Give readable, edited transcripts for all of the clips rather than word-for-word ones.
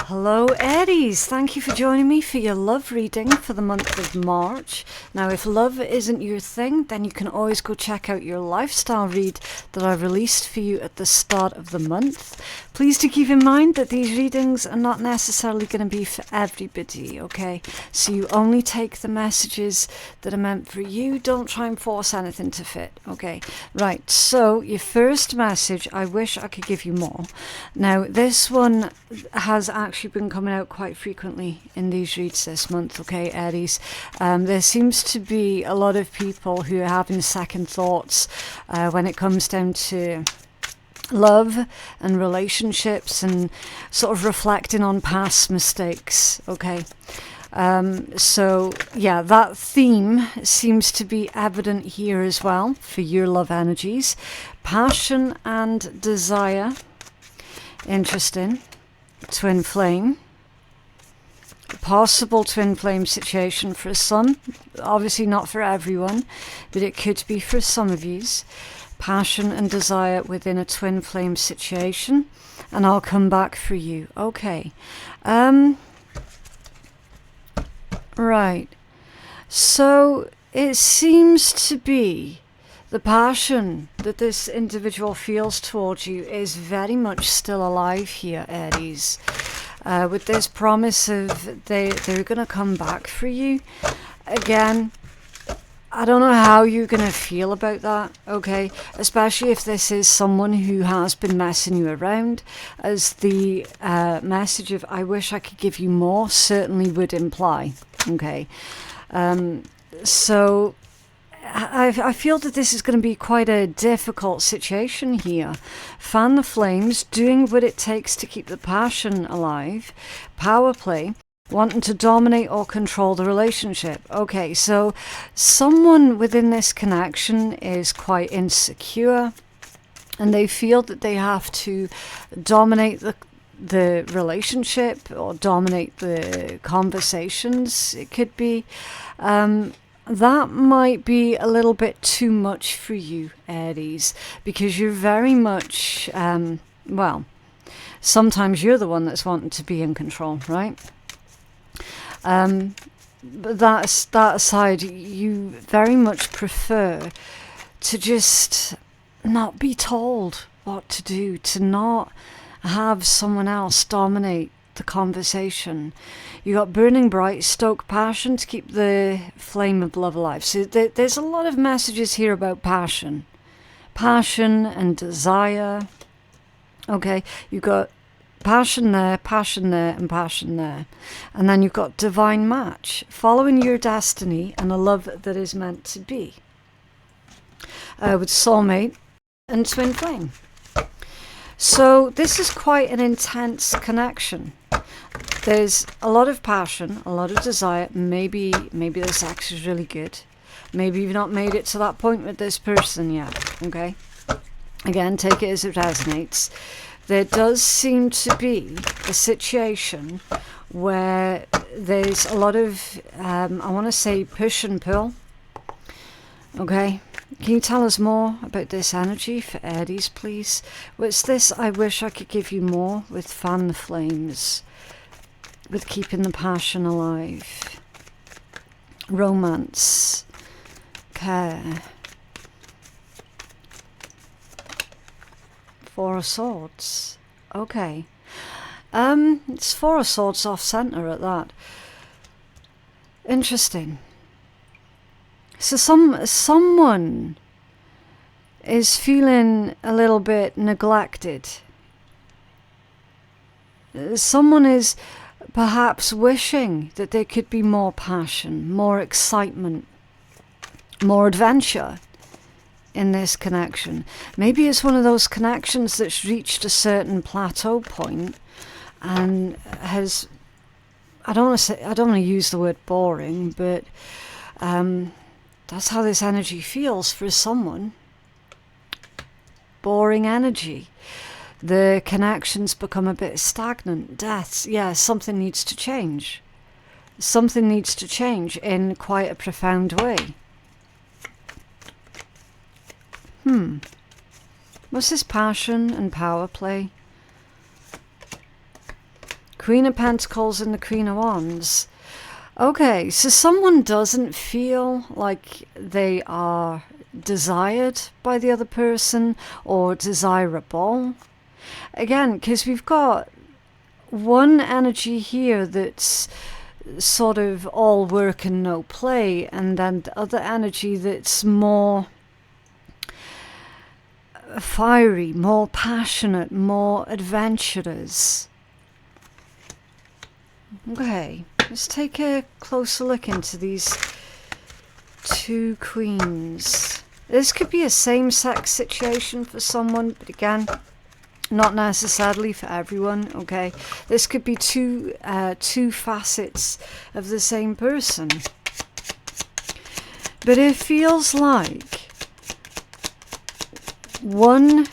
Hello Aries, thank you for joining me for your love reading for the month of March. Now if love isn't your thing, then you can always go check out your lifestyle read that I released for you at the start of the month. Please do keep in mind that these readings are not necessarily going to be for everybody, okay? So you only take the messages that are meant for you, don't try and force anything to fit, okay? Right, so your first message, I wish I could give you more. Now this one has actually been coming out quite frequently in these reads this month, okay, Aries. There seems to be a lot of people who are having second thoughts when it comes down to love and relationships and sort of reflecting on past mistakes, okay. So yeah, that theme seems to be evident here as well for your love energies. Passion and desire, interesting. Twin flame, possible twin flame situation for some, obviously not for everyone, but it could be for some of yous. Passion and desire within a twin flame situation, and I'll come back for you. Okay, right, so it seems to be the passion that this individual feels towards you is very much still alive here, Aries. With this promise of they're going to come back for you. Again, I don't know how you're going to feel about that, okay? Especially if this is someone who has been messing you around, as the message of I wish I could give you more certainly would imply, okay? So I feel that this is going to be quite a difficult situation here. Fan the flames, doing what it takes to keep the passion alive. Power play, wanting to dominate or control the relationship. Okay, so someone within this connection is quite insecure and they feel that they have to dominate the relationship or dominate the conversations. It could be that might be a little bit too much for you, Aries, because you're very much, well, sometimes you're the one that's wanting to be in control, right? But that aside, you very much prefer to just not be told what to do, to not have someone else dominate the conversation. You got burning bright, stoke passion to keep the flame of love alive. So there's a lot of messages here about passion and desire. Okay, you've got passion there, and passion there, and then you've got divine match, following your destiny and a love that is meant to be, with soulmate and twin flame. So this is quite an intense connection. There's a lot of passion, a lot of desire. Maybe the sex is really good. Maybe you've not made it to that point with this person yet, okay? Again, take it as it resonates. There does seem to be a situation where there's a lot of, I want to say, push and pull, okay? Can you tell us more about this energy for Aries, please? What's this I wish I could give you more with fan the flames, with keeping the passion alive, romance, care, Four of Swords. Okay. It's Four of Swords off center at that. Interesting. So someone is feeling a little bit neglected. Someone is perhaps wishing that there could be more passion, more excitement, more adventure in this connection. Maybe it's one of those connections that's reached a certain plateau point and has, I don't want to use the word boring, but that's how this energy feels for someone. Boring energy. The connections become a bit stagnant. Deaths. Yeah, something needs to change. Something needs to change in quite a profound way. What's this passion and power play? Queen of Pentacles and the Queen of Wands. Okay, so someone doesn't feel like they are desired by the other person or desirable. Again, because we've got one energy here that's sort of all work and no play, and then the other energy that's more fiery, more passionate, more adventurous. Okay, let's take a closer look into these two queens. This could be a same-sex situation for someone, but again, not necessarily for everyone, okay? This could be two facets of the same person. But it feels like one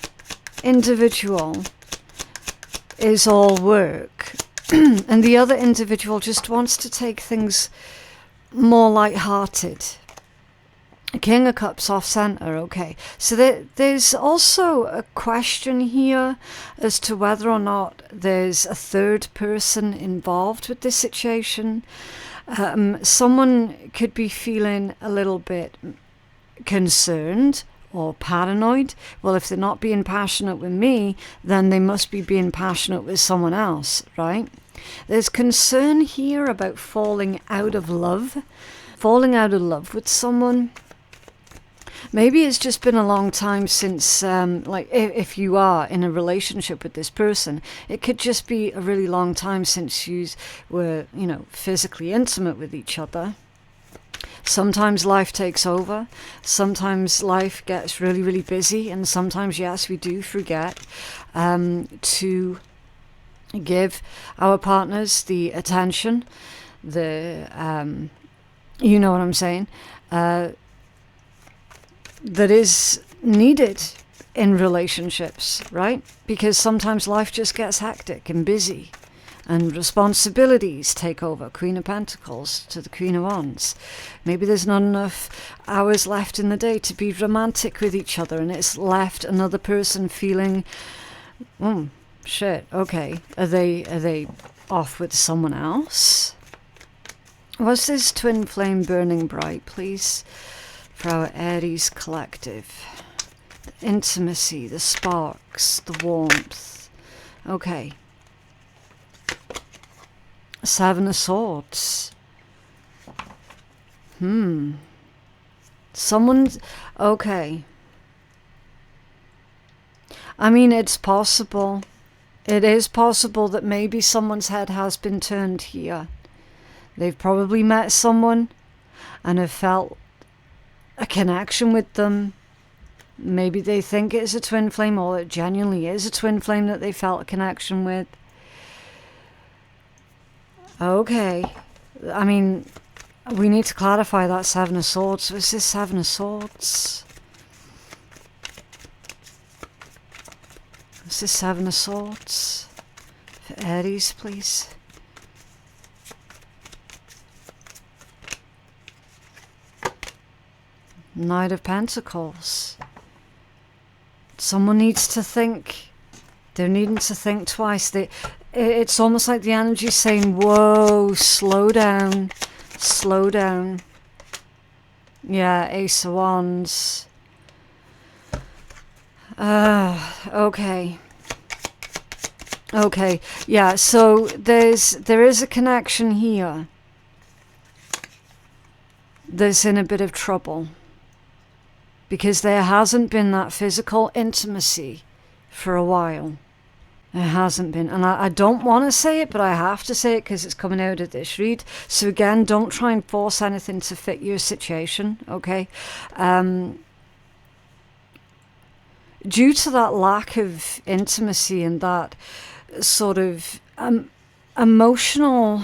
individual is all work and the other individual just wants to take things more light-hearted. King of Cups off center, okay. So there's also a question here as to whether or not there's a third person involved with this situation. Someone could be feeling a little bit concerned or paranoid. Well, if they're not being passionate with me, then they must be being passionate with someone else, right? There's concern here about falling out of love with someone. Maybe it's just been a long time since, like, if you are in a relationship with this person, it could just be a really long time since you were, you know, physically intimate with each other. Sometimes life takes over. Sometimes life gets really, really busy. And sometimes, yes, we do forget to give our partners the attention, the, you know what I'm saying, that is needed in relationships, right? Because sometimes life just gets hectic and busy and responsibilities take over. Queen of Pentacles to the Queen of Wands. Maybe there's not enough hours left in the day to be romantic with each other, and it's left another person feeling, shit, okay, are they off with someone else? What's this twin flame burning bright, please? For our Aries collective. The intimacy, the sparks, the warmth. Okay. Seven of Swords. Someone's... Okay. I mean, it's possible. It is possible that maybe someone's head has been turned here. They've probably met someone and have felt a connection with them. Maybe they think it's a twin flame, or it genuinely is a twin flame that they felt a connection with. Okay. I mean, we need to clarify that Seven of Swords. What's this Seven of Swords? What's this Seven of Swords? For Aries, please. Knight of Pentacles. Someone needs to think. They're needing to think twice. It's almost like the energy saying, whoa, slow down. Slow down. Yeah, Ace of Wands. Okay. Okay, yeah, so there is a connection here that's in a bit of trouble. Because there hasn't been that physical intimacy for a while. There hasn't been. And I don't want to say it, but I have to say it because it's coming out of this read. So again, don't try and force anything to fit your situation, okay? Due to that lack of intimacy and that sort of emotional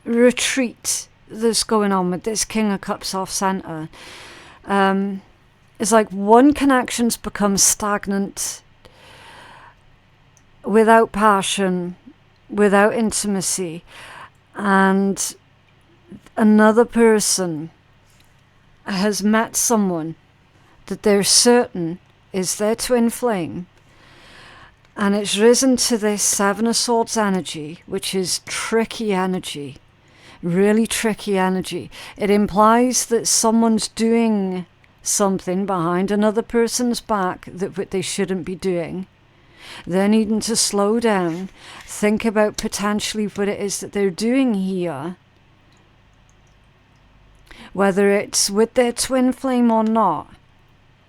retreat that's going on with this King of Cups off center, it's like one connection's become stagnant, without passion, without intimacy, and another person has met someone that they're certain is their twin flame, And it's risen to this Seven of Swords energy, which is tricky energy. Really tricky energy. It implies that someone's doing something behind another person's back that they shouldn't be doing. They're needing to slow down, think about potentially what it is that they're doing here, whether it's with their twin flame or not.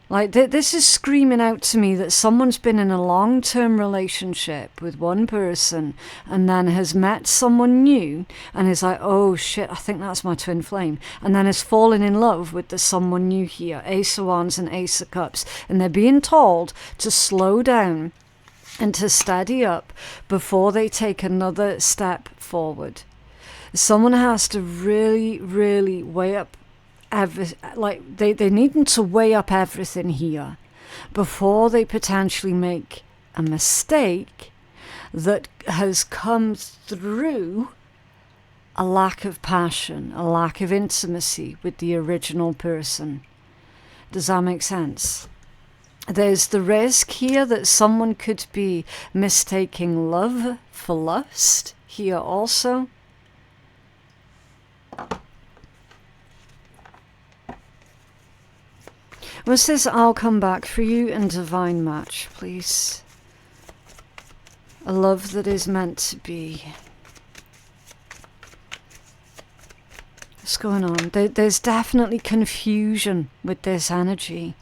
Like, this is screaming out to me that someone's been in a long-term relationship with one person and then has met someone new and is like, oh shit, I think that's my twin flame. And then has fallen in love with the someone new here, Ace of Wands and Ace of Cups. And they're being told to slow down and to steady up before they take another step forward. Someone has to really, really weigh up they needing to weigh up everything here before they potentially make a mistake that has come through a lack of passion, a lack of intimacy with the original person. Does that make sense? There's the risk here that someone could be mistaking love for lust here also. What's this? I'll come back for you and divine match, please. A love that is meant to be. What's going on? There's definitely confusion with this energy.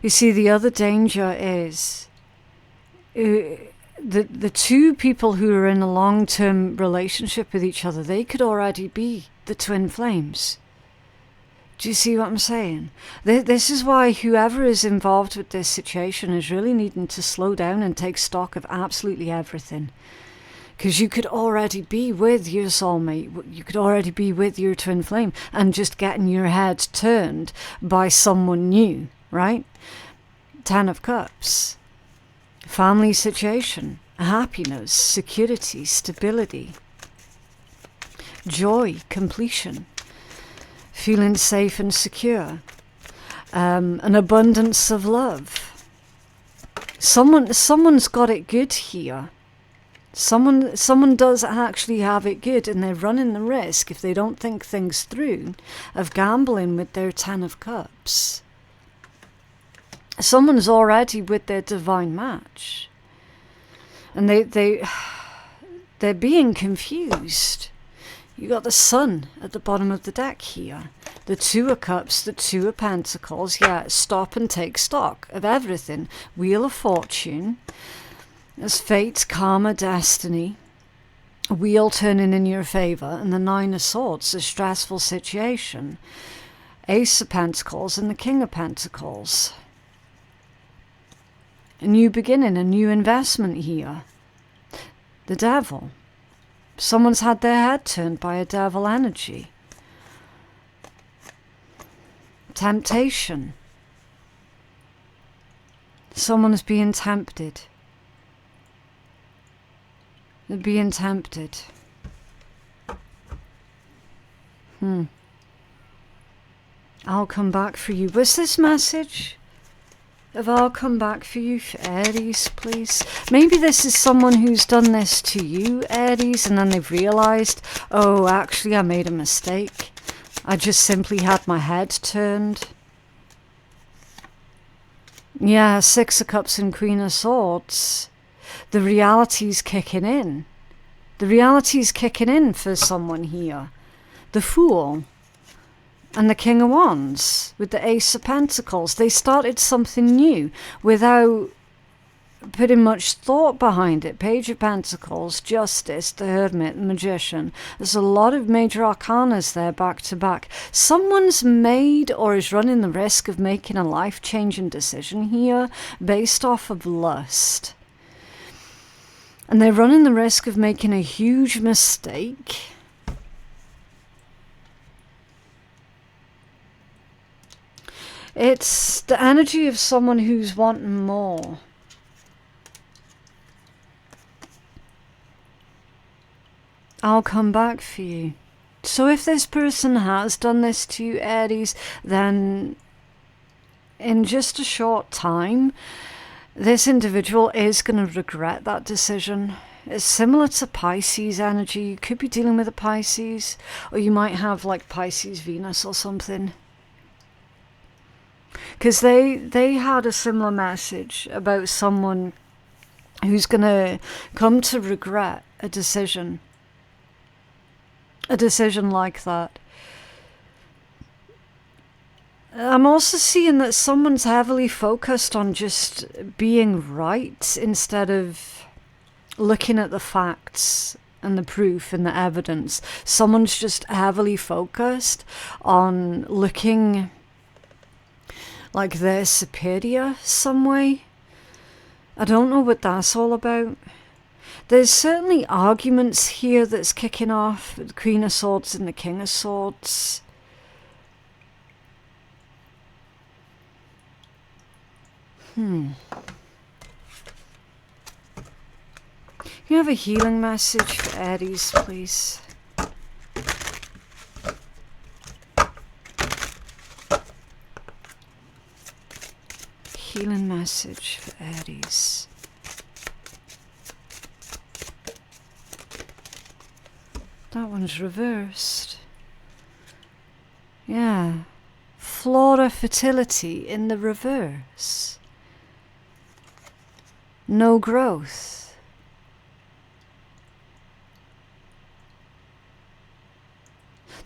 You see, the other danger is the two people who are in a long-term relationship with each other, they could already be the twin flames. Do you see what I'm saying? This is why whoever is involved with this situation is really needing to slow down and take stock of absolutely everything. Because you could already be with your soulmate, you could already be with your twin flame and just getting your head turned by someone new, right? 10 of Cups. Family situation, happiness, security, stability, joy, completion. Feeling safe and secure, an abundance of love. Someone's got it good here. Someone does actually have it good, and they're running the risk, if they don't think things through, of gambling with their 10 of Cups. Someone's already with their divine match, and they're being confused. You got the Sun at the bottom of the deck here. The 2 of Cups, the 2 of Pentacles. Yeah, stop and take stock of everything. Wheel of Fortune. There's fate, karma, destiny. A wheel turning in your favour. And the 9 of Swords, a stressful situation. Ace of Pentacles and the King of Pentacles. A new beginning, a new investment here. The Devil. Someone's had their head turned by a devil energy. Temptation. Someone's being tempted. They're being tempted. I'll come back for you. Was this message of I'll come back for you for Aries, please? Maybe this is someone who's done this to you, Aries, and then they've realised, oh, actually I made a mistake. I just simply had my head turned. Yeah, 6 of Cups and Queen of Swords. The reality's kicking in. The reality's kicking in for someone here. The Fool. And the King of Wands with the Ace of Pentacles. They started something new without putting much thought behind it. Page of Pentacles, Justice, the Hermit, the Magician. There's a lot of major arcanas there back to back. Someone's made or is running the risk of making a life-changing decision here based off of lust. And they're running the risk of making a huge mistake. It's the energy of someone who's wanting more. I'll come back for you. So if this person has done this to you, Aries, then in just a short time, this individual is going to regret that decision. It's similar to Pisces energy. You could be dealing with a Pisces, or you might have like Pisces Venus or something. Because they had a similar message about someone who's going to come to regret a decision. A decision like that. I'm also seeing that someone's heavily focused on just being right instead of looking at the facts and the proof and the evidence. Someone's just heavily focused on looking like they're superior some way. I don't know what that's all about. There's certainly arguments here that's kicking off, the Queen of Swords and the King of Swords. Can you have a healing message for Aries, please? Healing message for Aries. That one's reversed. Yeah. Flora fertility in the reverse. No growth.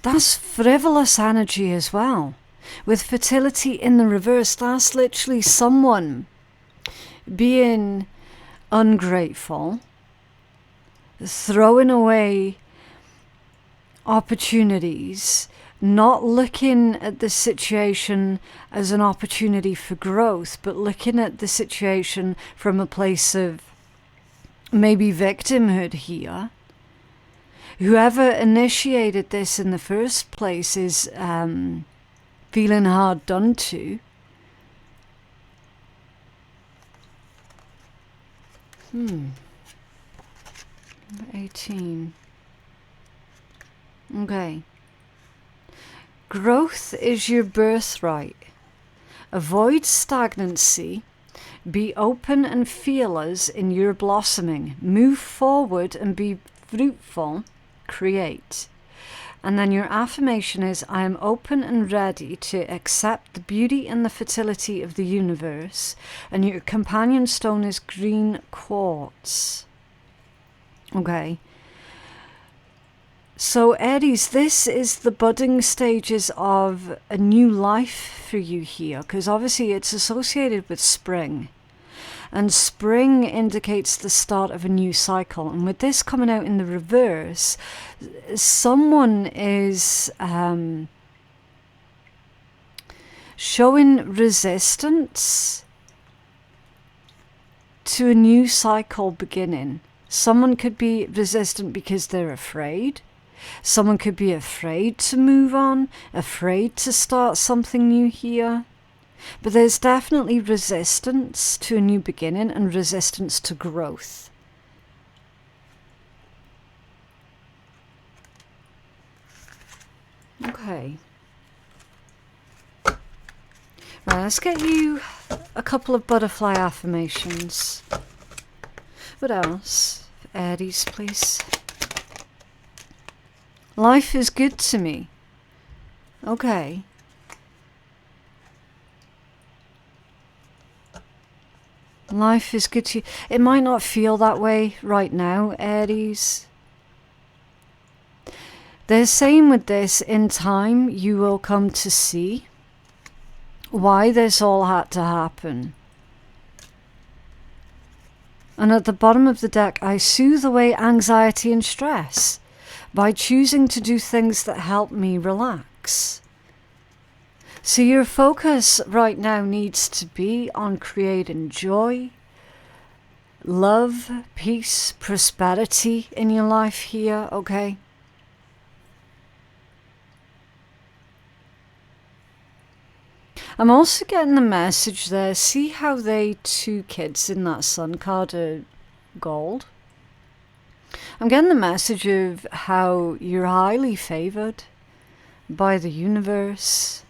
That's frivolous energy as well. With fertility in the reverse, that's literally someone being ungrateful, throwing away opportunities, not looking at the situation as an opportunity for growth, but looking at the situation from a place of maybe victimhood here. Whoever initiated this in the first place is feeling hard done to. 18. Okay. Growth is your birthright. Avoid stagnancy. Be open and fearless in your blossoming. Move forward and be fruitful. Create. And then your affirmation is, I am open and ready to accept the beauty and the fertility of the universe. And your companion stone is green quartz. Okay. So Aries, this is the budding stages of a new life for you here, because obviously it's associated with spring. And spring indicates the start of a new cycle. And with this coming out in the reverse, someone is showing resistance to a new cycle beginning. Someone could be resistant because they're afraid. Someone could be afraid to move on, afraid to start something new here. But there's definitely resistance to a new beginning and resistance to growth. Okay. Right, let's get you a couple of butterfly affirmations. What else? Aries, please. Life is good to me. Okay. Life is good to you. It might not feel that way right now, Aries. They're saying with this, in time, you will come to see why this all had to happen. And at the bottom of the deck, I soothe away anxiety and stress by choosing to do things that help me relax. So your focus right now needs to be on creating joy, love, peace, prosperity in your life here, okay? I'm also getting the message there. See how they two kids in that sun card are gold? I'm getting the message of how you're highly favored by the universe.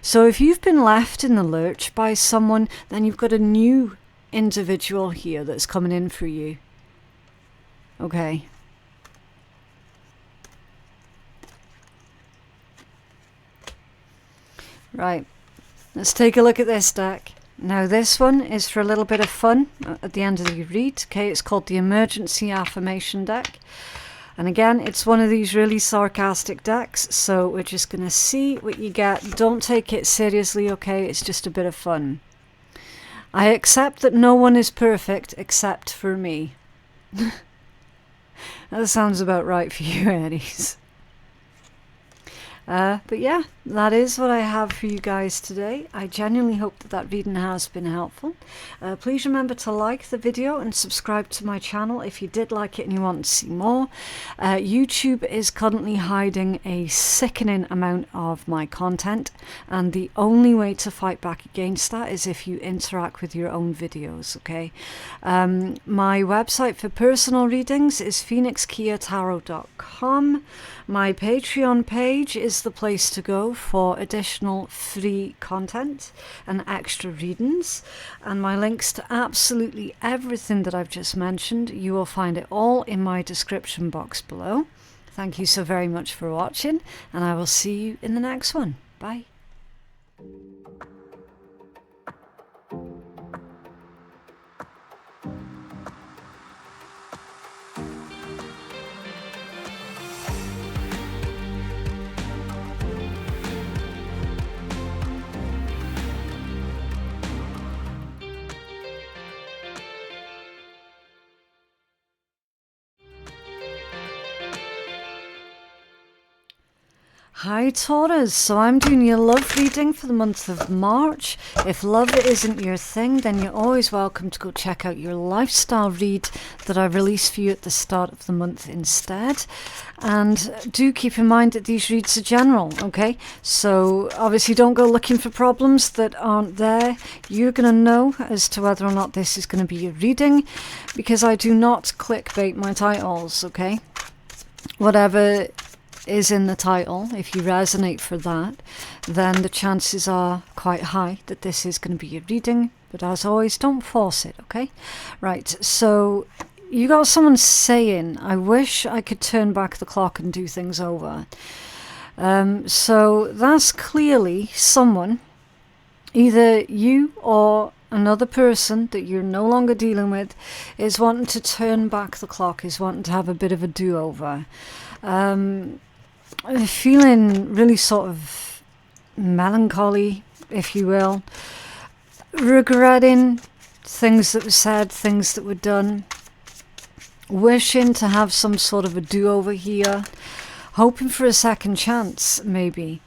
So if you've been left in the lurch by someone, then you've got a new individual here that's coming in for you. Okay. Right. Let's take a look at this deck. Now this one is for a little bit of fun at the end of the read. Okay, it's called the Emergency Affirmation deck. And again, it's one of these really sarcastic decks, so we're just going to see what you get. Don't take it seriously, okay? It's just a bit of fun. I accept that no one is perfect except for me. That sounds about right for you, Aries. But yeah, that is what I have for you guys today. I genuinely hope that that reading has been helpful. Please remember to like the video and subscribe to my channel if you did like it and you want to see more. YouTube is currently hiding a sickening amount of my content, and the only way to fight back against that is if you interact with your own videos, okay? My website for personal readings is phoenixkeiatarot.com. My Patreon page is the place to go for additional free content and extra readings, and my links to absolutely everything that I've just mentioned, you will find it all in my description box below. Thank you so very much for watching, and I will see you in the next one. Bye. Hi Taurus, so I'm doing your love reading for the month of March. If love isn't your thing, then you're always welcome to go check out your lifestyle read that I release for you at the start of the month instead. And do keep in mind that these reads are general, okay? So obviously don't go looking for problems that aren't there. You're going to know as to whether or not this is going to be your reading, because I do not clickbait my titles, okay? Whatever is in the title, if you resonate for that, then the chances are quite high that this is going to be your reading. But as always, don't force it, okay? Right, so you got someone saying, I wish I could turn back the clock and do things over. So that's clearly someone, either you or another person that you're no longer dealing with, is wanting to turn back the clock, is wanting to have a bit of a do-over. Feeling really sort of melancholy, if you will, regretting things that were said, things that were done, wishing to have some sort of a do-over here, hoping for a second chance, maybe.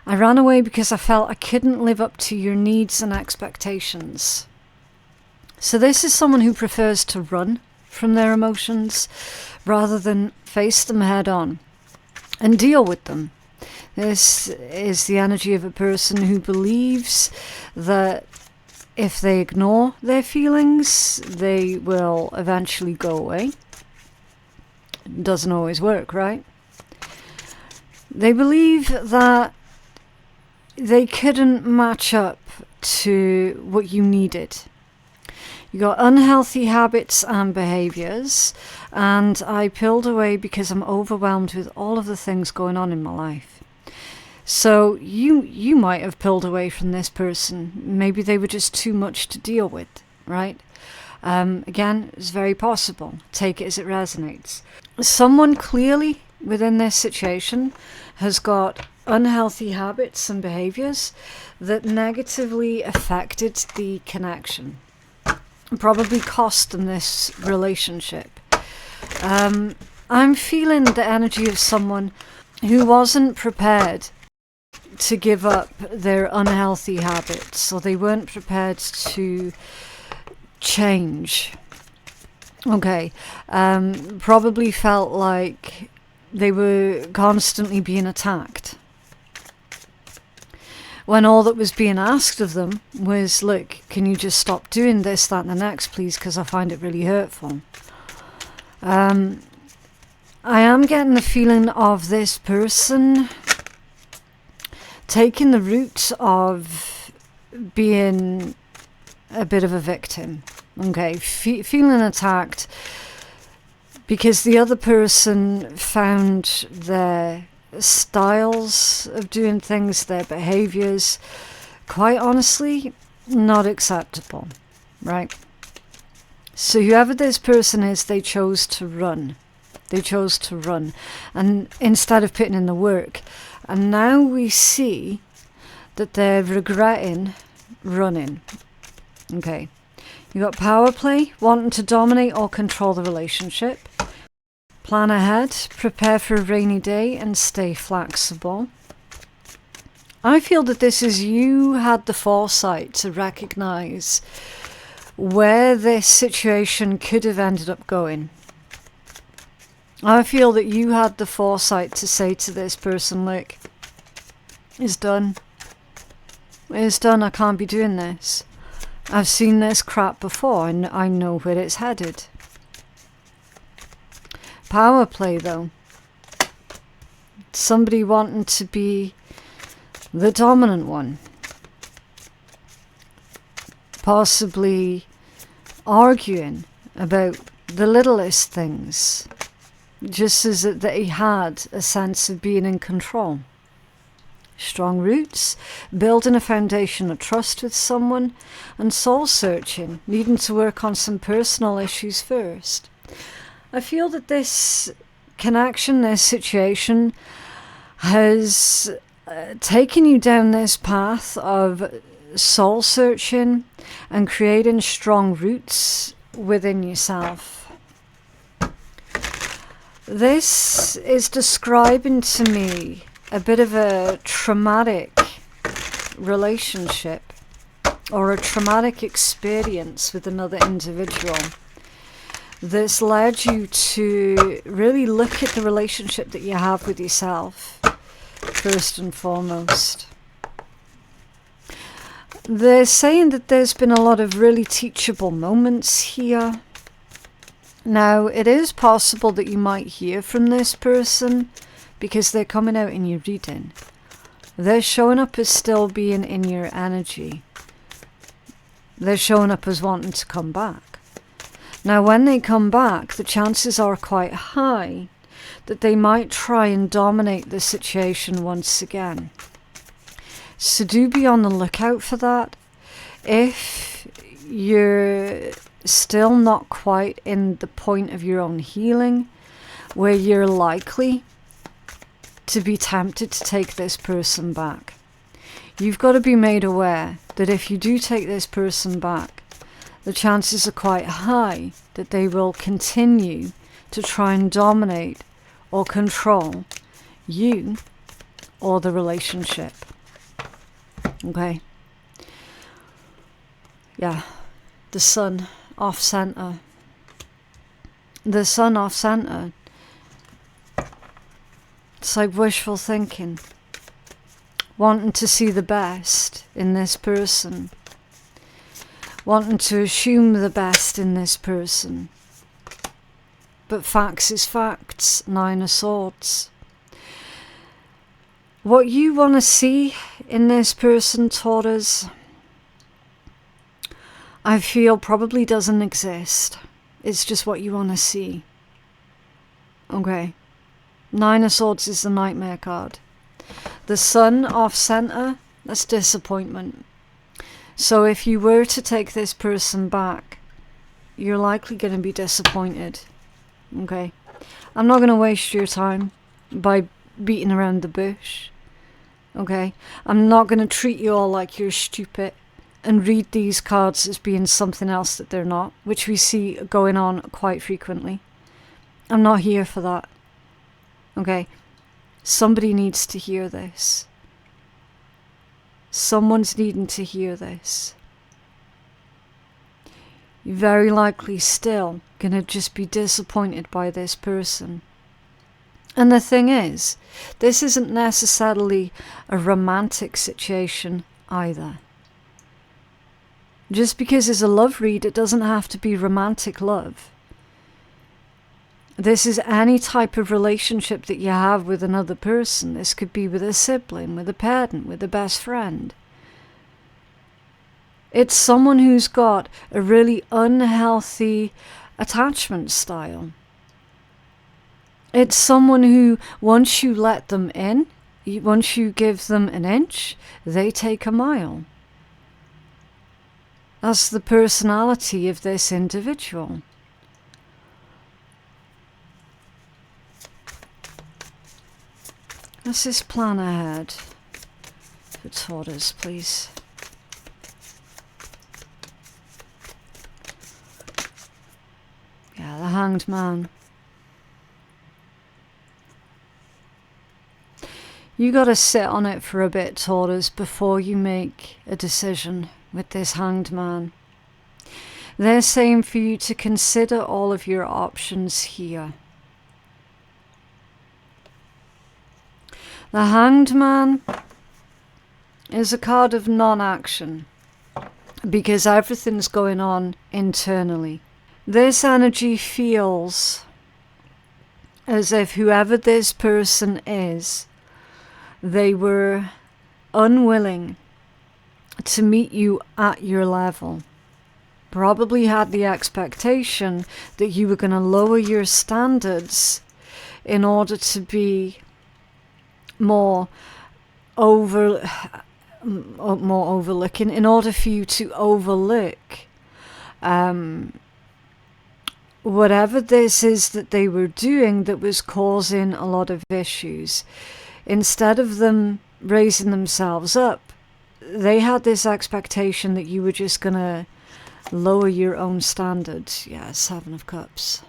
I ran away because I felt I couldn't live up to your needs and expectations. So this is someone who prefers to run from their emotions rather than face them head on and deal with them. This is the energy of a person who believes that if they ignore their feelings, they will eventually go away. It doesn't always work, right? They believe that they couldn't match up to what you needed. You got unhealthy habits and behaviors, and I pulled away because I'm overwhelmed with all of the things going on in my life. So you might have pulled away from this person. Maybe they were just too much to deal with, right? Again, it's very possible. Take it as it resonates. Someone clearly within this situation has got unhealthy habits and behaviors that negatively affected the connection. Probably cost them this relationship. I'm feeling the energy of someone who wasn't prepared to give up their unhealthy habits, or they weren't prepared to change. Okay, probably felt like they were constantly being attacked, when all that was being asked of them was, look, can you just stop doing this, that and the next, please, because I find it really hurtful. I am getting the feeling of this person taking the route of being a bit of a victim, okay, feeling attacked because the other person found their styles of doing things, their behaviors, quite honestly, not acceptable, right? So whoever this person is, they chose to run. They chose to run, and instead of putting in the work. And now we see that they're regretting running. Okay. You got power play, wanting to dominate or control the relationship. Plan ahead, prepare for a rainy day, and stay flexible. I feel that this is you had the foresight to recognize where this situation could have ended up going. I feel that you had the foresight to say to this person, look, it's done. It's done, I can't be doing this. I've seen this crap before and I know where it's headed. Power play though. Somebody wanting to be the dominant one. Possibly arguing about the littlest things. Just as that he had a sense of being in control. Strong roots, building a foundation of trust with someone, and soul searching, needing to work on some personal issues first. I feel that this connection, this situation, has taken you down this path of soul searching and creating strong roots within yourself. This is describing to me a bit of a traumatic relationship or a traumatic experience with another individual that's led you to really look at the relationship that you have with yourself first and foremost. They're saying that there's been a lot of really teachable moments here. Now, it is possible that you might hear from this person because they're coming out in your reading. They're showing up as still being in your energy. They're showing up as wanting to come back. Now, when they come back, the chances are quite high that they might try and dominate the situation once again. So do be on the lookout for that. If you're still not quite in the point of your own healing, where you're likely to be tempted to take this person back, you've got to be made aware that if you do take this person back, the chances are quite high that they will continue to try and dominate or control you or the relationship. Okay. Yeah. The sun off center. The sun off center. It's like wishful thinking. Wanting to see the best in this person. Wanting to assume the best in this person. But facts is facts. 9 of Swords. What you want to see in this person, Taurus, I feel probably doesn't exist. It's just what you want to see. Okay. 9 of Swords is the Nightmare card. The sun off center, that's disappointment. So if you were to take this person back, you're likely going to be disappointed. Okay. I'm not going to waste your time by beating around the bush. Okay. I'm not going to treat you all like you're stupid and read these cards as being something else that they're not, which we see going on quite frequently. I'm not here for that. Okay. Somebody needs to hear this. Someone's needing to hear this. You're very likely still going to just be disappointed by this person. And the thing is, this isn't necessarily a romantic situation either. Just because it's a love read, it doesn't have to be romantic love. This is any type of relationship that you have with another person. This could be with a sibling, with a parent, with a best friend. It's someone who's got a really unhealthy attachment style. It's someone who, once you let them in, once you give them an inch, they take a mile. That's the personality of this individual. What's this plan ahead for Taurus, please? Yeah, the Hanged Man. You got to sit on it for a bit, Taurus, before you make a decision with this Hanged Man. They're saying for you to consider all of your options here. The Hanged Man is a card of non-action because everything's going on internally. This energy feels as if whoever this person is, they were unwilling to meet you at your level. Probably had the expectation that you were going to lower your standards in order to be more overlooking, in order for you to overlook whatever this is that they were doing that was causing a lot of issues. Instead of them raising themselves up, they had this expectation that you were just going to lower your own standards. Yeah, Seven of Cups.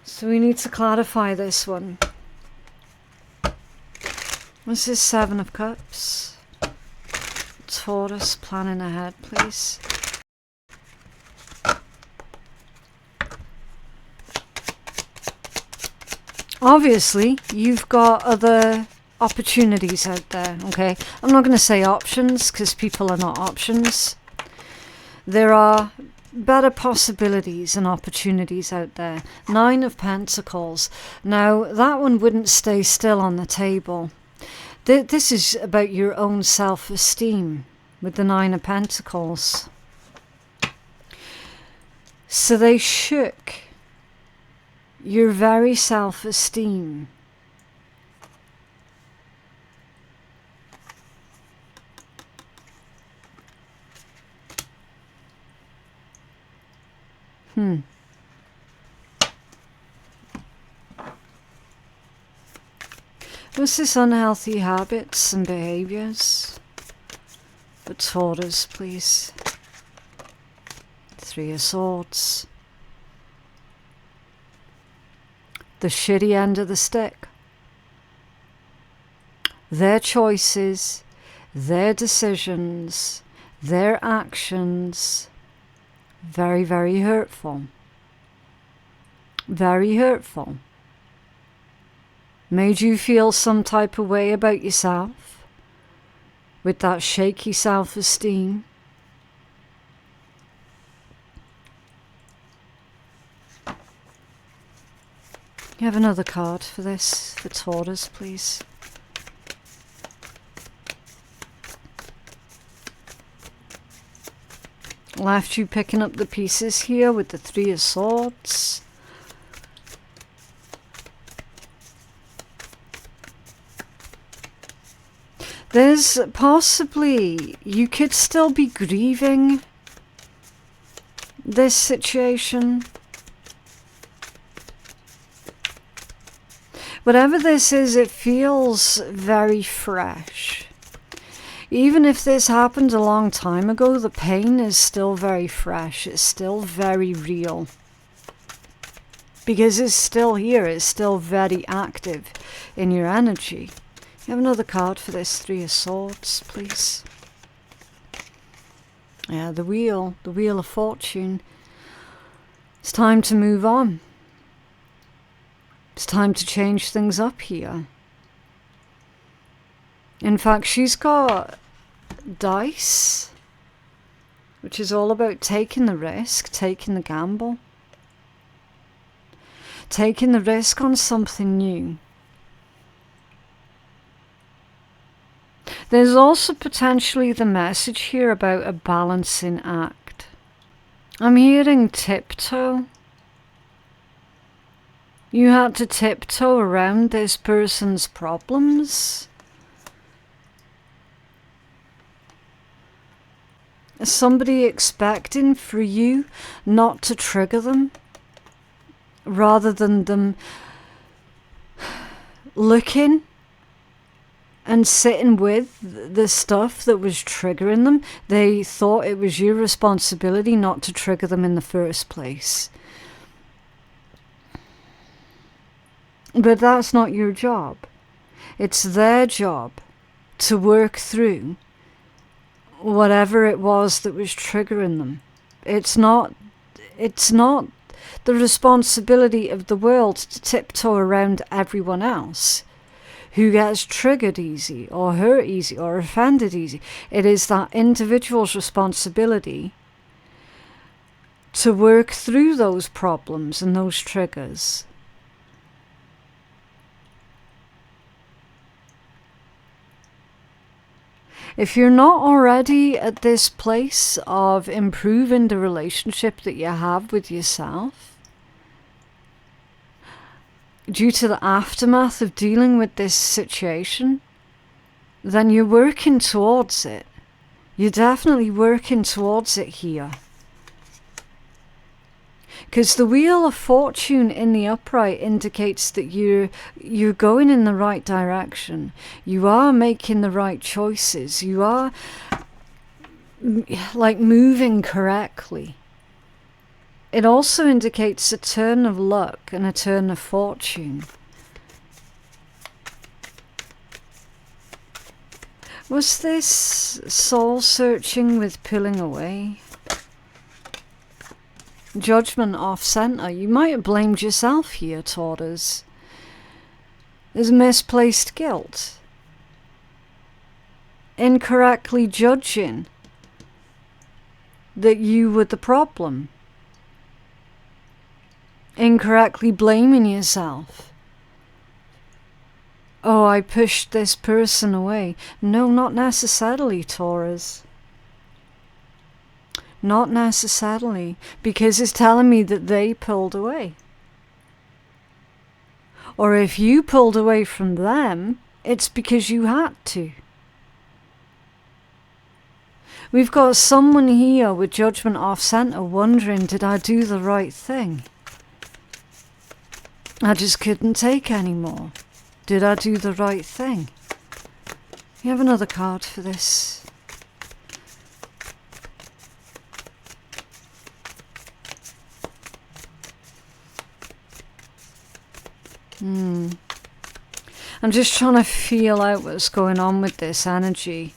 So we need to clarify this one. What's this Seven of Cups? Taurus, planning ahead, please. Obviously, you've got other opportunities out there, okay? I'm not going to say options, because people are not options. There are better possibilities and opportunities out there. Nine of Pentacles. Now, that one wouldn't stay still on the table. This is about your own self-esteem with the Nine of Pentacles. So they shook your very self-esteem. What's this unhealthy habits and behaviors? For Taurus, please. Three of Swords. The shitty end of the stick. Their choices, their decisions, their actions. Very, very hurtful. Very hurtful. Made you feel some type of way about yourself. With that shaky self-esteem. You have another card for this, for Taurus, please. Left you picking up the pieces here with the Three of Swords. There's possibly, you could still be grieving this situation. Whatever this is, it feels very fresh. Even if this happened a long time ago, the pain is still very fresh. It's still very real. Because it's still here. It's still very active in your energy. You have another card for this Three of Swords, please. Yeah, the Wheel of Fortune. It's time to move on. It's time to change things up here. In fact, she's got dice which is all about taking the risk, taking the gamble, taking the risk on something new. There's also potentially the message here about a balancing act. I'm hearing tiptoe. You had to tiptoe around this person's problems. Is somebody expecting for you not to trigger them, rather than them looking and sitting with the stuff that was triggering them? They thought it was your responsibility not to trigger them in the first place. But that's not your job. It's their job to work through whatever it was that was triggering them. It's not the responsibility of the world to tiptoe around everyone else who gets triggered easy or hurt easy or offended easy. It is that individual's responsibility to work through those problems and those triggers. If you're not already at this place of improving the relationship that you have with yourself, due to the aftermath of dealing with this situation, then you're working towards it. You're definitely working towards it here. Because the Wheel of Fortune in the upright indicates that you're going in the right direction. You are making the right choices. You are like moving correctly. It also indicates a turn of luck and a turn of fortune. Was this soul searching with pulling away? Judgment off center. You might have blamed yourself here, Taurus. There's misplaced guilt. Incorrectly judging that you were the problem. Incorrectly blaming yourself. Oh, I pushed this person away. No, not necessarily, Taurus. Not necessarily, because it's telling me that they pulled away. Or if you pulled away from them, it's because you had to. We've got someone here with judgment off center wondering, did I do the right thing? I just couldn't take anymore. Did I do the right thing? You have another card for this. I'm just trying to feel out what's going on with this energy.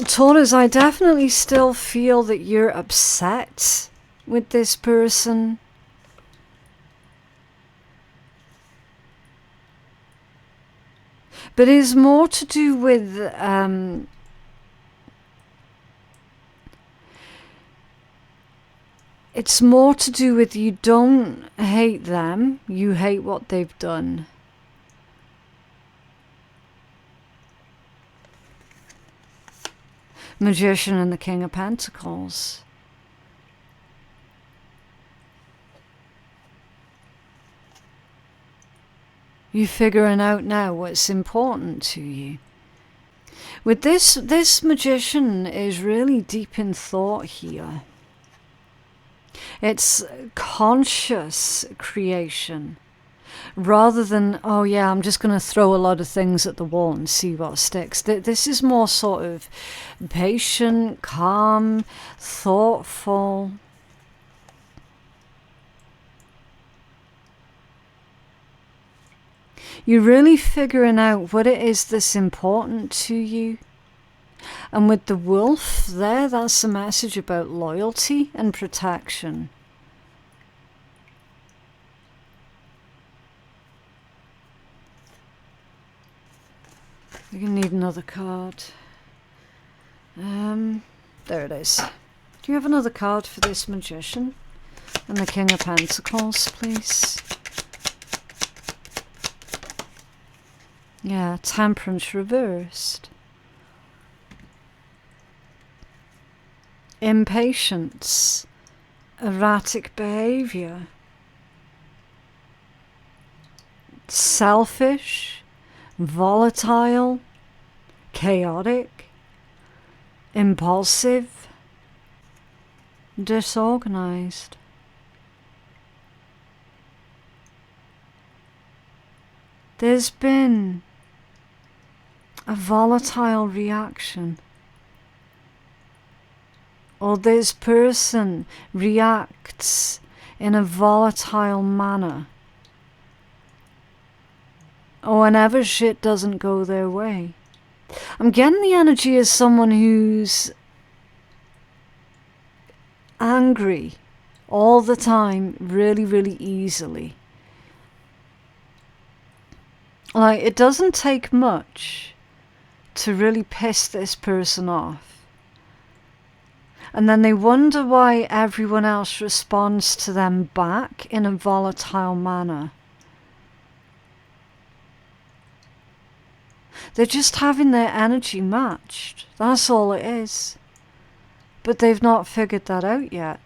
Taurus, I definitely still feel that you're upset with this person. But it's more to do with it's more to do with you don't hate them, you hate what they've done. Magician and the King of Pentacles. You're figuring out now what's important to you. With this magician is really deep in thought here. It's conscious creation. Rather than, oh yeah, I'm just going to throw a lot of things at the wall and see what sticks. This is more sort of patient, calm, thoughtful. You're really figuring out what it is that's important to you. And with the wolf there, that's a message about loyalty and protection. We're going to need another card. There it is. Do you have another card for this Magician? And the King of Pentacles, please. Yeah, Temperance reversed. Impatience. Erratic behavior. Selfish. Volatile. Chaotic. Impulsive. Disorganized. There's been a volatile reaction, or this person reacts in a volatile manner, or whenever shit doesn't go their way. I'm getting the energy of someone who's angry all the time, really, really easily. Like, it doesn't take much to really piss this person off. And then they wonder why everyone else responds to them back in a volatile manner. They're just having their energy matched. That's all it is. But they've not figured that out yet.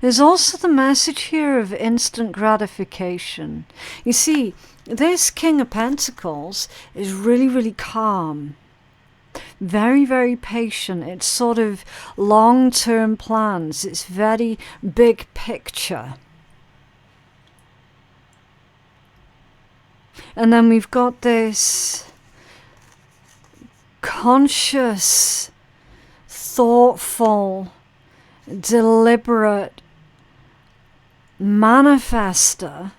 There's also the message here of instant gratification. You see, this King of Pentacles is really, really calm. Very, very patient. It's sort of long-term plans. It's very big picture. And then we've got this conscious, thoughtful, deliberate manifester.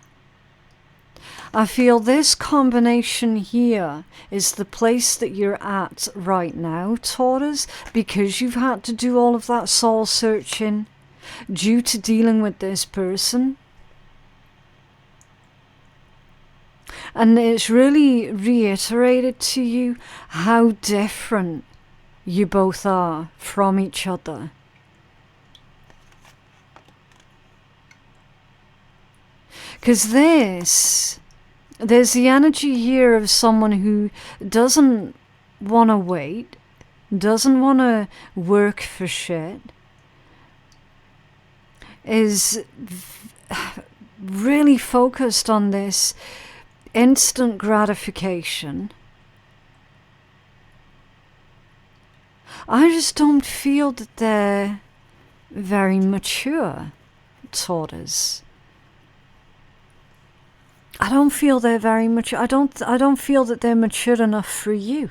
I feel this combination here is the place that you're at right now, Taurus, because you've had to do all of that soul searching due to dealing with this person. And it's really reiterated to you how different you both are from each other. Because there's the energy here of someone who doesn't want to wait, doesn't want to work for shit, is really focused on this instant gratification. I just don't feel that they're very mature, Taurus. I don't feel they're very mature. I don't feel that they're mature enough for you.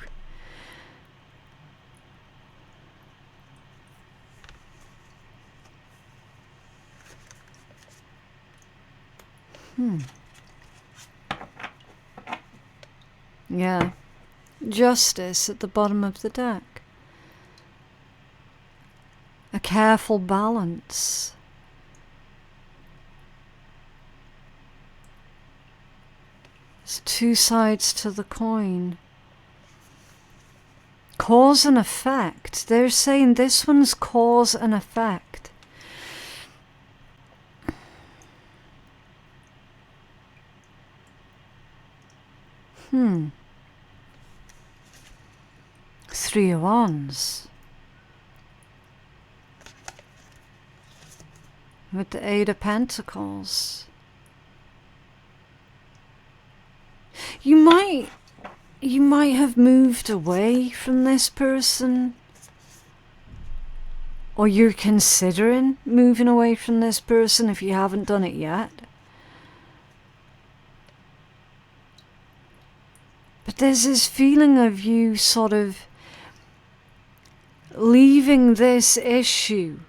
Yeah. Justice at the bottom of the deck. A careful balance. There's two sides to the coin. Cause and effect. They're saying this one's cause and effect. Three of Wands. With the Eight of Pentacles. You might have moved away from this person, or you're considering moving away from this person if you haven't done it yet. But there's this feeling of you sort of leaving this issue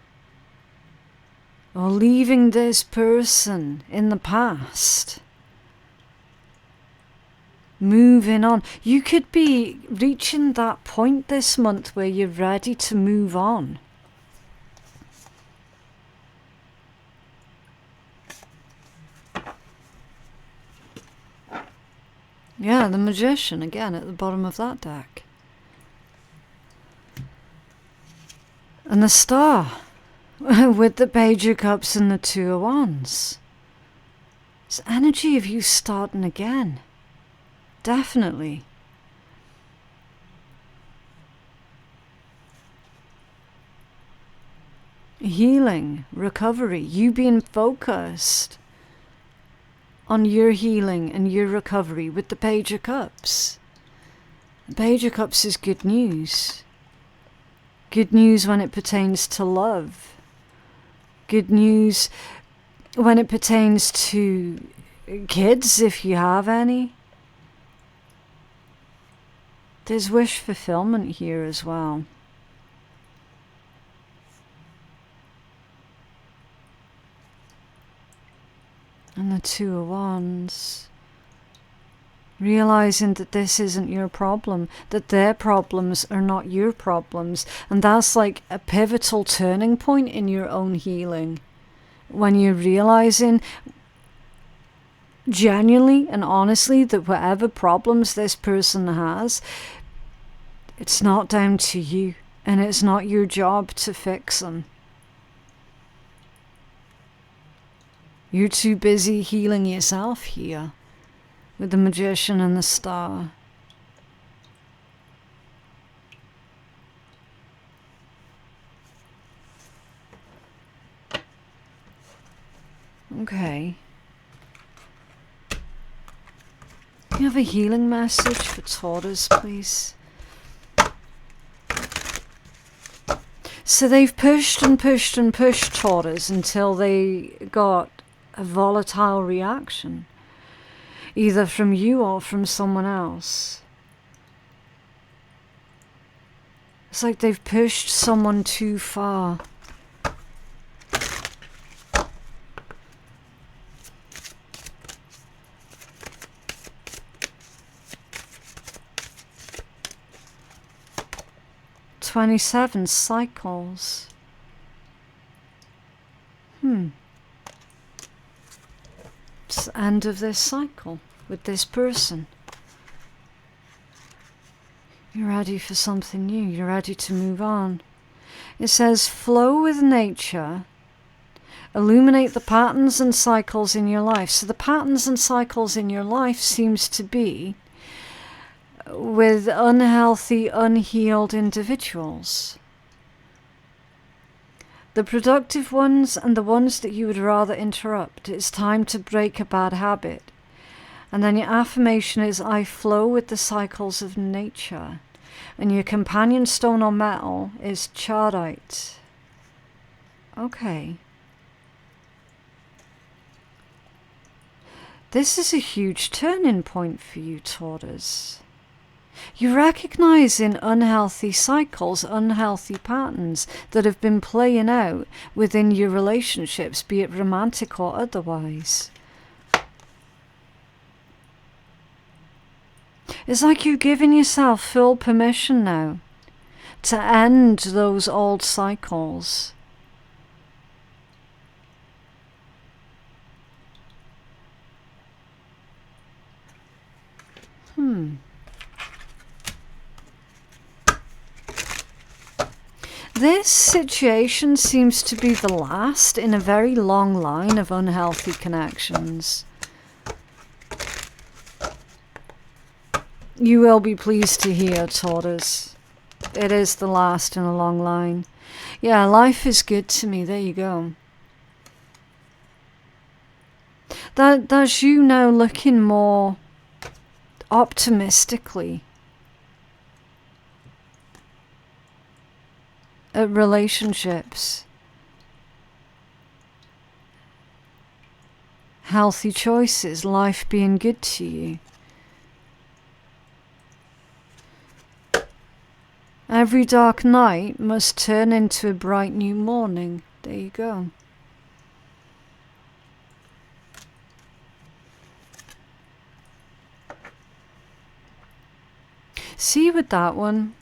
or leaving this person in the past. Moving on. You could be reaching that point this month where you're ready to move on. Yeah, the Magician again at the bottom of that deck. And the Star with the Page of Cups and the Two of Wands. It's energy of you starting again. Definitely. Healing, recovery, you being focused on your healing and your recovery with the Page of Cups. The Page of Cups is good news. Good news when it pertains to love. Good news when it pertains to kids, if you have any. There's wish fulfillment here as well. And the Two of Wands. Realizing that this isn't your problem, that their problems are not your problems. And that's like a pivotal turning point in your own healing. When you're realizing genuinely and honestly that whatever problems this person has, it's not down to you, and it's not your job to fix them. You're too busy healing yourself here with the Magician and the Star. Okay. Can you have a healing message for Taurus, please? So they've pushed and pushed and pushed Taurus until they got a volatile reaction, either from you or from someone else. It's like they've pushed someone too far. "27 cycles. It's the end of this cycle with this person. You're ready for something new. You're ready to move on. It says, flow with nature. Illuminate the patterns and cycles in your life. So the patterns and cycles in your life seems to be with unhealthy, unhealed individuals. The productive ones and the ones that you would rather interrupt. It's time to break a bad habit. And then your affirmation is, I flow with the cycles of nature. And your companion stone or metal is charoite. Okay. This is a huge turning point for you, Taurus. You're recognizing unhealthy cycles, unhealthy patterns that have been playing out within your relationships, be it romantic or otherwise. It's like you're giving yourself full permission now to end those old cycles. This situation seems to be the last in a very long line of unhealthy connections. You will be pleased to hear, Taurus. It is the last in a long line. Yeah, life is good to me. There you go. That's you now looking more optimistically at relationships. Healthy choices, life being good to you. Every dark night must turn into a bright new morning. There you go. See with that one,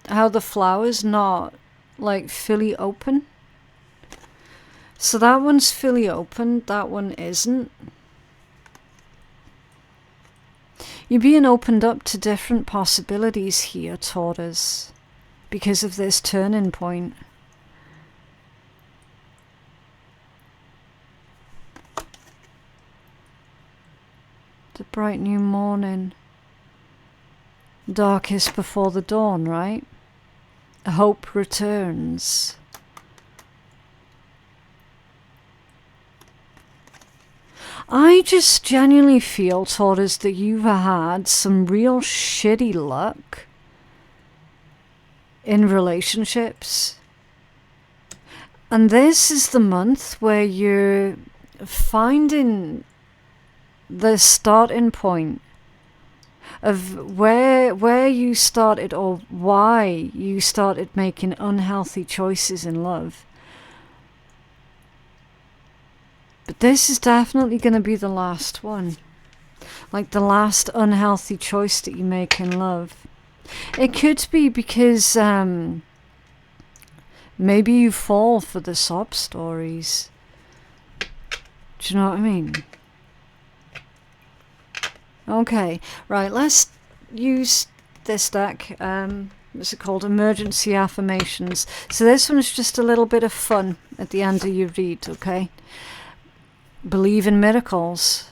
how the flower's not like fully open. So that one's fully open, that one isn't. You're being opened up to different possibilities here, Taurus, because of this turning point. The bright new morning. Darkest before the dawn, right? Hope returns. I just genuinely feel, Taurus, that you've had some real shitty luck in relationships. And this is the month where you're finding the starting point of where you started, or why you started making unhealthy choices in love. But this is definitely going to be the last one. Like the last unhealthy choice that you make in love. It could be because maybe you fall for the sob stories. Do you know what I mean? Okay, right, let's use this deck. What's it called? Emergency Affirmations. So this one's just a little bit of fun at the end of your read, okay? Believe in miracles.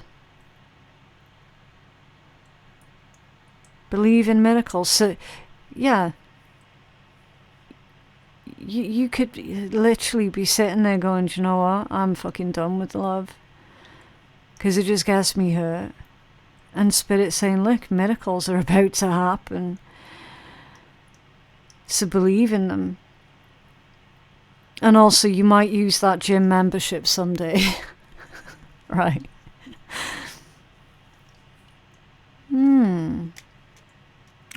Believe in miracles. So, yeah. You could literally be sitting there going, do you know what? I'm fucking done with love. Because it just gets me hurt. And Spirit saying, look, miracles are about to happen. So believe in them. And also, you might use that gym membership someday. Right.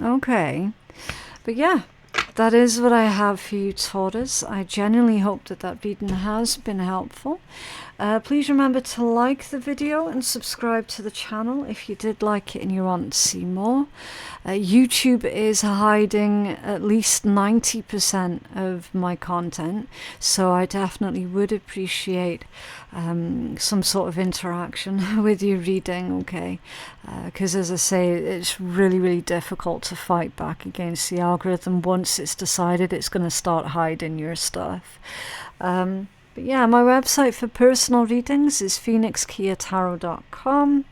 Okay. But yeah, that is what I have for you, Taurus. I genuinely hope that that reading has been helpful. Please remember to like the video and subscribe to the channel if you did like it and you want to see more. YouTube is hiding at least 90% of my content, so I definitely would appreciate some sort of interaction with your reading, okay? Because as I say, it's really, really difficult to fight back against the algorithm once it's decided it's going to start hiding your stuff. But yeah, my website for personal readings is phoenixkeiatarot.com.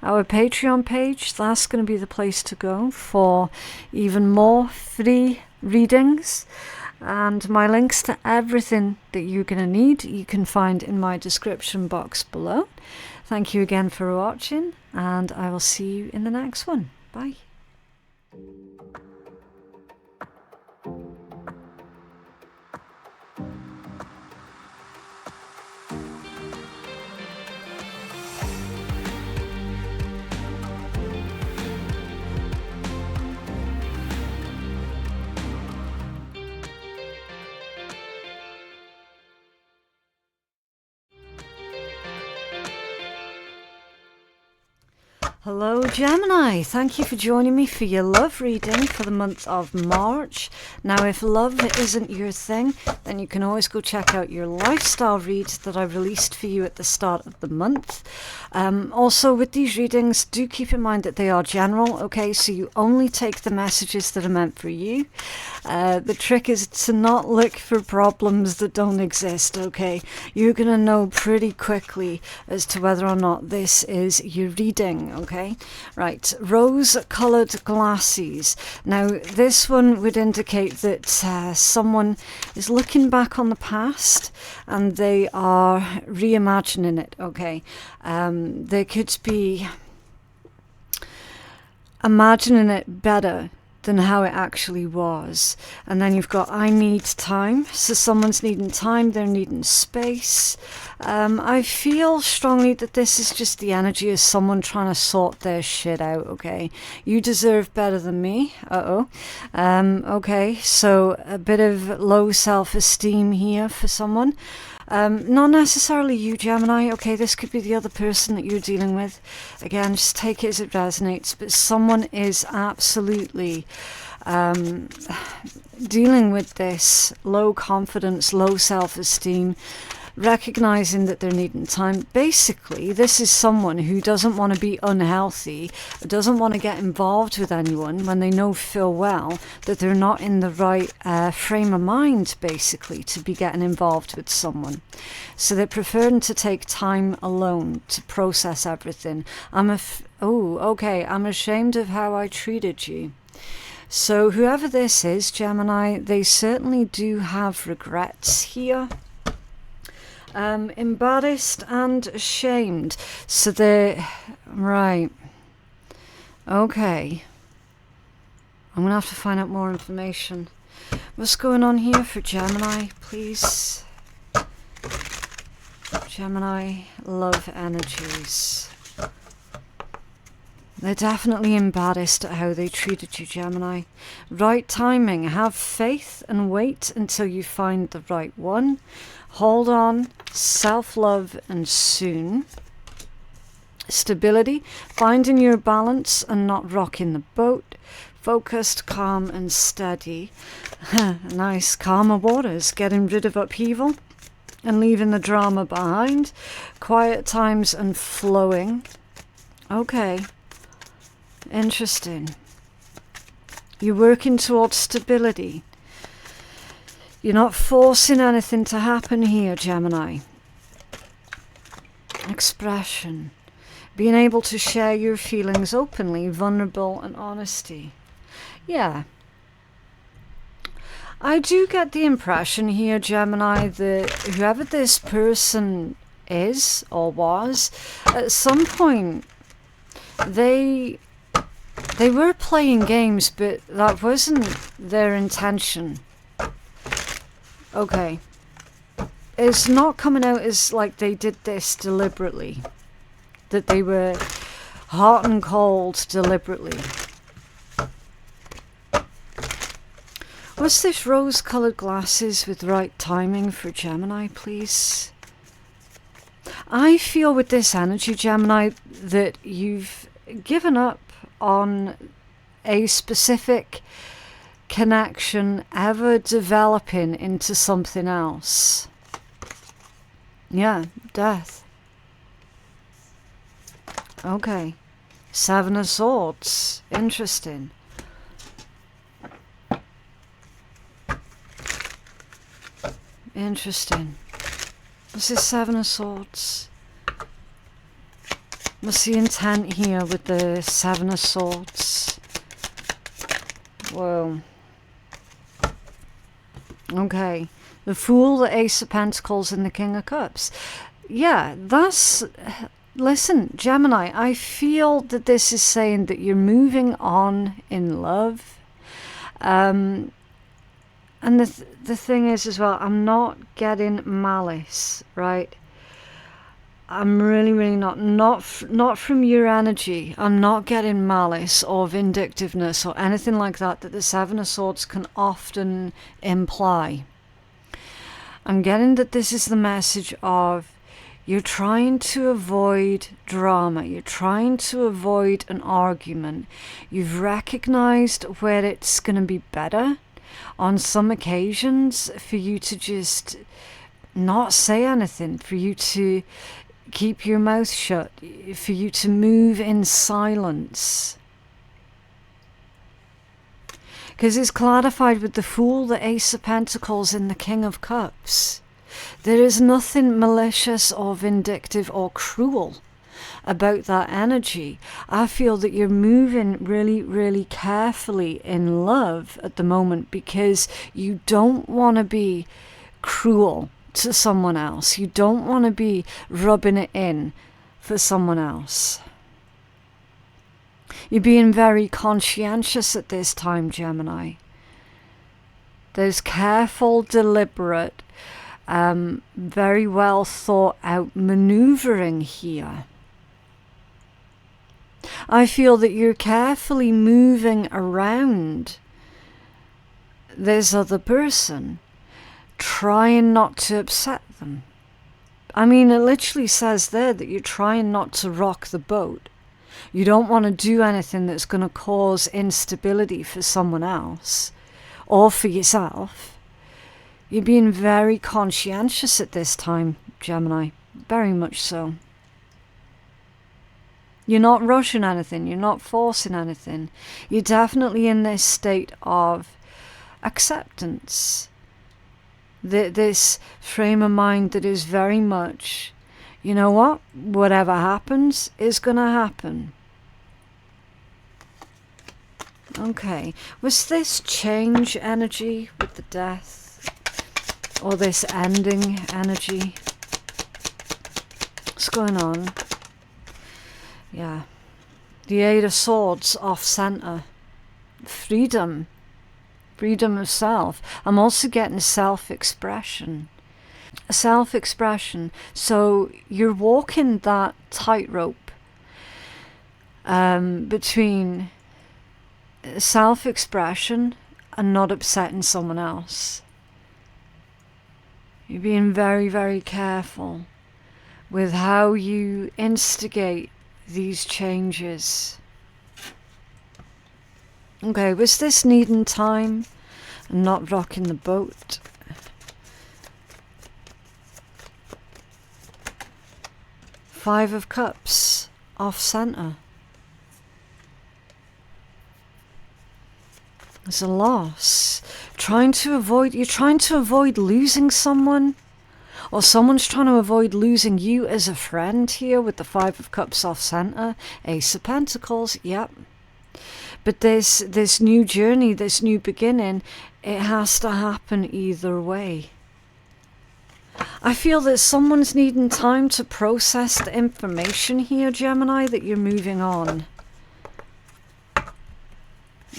Our Patreon page, that's going to be the place to go for even more free readings. And my links to everything that you're going to need, you can find in my description box below. Thank you again for watching, and I will see you in the next one. Bye. Hello Gemini, thank you for joining me for your love reading for the month of March. Now if love isn't your thing, then you can always go check out your lifestyle read that I released for you at the start of the month. Also with these readings, do keep in mind that they are general, okay, so you only take the messages that are meant for you. The trick is to not look for problems that don't exist, okay? You're going to know pretty quickly as to whether or not this is your reading, okay? Right, rose-coloured glasses. Now, this one would indicate that someone is looking back on the past and they are reimagining it, okay? They could be imagining it better than how it actually was. And then you've got I need time. So someone's needing time, they're needing space. I feel strongly that this is just the energy of someone trying to sort their shit out, okay? You deserve better than me. Okay, so a bit of low self-esteem here for someone. Not necessarily you, Gemini, okay, this could be the other person that you're dealing with. Again, just take it as it resonates, but someone is absolutely dealing with this low confidence, low self-esteem, recognizing that they're needing time. Basically, this is someone who doesn't want to be unhealthy, doesn't want to get involved with anyone when they know full well that they're not in the right frame of mind, basically, to be getting involved with someone. So they're preferring to take time alone to process everything. I'm ashamed of how I treated you. So whoever this is, Gemini, they certainly do have regrets here. Embarrassed and ashamed. So they're... Right. Okay. I'm going to have to find out more information. What's going on here for Gemini, please? Gemini, love energies. They're definitely embarrassed at how they treated you, Gemini. Right timing. Have faith and wait until you find the right one. Hold on. Self-love and soon. Stability. Finding your balance and not rocking the boat. Focused, calm and steady. Nice. Calmer waters. Getting rid of upheaval and leaving the drama behind. Quiet times and flowing. Okay. Interesting. You're working towards stability. You're not forcing anything to happen here, Gemini. Expression. Being able to share your feelings openly, vulnerable and honesty. Yeah. I do get the impression here, Gemini, that whoever this person is or was, at some point they were playing games, but that wasn't their intention. Okay. It's not coming out as like they did this deliberately. That they were hot and cold deliberately. What's this rose-coloured glasses with right timing for Gemini, please? I feel with this energy, Gemini, that you've given up on a specific connection ever developing into something else. Yeah, death. Okay. Seven of Swords. Interesting. Interesting. What's this Seven of Swords? What's the intent here with the Seven of Swords? Whoa. Okay. The Fool, the Ace of Pentacles, and the King of Cups. Yeah, that's... Listen, Gemini, I feel that this is saying that you're moving on in love. And the thing is as well, I'm not getting malice, right? I'm really not from your energy. I'm not getting malice or vindictiveness or anything like that the Seven of Swords can often imply. I'm getting that this is the message of you're trying to avoid drama. You're trying to avoid an argument. You've recognized where it's going to be better on some occasions for you to just not say anything, for you to keep your mouth shut, for you to move in silence. Because it's clarified with the Fool, the Ace of Pentacles, and the King of Cups. There is nothing malicious or vindictive or cruel about that energy. I feel that you're moving really carefully in love at the moment because you don't want to be cruel to someone else. You don't want to be rubbing it in for someone else. You're being very conscientious at this time, Gemini. There's careful, deliberate, very well thought out maneuvering here. I feel that you're carefully moving around this other person, trying not to upset them. I mean, it literally says there that you're trying not to rock the boat. You don't want to do anything that's going to cause instability for someone else or for yourself. You're being very conscientious at this time, Gemini. Very much so. You're not rushing anything. You're not forcing anything. You're definitely in this state of acceptance. This frame of mind that is very much, you know what? Whatever happens is going to happen. Okay. Was this change energy with the death? Or this ending energy? What's going on? Yeah. The Eight of Swords off center. Freedom. Freedom of self. I'm also getting self-expression. Self-expression. So you're walking that tightrope between self-expression and not upsetting someone else. You're being very, very careful with how you instigate these changes. Okay, was this needing time and not rocking the boat? Five of Cups off center. There's a loss. You're trying to avoid losing someone, or someone's trying to avoid losing you as a friend here with the Five of Cups off center. Ace of Pentacles, yep. But this new journey, this new beginning, it has to happen either way. I feel that someone's needing time to process the information here, Gemini, that you're moving on.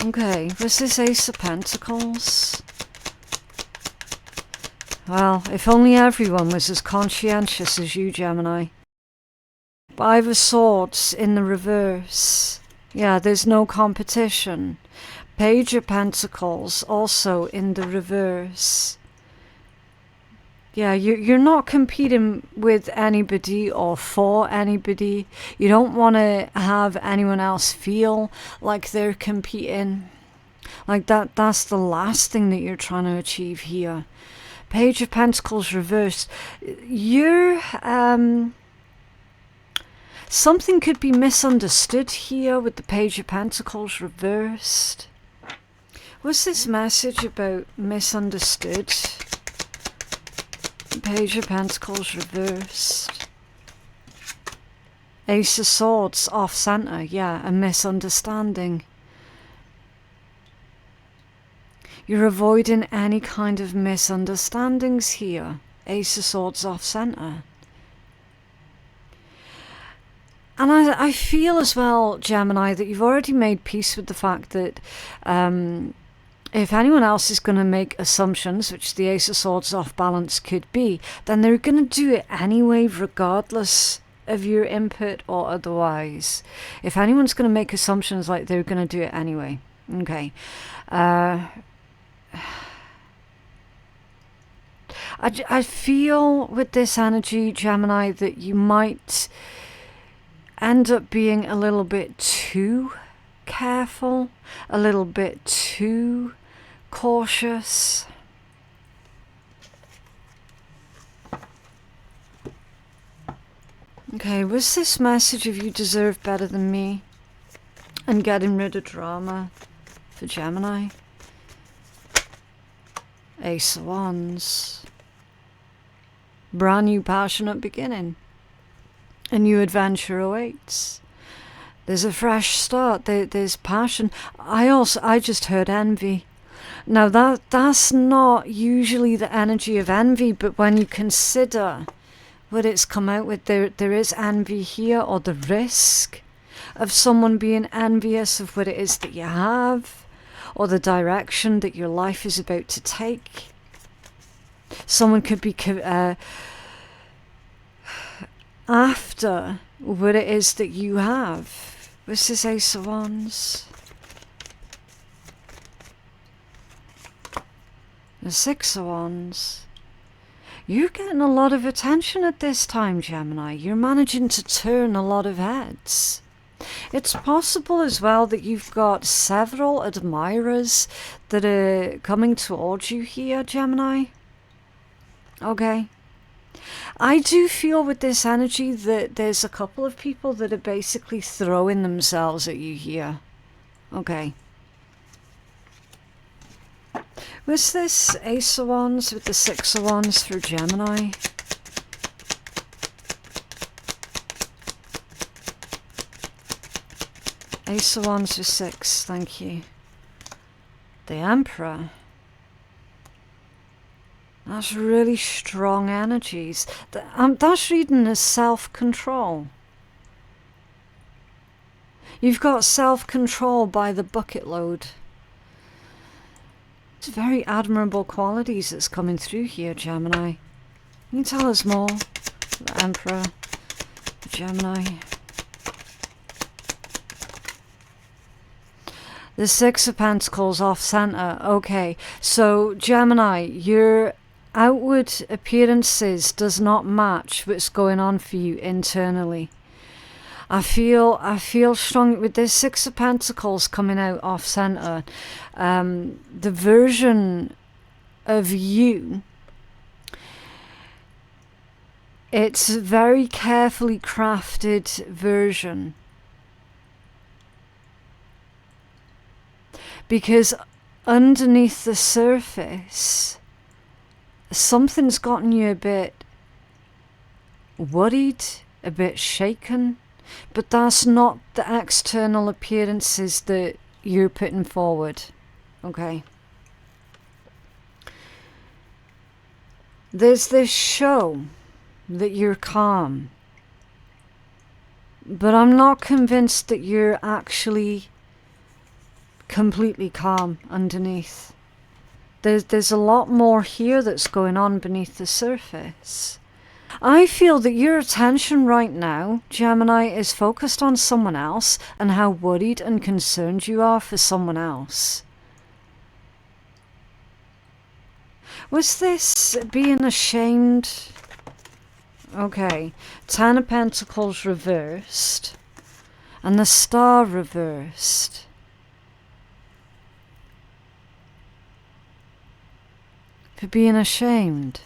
Okay, was this Ace of Pentacles? Well, if only everyone was as conscientious as you, Gemini. Five of Swords in the reverse. Yeah, there's no competition. Page of Pentacles also in the reverse. Yeah, you're not competing with anybody or for anybody. You don't want to have anyone else feel like they're competing. Like that's the last thing that you're trying to achieve here. Page of Pentacles reversed. You're something could be misunderstood here with the Page of Pentacles reversed. What's this message about misunderstood? Page of Pentacles reversed. Ace of Swords off center. Yeah, a misunderstanding. You're avoiding any kind of misunderstandings here. Ace of Swords off center. And I feel as well, Gemini, that you've already made peace with the fact that if anyone else is going to make assumptions, which the Ace of Swords off balance could be, then they're going to do it anyway, regardless of your input or otherwise. If anyone's going to make assumptions, like, they're going to do it anyway. Okay. I feel with this energy, Gemini, that you might end up being a little bit too careful, a little bit too cautious. Okay, was this message of you deserve better than me and getting rid of drama for Gemini? Ace of Wands. Brand new passionate beginning. A new adventure awaits. There's a fresh start. There's passion. I just heard envy. Now that's not usually the energy of envy, but when you consider what it's come out with, there is envy here, or the risk of someone being envious of what it is that you have, or the direction that your life is about to take. Someone could be after what it is that you have. This is Ace of Wands. The Six of Wands. You're getting a lot of attention at this time, Gemini. You're managing to turn a lot of heads. It's possible as well that you've got several admirers that are coming towards you here, Gemini. Okay. I do feel with this energy that there's a couple of people that are basically throwing themselves at you here. Okay. Was this Ace of Wands with the Six of Wands for Gemini? Ace of Wands with 6, thank you. The Emperor. That's really strong energies. That's reading as self-control. You've got self-control by the bucket load. It's very admirable qualities that's coming through here, Gemini. Can you tell us more? The Emperor, Gemini. The Six of Pentacles off center. Okay, so Gemini, your outward appearances does not match what's going on for you internally. I feel strong with this Six of Pentacles coming out off center. The version of you, it's a very carefully crafted version. Because underneath the surface, something's gotten you a bit worried, a bit shaken, but that's not the external appearances that you're putting forward. Okay. There's this show that you're calm, but I'm not convinced that you're actually completely calm underneath. There's a lot more here that's going on beneath the surface. I feel that your attention right now, Gemini, is focused on someone else and how worried and concerned you are for someone else. Was this being ashamed? Okay, Ten of Pentacles reversed and the Star reversed. For being ashamed.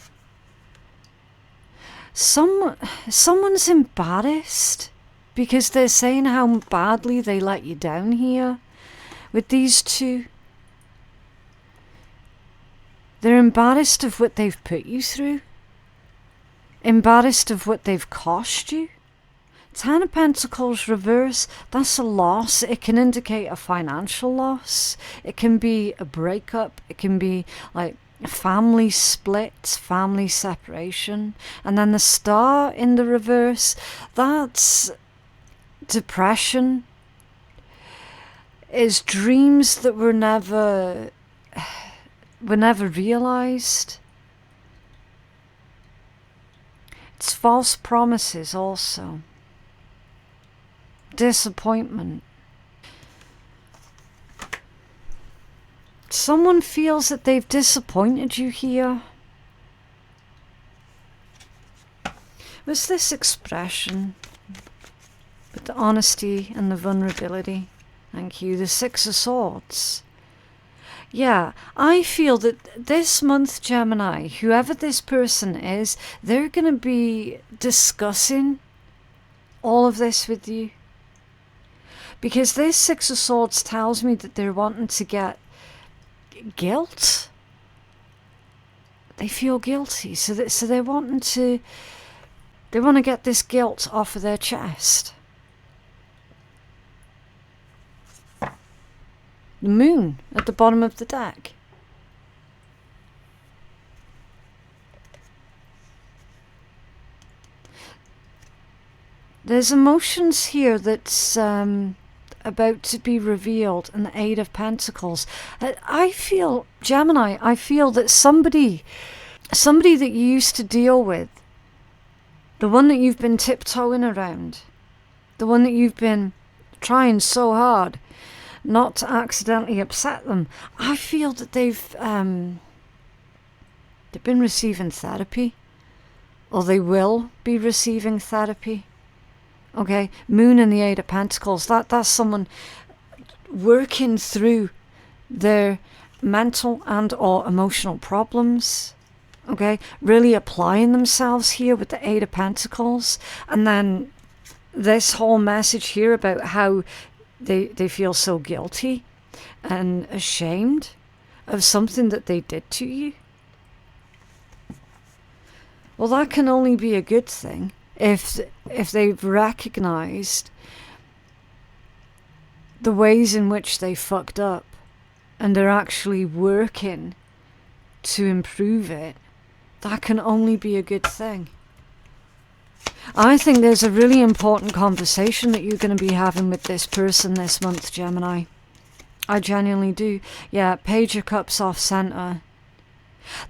Someone's embarrassed because they're saying how badly they let you down here with these two. They're embarrassed of what they've put you through. Embarrassed of what they've cost you. Ten of Pentacles reverse, that's a loss. It can indicate a financial loss. It can be a breakup. It can be like family split, family separation. And then the Star in the reverse, that's depression. Is dreams that were never realized. It's false promises also. Disappointment. Someone feels that they've disappointed you here. Was this expression with the honesty and the vulnerability? Thank you. The Six of Swords. Yeah, I feel that this month, Gemini, whoever this person is, they're going to be discussing all of this with you. Because this Six of Swords tells me that they're wanting to get guilt. They feel guilty, so they're wanting to. They want to get this guilt off of their chest. The Moon at the bottom of the deck. There's emotions here that's about to be revealed, and the Eight of Pentacles. I feel, Gemini, I feel that somebody that you used to deal with, the one that you've been tiptoeing around, the one that you've been trying so hard not to accidentally upset them, I feel that they've been receiving therapy, or they will be receiving therapy. Okay, Moon and the Eight of Pentacles, that's someone working through their mental and or emotional problems. Okay, really applying themselves here with the Eight of Pentacles. And then this whole message here about how they feel so guilty and ashamed of something that they did to you. Well, that can only be a good thing if they've recognized the ways in which they fucked up and they're actually working to improve it. That can only be a good thing. I think there's a really important conversation that you're going to be having with this person this month, Gemini. I genuinely do. Yeah, Page of Cups off center.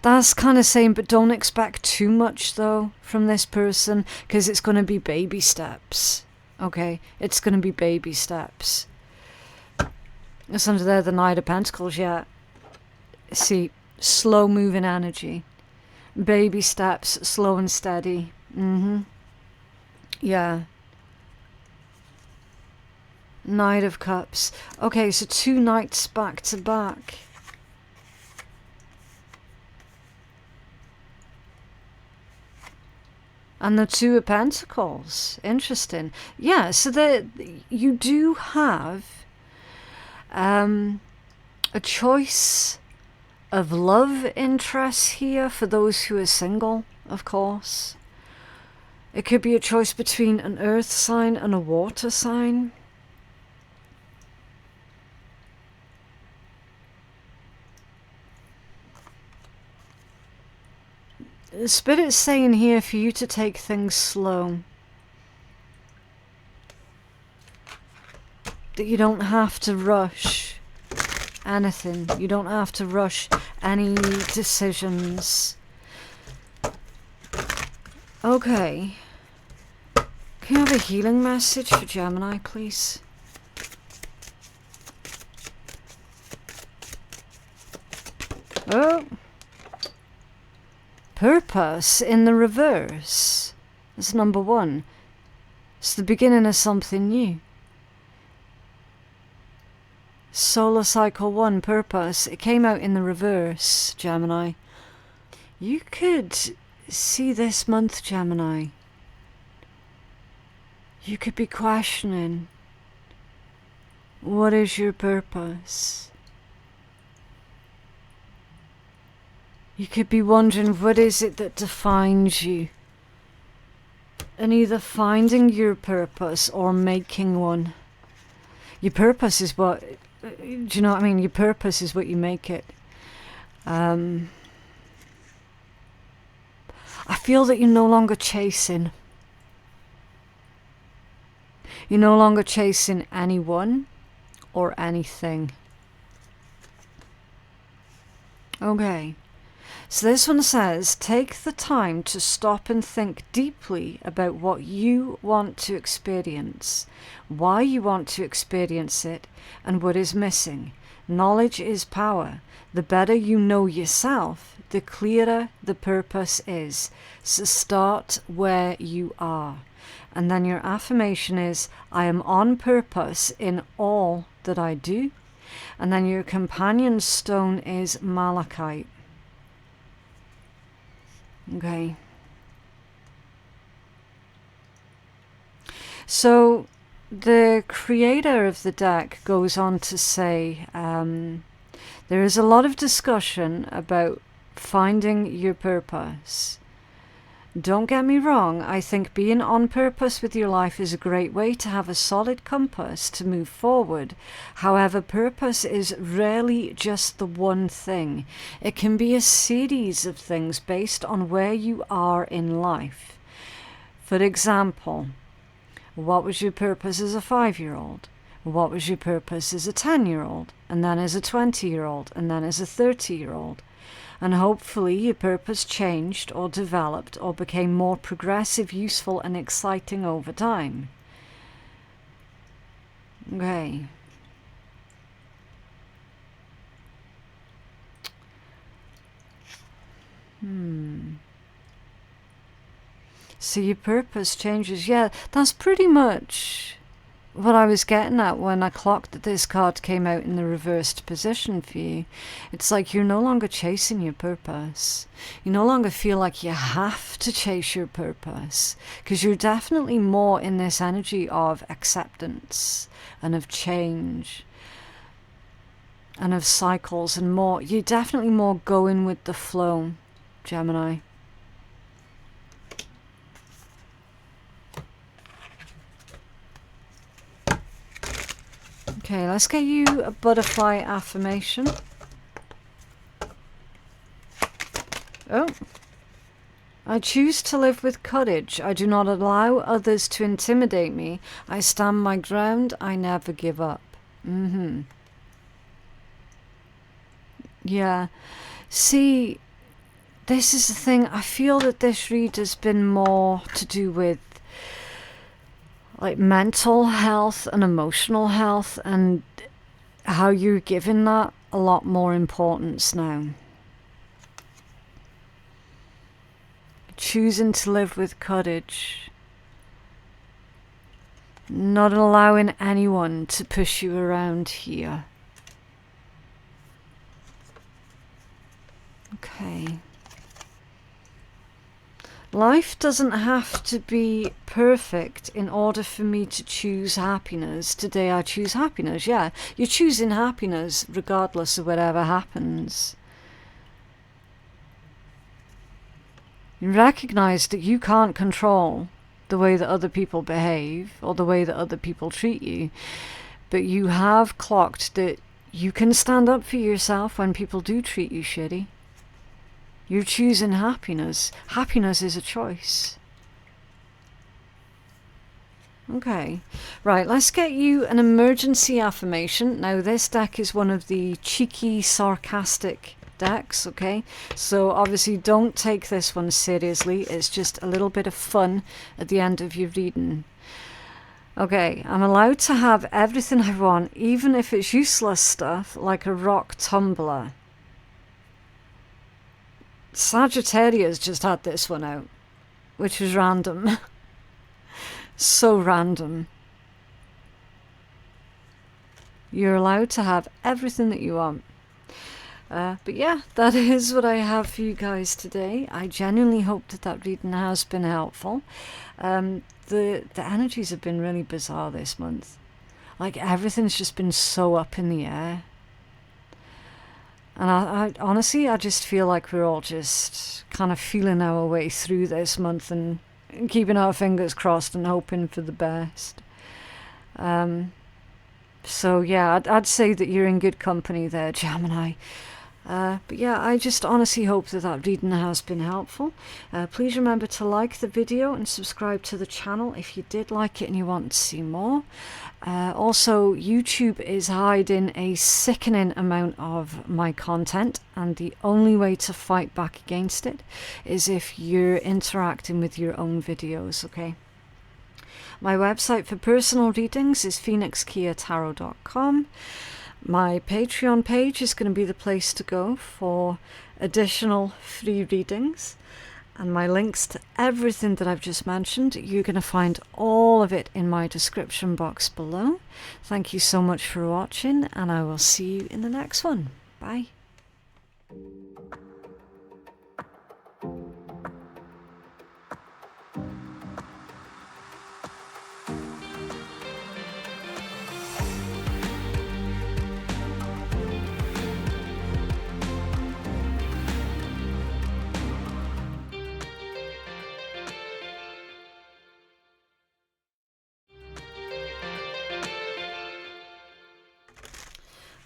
That's kind of saying, but don't expect too much, though, from this person, because it's going to be baby steps. Okay? It's going to be baby steps. It's under there, the Knight of Pentacles, yeah. See, slow-moving energy. Baby steps, slow and steady. Yeah. Knight of Cups. Okay, so 2 knights back to back. And the 2 of Pentacles. Interesting. Yeah, so you do have a choice of love interests here for those who are single, of course. It could be a choice between an earth sign and a water sign. The Spirit's saying here for you to take things slow. That you don't have to rush anything. You don't have to rush any decisions. Okay. Can you have a healing message for Gemini, please? Oh. Purpose in the reverse. That's number 1. It's the beginning of something new. Solar cycle 1, purpose. It came out in the reverse, Gemini. You could see this month, Gemini. You could be questioning, what is your purpose? You could be wondering, what is it that defines you? And either finding your purpose or making one. Your purpose is what, do you know what I mean? Your purpose is what you make it. I feel that you're no longer chasing. You're no longer chasing anyone or anything. Okay. So this one says, take the time to stop and think deeply about what you want to experience, why you want to experience it, and what is missing. Knowledge is power. The better you know yourself, the clearer the purpose is. So start where you are. And then your affirmation is, I am on purpose in all that I do. And then your companion stone is malachite. Okay. So the creator of the deck goes on to say, there is a lot of discussion about finding your purpose. Don't get me wrong, I think being on purpose with your life is a great way to have a solid compass to move forward. However, purpose is rarely just the one thing. It can be a series of things based on where you are in life. For example, what was your purpose as a 5-year-old? What was your purpose as a 10-year-old? And then as a 20-year-old? And then as a 30-year-old? And hopefully your purpose changed or developed or became more progressive, useful and exciting over time. Okay. So your purpose changes. Yeah, that's pretty much what I was getting at when I clocked that this card came out in the reversed position for you. It's like you're no longer chasing your purpose. You no longer feel like you have to chase your purpose, because you're definitely more in this energy of acceptance and of change and of cycles and more. You're definitely more going with the flow, Gemini. Okay, let's get you a butterfly affirmation. Oh. I choose to live with courage. I do not allow others to intimidate me. I stand my ground. I never give up. Yeah. See, this is the thing. I feel that this read has been more to do with like mental health and emotional health, and how you're giving that a lot more importance now. Choosing to live with courage. Not allowing anyone to push you around here. Okay. Life doesn't have to be perfect in order for me to choose happiness. Today I choose happiness. Yeah, you're choosing happiness regardless of whatever happens. You recognize that you can't control the way that other people behave or the way that other people treat you, but you have clocked that you can stand up for yourself when people do treat you shitty. You're choosing happiness. Happiness is a choice. Okay. Right, let's get you an emergency affirmation. Now, this deck is one of the cheeky, sarcastic decks, okay? So, obviously, don't take this one seriously. It's just a little bit of fun at the end of your reading. Okay, I'm allowed to have everything I want, even if it's useless stuff, like a rock tumbler. Sagittarius just had this one out, which was random. So random. You're allowed to have everything that you want. But yeah, that is what I have for you guys today. I genuinely hope that that reading has been helpful. The energies have been really bizarre this month. Like, everything's just been so up in the air. And I honestly, I just feel like we're all just kind of feeling our way through this month and keeping our fingers crossed and hoping for the best. So yeah, I'd say that you're in good company there, Gemini. But yeah, I just honestly hope that that reading has been helpful. Please remember to like the video and subscribe to the channel if you did like it and you want to see more. Also, YouTube is hiding a sickening amount of my content, and the only way to fight back against it is if you're interacting with your own videos, okay? My website for personal readings is phoenixkeiatarot.com. My Patreon page is going to be the place to go for additional free readings. And my links to everything that I've just mentioned, you're going to find all of it in my description box below. Thank you so much for watching, and I will see you in the next one. Bye.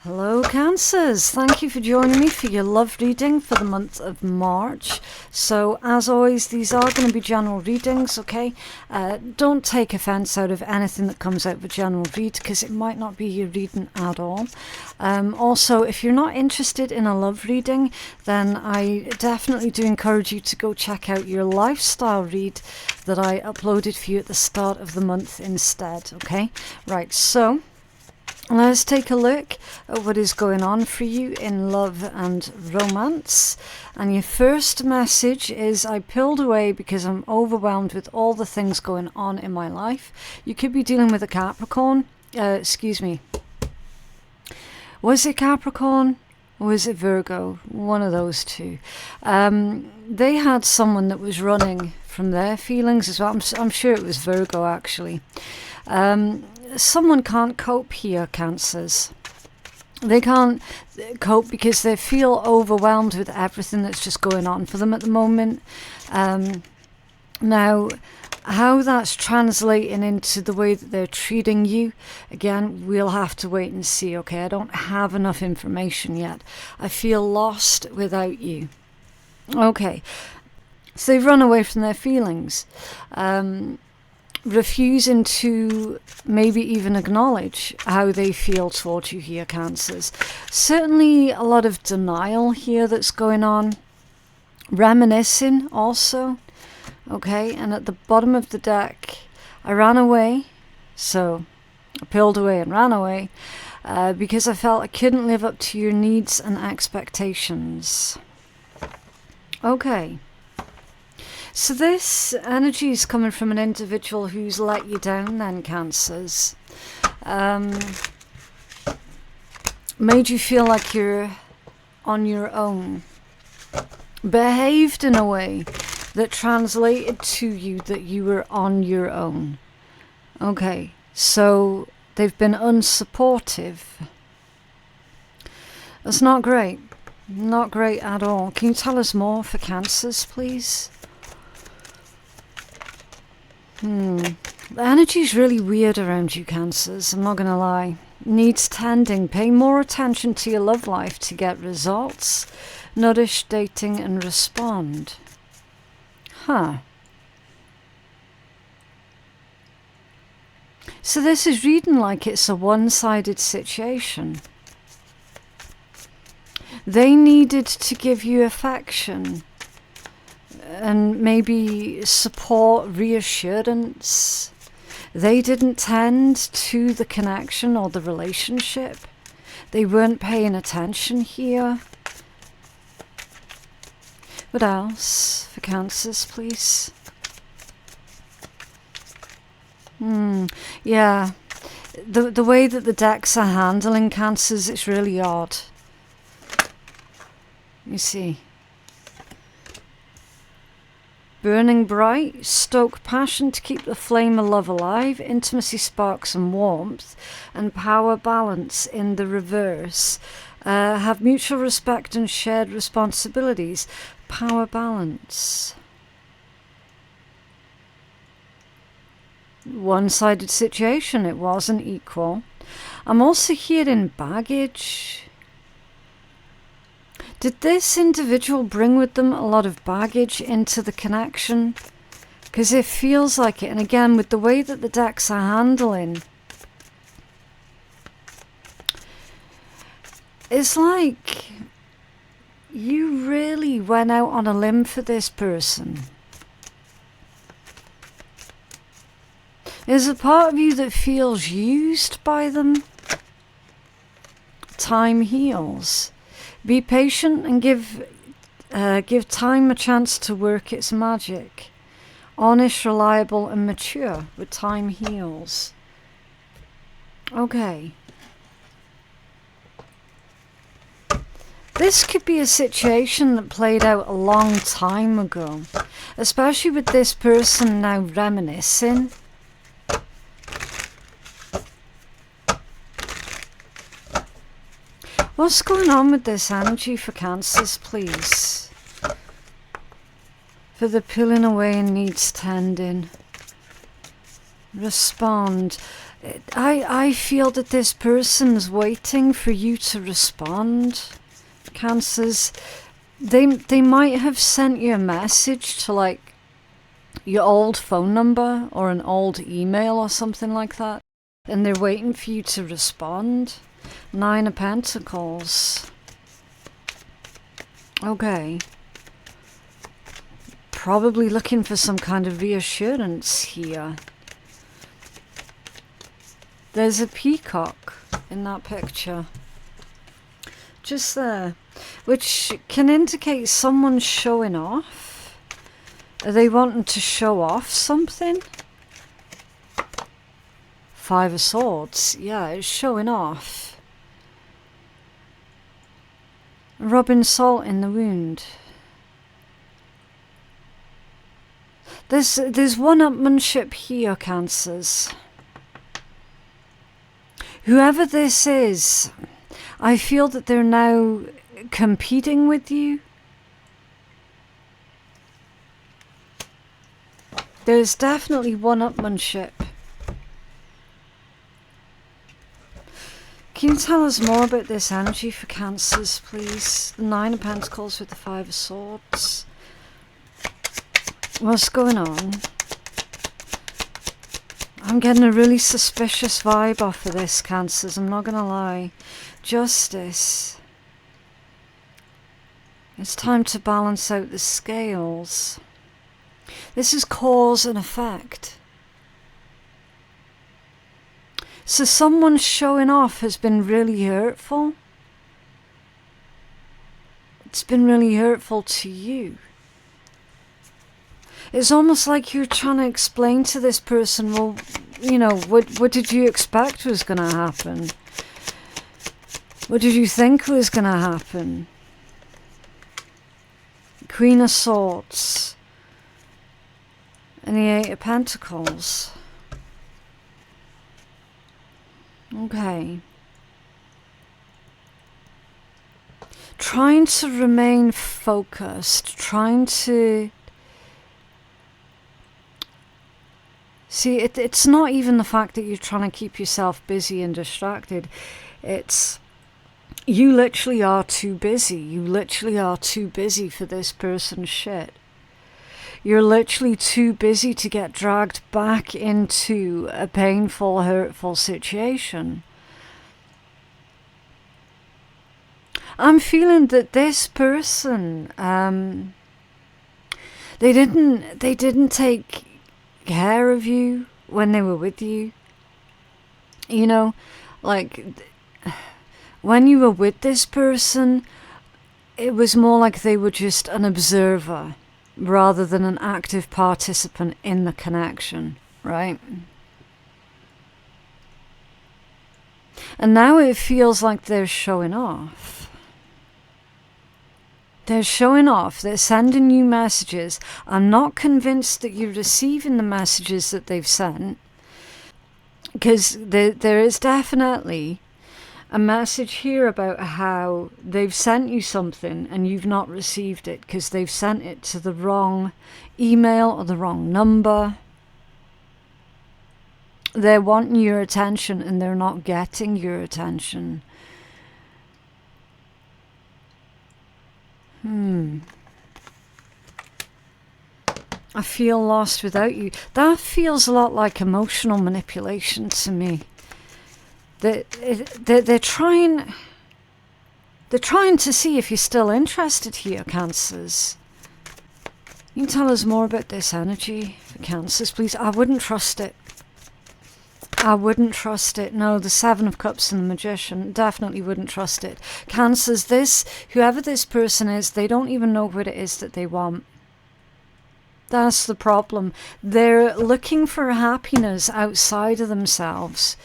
Hello Cancers, thank you for joining me for your love reading for the month of March. So as always, these are going to be general readings, okay? Don't take offence out of anything that comes out of a general read, because it might not be your reading at all. Also, if you're not interested in a love reading, then I definitely do encourage you to go check out your lifestyle read that I uploaded for you at the start of the month instead, okay? Right, so Let's take a look at what is going on for you in love and romance. And your first message is, I pulled away because I'm overwhelmed with all the things going on in my life. You could be dealing with a Capricorn. Excuse me. Was it Capricorn? Or was it Virgo? One of those two. They had someone that was running from their feelings as well. I'm sure it was Virgo, actually. Someone can't cope here, Cancers. They can't cope because they feel overwhelmed with everything that's just going on for them at the moment. Now, how that's translating into the way that they're treating you, again, we'll have to wait and see, okay? I don't have enough information yet. I feel lost without you. Okay, so they've run away from their feelings. Refusing to maybe even acknowledge how they feel towards you here, Cancers. Certainly a lot of denial here that's going on. Reminiscing also. Okay, and at the bottom of the deck, I ran away. So I pulled away and ran away because I felt I couldn't live up to your needs and expectations. Okay. So this energy is coming from an individual who's let you down then, Cancers. Made you feel like you're on your own. Behaved in a way that translated to you that you were on your own. Okay, so they've been unsupportive. That's not great. Not great at all. Can you tell us more for Cancers, please? The energy's really weird around you, Cancers, I'm not going to lie. Needs tending. Pay more attention to your love life to get results. Nourish, dating, and respond. Huh. So this is reading like it's a one-sided situation. They needed to give you affection and maybe support, reassurance. They didn't tend to the connection or the relationship. They weren't paying attention here. What else for Cancers, please? Yeah, the way that the decks are handling Cancers, it's really odd. You see. Burning bright, stoke passion to keep the flame of love alive, intimacy, sparks and warmth, and power balance in the reverse. Have mutual respect and shared responsibilities. Power balance. One-sided situation, it wasn't equal. I'm also hearing baggage. Did this individual bring with them a lot of baggage into the connection? Because it feels like it. And again, with the way that the decks are handling, it's like you really went out on a limb for this person. There's a part of you that feels used by them. Time heals. Be patient and give time a chance to work its magic. Honest, reliable and mature with time heals. Okay. This could be a situation that played out a long time ago, especially with this person now reminiscing. What's going on with this energy for Cancers, please? For the pulling away and needs tending. Respond. I feel that this person's waiting for you to respond. Cancers, they might have sent you a message to like your old phone number or an old email or something like that, and they're waiting for you to respond. 9 of Pentacles. Okay. Probably looking for some kind of reassurance here. There's a peacock in that picture. Just there. Which can indicate someone's showing off. Are they wanting to show off something? Five of Swords. Yeah, it's showing off. Rubbing salt in the wound. There's one-upmanship here, Cancers. Whoever this is, I feel that they're now competing with you. There's definitely one-upmanship. Can you tell us more about this energy for Cancers, please? The Nine of Pentacles with the Five of Swords. What's going on? I'm getting a really suspicious vibe off of this, Cancers. I'm not going to lie. Justice. It's time to balance out the scales. This is cause and effect. So someone showing off has been really hurtful. It's been really hurtful to you. It's almost like you're trying to explain to this person, well, you know, what did you expect was going to happen? What did you think was going to happen? Queen of Swords. And the Eight of Pentacles. Okay. Trying to remain focused, trying to... See, it's not even the fact that you're trying to keep yourself busy and distracted. It's... You literally are too busy. You literally are too busy for this person's shit. You're literally too busy to get dragged back into a painful, hurtful situation. I'm feeling that this person, they didn't take care of you when they were with you. You know, like when you were with this person, it was more like they were just an observer rather than an active participant in the connection, right? And now it feels like they're showing off. They're showing off. They're sending you messages. I'm not convinced that you're receiving the messages that they've sent, because there is definitely a message here about how they've sent you something and you've not received it because they've sent it to the wrong email or the wrong number. They're wanting your attention and they're not getting your attention. I feel lost without you. That feels a lot like emotional manipulation to me. They're trying to see if you're still interested here, Cancers. You can tell us more about this energy for Cancers, please. I wouldn't trust it. I wouldn't trust it. No, the Seven of Cups and the Magician, definitely wouldn't trust it. Cancers, whoever this person is, they don't even know what it is that they want. That's the problem. They're looking for happiness outside of themselves.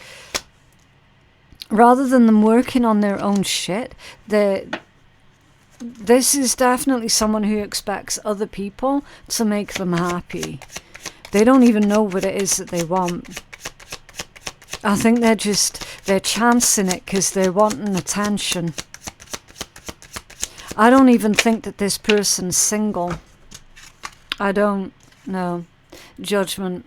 Rather than them working on their own shit, this is definitely someone who expects other people to make them happy. They don't even know what it is that they want. I think they're chancing it because they're wanting attention. I don't even think that this person's single. I don't know. Judgment.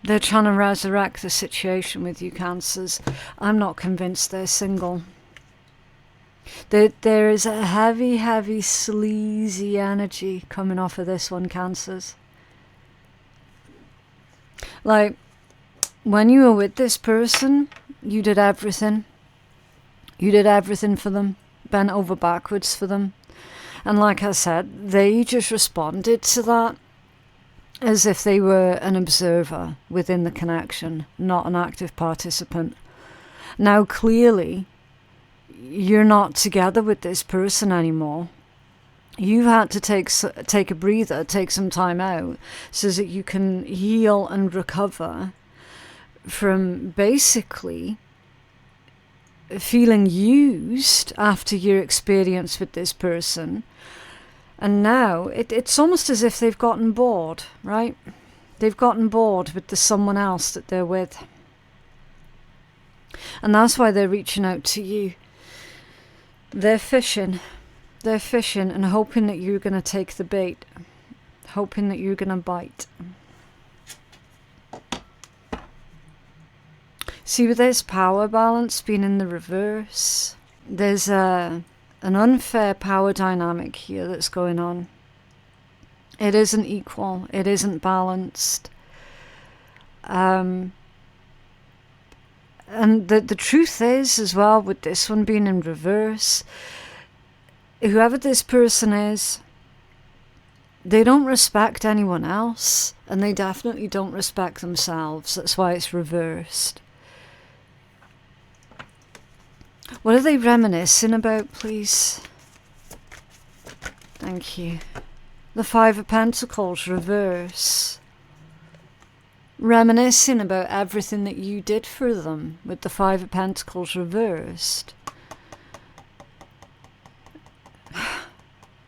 They're trying to resurrect the situation with you, Cancers. I'm not convinced they're single. There is a heavy, heavy, sleazy energy coming off of this one, Cancers. Like, when you were with this person, you did everything. You did everything for them. Bent over backwards for them. And like I said, they just responded to that. as if they were an observer within the connection, not an active participant. Now, clearly, you're not together with this person anymore. You've had to take a breather, take some time out, so that you can heal and recover from basically feeling used after your experience with this person. And now it's almost as if they've gotten bored, right? They've gotten bored with the someone else that they're with. And that's why they're reaching out to you. They're fishing. They're fishing and hoping that you're going to take the bait. Hoping that you're going to bite. See, with this power balance being in the reverse, there's an unfair power dynamic here that's going on. It isn't equal. It isn't balanced. And the truth is, as well, with this one being in reverse, whoever this person is, they don't respect anyone else, and they definitely don't respect themselves. That's why it's reversed. What are they reminiscing about, please? Thank you. The Five of Pentacles, reverse. Reminiscing about everything that you did for them with the Five of Pentacles reversed.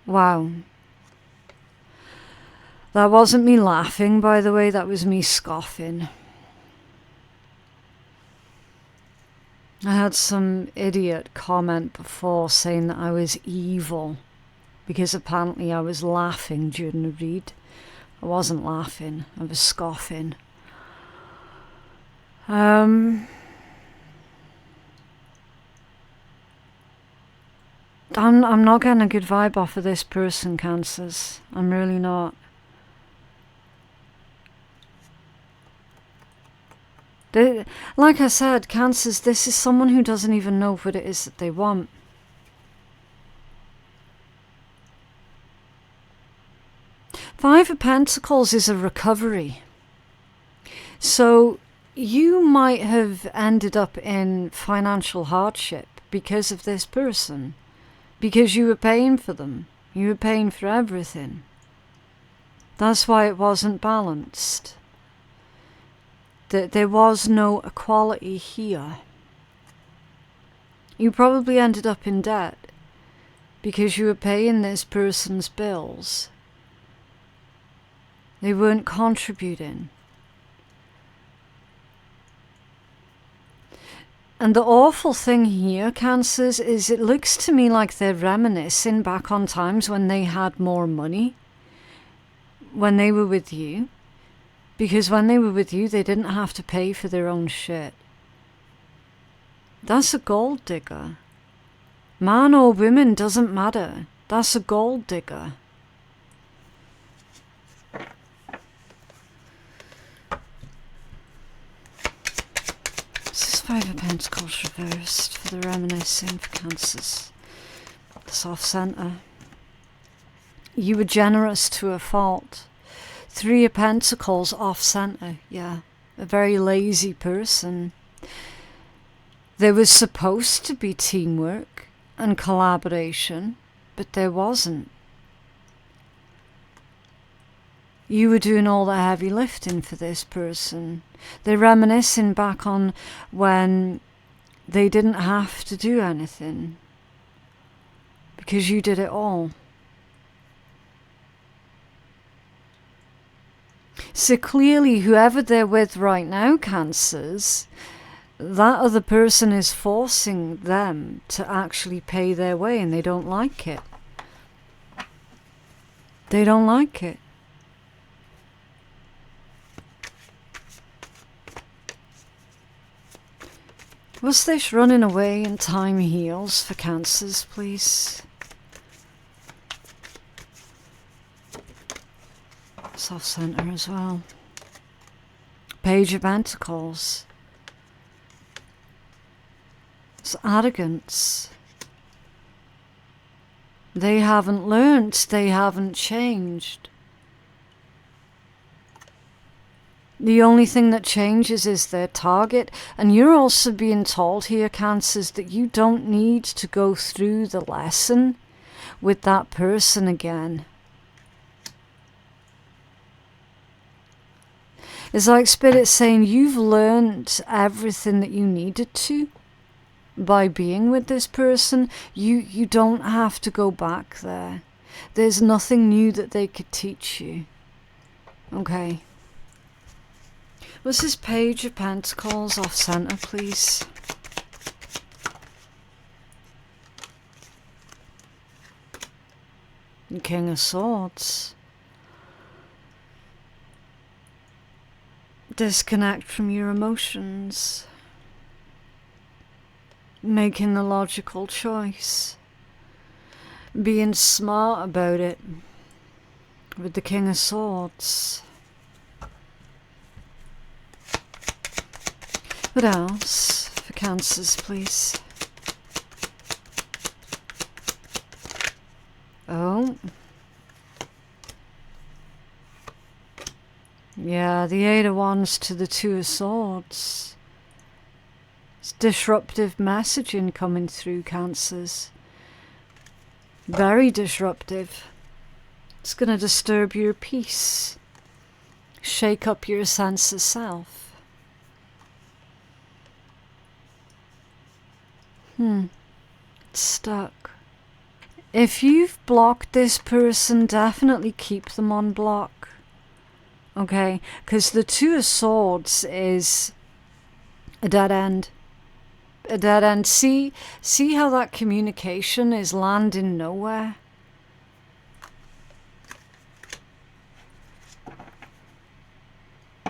Wow. That wasn't me laughing, by the way, that was me scoffing. I had some idiot comment before saying that I was evil because apparently I was laughing during the read. I wasn't laughing, I was scoffing. I'm not getting a good vibe off of this person, Cancers. I'm really not. Like I said, Cancers, this is someone who doesn't even know what it is that they want. Five of Pentacles is a recovery. So you might have ended up in financial hardship because of this person. Because you were paying for them. You were paying for everything. That's why it wasn't balanced. There was no equality here. You probably ended up in debt because you were paying this person's bills. They weren't contributing. And the awful thing here, Cancers, is it looks to me like they're reminiscing back on times when they had more money, when they were with you. Because when they were with you, they didn't have to pay for their own shit. That's a gold digger. Man or woman, doesn't matter. That's a gold digger. This is Five of Pentacles reversed for the reminiscing for Cancers. It's off centre. You were generous to a fault. Three of Pentacles off centre, yeah. A very lazy person. There was supposed to be teamwork and collaboration, but there wasn't. You were doing all the heavy lifting for this person. They're reminiscing back on when they didn't have to do anything because you did it all. So clearly, whoever they're with right now, Cancers, that other person is forcing them to actually pay their way, and they don't like it. They don't like it. What's this running away and time heals for Cancers, please? It's off centre as well. Page of Pentacles. It's arrogance. They haven't learnt. They haven't changed. The only thing that changes is their target. And you're also being told here, Cancers, that you don't need to go through the lesson with that person again. It's like Spirit saying you've learned everything that you needed to by being with this person. You don't have to go back there. There's nothing new that they could teach you. Okay. What's this Page of Pentacles off center, please? King of Swords. Disconnect from your emotions. Making the logical choice. Being smart about it. With the King of Swords. What else for Cancers, please? Oh. Yeah, the Eight of Wands to the Two of Swords. It's disruptive messaging coming through, Cancers. Very disruptive. It's going to disturb your peace. Shake up your sense of self. It's stuck. If you've blocked this person, definitely keep them on block. Okay, because the Two of Swords is a dead end. A dead end. See how that communication is landing nowhere?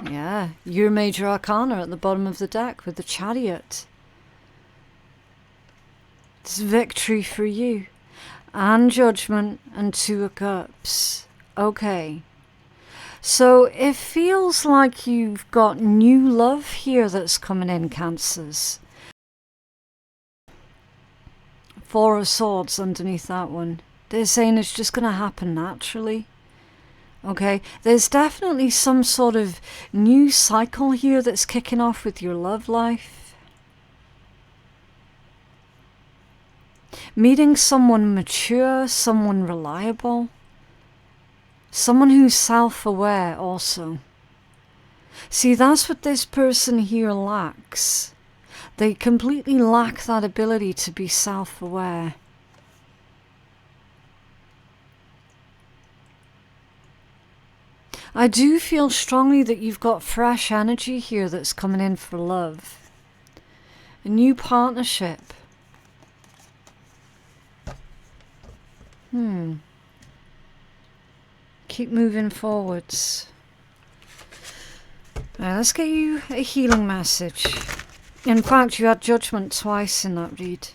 Yeah, your major arcana at the bottom of the deck with the Chariot. It's victory for you. And Judgment and Two of Cups. Okay. So it feels like you've got new love here that's coming in, Cancers. Four of Swords underneath that one. They're saying it's just going to happen naturally. Okay, there's definitely some sort of new cycle here that's kicking off with your love life. Meeting someone mature, someone reliable. Someone who's self-aware also. See, that's what this person here lacks. They completely lack that ability to be self-aware. I do feel strongly that you've got fresh energy here that's coming in for love. A new partnership. Keep moving forwards. Right, let's get you a healing message. In fact, you had Judgment twice in that read.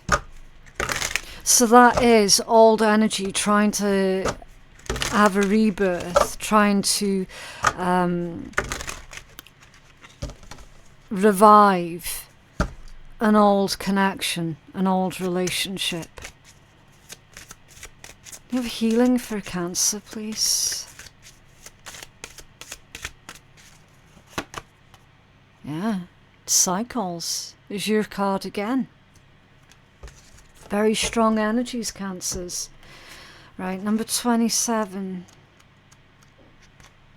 So that is old energy trying to have a rebirth, trying to revive an old connection, an old relationship. You have healing for Cancer, please. Yeah, cycles is your card again. Very strong energies, Cancers. Right, number 27.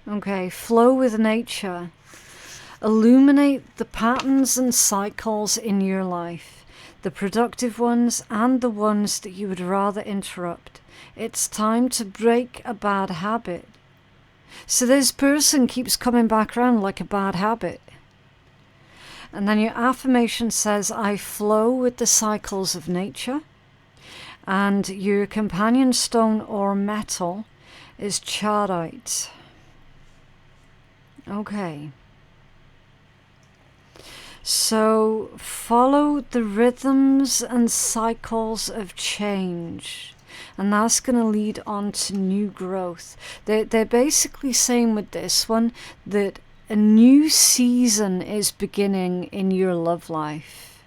Okay, flow with nature. Illuminate the patterns and cycles in your life, the productive ones and the ones that you would rather interrupt. It's time to break a bad habit. So this person keeps coming back around like a bad habit. And then your affirmation says, I flow with the cycles of nature. And your companion stone or metal is charoite. Okay. So follow the rhythms and cycles of change. And that's going to lead on to new growth. They're basically saying with this one that a new season is beginning in your love life.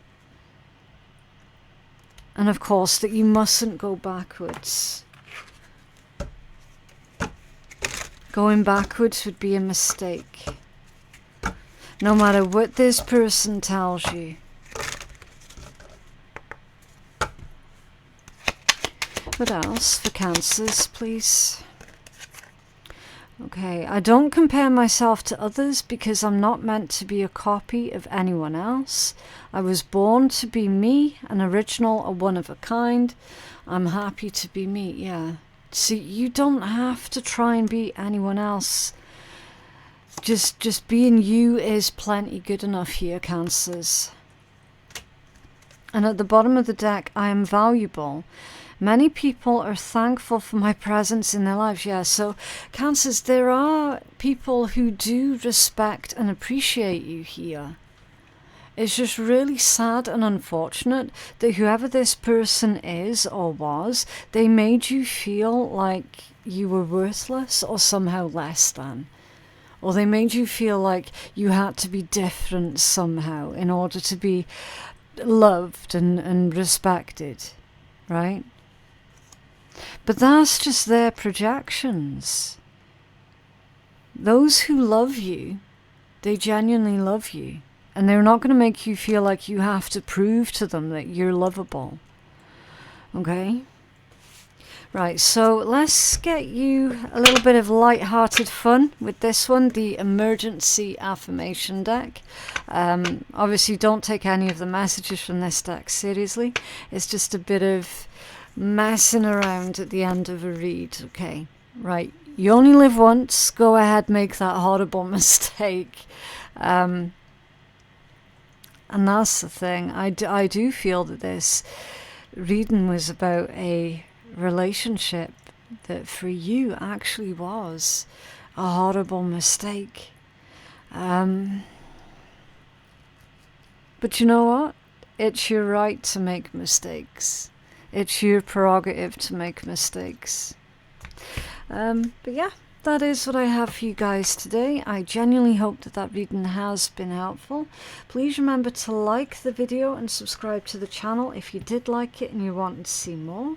And of course that you mustn't go backwards. Going backwards would be a mistake. no matter what this person tells you. What else for Cancers, please? Okay, I don't compare myself to others because I'm not meant to be a copy of anyone else. I was born to be me, an original, a one of a kind. I'm happy to be me, yeah. See, you don't have to try and be anyone else. Just being you is plenty good enough here, Cancers. And at the bottom of the deck, I am valuable. Many people are thankful for my presence in their lives. Yeah, so Cancers, there are people who do respect and appreciate you here. It's just really sad and unfortunate that whoever this person is or was, they made you feel like you were worthless or somehow less than. Or they made you feel like you had to be different somehow in order to be loved and respected, right? But that's just their projections. Those who love you, they genuinely love you. And they're not going to make you feel like you have to prove to them that you're lovable. Okay? Right, so let's get you a little bit of light-hearted fun with this one, the Emergency Affirmation deck. Obviously, don't take any of the messages from this deck seriously. It's just a bit of messing around at the end of a read, okay? Right, you only live once. Go ahead, make that horrible mistake. And that's the thing. I do feel that this reading was about a relationship that for you actually was a horrible mistake. But you know what? It's your right to make mistakes. It's your prerogative to make mistakes. But yeah, that is what I have for you guys today. I genuinely hope that that reading has been helpful. Please remember to like the video and subscribe to the channel if you did like it and you want to see more.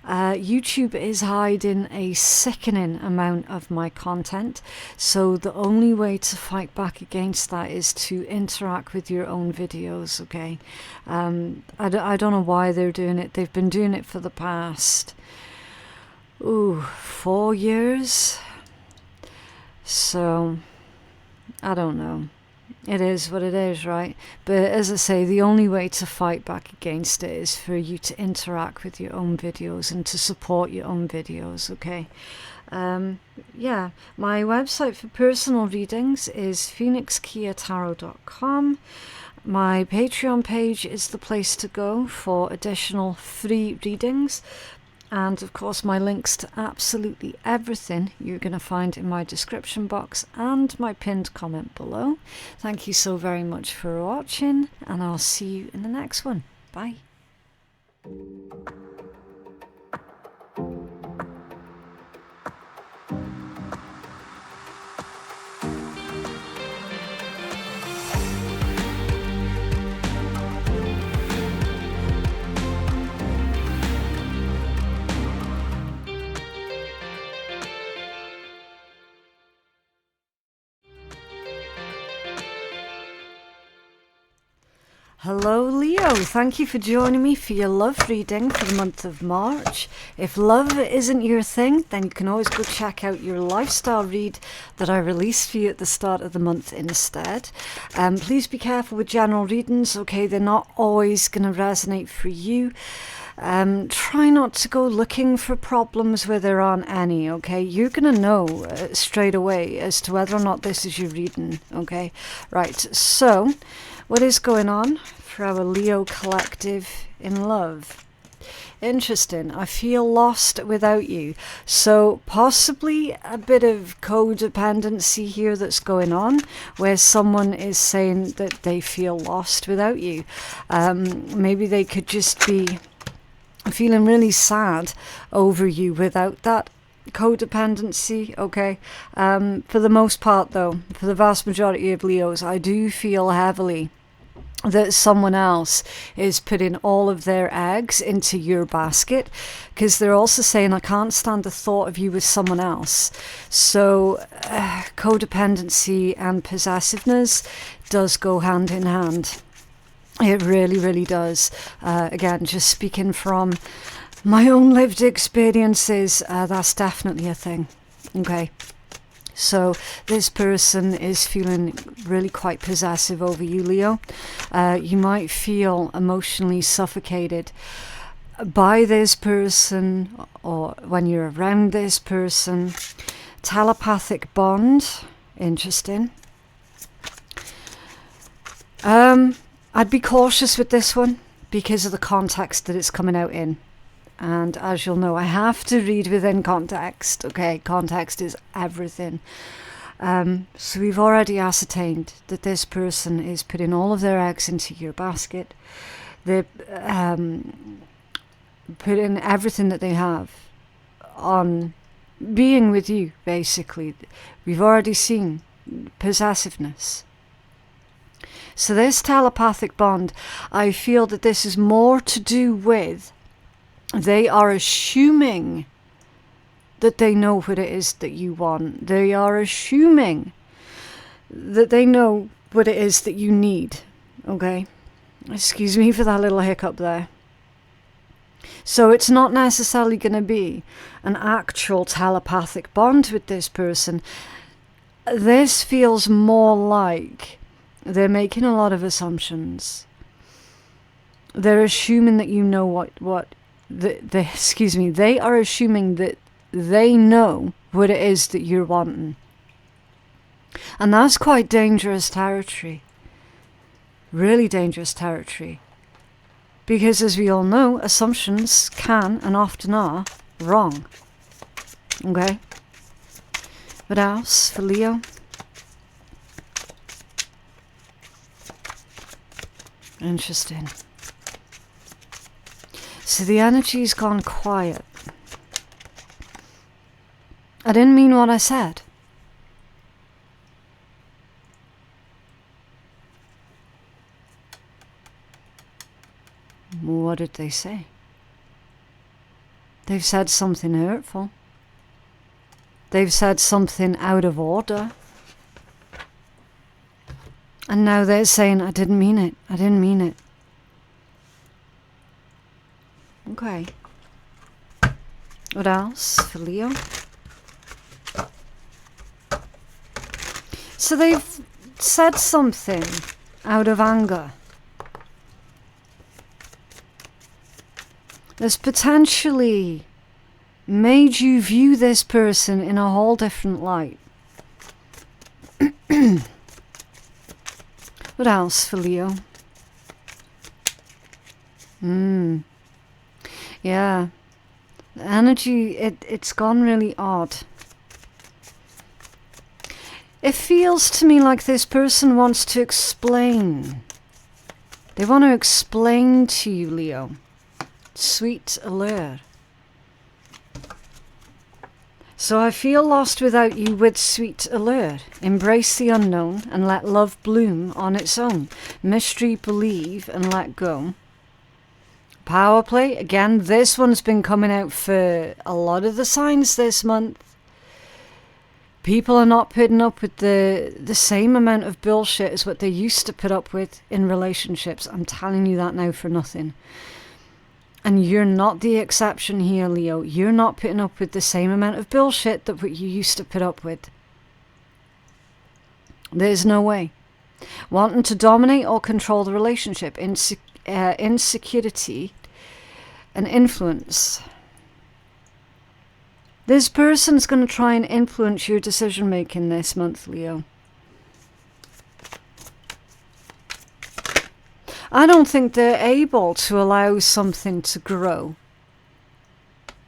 YouTube is hiding a sickening amount of my content, so the only way to fight back against that is to interact with your own videos, okay? I don't know why they're doing it. They've been doing it for the past 4 years, so I don't know. It is what it is, right? But as I say, the only way to fight back against it is for you to interact with your own videos and to support your own videos, okay? Yeah, my website for personal readings is phoenixkeiatarot.com. My Patreon page is the place to go for additional free readings. And of course, my links to absolutely everything you're going to find in my description box and my pinned comment below. Thank you so very much for watching, and I'll see you in the next one. Bye. Hello Leo, thank you for joining me for your love reading for the month of March. If love isn't your thing, then you can always go check out your lifestyle read that I released for you at the start of the month instead. Please be careful with general readings, okay? They're not always going to resonate for you. Try not to go looking for problems where there aren't any, okay? You're going to know straight away as to whether or not this is your reading, okay? Right, so what is going on for our Leo collective in love? Interesting. I feel lost without you. So possibly a bit of codependency here that's going on, where someone is saying that they feel lost without you. Maybe they could just be feeling really sad over you without that codependency, okay? For the most part though, for the vast majority of Leos, I do feel heavily that someone else is putting all of their eggs into your basket, because they're also saying, I can't stand the thought of you with someone else. So codependency and possessiveness does go hand in hand. It really, really does. Again, just speaking from my own lived experiences, that's definitely a thing. Okay. So this person is feeling really quite possessive over you, Leo. You might feel emotionally suffocated by this person, or when you're around this person. Telepathic bond, interesting. I'd be cautious with this one because of the context that it's coming out in. And as you'll know, I have to read within context. Okay, context is everything. So we've already ascertained that this person is putting all of their eggs into your basket. They're putting everything that they have on being with you, basically. We've already seen possessiveness. So this telepathic bond, I feel that this is more to do with they are assuming that they know what it is that you want. They are assuming that they know what it is that you need. Okay? Excuse me for that little hiccup there. So it's not necessarily going to be an actual telepathic bond with this person. This feels more like they're making a lot of assumptions. They're assuming that you know they are assuming that they know what it is that you're wanting. And that's quite dangerous territory. Really dangerous territory. Because as we all know, assumptions can and often are wrong. Okay? What else for Leo? Interesting. So the energy's gone quiet. I didn't mean what I said. What did they say? They've said something hurtful. They've said something out of order. And now they're saying, I didn't mean it. I didn't mean it. Okay. What else for Leo? So they've said something out of anger. That's potentially made you view this person in a whole different light. What else for Leo? Yeah. The energy, it's gone really odd. It feels to me like this person wants to explain. They want to explain to you, Leo. Sweet allure. So I feel lost without you with sweet allure. Embrace the unknown and let love bloom on its own. Mystery, believe and let go. Power play. Again, this one's been coming out for a lot of the signs this month. People are not putting up with the same amount of bullshit as what they used to put up with in relationships. I'm telling you that now for nothing. And you're not the exception here, Leo. You're not putting up with the same amount of bullshit that what you used to put up with. There's no way. Wanting to dominate or control the relationship. Insecurity and influence. This person's going to try and influence your decision making this month, Leo. I don't think they're able to allow something to grow,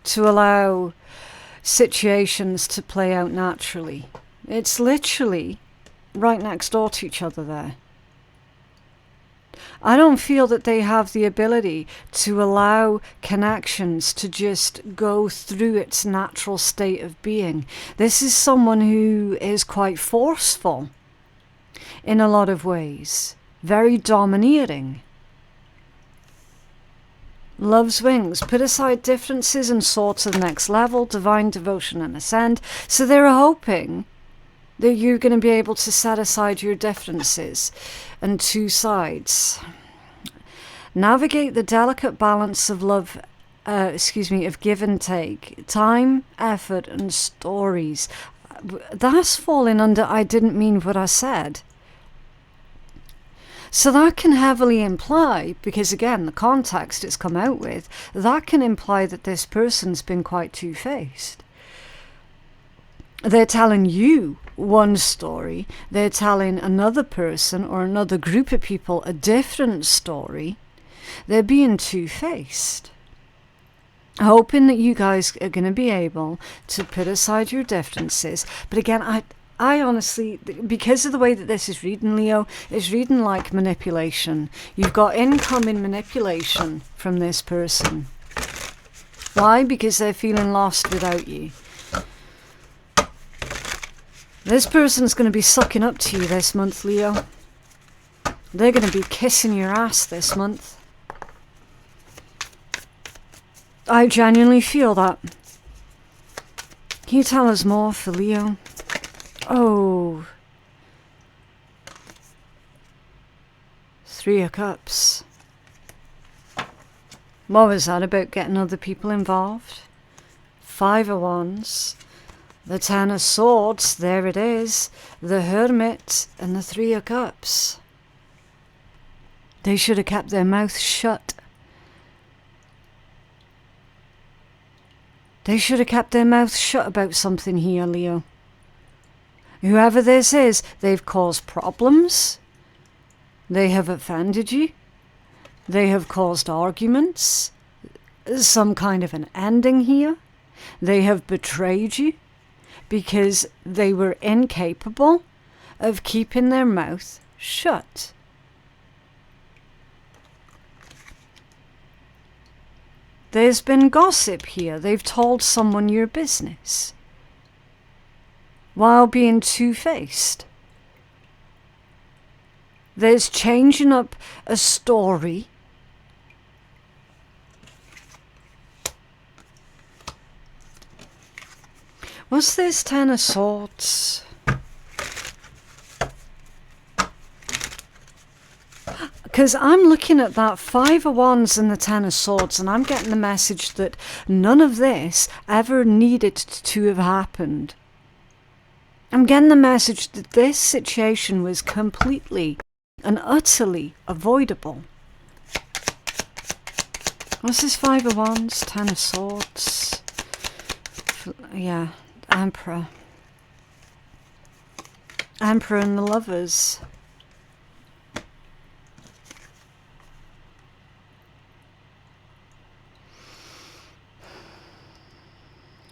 to allow situations to play out naturally. It's literally right next door to each other there. I don't feel that they have the ability to allow connections to just go through its natural state of being. This is someone who is quite forceful in a lot of ways. very domineering. Love's wings. Put aside differences and soar to the next level, divine devotion and ascend. So they're hoping that you're going to be able to set aside your differences and two sides. Navigate the delicate balance of love, of give and take. Time, effort, and stories. That's falling under I didn't mean what I said. So that can heavily imply, because again, the context it's come out with, that can imply that this person's been quite two-faced. They're telling you one story, they're telling another person or another group of people a different story. They're being two-faced. Hoping that you guys are going to be able to put aside your differences. But again, I honestly, because of the way that this is reading, Leo, it's reading like manipulation. You've got incoming manipulation from this person. Why? Because they're feeling lost without you. This person's going to be sucking up to you this month, Leo. They're going to be kissing your ass this month. I genuinely feel that. Can you tell us more for Leo? Oh. 3 of Cups. What was that about getting other people involved? 5 of Wands. The 10 of Swords, there it is. The Hermit and the 3 of Cups. They should have kept their mouth shut. They should have kept their mouth shut about something here, Leo. Whoever this is, they've caused problems. They have offended you. They have caused arguments. Some kind of an ending here. They have betrayed you because they were incapable of keeping their mouth shut. There's been gossip here. They've told someone your business while being two-faced. There's changing up a story. What's this 10 of Swords? Because I'm looking at that 5 of Wands and the 10 of Swords, and I'm getting the message that none of this ever needed to have happened. I'm getting the message that this situation was completely and utterly avoidable. What's this 5 of Wands? 10 of Swords. Yeah, Emperor. Emperor and the Lovers.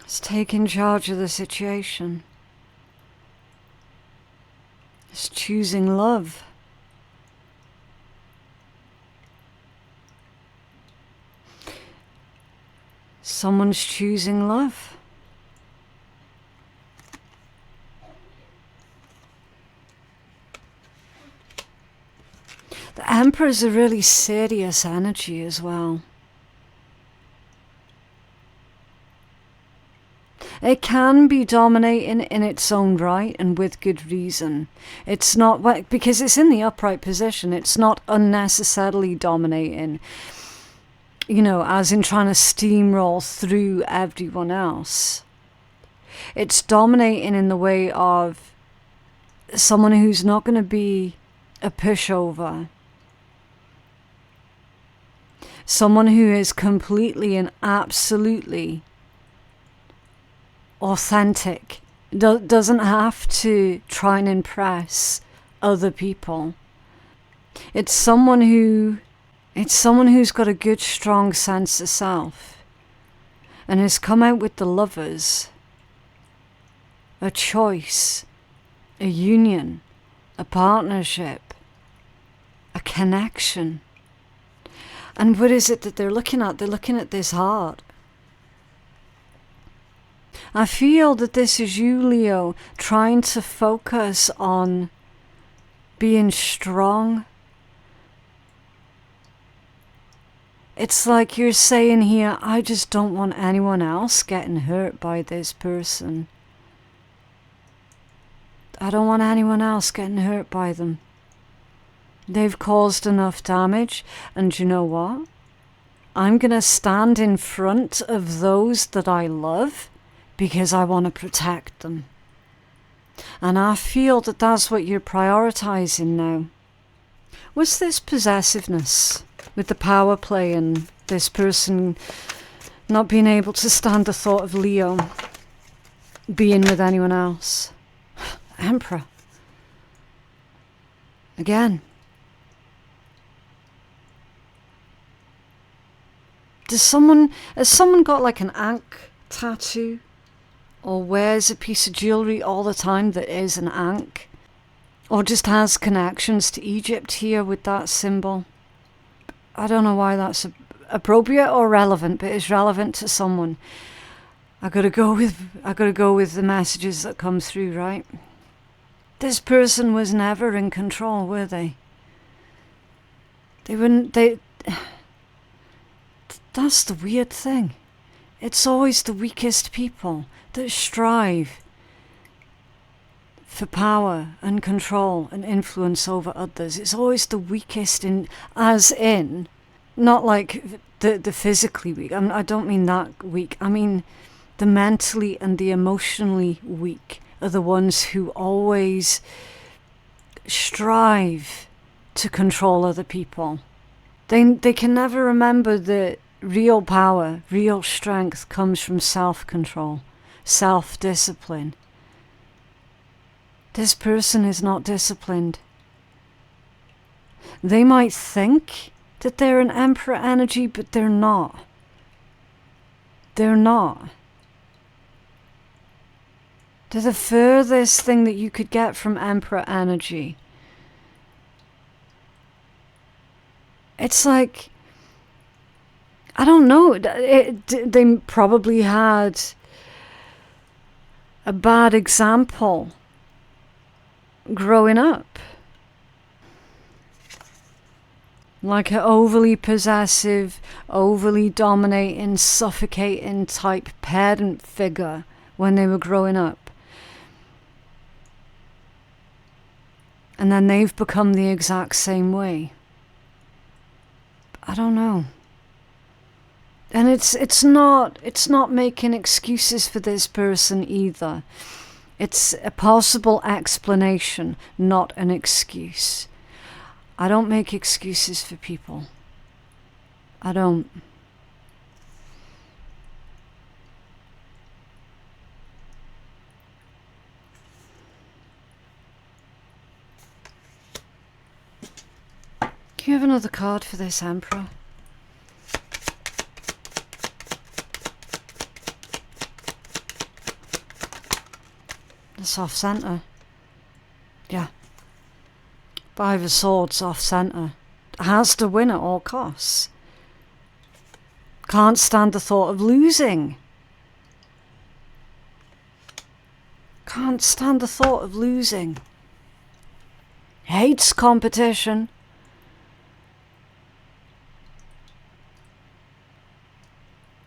It's taking charge of the situation. It's choosing love. Someone's choosing love. The Emperor's a really serious energy as well. It can be dominating in its own right and with good reason. It's not, because it's in the upright position, it's not unnecessarily dominating, you know, as in trying to steamroll through everyone else. It's dominating in the way of someone who's not going to be a pushover. Someone who is completely and absolutely authentic, doesn't have to try and impress other people. It's someone who's got a good, strong sense of self and has come out with the Lovers. A choice, a union, a partnership, a connection. And what is it that they're looking at? They're looking at this heart. I feel that this is you, Leo, trying to focus on being strong, It's like you're saying here, I just don't want anyone else getting hurt by this person. I don't want anyone else getting hurt by them. They've caused enough damage, and you know what? I'm going to stand in front of those that I love because I want to protect them. And I feel that that's what you're prioritizing now. Was this possessiveness with the power play and this person not being able to stand the thought of Leo being with anyone else? Emperor. Again. Has someone got like an ankh tattoo? Or wears a piece of jewellery all the time that is an ankh? Or just has connections to Egypt here with that symbol? I don't know why that's appropriate or relevant, but it's relevant to someone. I gotta go with the messages that come through, right? This person was never in control, were they? That's the weird thing. It's always the weakest people that strive for power and control and influence over others. It's always the weakest, not like the physically weak. I don't mean that weak. I mean the mentally and the emotionally weak are the ones who always strive to control other people. They can never remember that real power, real strength comes from self-control, self-discipline. This person is not disciplined. They might think that they're an Emperor energy, but they're not. They're not. They're the furthest thing that you could get from Emperor energy. It's like, I don't know, they probably had a bad example growing up. Like an overly possessive, overly dominating, suffocating type parent figure when they were growing up. And then they've become the exact same way. I don't know. And it's not making excuses for this person either. It's a possible explanation, not an excuse. I don't make excuses for people. I don't. Can you have another card for this Emperor? It's off centre. Yeah. Five of Swords off centre. Has to win at all costs. Can't stand the thought of losing. Can't stand the thought of losing. Hates competition.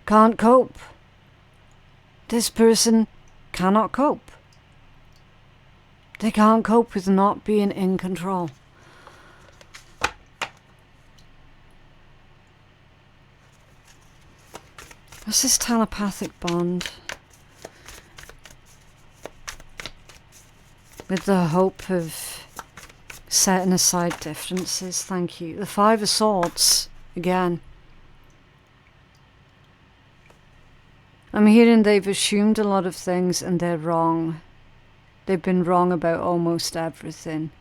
Can't cope. This person cannot cope. They can't cope with not being in control. What's this telepathic bond? With the hope of setting aside differences, thank you. The Five of Swords, again. I'm hearing they've assumed a lot of things and they're wrong. They've been wrong about almost everything.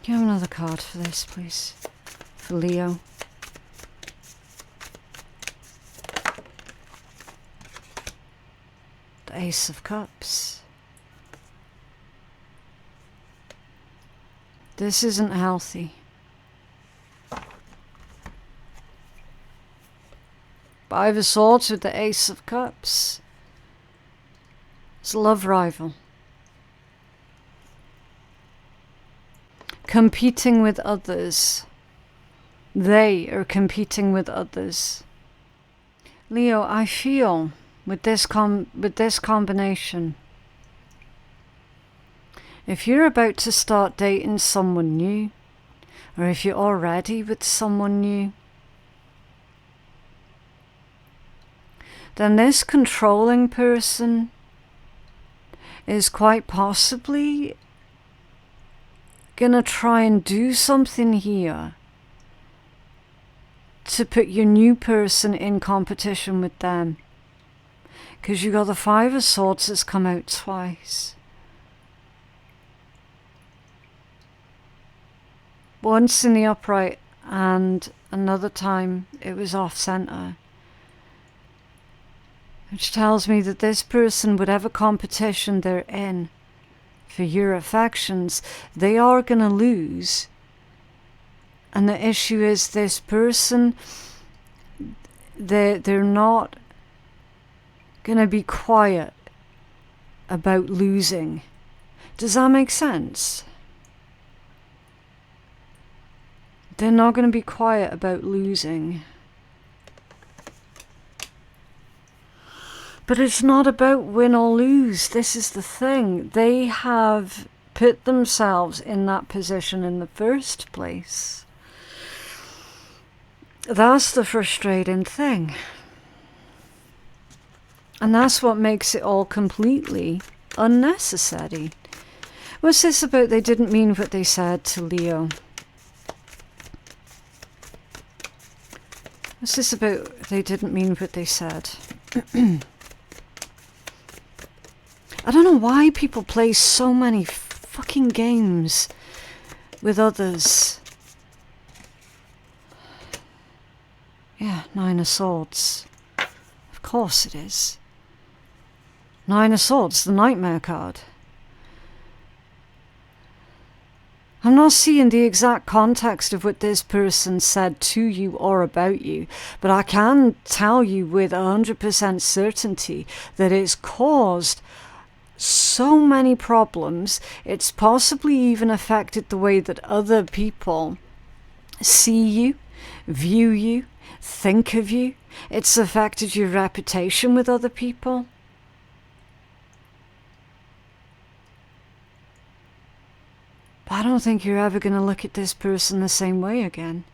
Can you have another card for this, please? For Leo. The Ace of Cups. This isn't healthy. Five of Swords with the Ace of Cups. It's a love rival. Competing with others. They are competing with others. Leo, I feel with this combination, if you're about to start dating someone new, or if you're already with someone new, then this controlling person is quite possibly gonna try and do something here to put your new person in competition with them. Because you got the Five of Swords that's come out twice. Once in the upright and another time it was off center. Which tells me that this person, whatever competition they're in for your affections, they are going to lose. And the issue is this person, they're not going to be quiet about losing. Does that make sense? They're not going to be quiet about losing. But it's not about win or lose. This is the thing. They have put themselves in that position in the first place. That's the frustrating thing. And that's what makes it all completely unnecessary. What's this about they didn't mean what they said to Leo? What's this about they didn't mean what they said? I don't know why people play so many fucking games with others. Yeah, Nine of Swords. Of course it is. Nine of Swords, the Nightmare card. I'm not seeing the exact context of what this person said to you or about you, but I can tell you with 100% certainty that it's caused so many problems. It's possibly even affected the way that other people see you, view you, think of you. It's affected your reputation with other people. But I don't think you're ever going to look at this person the same way again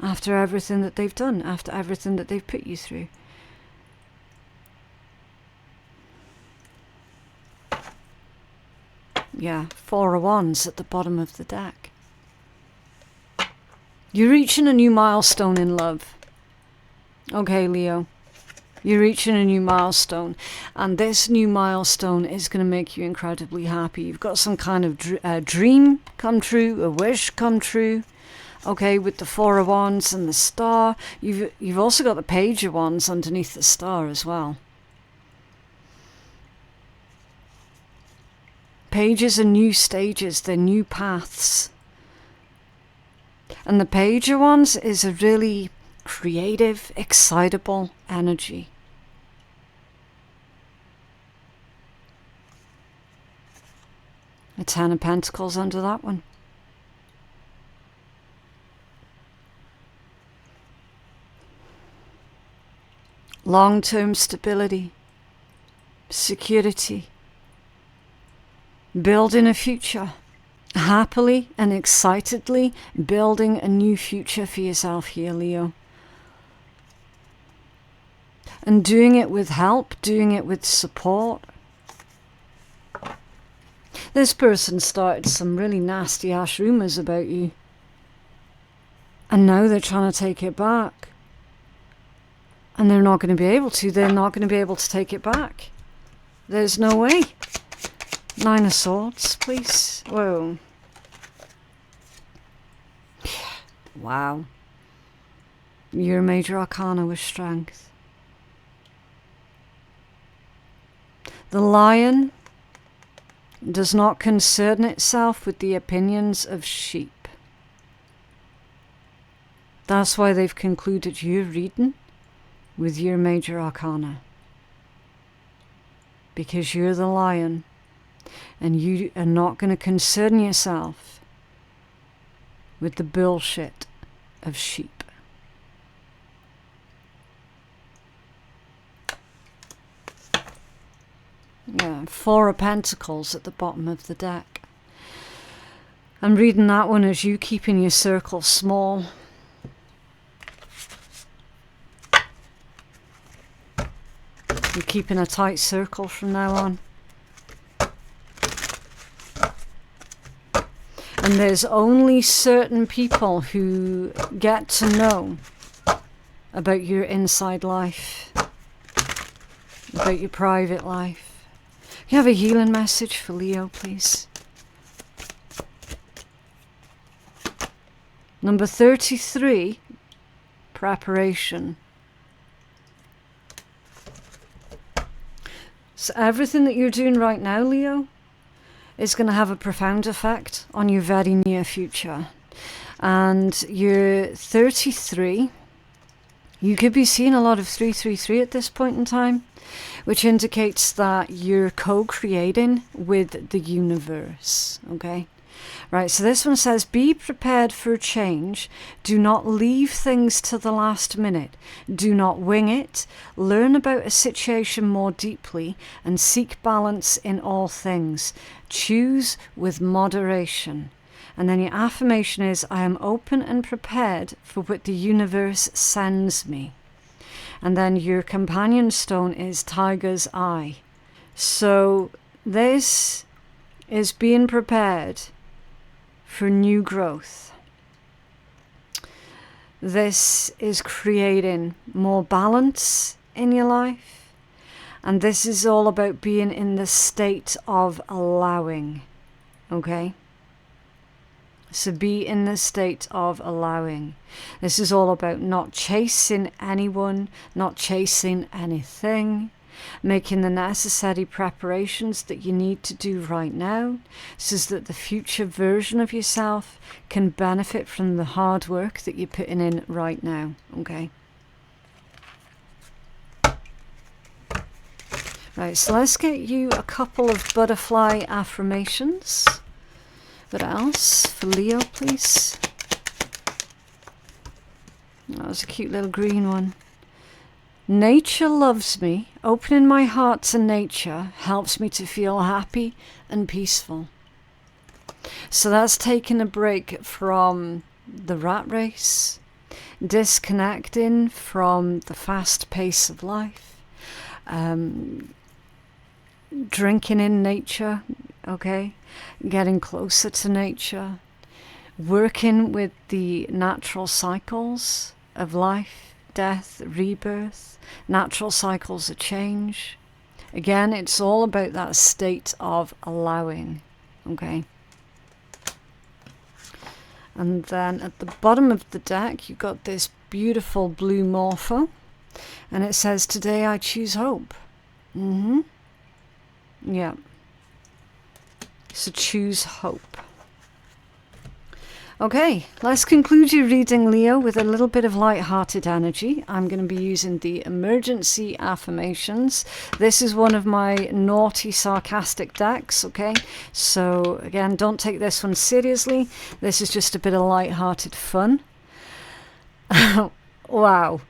after everything that they've done, after everything that they've put you through. Yeah, Four of Wands at the bottom of the deck. You're reaching a new milestone in love. Okay, Leo. You're reaching a new milestone. And this new milestone is going to make you incredibly happy. You've got some kind of dream come true, a wish come true. Okay, with the Four of Wands and the Star. You've also got the Page of Wands underneath the Star as well. Pages are new stages, they're new paths. And the Page of Wands is a really creative, excitable energy. A Ten of Pentacles under that one. Long-term stability, security. Building a future, happily and excitedly building a new future for yourself here, Leo. And doing it with help, doing it with support. This person started some really nasty ass rumours about you. And now they're trying to take it back. And they're not going to be able to. They're not going to be able to take it back. There's no way. Nine of Swords, please. Whoa. Wow. Your major arcana with strength. The Lion does not concern itself with the opinions of sheep. That's why they've concluded your reading with your major arcana. because you're the lion, and you are not going to concern yourself with the bullshit of sheep. Yeah, Four of Pentacles at the bottom of the deck. I'm reading that one as you keeping your circle small. You're keeping a tight circle from now on. And there's only certain people who get to know about your inside life, about your private life. You have a healing message for Leo, please. Number 33, preparation. So everything that you're doing right now, Leo, is going to have a profound effect on your very near future. And you're 33. You could be seeing a lot of 333 at this point in time, which indicates that you're co-creating with the universe, okay? Right, so this one says, be prepared for change. Do not leave things to the last minute. Do not wing it. Learn about a situation more deeply and seek balance in all things. Choose with moderation. And then your affirmation is, I am open and prepared for what the universe sends me. And then your companion stone is Tiger's Eye. So this is being prepared for new growth. This is creating more balance in your life. And this is all about being in the state of allowing. Okay? So be in the state of allowing. This is all about not chasing anyone, not chasing anything, making the necessary preparations that you need to do right now so that the future version of yourself can benefit from the hard work that you're putting in right now. Okay? Right, so let's get you a couple of butterfly affirmations. What else for Leo, please? That was a cute little green one. Nature loves me. Opening my heart to nature helps me to feel happy and peaceful. So that's taking a break from the rat race, disconnecting from the fast pace of life, drinking in nature, okay, getting closer to nature, working with the natural cycles of life, death, rebirth, natural cycles of change. Again, it's all about that state of allowing, okay? And then at the bottom of the deck, you've got this beautiful blue morpho, and it says, today I choose hope. Yeah. So choose hope. Okay, let's conclude your reading, Leo, with a little bit of light-hearted energy. I'm going to be using the emergency affirmations. This is one of my naughty, sarcastic decks, okay? So, again, don't take this one seriously. This is just a bit of light-hearted fun. Wow.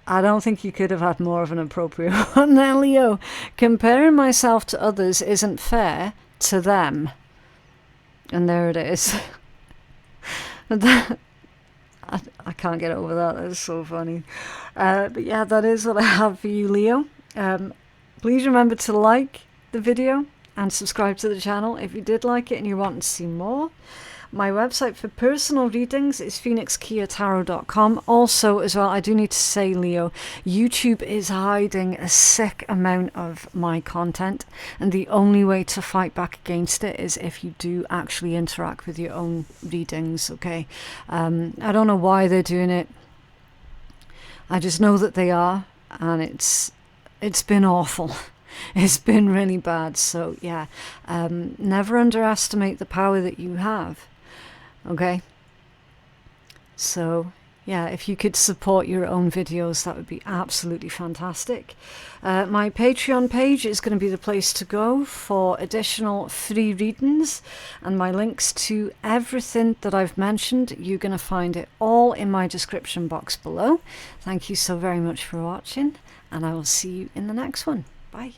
I don't think you could have had more of an appropriate one there, Leo. Comparing myself to others isn't fair to them. And there it is. I can't get over that. That's so funny. But yeah, that is what I have for you, Leo. Please remember to like the video and subscribe to the channel if you did like it and you want to see more. My website for personal readings is phoenixkeiatarot.com. Also, as well, I do need to say, Leo, YouTube is hiding a sick amount of my content, and the only way to fight back against it is if you do actually interact with your own readings, okay? I don't know why they're doing it. I just know that they are, and it's been awful. It's been really bad. So, yeah, never underestimate the power that you have. Okay, so Yeah, if you could support your own videos, that would be absolutely fantastic. My Patreon page is going to be the place to go for additional free readings, and my links to everything that I've mentioned, you're going to find it all in my description box below. Thank you so very much for watching, and I will see you in the next one. Bye.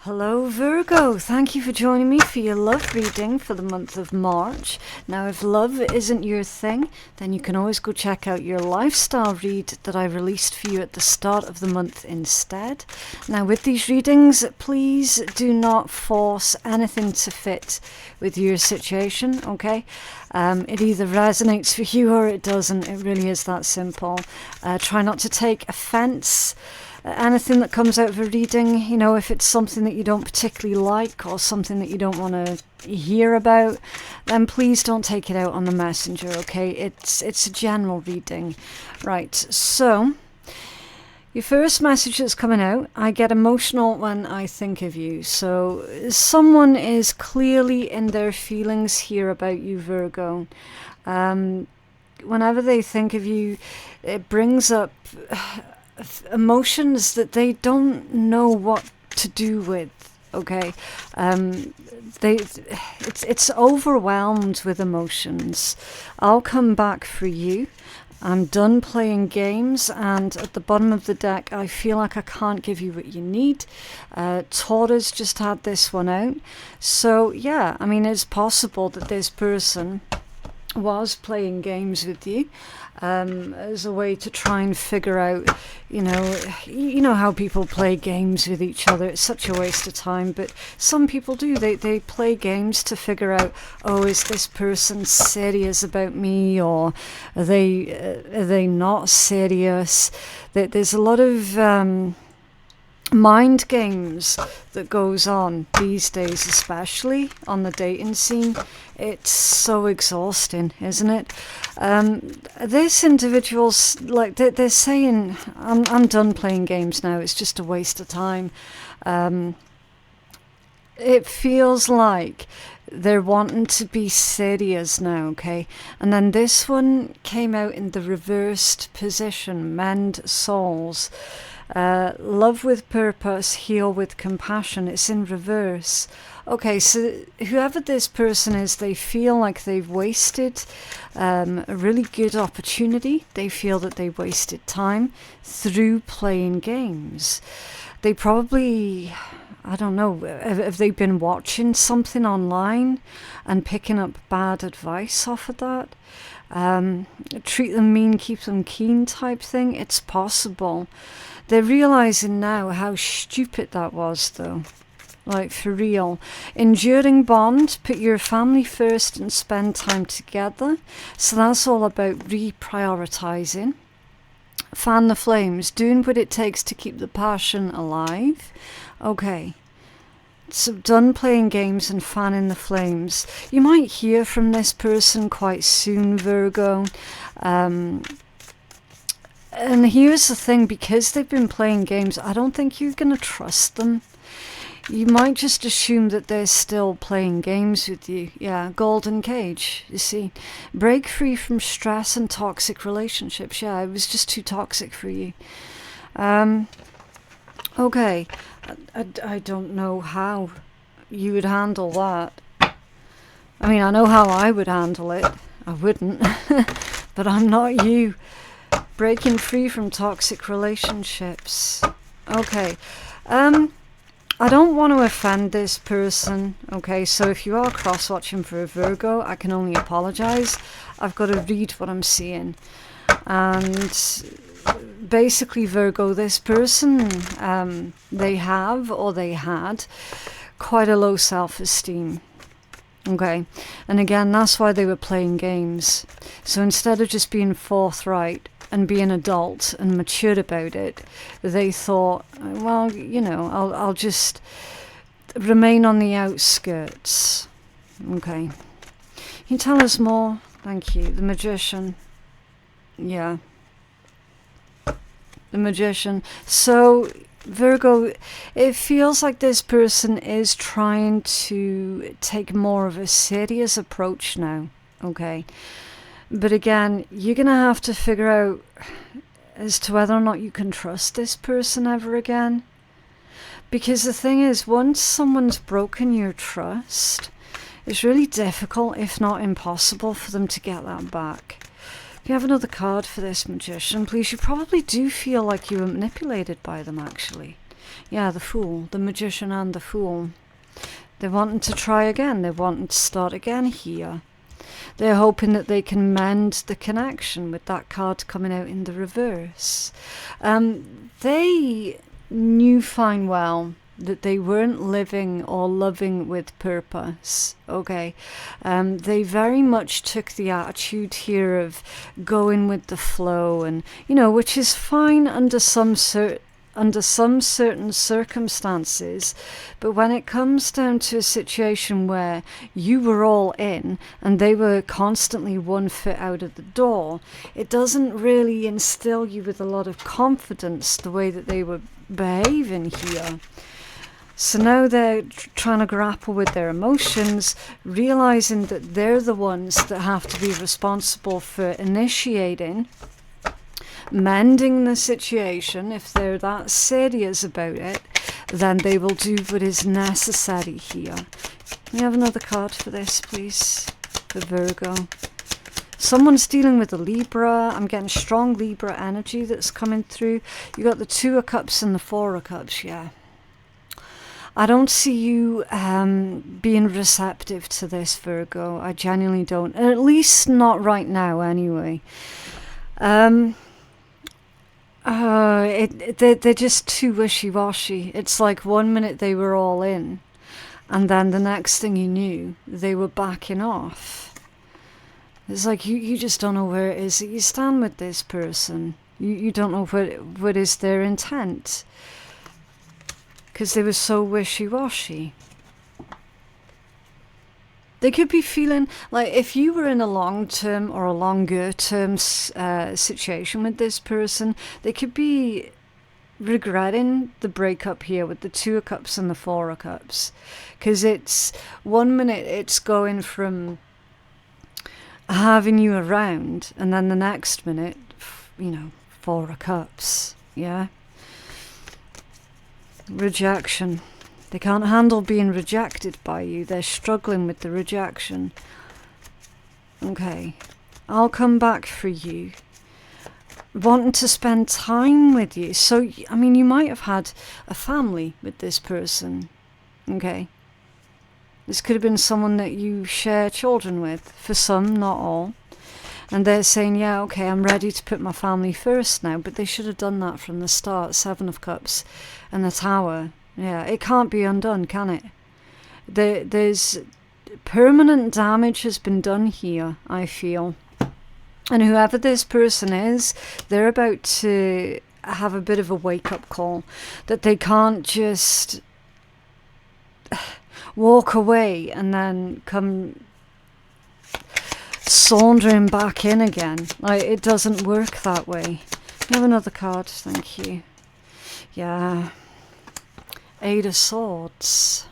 Hello Virgo, thank you for joining me for your love reading for the month of March. Now if love isn't your thing, then you can always go check out your lifestyle read that I released for you at the start of the month instead. Now with these readings, please do not force anything to fit with your situation, okay? It either resonates for you or it doesn't. It really is that simple. Try not to take offense. Anything that comes out of a reading, you know, if it's something that you don't particularly like or something that you don't want to hear about, then please don't take it out on the messenger, okay? It's a general reading. Right, so your first message that's coming out, I get emotional when I think of you. So someone is clearly in their feelings here about you, Virgo. Whenever they think of you, it brings up emotions that they don't know what to do with, okay? It's overwhelmed with emotions. I'll come back for you. I'm done playing games, and at the bottom of the deck I feel like I can't give you what you need. Taurus just had this one out. So yeah, I mean, it's possible that this person was playing games with you as a way to try and figure out, you know how people play games with each other. It's such a waste of time, but some people do. They play games to figure out, oh, is this person serious about me, or are they not serious? There's a lot of mind games that goes on these days, especially on the dating scene. It's so exhausting, isn't it? This individual's like they're saying, I'm done playing games now, it's just a waste of time. It feels like they're wanting to be serious now, okay? And then this one came out in the reversed position, mend souls. Love with purpose, heal with compassion. It's in reverse. Okay, so whoever this person is, they feel like they've wasted a really good opportunity. They feel that they wasted time through playing games. They probably, I don't know, have they been watching something online and picking up bad advice off of that? Treat them mean, keep them keen type thing. It's possible. They're realizing now how stupid that was, though. Like, for real. Enduring bond, put your family first and spend time together. So that's all about reprioritizing. Fan the flames, doing what it takes to keep the passion alive. Okay. So done playing games and fanning the flames. You might hear from this person quite soon, Virgo. And here's the thing, because they've been playing games, I don't think you're going to trust them. You might just assume that they're still playing games with you. Yeah, golden cage, you see. Break free from stress and toxic relationships. Yeah, it was just too toxic for you. Okay, I don't know how you would handle that. I mean, I know how I would handle it. I wouldn't, but I'm not you. Breaking free from toxic relationships. Okay. I don't want to offend this person. Okay, so if you are cross-watching for a Virgo, I can only apologize. I've got to read what I'm seeing. And basically, Virgo, this person, they have or they had quite a low self-esteem. Okay, and again, that's why they were playing games. So instead of just being forthright, and be an adult and mature about it, they thought, well, you know, I'll just remain on the outskirts. Okay. Can you tell us more? Thank you. The Magician. Yeah. The Magician. So, Virgo, it feels like this person is trying to take more of a serious approach now. Okay. But again, you're going to have to figure out as to whether or not you can trust this person ever again. Because the thing is, once someone's broken your trust, it's really difficult, if not impossible, for them to get that back. If you have another card for this Magician, please, you probably do feel like you were manipulated by them, actually. Yeah, the Fool, the Magician and the Fool. They're wanting to try again. They're wanting to start again here. They're hoping that they can mend the connection with that card coming out in the reverse. They knew fine well that they weren't living or loving with purpose, okay? They very much took the attitude here of going with the flow, and, you know, which is fine under some certain circumstances, but when it comes down to a situation where you were all in and they were constantly 1 foot out of the door, it doesn't really instill you with a lot of confidence the way that they were behaving here. So now they're trying to grapple with their emotions, realizing that they're the ones that have to be responsible for initiating, mending the situation. If they're that serious about it, then they will do what is necessary here. Can we have another card for this, please? For Virgo. Someone's dealing with a Libra. I'm getting strong Libra energy that's coming through. You got the 2 of Cups and the 4 of Cups, yeah. I don't see you being receptive to this, Virgo. I genuinely don't. At least not right now, anyway. They're just too wishy-washy. It's like 1 minute they were all in, and then the next thing you knew, they were backing off. It's like you just don't know where it is that you stand with this person. You don't know what is their intent, because they were so wishy-washy. They could be feeling like if you were in a long-term or a longer-term situation with this person, they could be regretting the breakup here with the 2 of Cups and the 4 of Cups. Because it's 1 minute it's going from having you around, and then the next minute, you know, 4 of Cups, yeah? Rejection. They can't handle being rejected by you. They're struggling with the rejection. Okay. I'll come back for you. Wanting to spend time with you. So, I mean, you might have had a family with this person. Okay. This could have been someone that you share children with. For some, not all. And they're saying, yeah, okay, I'm ready to put my family first now. But they should have done that from the start. 7 of Cups and the Tower. Yeah, it can't be undone, can it? There's permanent damage has been done here, I feel. And whoever this person is, they're about to have a bit of a wake-up call. That they can't just walk away and then come sauntering back in again. Like, it doesn't work that way. You have another card, thank you. Yeah. 8 of Swords.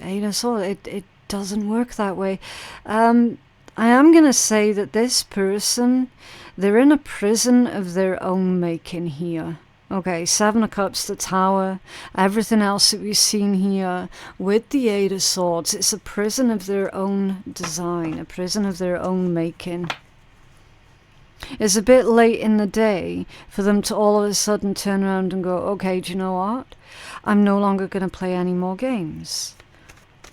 8 of Swords. It doesn't work that way. I am going to say that this person, they're in a prison of their own making here. Okay, 7 of Cups, the Tower, everything else that we've seen here with the 8 of Swords. It's a prison of their own design, a prison of their own making. It's a bit late in the day for them to all of a sudden turn around and go, okay, do you know what? I'm no longer going to play any more games.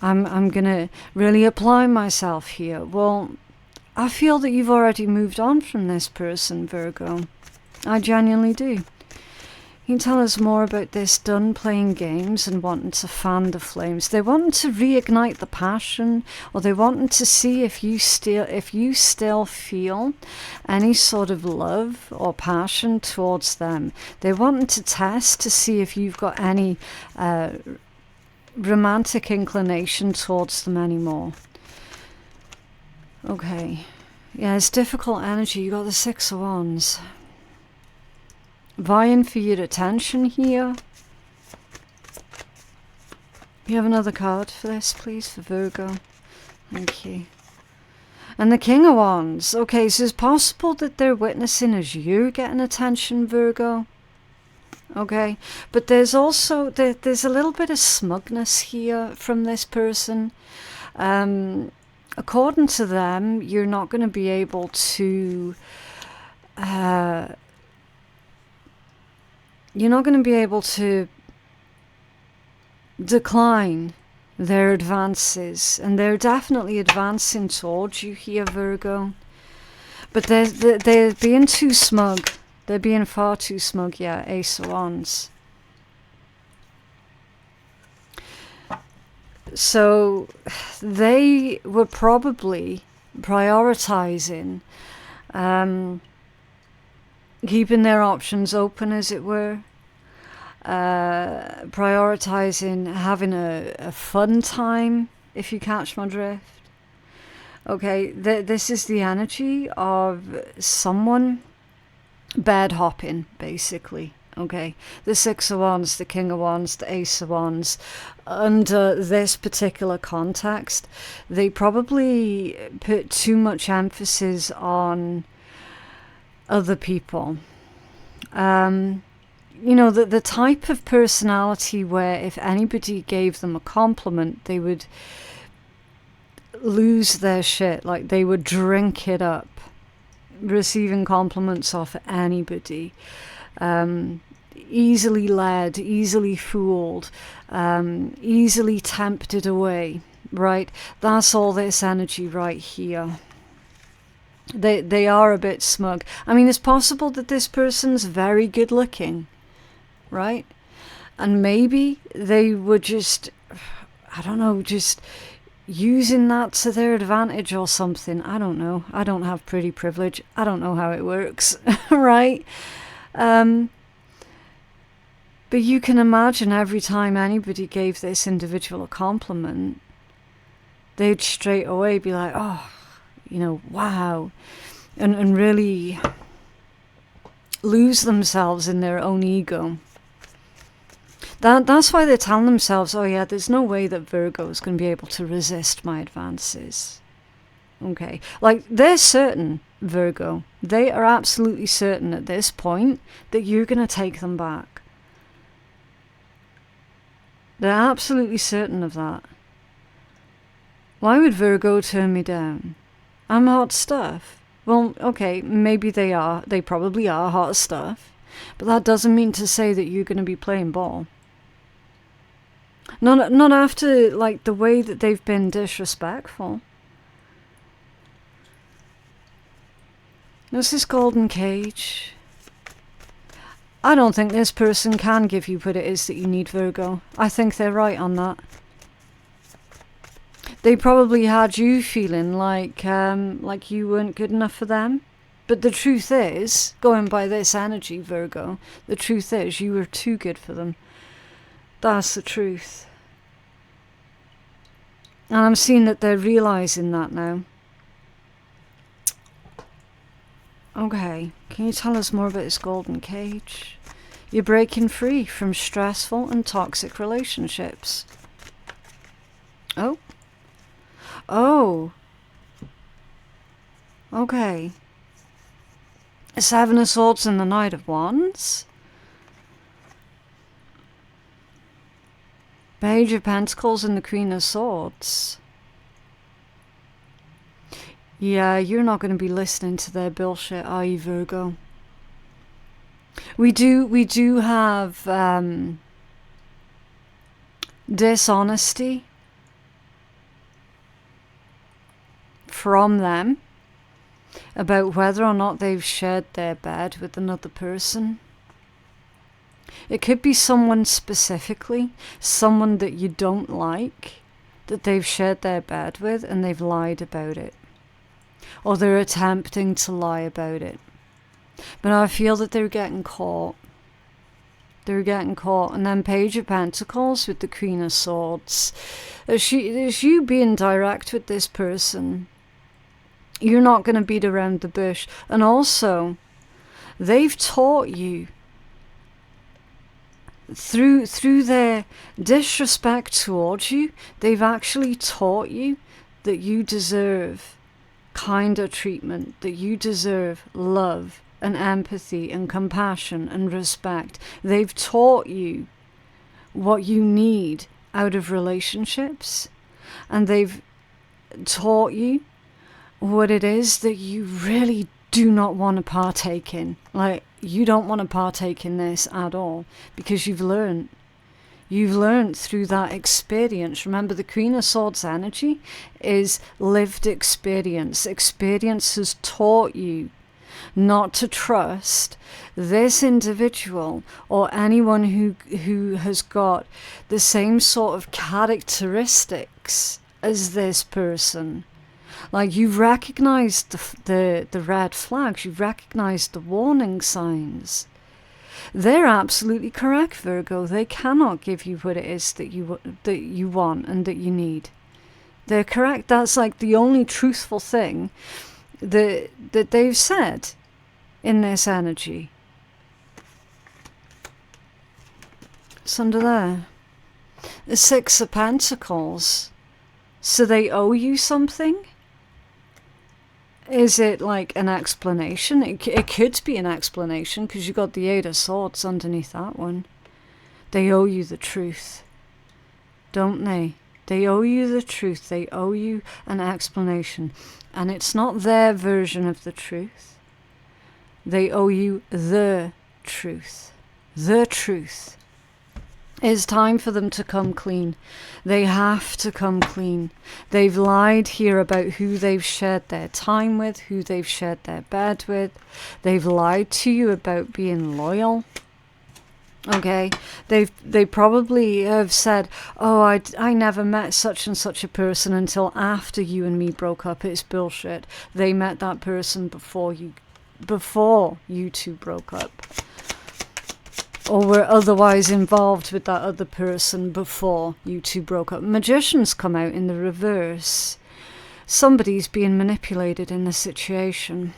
I'm going to really apply myself here. Well, I feel that you've already moved on from this person, Virgo. I genuinely do. Can you tell us more about this done playing games and wanting to fan the flames? They wanting to reignite the passion, or they wanting to see if you still feel any sort of love or passion towards them. They wanting to test to see if you've got any romantic inclination towards them anymore. Okay. Yeah, it's difficult energy. You got the Six of Wands. Vying for your attention here. You have another card for this, please, for Virgo. Thank you. And the King of Wands. Okay, so it's possible that they're witnessing as you're getting attention, Virgo. Okay, but there's also, there's a little bit of smugness here from this person. According to them, you're not going to be able to... you're not going to be able to decline their advances. And they're definitely advancing towards you here, Virgo. But they're being too smug. They're being far too smug, yeah. Ace of Wands. So they were probably prioritizing keeping their options open, as it were. Prioritizing having a fun time, if you catch my drift. Okay, this is the energy of someone bed hopping, basically. Okay, the Six of Wands, the King of Wands, the Ace of Wands. Under this particular context, they probably put too much emphasis on other people. You know, the type of personality where if anybody gave them a compliment, they would lose their shit. Like, they would drink it up, receiving compliments off anybody. Easily led, easily fooled, easily tempted away, right? That's all this energy right here. They are a bit smug. I mean, it's possible that this person's very good looking, right? And maybe they were just, I don't know, just using that to their advantage or something. I don't know. I don't have pretty privilege. I don't know how it works, right? But you can imagine every time anybody gave this individual a compliment, they'd straight away be like, oh, you know, wow, and really lose themselves in their own ego. That's why they're telling themselves, oh yeah, there's no way that Virgo is going to be able to resist my advances. Okay, like, they're certain, Virgo, they are absolutely certain at this point that you're going to take them back. They're absolutely certain of that. Why would Virgo turn me down? I'm hot stuff. Well, okay, maybe they are. They probably are hot stuff. But that doesn't mean to say that you're going to be playing ball. Not after, like, the way that they've been disrespectful. This is Golden Cage. I don't think this person can give you what it is that you need, Virgo. I think they're right on that. They probably had you feeling like you weren't good enough for them. But the truth is, going by this energy, Virgo, the truth is you were too good for them. That's the truth. And I'm seeing that they're realizing that now. Okay, can you tell us more about this Golden Cage? You're breaking free from stressful and toxic relationships. Oh. Oh. Okay. Seven of Swords and the Knight of Wands. Page of Pentacles and the Queen of Swords. Yeah, you're not going to be listening to their bullshit, are you, Virgo? We do have dishonesty from them about whether or not they've shared their bed with another person. It could be someone specifically, someone that you don't like, that they've shared their bed with and they've lied about it. Or they're attempting to lie about it. But I feel that they're getting caught. They're getting caught. And then Page of Pentacles with the Queen of Swords. As you being direct with this person, you're not going to beat around the bush. And also, they've taught you, through their disrespect towards you, they've actually taught you that you deserve kinder treatment, that you deserve love and empathy and compassion and respect. They've taught you what you need out of relationships, and they've taught you what it is that you really do not want to partake in. Like, you don't want to partake in this at all, because you've learned through that experience. Remember, the Queen of Swords energy is lived experience. Experience has taught you not to trust this individual or anyone who has got the same sort of characteristics as this person. Like, you've recognized the red flags, you've recognized the warning signs. They're absolutely correct, Virgo. They cannot give you what it is that you want and that you need. They're correct. That's like the only truthful thing that they've said in this energy. It's under there. The Six of Pentacles. So they owe you something? Is it like an explanation? It could be an explanation, because you got the Eight of Swords underneath that one. They owe you the truth, don't they? They owe you the truth. They owe you an explanation. And it's not their version of the truth. They owe you the truth. The truth. It's time for them to come clean. They have to come clean. They've lied here about who they've shared their time with, who they've shared their bed with. They've lied to you about being loyal. Okay, they probably have said, oh, I never met such and such a person until after you and me broke up. It's bullshit. They met that person before you two broke up, or were otherwise involved with that other person before you two broke up. Magicians come out in the reverse. Somebody's being manipulated in the situation.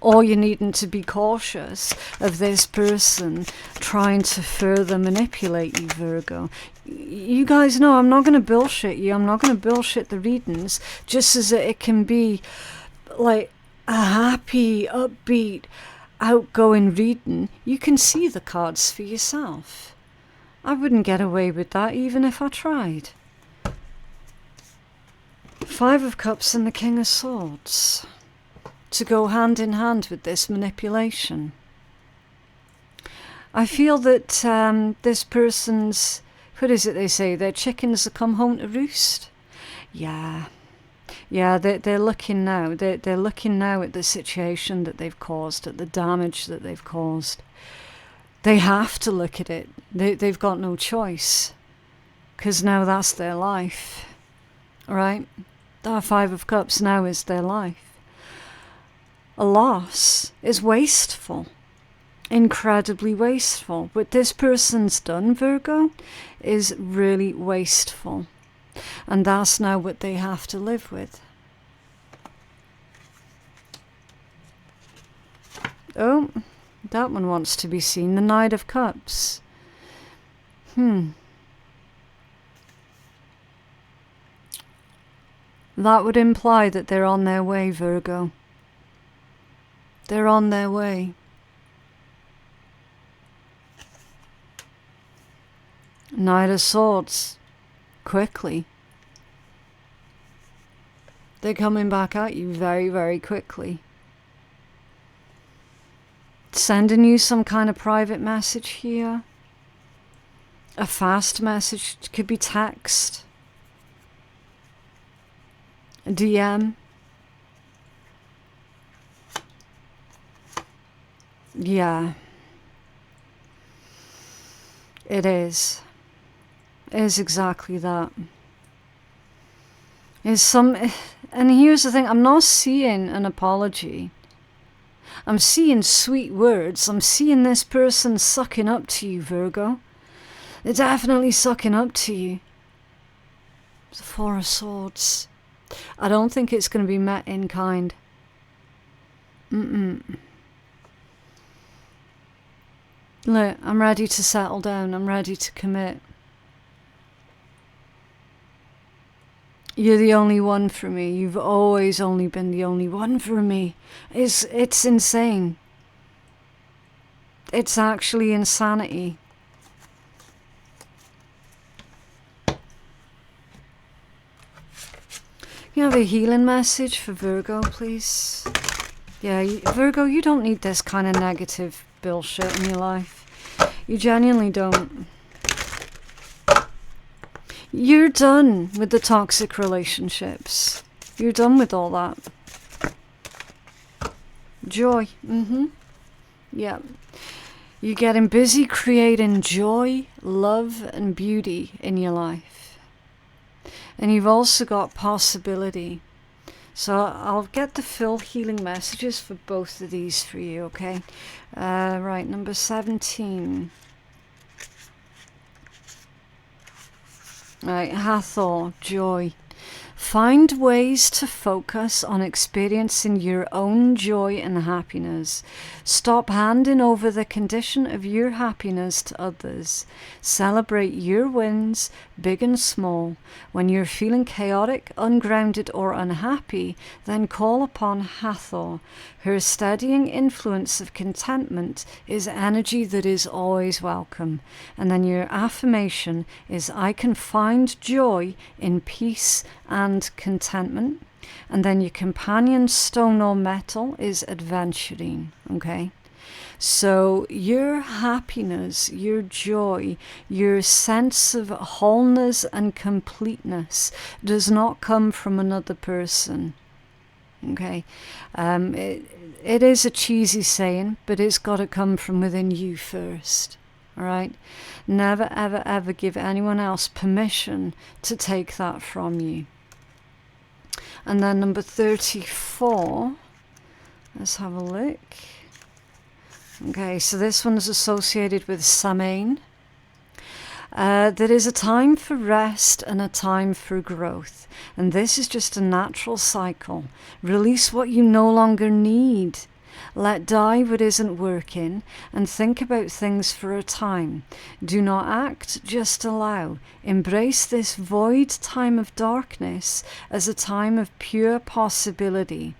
Or you're needing to be cautious of this person trying to further manipulate you, Virgo. You guys know I'm not going to bullshit you. I'm not going to bullshit the readings. Just as it can be like a happy, upbeat, outgoing reading, you can see the cards for yourself. I wouldn't get away with that even if I tried. Five of Cups and the King of Swords. To go hand in hand with this manipulation. I feel that this person's, what is it they say, their chickens have come home to roost? Yeah, they're looking now. They're looking now at the situation that they've caused, at the damage that they've caused. They have to look at it. They've got no choice, because now that's their life, right? That Five of Cups now is their life. A loss is wasteful, incredibly wasteful. What this person's done, Virgo, is really wasteful. And that's now what they have to live with. Oh, that one wants to be seen. The Knight of Cups. That would imply that they're on their way, Virgo. They're on their way. Knight of Swords. Quickly. They're coming back at you very, very quickly. Sending you some kind of private message here. A fast message. It could be text. A DM. Yeah. It is. It is exactly that. And here's the thing, I'm not seeing an apology. I'm seeing sweet words. I'm seeing this person sucking up to you, Virgo. They're definitely sucking up to you. The Four of Swords. I don't think it's going to be met in kind. Look, I'm ready to settle down. I'm ready to commit. You're the only one for me. You've always only been the only one for me. It's insane. It's actually insanity. You have a healing message for Virgo, please? Yeah, Virgo, you don't need this kind of negative bullshit in your life. You genuinely don't. You're done with the toxic relationships. You're done with all that. Joy. Yeah. You're getting busy creating joy, love, and beauty in your life. And you've also got possibility. So I'll get the full healing messages for both of these for you, okay? Right, number 17. Right, Hathor, joy. Find ways to focus on experiencing your own joy and happiness. Stop handing over the condition of your happiness to others. Celebrate your wins, big and small. When you're feeling chaotic, ungrounded, or unhappy, then call upon Hathor. Her steadying influence of contentment is energy that is always welcome. And then your affirmation is, I can find joy in peace and contentment. And then your companion stone or metal is adventuring. Okay, so your happiness, your joy, your sense of wholeness and completeness does not come from another person. Okay, it is a cheesy saying, but it's got to come from within you first. All right, never ever ever give anyone else permission to take that from you. And then number 34, let's have a look. Okay, so this one is associated with Samhain. There is a time for rest and a time for growth. And this is just a natural cycle. Release what you no longer need. Let die what isn't working and think about things for a time. Do not act, just allow. Embrace this void time of darkness as a time of pure possibility.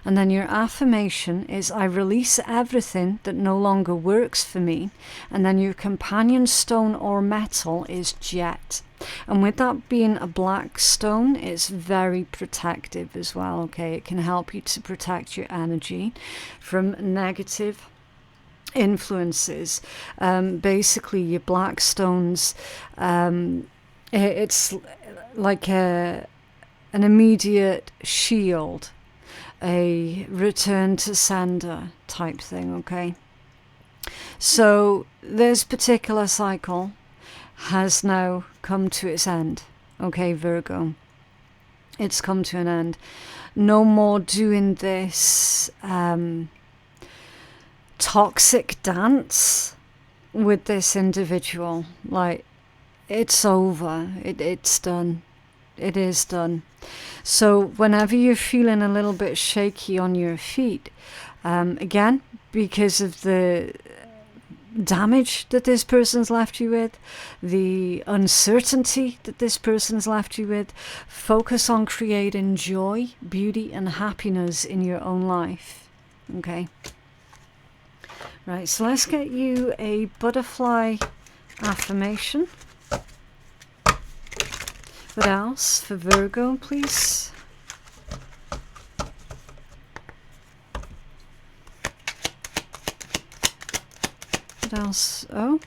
And then your affirmation is, I release everything that no longer works for me. And then your companion stone or metal is jet. And with that being a black stone, it's very protective as well, okay? It can help you to protect your energy from negative influences. Basically, your black stones, it's like an immediate shield, a return to sender type thing, okay? So this particular cycle has now come to its end. Okay, Virgo. It's come to an end. No more doing this toxic dance with this individual. Like, it's over. It's done. It is done. So whenever you're feeling a little bit shaky on your feet, again, because of the damage that this person's left you with, the uncertainty that this person's left you with, focus on creating joy, beauty, and happiness in your own life. Okay. Right, so let's get you a butterfly affirmation. What else for Virgo, please? What else? Oh,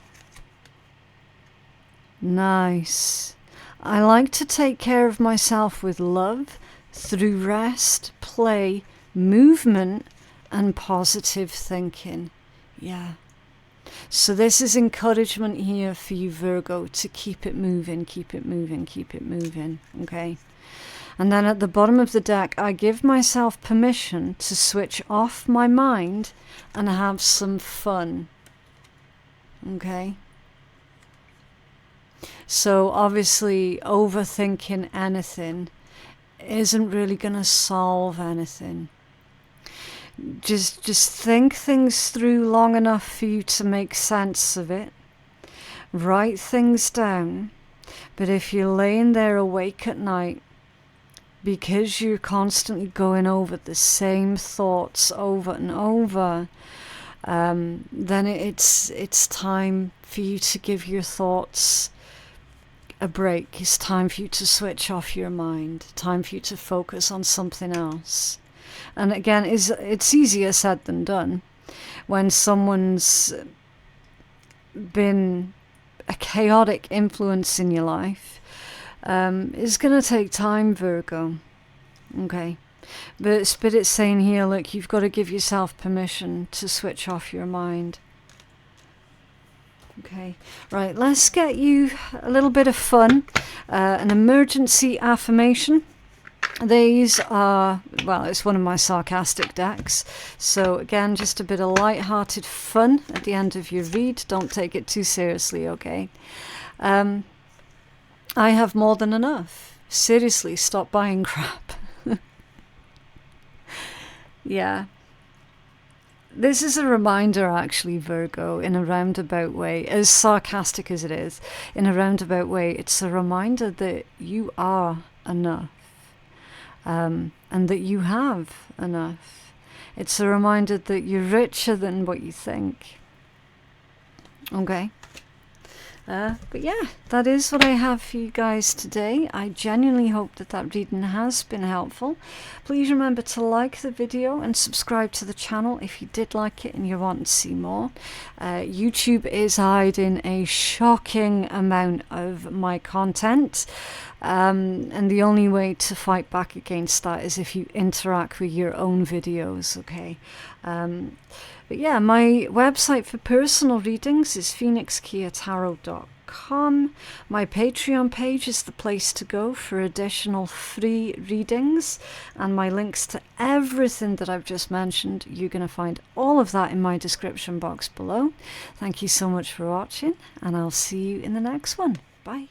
nice. I like to take care of myself with love through rest, play, movement, and positive thinking. Yeah. So this is encouragement here for you, Virgo, to keep it moving, keep it moving, keep it moving, okay? And then at the bottom of the deck, I give myself permission to switch off my mind and have some fun, okay? So obviously overthinking anything isn't really going to solve anything. Just think things through long enough for you to make sense of it. Write things down. But if you're laying there awake at night because you're constantly going over the same thoughts over and over, then it's time for you to give your thoughts a break. It's time for you to switch off your mind. Time for you to focus on something else. And again, it's easier said than done. When someone's been a chaotic influence in your life, it's going to take time, Virgo. Okay. But Spirit's saying here, look, you've got to give yourself permission to switch off your mind. Okay, right, let's get you a little bit of fun. An emergency affirmation. These are, well, it's one of my sarcastic decks. So again, just a bit of light-hearted fun at the end of your read. Don't take it too seriously, okay? I have more than enough. Seriously, stop buying crap. Yeah. This is a reminder, actually, Virgo, in a roundabout way, as sarcastic as it is, in a roundabout way, it's a reminder that you are enough, and that you have enough. It's a reminder that you're richer than what you think. Okay? But yeah, that is what I have for you guys today. I genuinely hope that reading has been helpful. Please remember to like the video and subscribe to the channel if you did like it and you want to see more. YouTube is hiding a shocking amount of my content. And the only way to fight back against that is if you interact with your own videos, okay? But yeah, my website for personal readings is phoenixkeiatarot.com. My Patreon page is the place to go for additional free readings. And my links to everything that I've just mentioned, you're going to find all of that in my description box below. Thank you so much for watching, and I'll see you in the next one. Bye.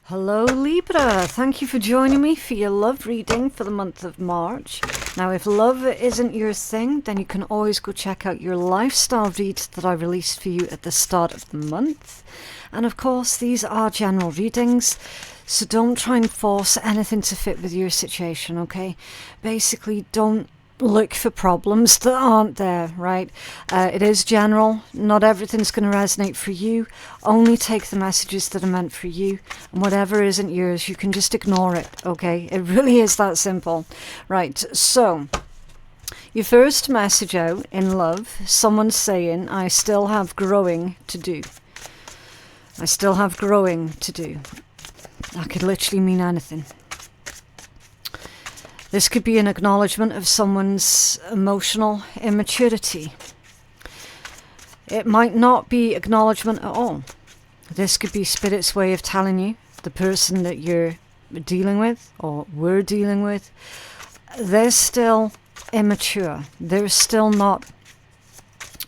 Hello Libra, thank you for joining me for your love reading for the month of March. Now if love isn't your thing, then you can always go check out your lifestyle reads that I released for you at the start of the month. And of course these are general readings, so don't try and force anything to fit with your situation, okay? Basically don't look for problems that aren't there, right? It is general. Not everything's going to resonate for you. Only take the messages that are meant for you, and whatever isn't yours, you can just ignore it, okay? It really is that simple. Right, so your first message out in love, someone's saying, I still have growing to do. I still have growing to do. That could literally mean anything. This could be an acknowledgement of someone's emotional immaturity. It might not be acknowledgement at all. This could be Spirit's way of telling you, the person that you're dealing with, or we're dealing with, they're still immature. They're still not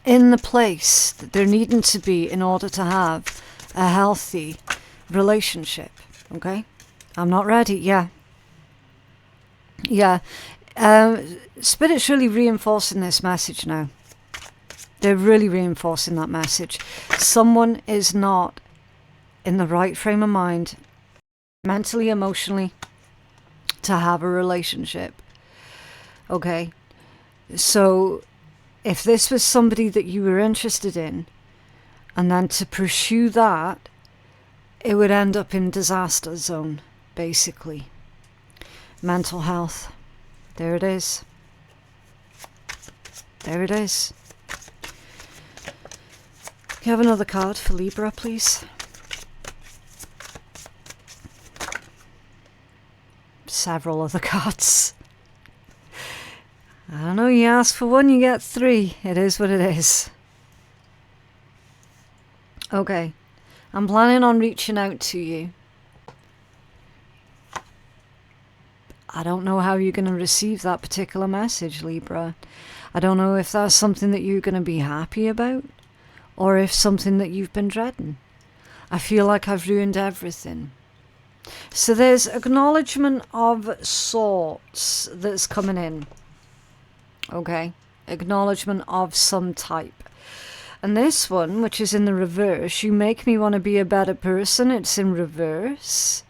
in the place that they're needing to be in order to have a healthy relationship. Okay? I'm not ready. Yeah. Yeah, Spirit's really reinforcing this message now. They're really reinforcing that message. Someone is not in the right frame of mind, mentally, emotionally, to have a relationship. Okay, so if this was somebody that you were interested in, and then to pursue that, it would end up in disaster zone, basically. Mental health. There it is. There it is. Can you have another card for Libra, please? Several other cards. I don't know, you ask for one, you get three. It is what it is. Okay. I'm planning on reaching out to you. I don't know how you're going to receive that particular message, Libra. I don't know if that's something that you're going to be happy about, or if something that you've been dreading. I feel like I've ruined everything. So there's acknowledgement of sorts that's coming in. Okay? Acknowledgement of some type. And this one, which is in the reverse, you make me want to be a better person. It's in reverse.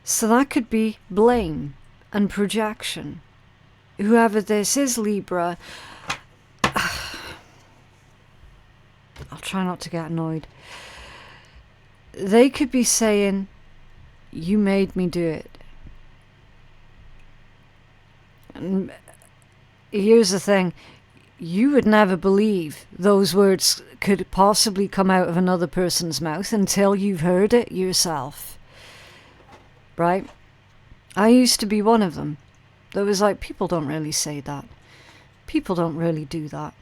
So that could be blame and projection. Whoever this is, Libra, I'll try not to get annoyed. They could be saying, you made me do it. And here's the thing. You would never believe those words could possibly come out of another person's mouth until you've heard it yourself. Right? I used to be one of them. That was like, people don't really say that. People don't really do that.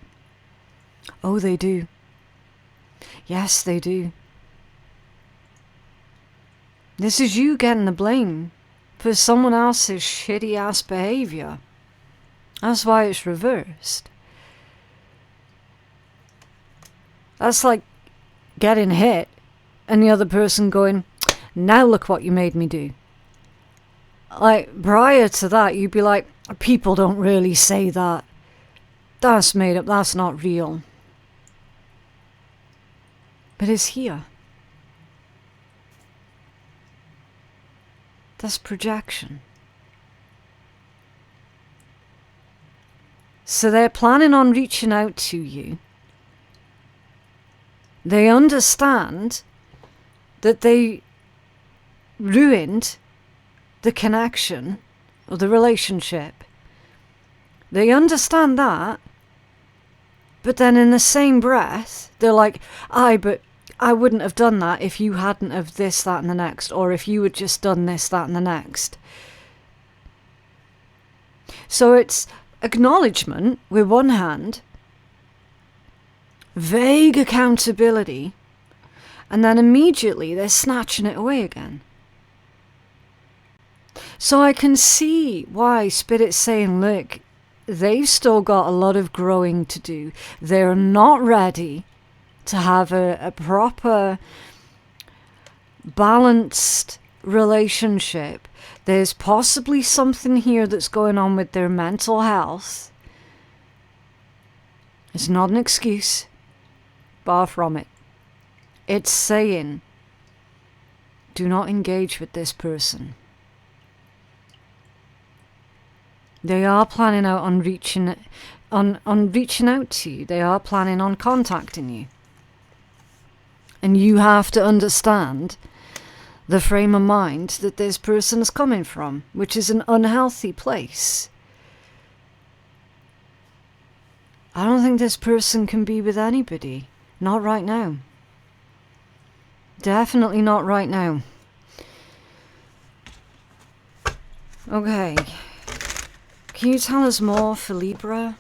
Oh, they do. Yes, they do. This is you getting the blame for someone else's shitty ass behavior. That's why it's reversed. That's like getting hit and the other person going, now look what you made me do. Like, prior to that, you'd be like, people don't really say that. That's made up, that's not real. But it's here. That's projection. So they're planning on reaching out to you. They understand that they ruined the connection or the relationship. They understand that, but then in the same breath, they're like, but I wouldn't have done that if you hadn't have this, that and the next, or if you had just done this, that and the next. So it's acknowledgement with one hand, vague accountability, and then immediately they're snatching it away again. So I can see why Spirit's saying, look, they've still got a lot of growing to do. They're not ready to have a proper, balanced relationship. There's possibly something here that's going on with their mental health. It's not an excuse. Far from it. It's saying, do not engage with this person. They are planning out on reaching out to you. They are planning on contacting you. And you have to understand the frame of mind that this person is coming from, which is an unhealthy place. I don't think this person can be with anybody. Not right now. Definitely not right now. Okay. Can you tell us more for Libra?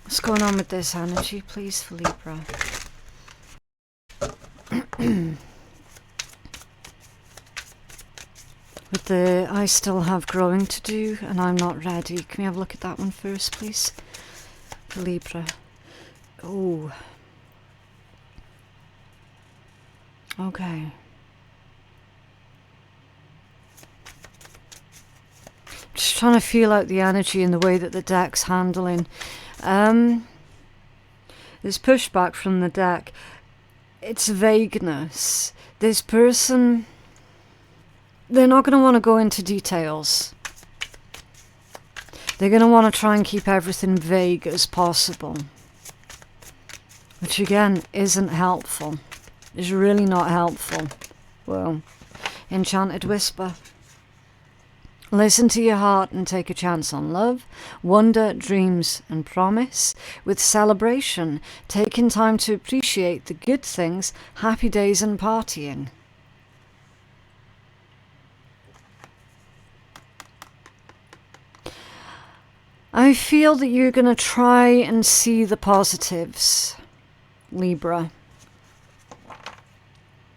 What's going on with this energy, please, for Libra? With the I still have growing to do and I'm not ready. Can we have a look at that one first, please? For Libra. Oh. Okay. Just trying to feel out the energy in the way that the deck's handling. There's pushback from the deck. It's vagueness. This person, they're not going to want to go into details. They're going to want to try and keep everything vague as possible. which again isn't helpful. It's really not helpful. Well, Enchanted Whisper. Listen to your heart and take a chance on love, wonder, dreams and promise. With celebration, taking time to appreciate the good things, happy days and partying. I feel that you're going to try and see the positives, Libra.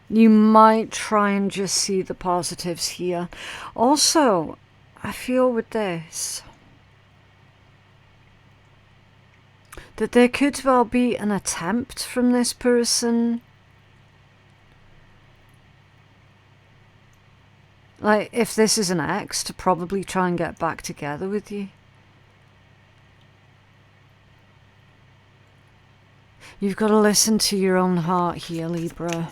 You might try and just see the positives here. Also, I feel with this that there could well be an attempt from this person. Like, if this is an ex, to probably try and get back together with you. You've got to listen to your own heart here, Libra.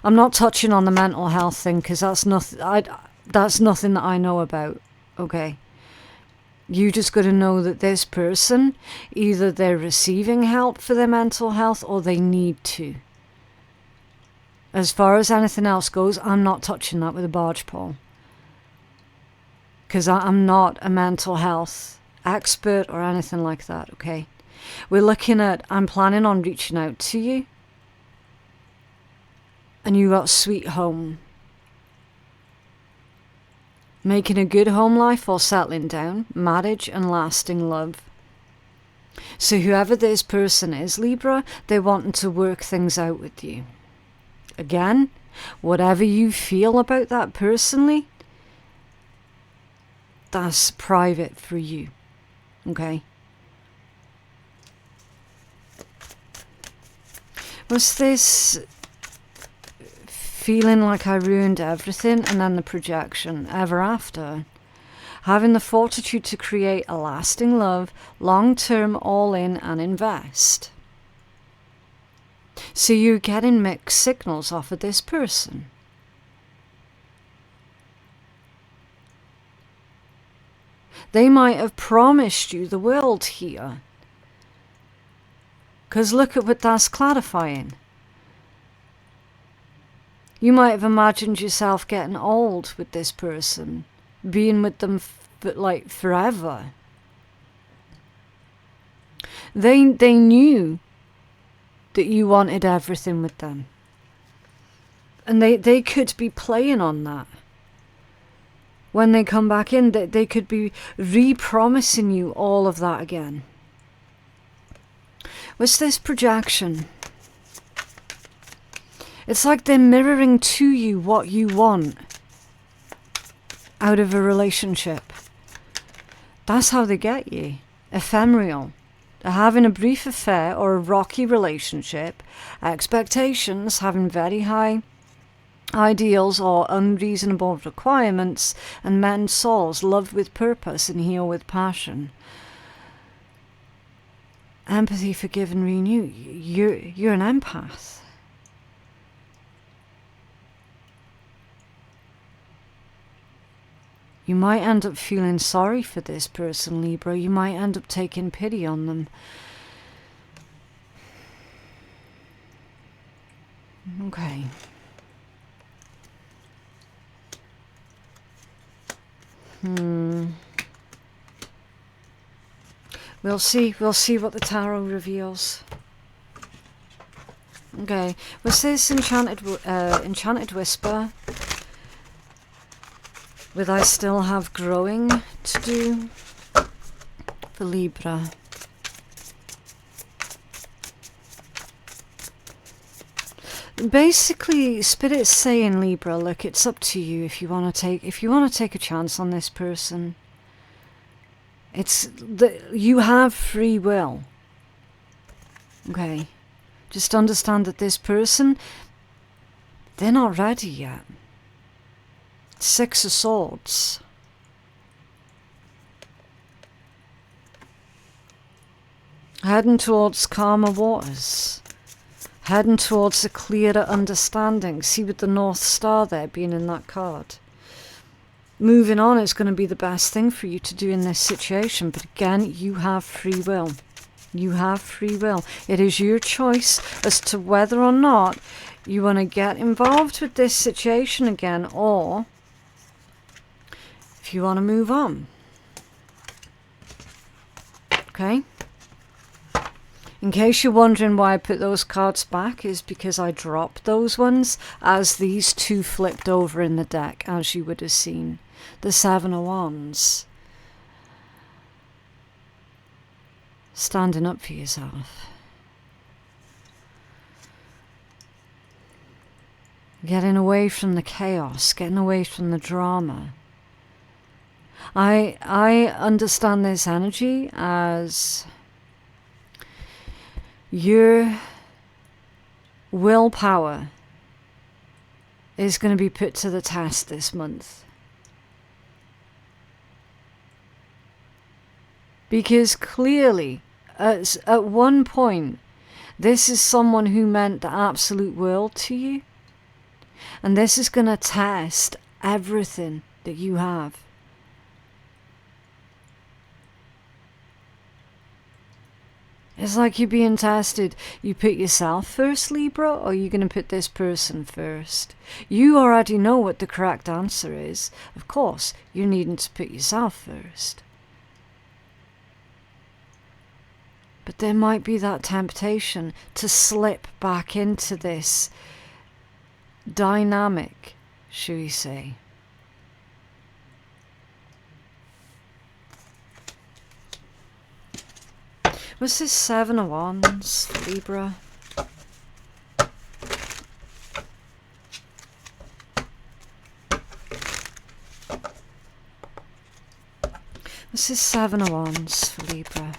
I'm not touching on the mental health thing because that's nothing. That's nothing that I know about. Okay, you just got to know that this person, either they're receiving help for their mental health or they need to. As far as anything else goes, I'm not touching that with a barge pole because I'm not a mental health expert or anything like that. Okay, we're looking at. I'm planning on reaching out to you. And you got sweet home. Making a good home life or settling down. Marriage and lasting love. So whoever this person is, Libra, they're wanting to work things out with you. Again, whatever you feel about that personally, that's private for you. Okay? Was this feeling like I ruined everything, and then the projection ever after? Having the fortitude to create a lasting love, long-term, all-in and invest. So you're getting mixed signals off of this person. They might have promised you the world here. Because look at what that's clarifying. You might have imagined yourself getting old with this person, being with them like forever. They knew that you wanted everything with them. And they could be playing on that. When they come back in, they could be re-promising you all of that again. What's this projection? It's like they're mirroring to you what you want out of a relationship. That's how they get you. Ephemeral. They're having a brief affair or a rocky relationship. Expectations, having very high ideals or unreasonable requirements, and men's souls love with purpose and heal with passion. Empathy, forgive and renew. You're an empath. You might end up feeling sorry for this person, Libra. You might end up taking pity on them. Okay. We'll see what the tarot reveals. Okay. Was this Enchanted Whisper? With I still have growing to do for Libra. Basically, Spirit's saying, Libra, look, it's up to you if you want to take a chance on this person. You have free will. Okay. Just understand that this person, they're not ready yet. Six of Swords. Heading towards calmer waters. Heading towards a clearer understanding. See with the North Star there being in that card. Moving on is going to be the best thing for you to do in this situation. But again, you have free will. You have free will. It is your choice as to whether or not you want to get involved with this situation again, or if you want to move on. Okay? In case you're wondering why I put those cards back, is because I dropped those ones as these two flipped over in the deck, as you would have seen. The Seven of Wands. Standing up for yourself. Getting away from the chaos, getting away from the drama. I understand this energy as your willpower is going to be put to the test this month. Because clearly, at one point, this is someone who meant the absolute world to you. And this is going to test everything that you have. It's like you're being tested. You put yourself first, Libra, or are you going to put this person first? You already know what the correct answer is. Of course, you're needing to put yourself first. But there might be that temptation to slip back into this dynamic, shall we say. What's this Seven of Wands, Libra? What's this Seven of Wands for Libra?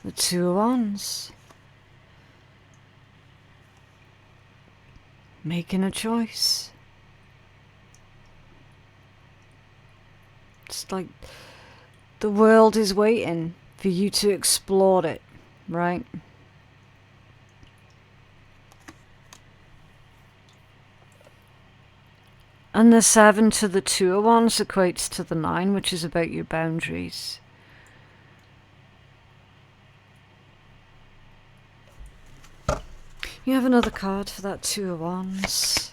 The Two of Wands. Making a choice. It's like the world is waiting for you to explore it, right? And the 7 to the 2 of Wands equates to the 9, which is about your boundaries. You have another card for that 2 of Wands.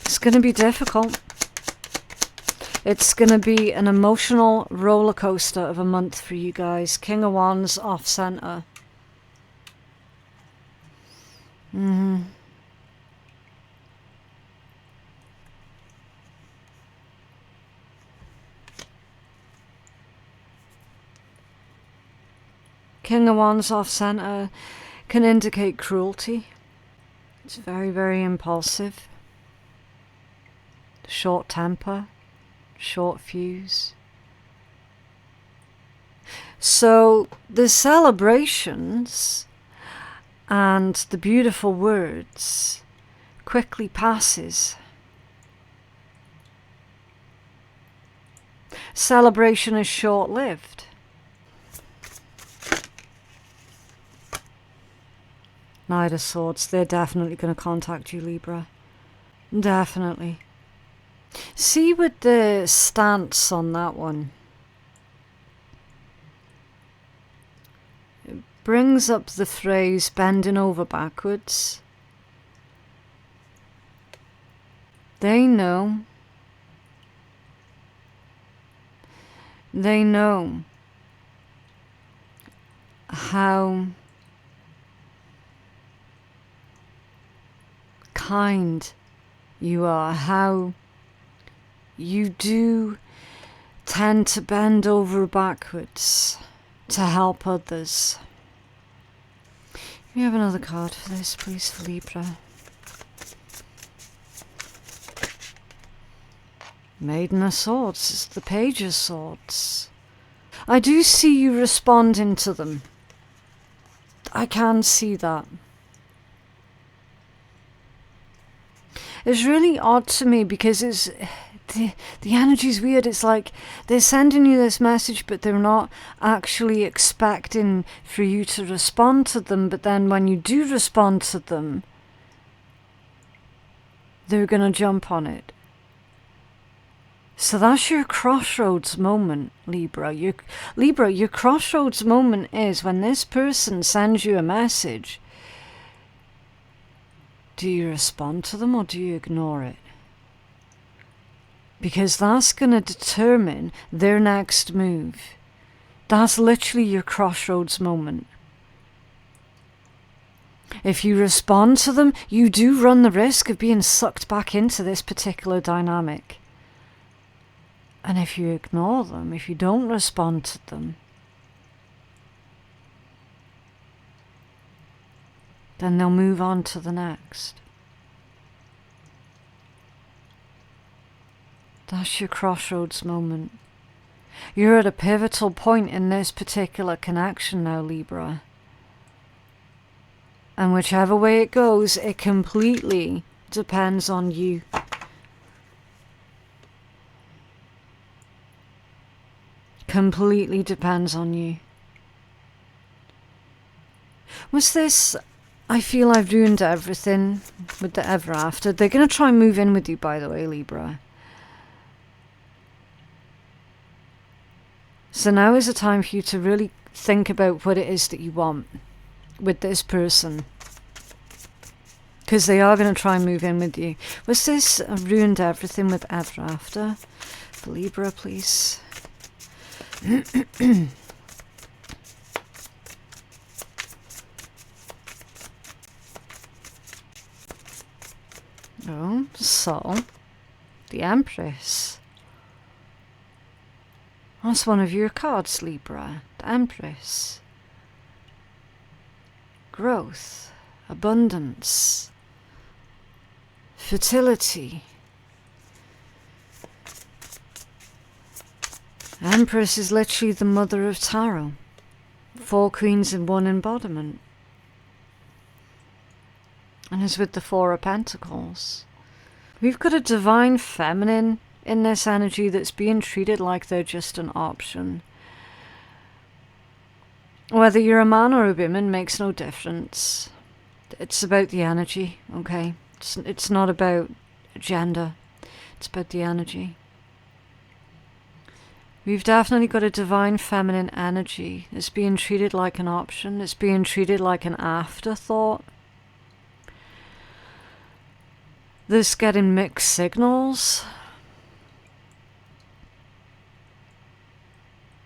It's going to be difficult. It's going to be an emotional roller coaster of a month for you guys. King of Wands off center. King of Wands off center can indicate cruelty. It's very, very impulsive. Short temper, short fuse. So the celebrations and the beautiful words quickly passes. Celebration is short-lived. Knight of Swords, they're definitely going to contact you, Libra. Definitely. See with the stance on that one. It brings up the phrase bending over backwards. They know. They know how kind you are, how you do tend to bend over backwards to help others. Can we have another card for this, please, for Libra? Maiden of Swords, it's the Page of Swords. I do see you responding to them. I can see that. It's really odd to me because it's the energy's weird. It's like they're sending you this message, but they're not actually expecting for you to respond to them. But then when you do respond to them, they're going to jump on it. So that's your crossroads moment, Libra. Your crossroads moment is when this person sends you a message. Do you respond to them or do you ignore it? Because that's going to determine their next move. That's literally your crossroads moment. If you respond to them, you do run the risk of being sucked back into this particular dynamic. And if you ignore them, if you don't respond to them, then they'll move on to the next. That's your crossroads moment. You're at a pivotal point in this particular connection now, Libra. And whichever way it goes, it completely depends on you. Completely depends on you. Was this, I feel I've ruined everything with the ever after? They're going to try and move in with you, by the way, Libra. So now is the time for you to really think about what it is that you want with this person. Because they are going to try and move in with you. Was this ruined everything with ever after? For Libra, please. Oh, so the Empress. That's one of your cards, Libra. The Empress. Growth, abundance, fertility. Empress is literally the mother of tarot. 4 queens in 1 embodiment. And is with the 4 of Pentacles. We've got a divine feminine in this energy that's being treated like they're just an option. Whether you're a man or a woman makes no difference. It's about the energy, okay? It's not about gender. It's about the energy. We've definitely got a divine feminine energy. It's being treated like an option. It's being treated like an afterthought. This getting mixed signals.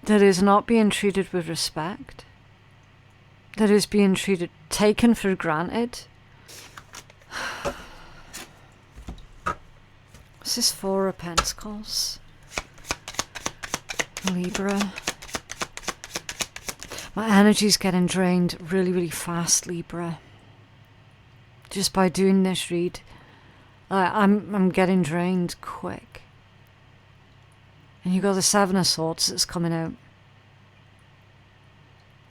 That is not being treated with respect. That is being taken for granted. This is 4 of Pentacles. Libra. My energy's getting drained really, really fast, Libra. Just by doing this read, I'm getting drained quick. And you got the 7 of Swords that's coming out.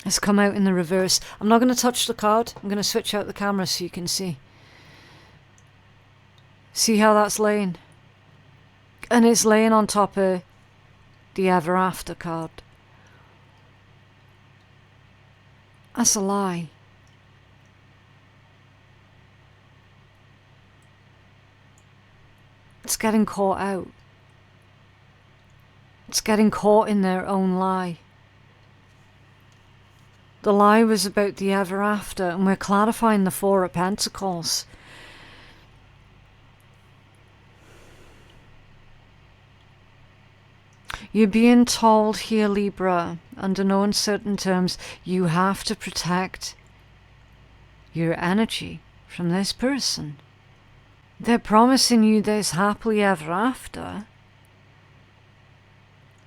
It's come out in the reverse. I'm not going to touch the card. I'm going to switch out the camera so you can see. See how that's laying? And it's laying on top of the Ever After card. That's a lie. It's getting caught out. It's getting caught in their own lie. The lie was about the Ever After, and we're clarifying the 4 of Pentacles. You're being told here, Libra, under no uncertain terms, you have to protect your energy from this person. They're promising you this happily ever after.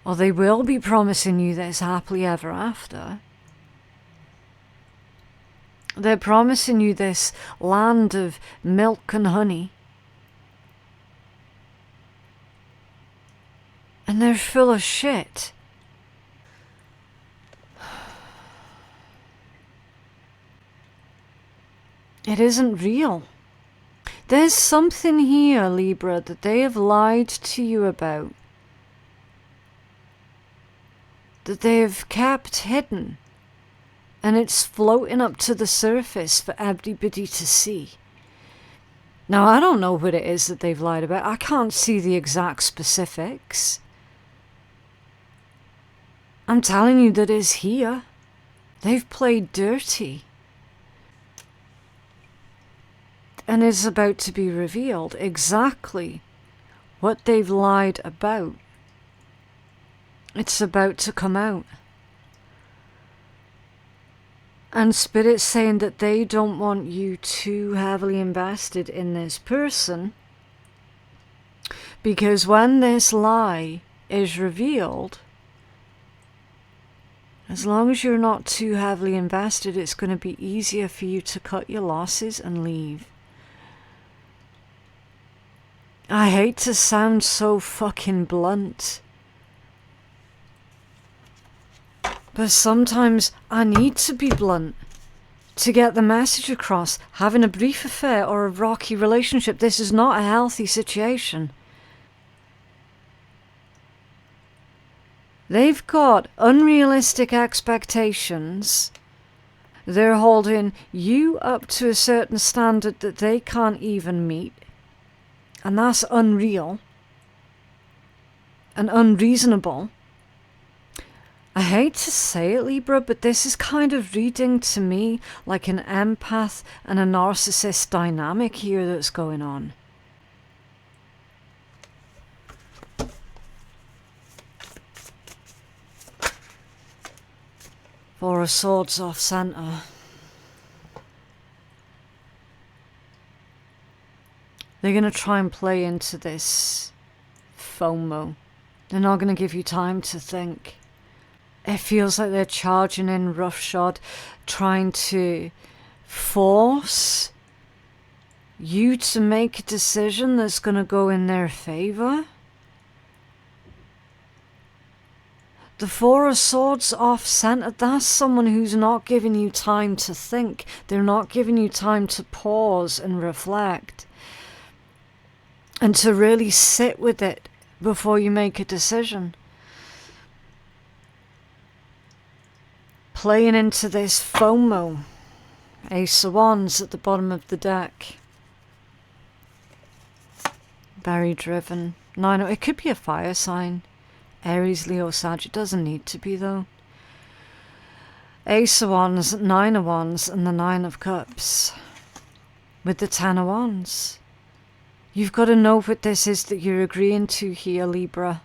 Or they will be promising you this happily ever after. They're promising you this land of milk and honey. And they're full of shit. It isn't real. There's something here, Libra, that they have lied to you about. That they have kept hidden. And it's floating up to the surface for everybody to see. Now, I don't know what it is that they've lied about. I can't see the exact specifics. I'm telling you that it's here. They've played dirty. And it's about to be revealed exactly what they've lied about. It's about to come out. And Spirit's saying that they don't want you too heavily invested in this person, because when this lie is revealed, as long as you're not too heavily invested, it's going to be easier for you to cut your losses and leave. I hate to sound so fucking blunt, but sometimes I need to be blunt to get the message across. Having a brief affair or a rocky relationship, this is not a healthy situation. They've got unrealistic expectations. They're holding you up to a certain standard that they can't even meet. And that's unreal and unreasonable. I hate to say it, Libra, but this is kind of reading to me like an empath and a narcissist dynamic here that's going on. Four of Swords off center. They're going to try and play into this FOMO. They're not going to give you time to think. It feels like they're charging in roughshod, trying to force you to make a decision that's going to go in their favor. The Four of Swords off center, that's someone who's not giving you time to think. They're not giving you time to pause and reflect and to really sit with it before you make a decision. Playing into this FOMO. Ace of Wands at the bottom of the deck. Very driven. Nine. It could be a fire sign. Aries, Leo, Sag. It doesn't need to be though. Ace of Wands, Nine of Wands, and the Nine of Cups. With the Ten of Wands. You've got to know what this is that you're agreeing to here, Libra.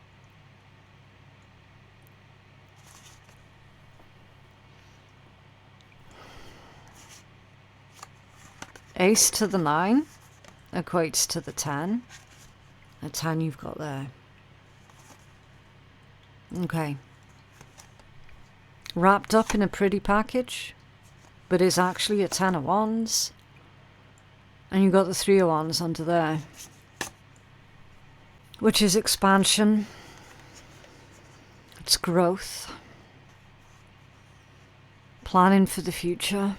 Ace to the 9 equates to the 10. A 10 you've got there. Okay. Wrapped up in a pretty package, but is actually a 10 of Wands. And you've got the 3 of Wands under there, which is expansion. It's growth. Planning for the future.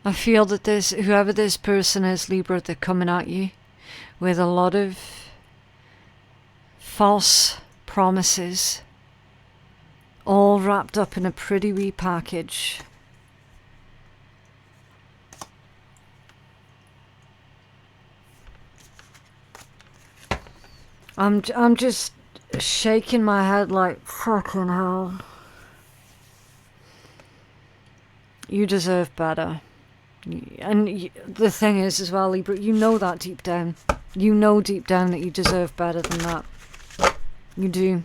I feel that this, whoever this person is, Libra, they're coming at you with a lot of false promises, all wrapped up in a pretty wee package. I'm just shaking my head like, fucking hell. You deserve better. And the thing is as well, Libra, you know that deep down. You know deep down that you deserve better than that. You do.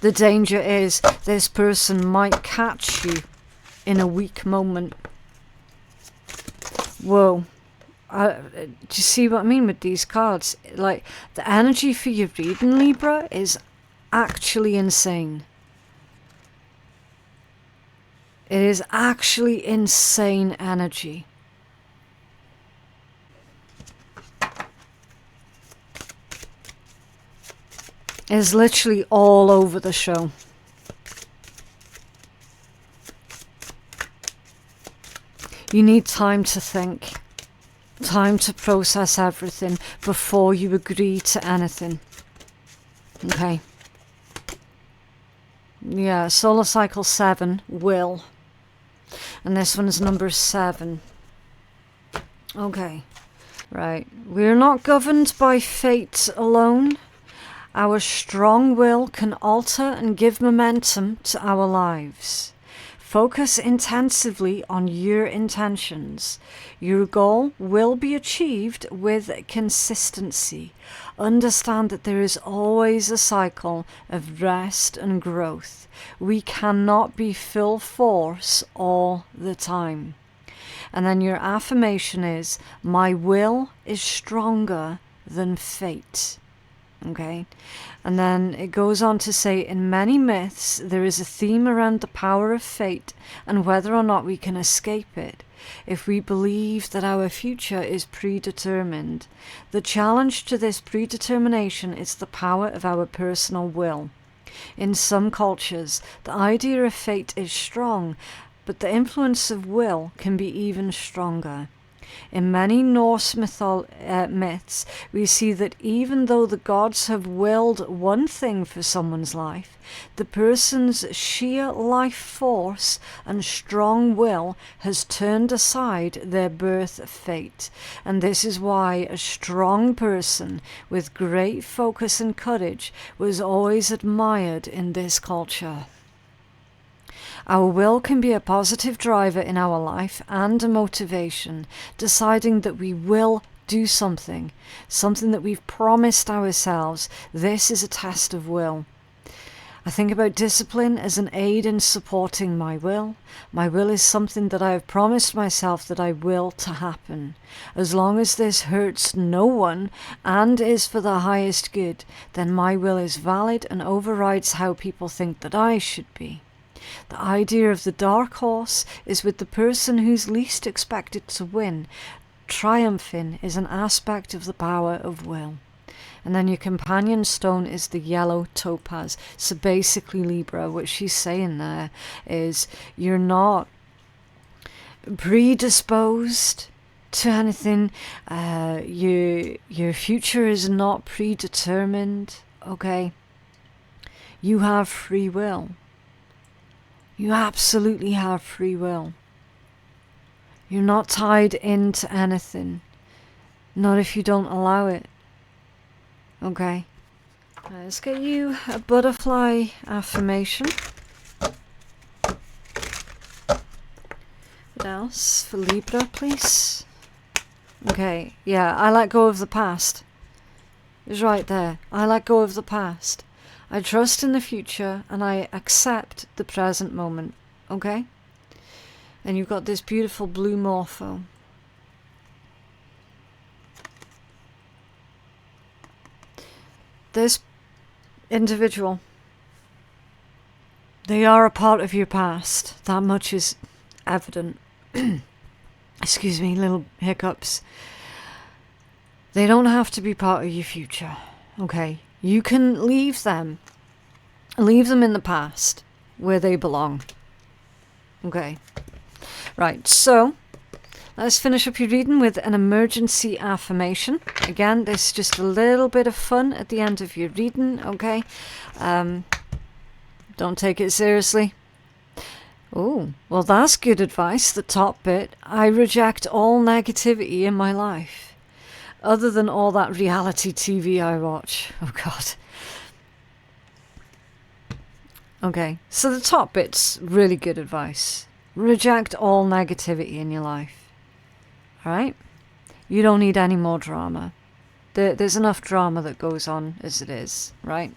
The danger is this person might catch you in a weak moment. Whoa. Do you see what I mean with these cards? Like, the energy for your reading, Libra, is actually insane. It is actually insane energy. It's literally all over the show. You need time to think. Time to process everything before you agree to anything. Okay. Yeah, solar cycle 7, will. And this one is number 7. Okay. Right. We're not governed by fate alone. Our strong will can alter and give momentum to our lives. Focus intensively on your intentions. Your goal will be achieved with consistency. Understand that there is always a cycle of rest and growth. We cannot be full force all the time. And then your affirmation is, my will is stronger than fate. Okay, and then it goes on to say, in many myths there is a theme around the power of fate and whether or not we can escape it. If we believe that our future is predetermined, the challenge to this predetermination is the power of our personal will. In some cultures, the idea of fate is strong, but the influence of will can be even stronger. In many Norse myths, we see that even though the gods have willed one thing for someone's life, the person's sheer life force and strong will has turned aside their birth fate. And this is why a strong person with great focus and courage was always admired in this culture. Our will can be a positive driver in our life and a motivation, deciding that we will do something that we've promised ourselves. This is a test of will. I think about discipline as an aid in supporting my will. My will is something that I have promised myself that I will to happen. As long as this hurts no one and is for the highest good, then my will is valid and overrides how people think that I should be. The idea of the dark horse is with the person who's least expected to win. Triumphing is an aspect of the power of will. And then your companion stone is the yellow topaz. So basically, Libra, what she's saying there is you're not predisposed to anything. Your future is not predetermined, okay? You have free will. You absolutely have free will. You're not tied into anything. Not if you don't allow it. Okay? Let's get you a butterfly affirmation. What else for Libra, please? Okay, yeah, I let go of the past. It's right there. I let go of the past. I trust in the future and I accept the present moment, okay? And you've got this beautiful blue morpho. This individual, they are a part of your past. That much is evident. Excuse me, little hiccups. They don't have to be part of your future, okay? You can leave them in the past where they belong. Okay. Right, so let's finish up your reading with an emergency affirmation. Again, this is just a little bit of fun at the end of your reading, okay? Don't take it seriously. Oh, well, that's good advice, the top bit. I reject all negativity in my life. Other than all that reality TV I watch. Oh, God. Okay, so the top bit's really good advice. Reject all negativity in your life. Alright? You don't need any more drama. There's enough drama that goes on as it is, right?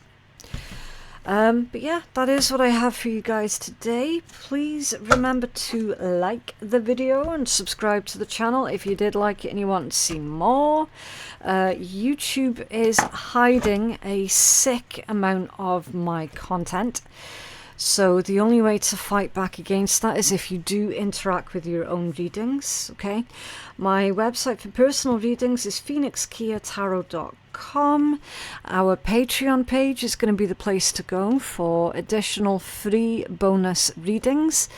But yeah, that is what I have for you guys today. Please remember to like the video and subscribe to the channel if you did like it and you want to see more. YouTube is hiding a sick amount of my content. So the only way to fight back against that is if you do interact with your own readings, okay? My website for personal readings is phoenixkeiatarot.com. Our Patreon page is going to be the place to go for additional free bonus readings.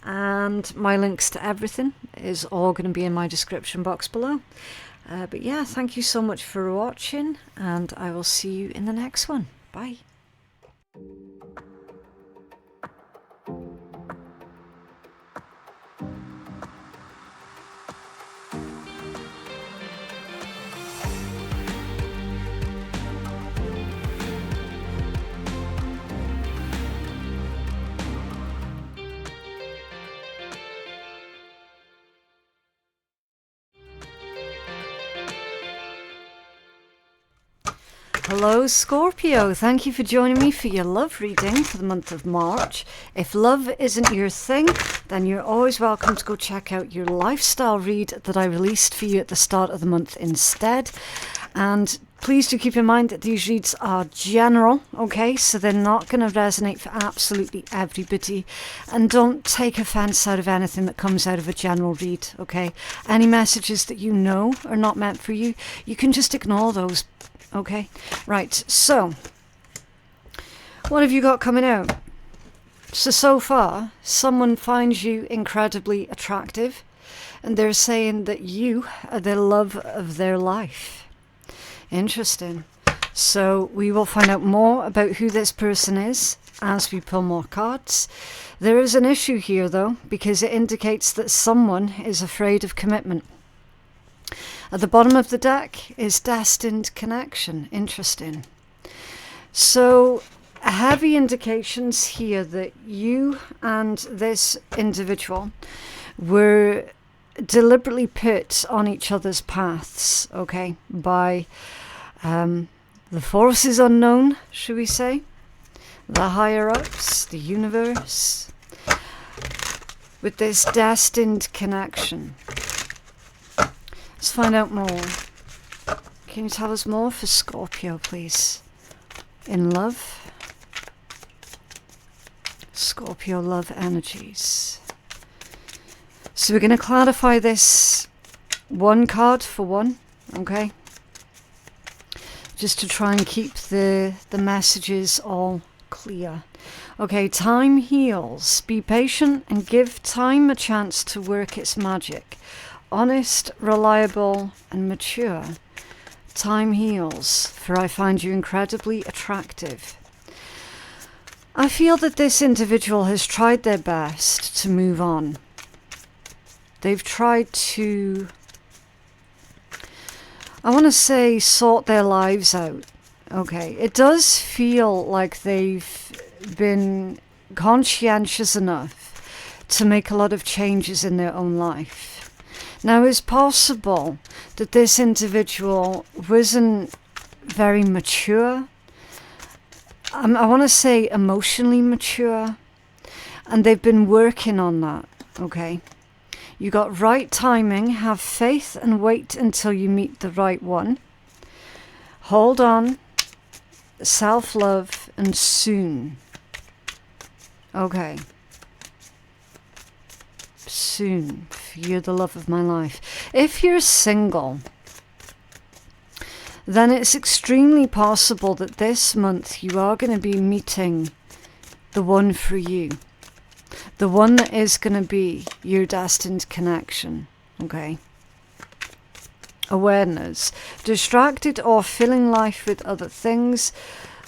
And my links to everything is all going to be in my description box below. But yeah, thank you so much for watching, and I will see you in the next one. Bye. Hello Scorpio, thank you for joining me for your love reading for the month of March. If love isn't your thing, then you're always welcome to go check out your lifestyle read that I released for you at the start of the month instead. And please do keep in mind that these reads are general, okay, so they're not going to resonate for absolutely everybody. And don't take offense out of anything that comes out of a general read, okay? Any messages that you know are not meant for you, you can just ignore those. Okay, right, so what have you got coming out? So far, someone finds you incredibly attractive and they're saying that you are the love of their life. Interesting. So we will find out more about who this person is as we pull more cards. There is an issue here though, because it indicates that someone is afraid of commitment. At the bottom of the deck is destined connection. Interesting. So heavy indications here that you and this individual were deliberately put on each other's paths, okay, by the forces unknown, should we say, the higher ups, the universe, with this destined connection. Let's find out more. Can you tell us more for Scorpio, please? In love. Scorpio love energies. So we're going to clarify this one card for one, okay? Just to try and keep the messages all clear. Okay, time heals. Be patient and give time a chance to work its magic. Honest, reliable, and mature. Time heals, for I find you incredibly attractive. I feel that this individual has tried their best to move on. They've tried to, I want to say, sort their lives out. Okay, it does feel like they've been conscientious enough to make a lot of changes in their own life. Now, it's possible that this individual wasn't very mature. I want to say emotionally mature, and they've been working on that, okay? You got right timing, have faith and wait until you meet the right one. Hold on, self-love, and soon. Okay. Soon. You're the love of my life. If you're single, then it's extremely possible that this month you are going to be meeting the one for you. The one that is going to be your destined connection. Okay. Awareness. Distracted or filling life with other things.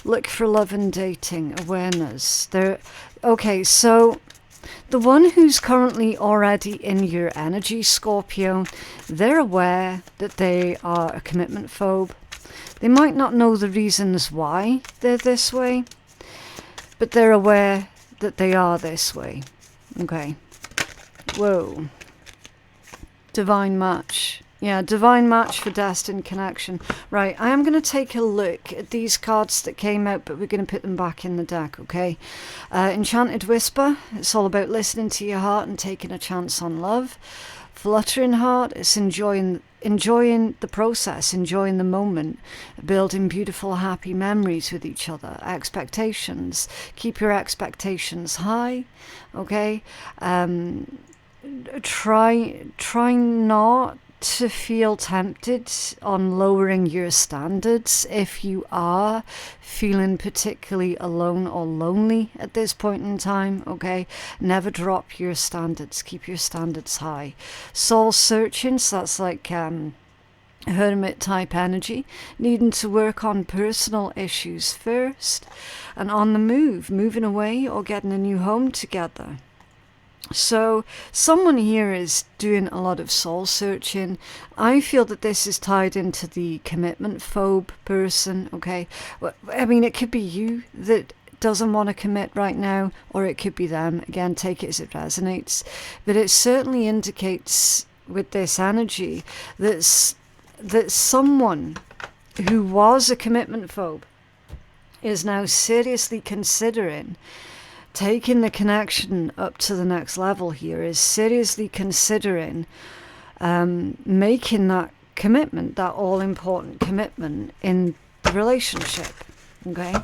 Look for love and dating. Awareness. Okay, so the one who's currently already in your energy, Scorpio, they're aware that they are a commitment phobe. They might not know the reasons why they're this way, but they're aware that they are this way. Okay. Whoa. Divine match. Yeah, divine match for destined connection. Right, I am going to take a look at these cards that came out, but we're going to put them back in the deck, okay? Enchanted Whisper, it's all about listening to your heart and taking a chance on love. Fluttering Heart, it's enjoying the process, enjoying the moment, building beautiful, happy memories with each other. Expectations, keep your expectations high, okay? Try not to feel tempted on lowering your standards if you are feeling particularly alone or lonely at this point in time, okay? Never drop your standards. Keep your standards high. Soul searching, so that's like hermit type energy, needing to work on personal issues first, and on the move, moving away or getting a new home together. So someone here is doing a lot of soul searching. I feel that this is tied into the commitment phobe person, okay? I mean, it could be you that doesn't want to commit right now, or it could be them. Again, take it as it resonates. But it certainly indicates with this energy that someone who was a commitment phobe, is now seriously considering taking the connection up to the next level here, is seriously considering making that commitment, that all-important commitment in the relationship, okay?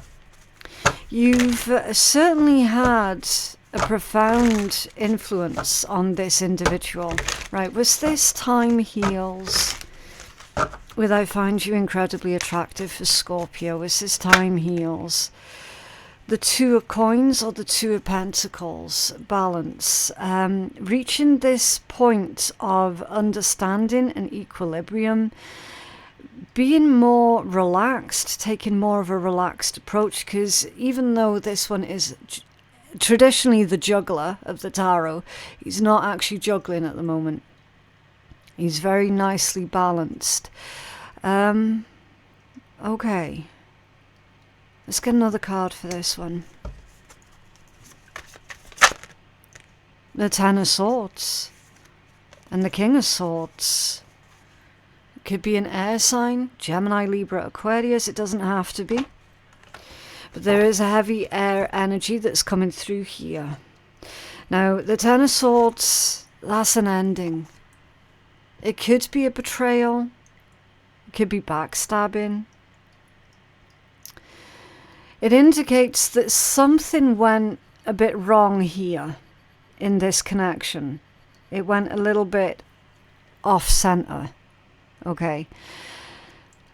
You've certainly had a profound influence on this individual, right? Was this time heals? With I find you incredibly attractive for Scorpio, was this time heals? The Two of Coins or the Two of Pentacles, balance. Reaching this point of understanding and equilibrium, being more relaxed, taking more of a relaxed approach, because even though this one is traditionally the juggler of the tarot, he's not actually juggling at the moment. He's very nicely balanced. Okay. Let's get another card for this one. The Ten of Swords and the King of Swords. It could be an air sign, Gemini, Libra, Aquarius. It doesn't have to be. But there is a heavy air energy that's coming through here. Now, the Ten of Swords, that's an ending. It could be a betrayal. It could be backstabbing. It indicates that something went a bit wrong here in this connection. It went a little bit off center. Okay.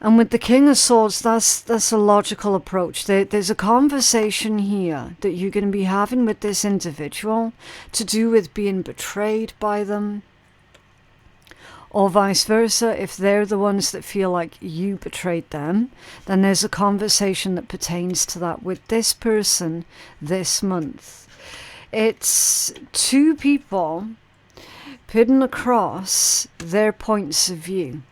And with the King of Swords, that's a logical approach. There's a conversation here that you're going to be having with this individual to do with being betrayed by them, or vice versa. If they're the ones that feel like you betrayed them, then there's a conversation that pertains to that with this person this month. It's two people putting across their points of view.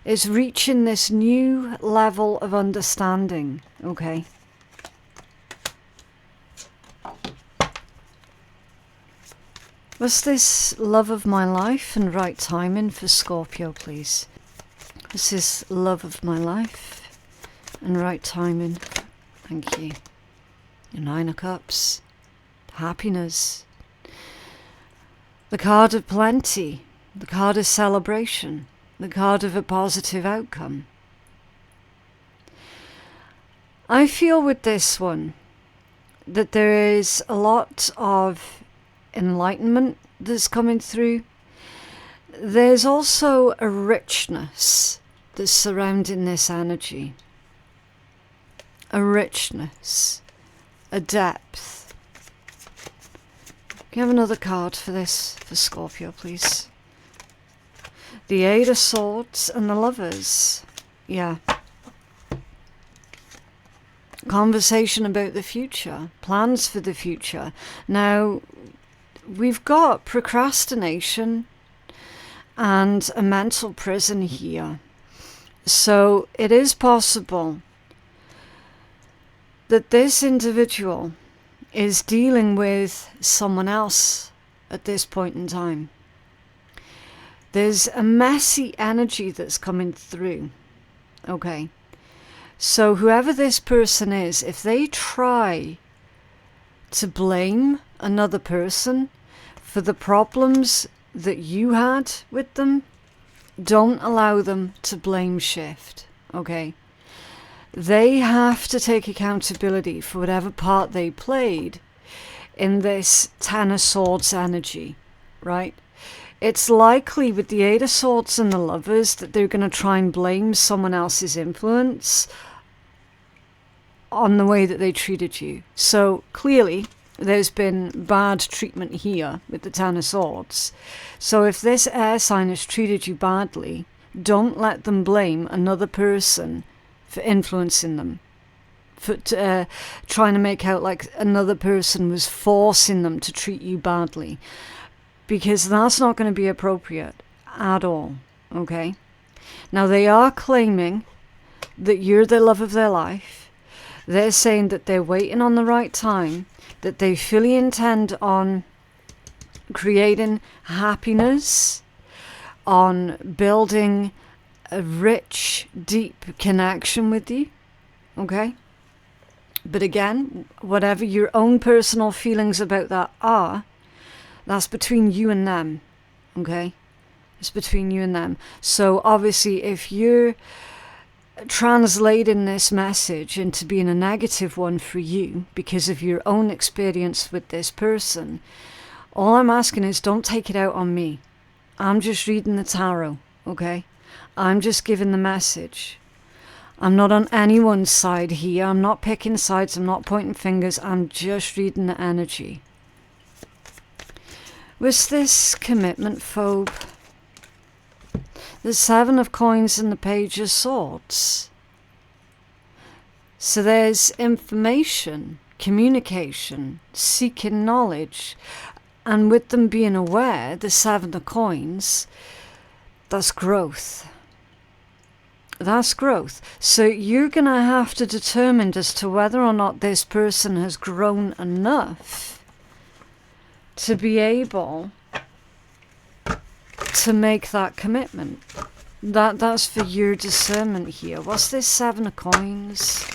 It's reaching this new level of understanding, okay? What's this love of my life and right timing for Scorpio, please? This is love of my life and right timing. Thank you. Your Nine of Cups. Happiness. The card of plenty. The card of celebration. The card of a positive outcome. I feel with this one that there is a lot of enlightenment that's coming through. There's also a richness that's surrounding this energy. A richness, a depth. Can you have another card for this, for Scorpio, please? The Eight of Swords and the Lovers. Yeah. Conversation about the future, plans for the future. Now, we've got procrastination and a mental prison here. So it is possible that this individual is dealing with someone else at this point in time. There's a messy energy that's coming through. Okay. So whoever this person is, if they try to blame another person for the problems that you had with them, don't allow them to blame shift, okay? They have to take accountability for whatever part they played in this Ten of Swords energy, right? It's likely with the Eight of Swords and the Lovers that they're going to try and blame someone else's influence on the way that they treated you. So clearly there's been bad treatment here with the Ten of Swords. So if this air sign has treated you badly, don't let them blame another person for influencing them, for trying to make out like another person was forcing them to treat you badly, because that's not going to be appropriate at all, okay? Now, they are claiming that you're the love of their life. They're saying that they're waiting on the right time, that they fully intend on creating happiness, on building a rich, deep connection with you, okay? But again, whatever your own personal feelings about that are, that's between you and them, okay? It's between you and them. So obviously, if you're translating this message into being a negative one for you because of your own experience with this person, all I'm asking is don't take it out on me. I'm just reading the tarot, okay? I'm just giving the message. I'm not on anyone's side here. I'm not picking sides. I'm not pointing fingers. I'm just reading the energy. Was this commitment phobe? The 7 of Coins and the Page of Swords. So there's information, communication, seeking knowledge, and with them being aware, the 7 of Coins, that's growth. That's growth. So you're going to have to determine as to whether or not this person has grown enough to be able to make that commitment. That's for your discernment here. What's this 7 of Coins?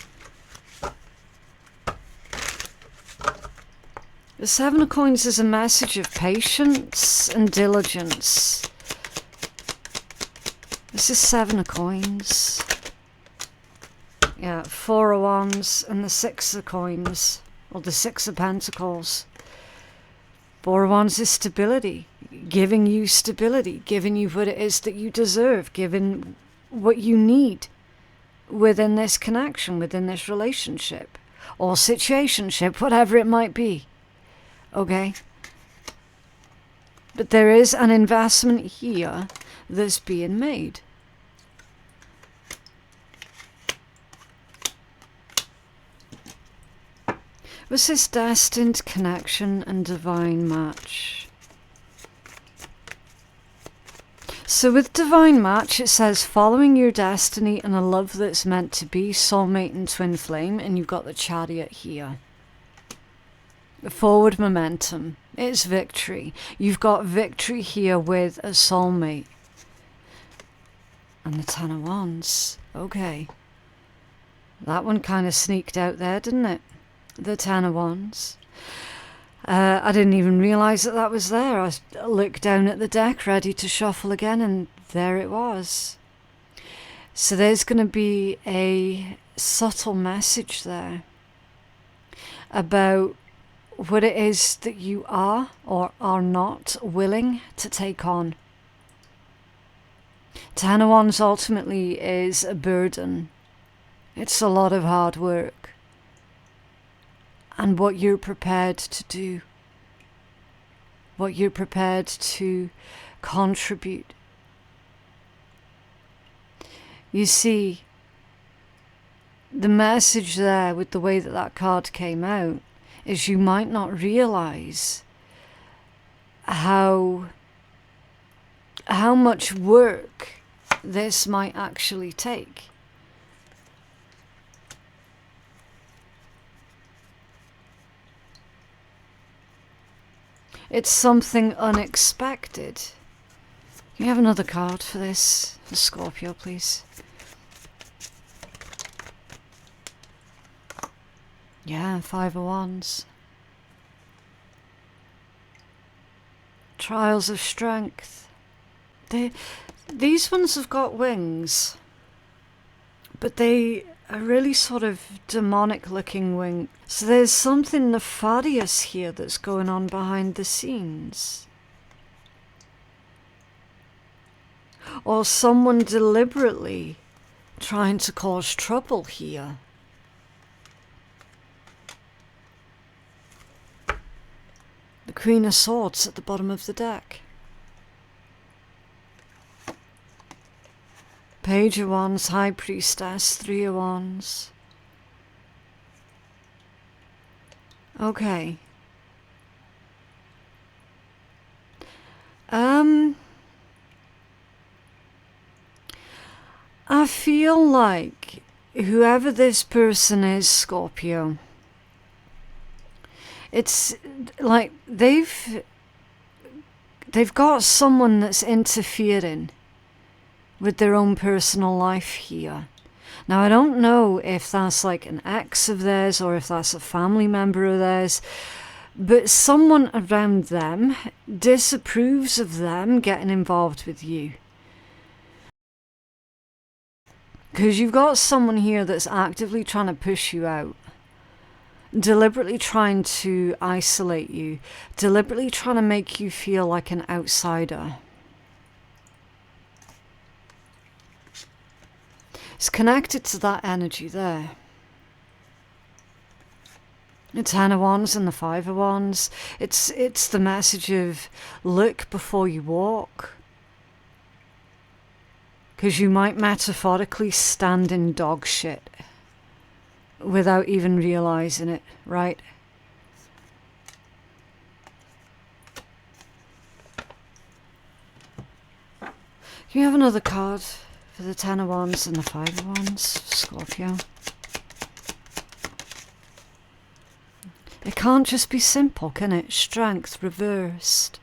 The 7 of Coins is a message of patience and diligence. This is 7 of Coins. Yeah, 4 of Wands and the 6 of Coins, or the 6 of Pentacles. 4 of Wands is stability, giving you stability, giving you what it is that you deserve, giving what you need within this connection, within this relationship, or situationship, whatever it might be. Okay? But there is an investment here that's being made. Was this destined connection and divine match? So with divine match, it says following your destiny and a love that's meant to be, soulmate and twin flame, and you've got the Chariot here. Forward momentum. It's victory. You've got victory here with a soulmate. And the 10 of Wands. Okay. That one kind of sneaked out there, didn't it? The 10 of Wands. I didn't even realise that that was there. I looked down at the deck ready to shuffle again, and there it was. So there's going to be a subtle message there about what it is that you are or are not willing to take on. 10 of Wands ultimately is a burden. It's a lot of hard work. And what you're prepared to do, what you're prepared to contribute. You see, the message there with the way that that card came out is you might not realize how much work this might actually take. It's something unexpected. Can you have another card for this, for Scorpio, please? Yeah, 5 of Wands. Trials of strength. These ones have got wings, but they are really sort of demonic looking wings. So there's something nefarious here that's going on behind the scenes. Or someone deliberately trying to cause trouble here. The Queen of Swords at the bottom of the deck. Page of Wands, High Priestess, 3 of Wands. Okay. I feel like whoever this person is, Scorpio, it's like they've got someone that's interfering with their own personal life here. Now, I don't know if that's like an ex of theirs or if that's a family member of theirs, but someone around them disapproves of them getting involved with you. Because you've got someone here that's actively trying to push you out, deliberately trying to isolate you, deliberately trying to make you feel like an outsider. It's connected to that energy there. The Ten of Wands and the Five of Wands. It's the message of look before you walk. Because you might metaphorically stand in dog shit without even realizing it, right? Can you have another card for the Ten of Wands and the Five of Wands, Scorpio? It can't just be simple, can it? Strength reversed.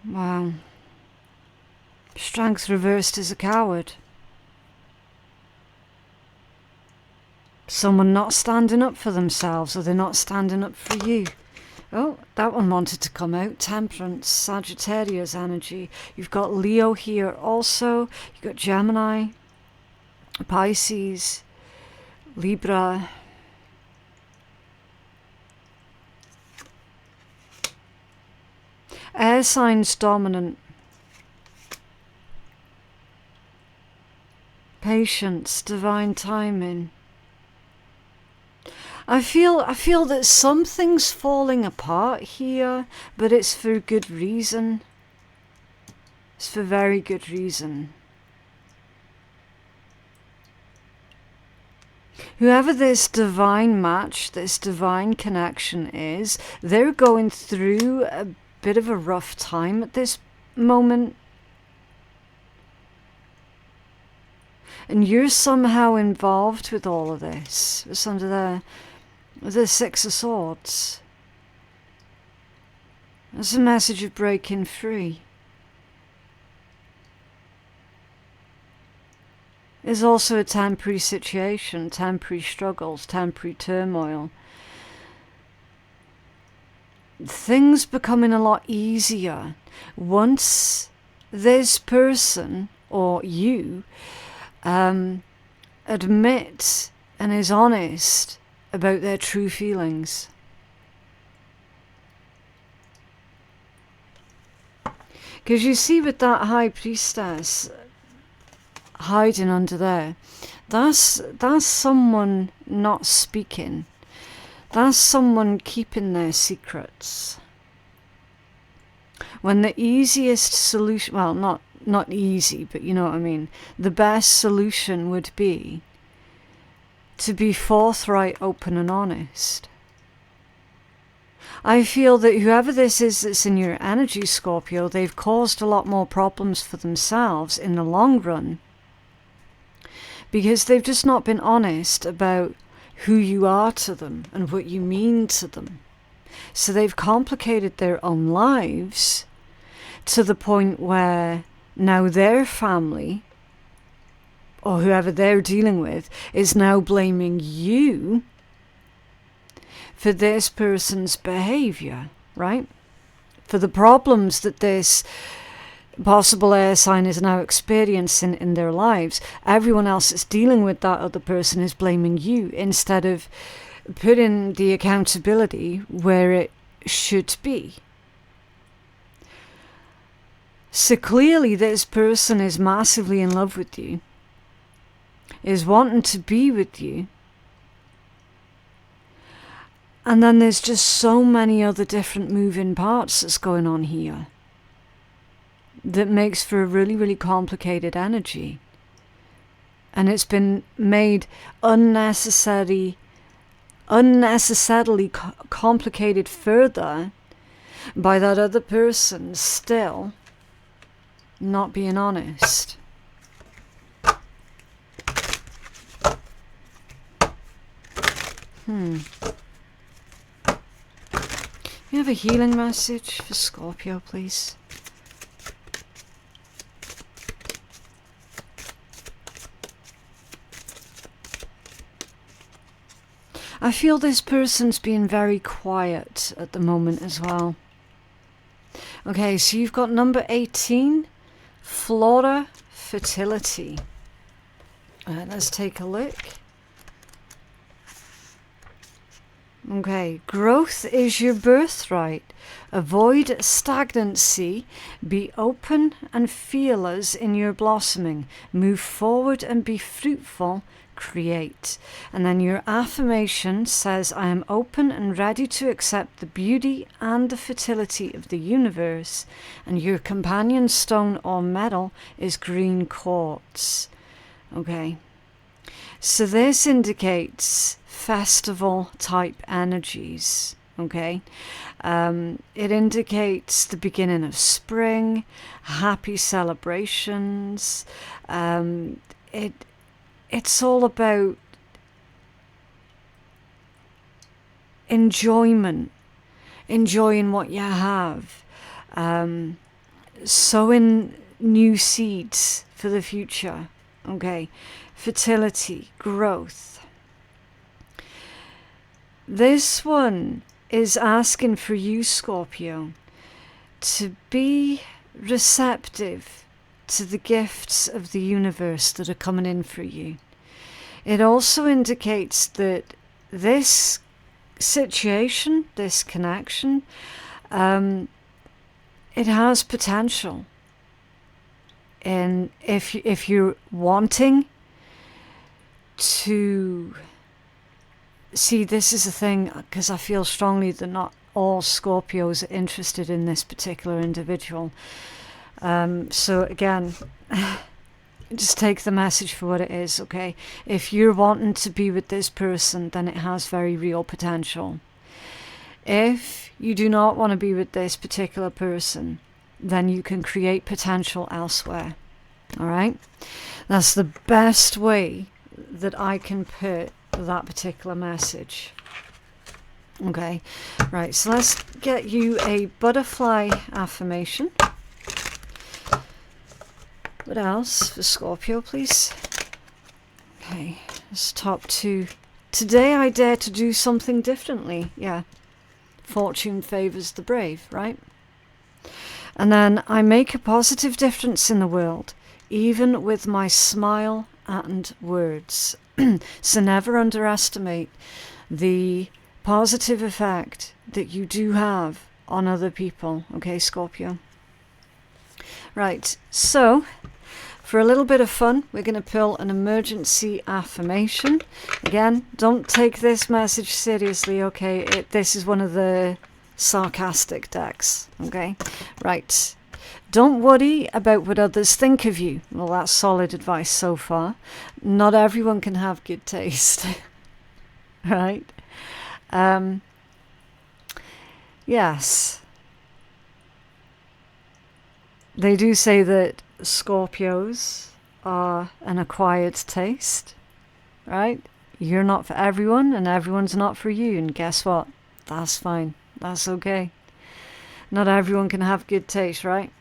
Wow. Strength reversed is a coward. Someone not standing up for themselves, or they're not standing up for you. Oh, that one wanted to come out. Temperance, Sagittarius energy. You've got Leo here also. You've got Gemini, Pisces, Libra. Air signs dominant. Patience, divine timing. I feel that something's falling apart here, but it's for good reason. It's for very good reason. Whoever this divine match, this divine connection is, they're going through a bit of a rough time at this moment. And you're somehow involved with all of this. It's under the Six of Swords. It's a message of breaking free. It's also a temporary situation, temporary struggles, temporary turmoil. Things becoming a lot easier once this person or you admit and is honest about their true feelings. Because you see with that High Priestess hiding under there, that's someone not speaking. That's someone keeping their secrets. When the easiest solution, well, not easy, but you know what I mean, the best solution would be to be forthright, open and honest. I feel that whoever this is that's in your energy, Scorpio, they've caused a lot more problems for themselves in the long run, because they've just not been honest about who you are to them and what you mean to them. So they've complicated their own lives to the point where now their family, or whoever they're dealing with, is now blaming you for this person's behavior, right? For the problems that this possible air sign is now experiencing in their lives. Everyone else that's dealing with that other person is blaming you instead of putting the accountability where it should be. So clearly this person is massively in love with you, is wanting to be with you. And then there's just so many other different moving parts that's going on here that makes for a really, really complicated energy. And it's been made unnecessarily complicated further by that other person still not being honest. You have a healing message for Scorpio, please. I feel this person's being very quiet at the moment as well. Okay, so you've got number 18, Flora Fertility. Let's take a look. Okay, growth is your birthright. Avoid stagnancy. Be open and fearless in your blossoming. Move forward and be fruitful. Create. And then your affirmation says, I am open and ready to accept the beauty and the fertility of the universe. And your companion stone or metal is green quartz. Okay. So this indicates festival type energies. Okay. It indicates the beginning of spring, happy celebrations. It's all about enjoyment, enjoying what you have, sowing new seeds for the future. Okay, fertility, growth. This one is asking for you, Scorpio, to be receptive to the gifts of the universe that are coming in for you. It also indicates that this situation, this connection, it has potential. And if you're wanting to see, this is a thing, because I feel strongly that not all Scorpios are interested in this particular individual. So again, just take the message for what it is, okay? If you're wanting to be with this person, then it has very real potential. If you do not want to be with this particular person, then you can create potential elsewhere, all right? That's the best way that I can put that particular message. Okay, right, so let's get you a butterfly affirmation. What else for Scorpio, please? Okay, let's top two. Today I dare to do something differently. Yeah, fortune favors the brave, right? And then I make a positive difference in the world, even with my smile and words. So never underestimate the positive effect that you do have on other people. Okay, Scorpio? Right, so for a little bit of fun, we're going to pull an emergency affirmation. Again, don't take this message seriously, okay? This is one of the sarcastic decks, okay? Right. Don't worry about what others think of you. Well, that's solid advice so far. Not everyone can have good taste, right? Yes. They do say that Scorpios are an acquired taste, right? You're not for everyone and everyone's not for you. And guess what? That's fine. That's okay. Not everyone can have good taste, right?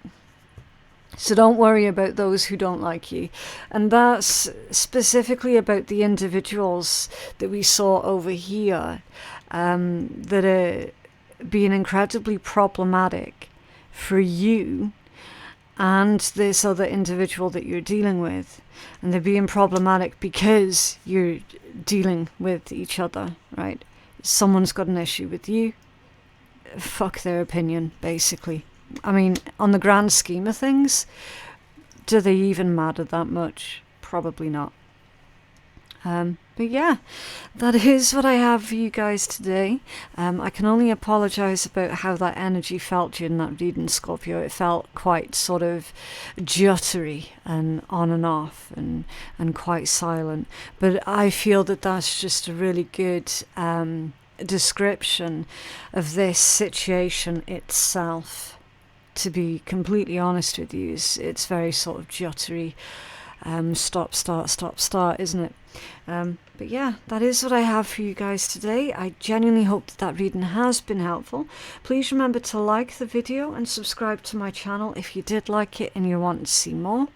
So don't worry about those who don't like you. And that's specifically about the individuals that we saw over here that are being incredibly problematic for you and this other individual that you're dealing with. And they're being problematic because you're dealing with each other, right? Someone's got an issue with you. Fuck their opinion, basically. I mean, on the grand scheme of things, do they even matter that much? Probably not. But yeah, that is what I have for you guys today. I can only apologize about how that energy felt during that reading, Scorpio. It felt quite sort of juttery and on and off and quite silent. But I feel that that's just a really good description of this situation itself. To be completely honest with you, it's very sort of juttery. stop, start, stop, start, isn't it? But yeah, that is what I have for you guys today. I genuinely hope that that reading has been helpful. Please remember to like the video and subscribe to my channel if you did like it and you want to see more.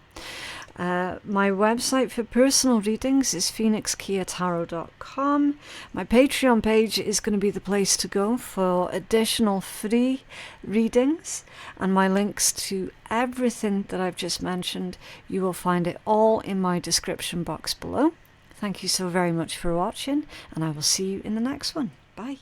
My website for personal readings is phoenixkeiatarot.com. My Patreon page is going to be the place to go for additional free readings, and my links to everything that I've just mentioned, you will find it all in my description box below. Thank you so very much for watching, and I will see you in the next one. Bye.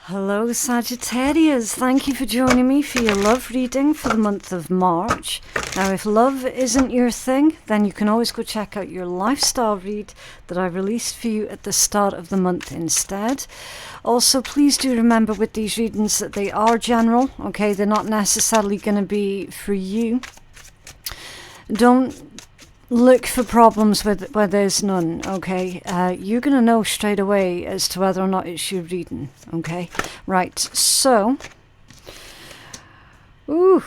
Hello Sagittarius, thank you for joining me for your love reading for the month of March. Now if love isn't your thing, then you can always go check out your lifestyle read that I released for you at the start of the month instead. Also, please do remember with these readings that they are general, okay? They're not necessarily going to be for you. Don't look for problems where there's none, okay? You're going to know straight away as to whether or not it's your reading, okay? Right, so... Ooh,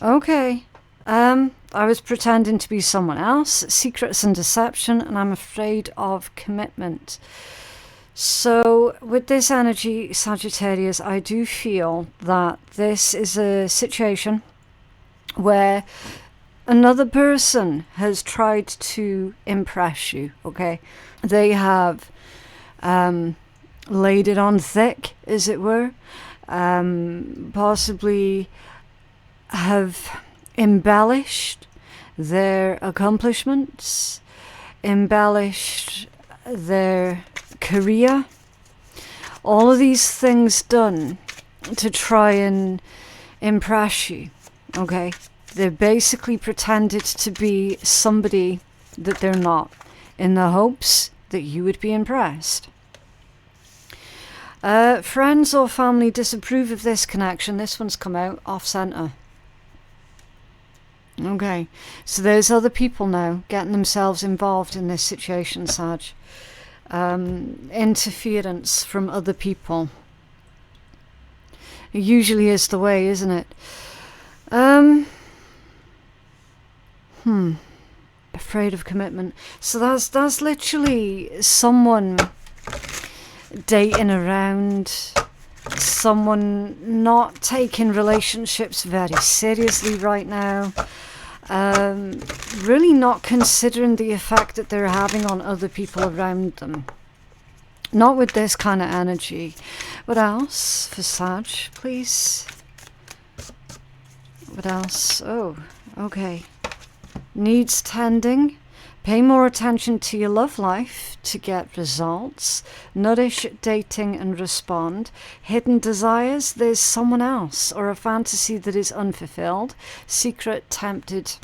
okay. I was pretending to be someone else. Secrets and deception, and I'm afraid of commitment. So, with this energy, Sagittarius, I do feel that this is a situation where another person has tried to impress you, okay? They have laid it on thick, as it were. Possibly have embellished their accomplishments, embellished their career. All of these things done to try and impress you, okay? They're basically pretended to be somebody that they're not, in the hopes that you would be impressed. Friends or family disapprove of this connection. This one's come out off-center. Okay, so there's other people now getting themselves involved in this situation, Sag. Interference from other people. It usually is the way, isn't it? Afraid of commitment. So that's literally someone dating around, someone not taking relationships very seriously right now, really not considering the effect that they're having on other people around them. Not with this kind of energy. What else for Sag, please? What else? Oh, okay. Needs tending. Pay more attention to your love life to get results. Nourish dating and respond. Hidden desires. There's someone else or a fantasy that is unfulfilled. Secret, tempted,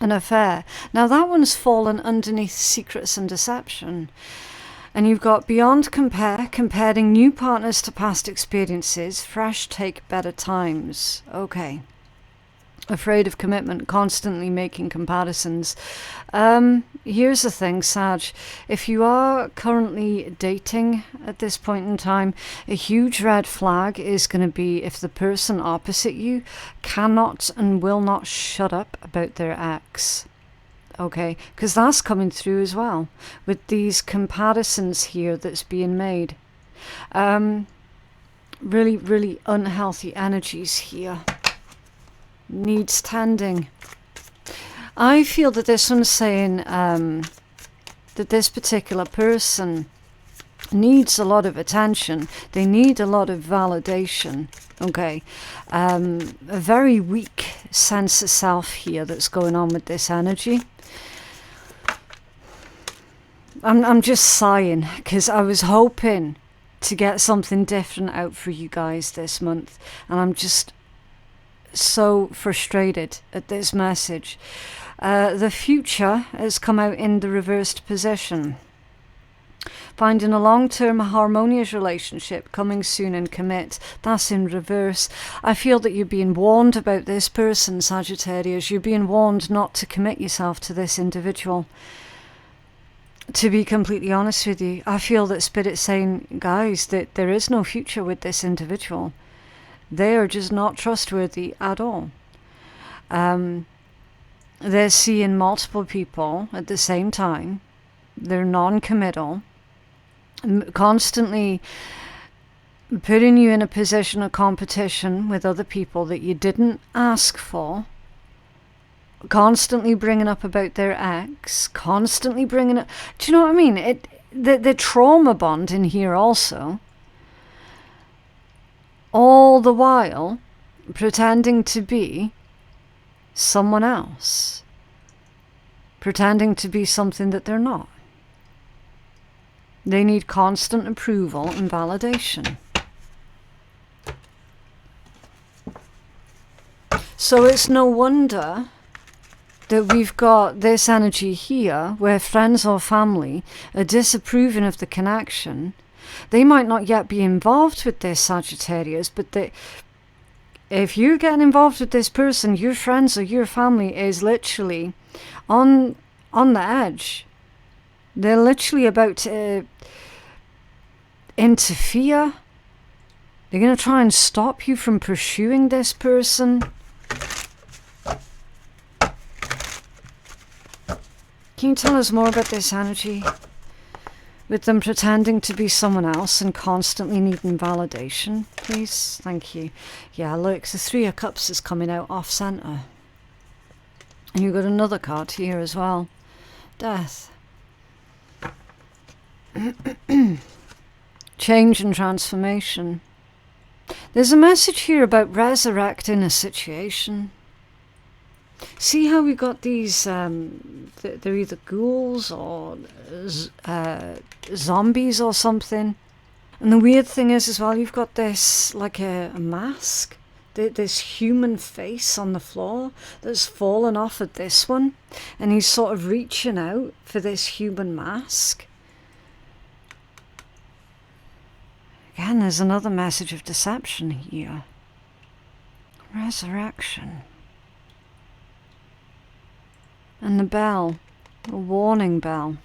an affair. Now that one's fallen underneath secrets and deception. And you've got beyond compare, comparing new partners to past experiences. Fresh take, better times. Okay. Afraid of commitment, constantly making comparisons. Here's the thing, Sag. If you are currently dating at this point in time, a huge red flag is going to be if the person opposite you cannot and will not shut up about their ex. Okay, because that's coming through as well with these comparisons here that's being made. Really, really unhealthy energies here. Needs tending. I feel that this one's saying that this particular person needs a lot of attention. They need a lot of validation. Okay. A very weak sense of self here that's going on with this energy. I'm just sighing because I was hoping to get something different out for you guys this month, and I'm just so frustrated at this message. The future has come out in the reversed position. Finding a long-term harmonious relationship, coming soon and commit. That's in reverse. I feel that you're being warned about this person, Sagittarius. You're being warned not to commit yourself to this individual. To be completely honest with you, I feel that Spirit's saying, guys, that there is no future with this individual. They are just not trustworthy at all. They're seeing multiple people at the same time. They're non-committal. Constantly putting you in a position of competition with other people that you didn't ask for. Constantly bringing up about their ex. Constantly bringing up... Do you know what I mean? The trauma bond in here also. All the while pretending to be someone else. Pretending to be something that they're not. They need constant approval and validation. So it's no wonder that we've got this energy here where friends or family are disapproving of the connection. They might not yet be involved with this, Sagittarius, but if you're getting involved with this person, your friends or your family is literally on the edge. They're literally about to interfere. They're going to try and stop you from pursuing this person. Can you tell us more about this energy? With them pretending to be someone else and constantly needing validation, please? Thank you. Yeah, look, the Three of Cups is coming out off center. And you've got another card here as well. Death. Change and transformation. There's a message here about resurrecting a situation. See how we got these, they're either ghouls or zombies or something. And the weird thing is as well, you've got this, like a mask. This human face on the floor that's fallen off of this one. And he's sort of reaching out for this human mask. Again, there's another message of deception here. Resurrection. And the bell, a warning bell.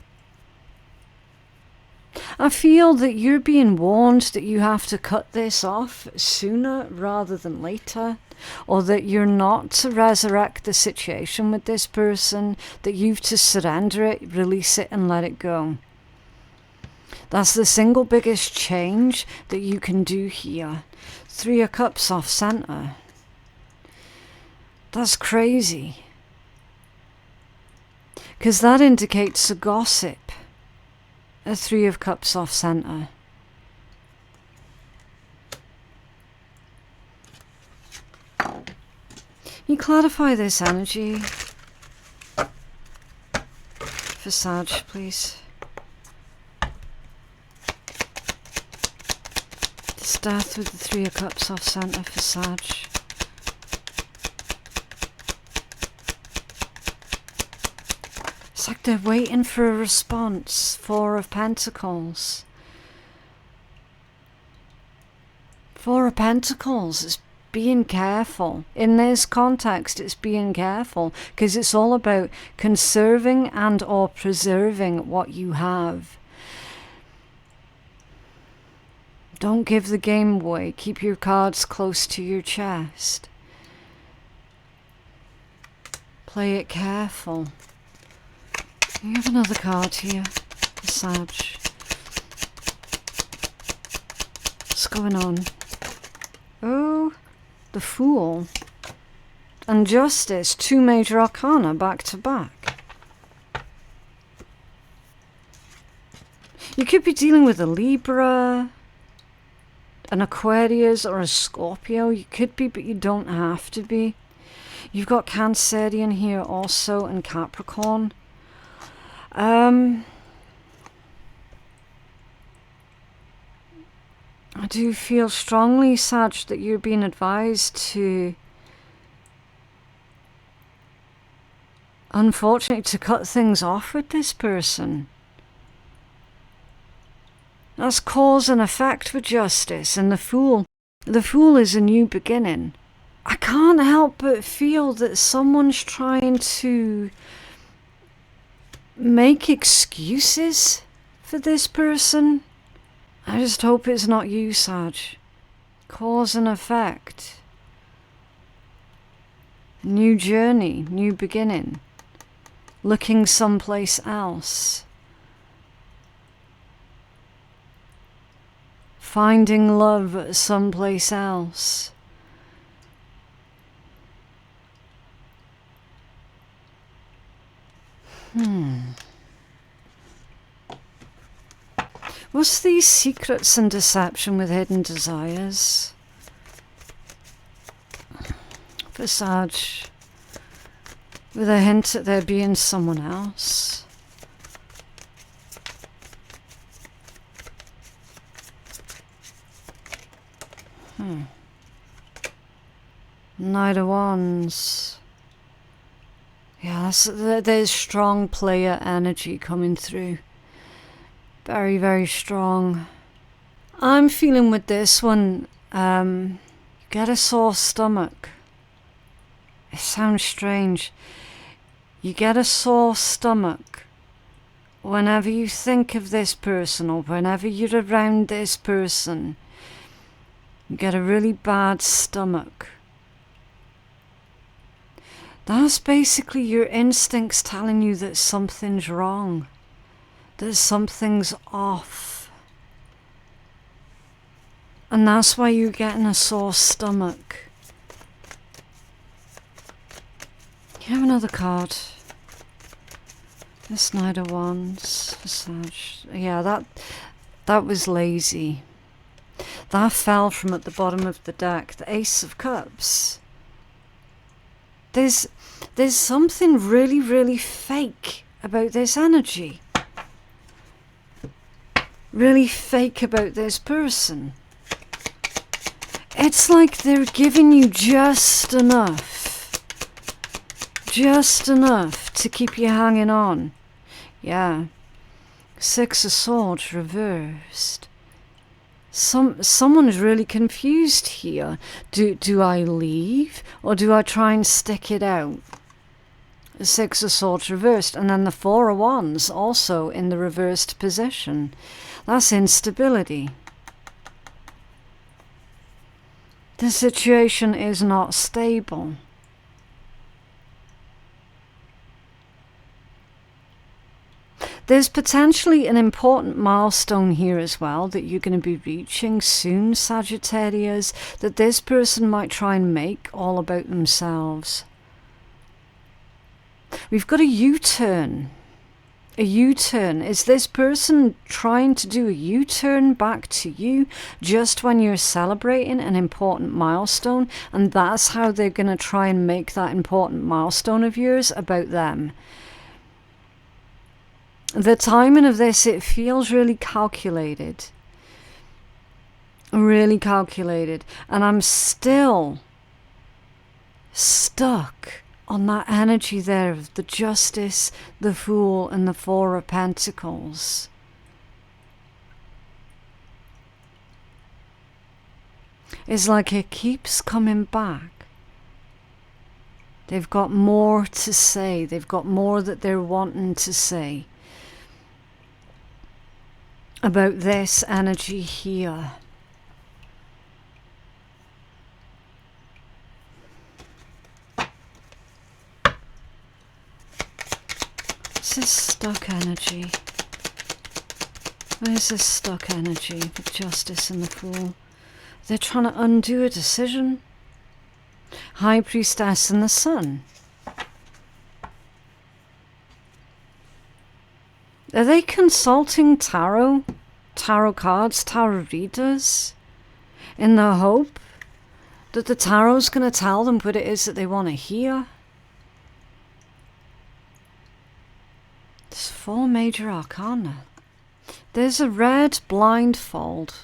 I feel that you're being warned that you have to cut this off sooner rather than later, or that you're not to resurrect the situation with this person, that you've to surrender it, release it and let it go. That's the single biggest change that you can do here. Three of Cups off center. That's crazy. Because that indicates a gossip. A Three of Cups off center. You clarify this energy for Sag, please. This death with the Three of Cups off center for Sag. It's like they're waiting for a response. Four of Pentacles. Four of Pentacles is being careful. In this context, it's being careful because it's all about conserving and or preserving what you have. Don't give the game away. Keep your cards close to your chest. Play it careful. You have another card here, Sag. What's going on? Oh, the Fool. And Justice, two major arcana back to back. You could be dealing with a Libra, an Aquarius or a Scorpio. You could be, but you don't have to be. You've got Cancerian here also and Capricorn. I do feel strongly, Sag, that you're being advised to unfortunately, to cut things off with this person. That's cause and effect with justice, and the Fool. The Fool is a new beginning. I can't help but feel that someone's trying to make excuses for this person. I just hope it's not you, Sag. Cause and effect. New journey, new beginning. Looking someplace else. Finding love someplace else. What's these secrets and deception with hidden desires? For Sag, with a hint at there being someone else. Knight of Wands. Yeah, there's strong player energy coming through. Very, very strong. I'm feeling with this one, get a sore stomach. It sounds strange. You get a sore stomach whenever you think of this person or whenever you're around this person. You get a really bad stomach. That's basically your instincts telling you that something's wrong, that something's off. And that's why you're getting a sore stomach. You have another card. This Knight of Wands. Yeah, that was lazy. That fell from at the bottom of the deck. The Ace of Cups. There's something really, really fake about this energy. Really fake about this person. It's like they're giving you just enough to keep you hanging on. Yeah. Six of Swords reversed. Someone is really confused here. Do I leave or do I try and stick it out? The Six of Swords reversed, and then the Four of Wands also in the reversed position. That's instability. The situation is not stable. There's potentially an important milestone here as well that you're going to be reaching soon, Sagittarius, that this person might try and make all about themselves. We've got a U-turn. A U-turn. Is this person trying to do a U-turn back to you just when you're celebrating an important milestone? And that's how they're going to try and make that important milestone of yours about them. The timing of this, it feels really calculated. Really calculated. And I'm still stuck on that energy there of the Justice, the Fool, and the Four of Pentacles. It's like it keeps coming back. They've got more to say. They've got more that they're wanting to say about this energy here. This is stuck energy. Where's this stuck energy? The Justice and the Fool. They're trying to undo a decision. High Priestess and the Sun. Are they consulting tarot cards, tarot readers, in the hope that the tarot's going to tell them what it is that they want to hear? There's 4 major arcana. There's a red blindfold.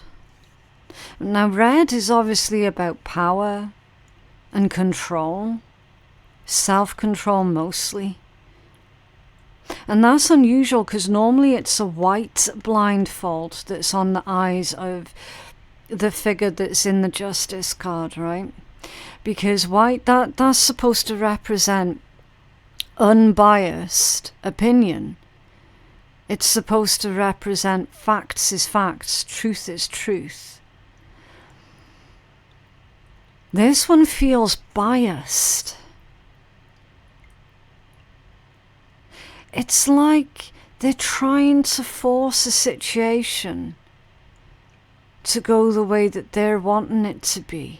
Now, red is obviously about power and control, self-control mostly. And that's unusual because normally it's a white blindfold that's on the eyes of the figure that's in the Justice card, right? Because white, that's supposed to represent unbiased opinion. It's supposed to represent facts is facts, truth is truth. This one feels biased. It's like they're trying to force a situation to go the way that they're wanting it to be.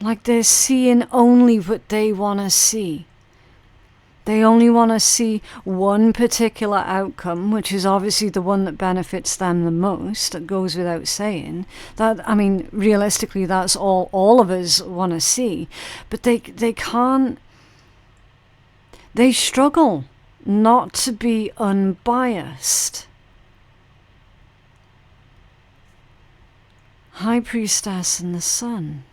Like they're seeing only what they want to see. They only want to see one particular outcome, which is obviously the one that benefits them the most. That goes without saying. That, I mean, realistically, that's all of us want to see. But they can't. They struggle not to be unbiased. High Priestess and the Sun.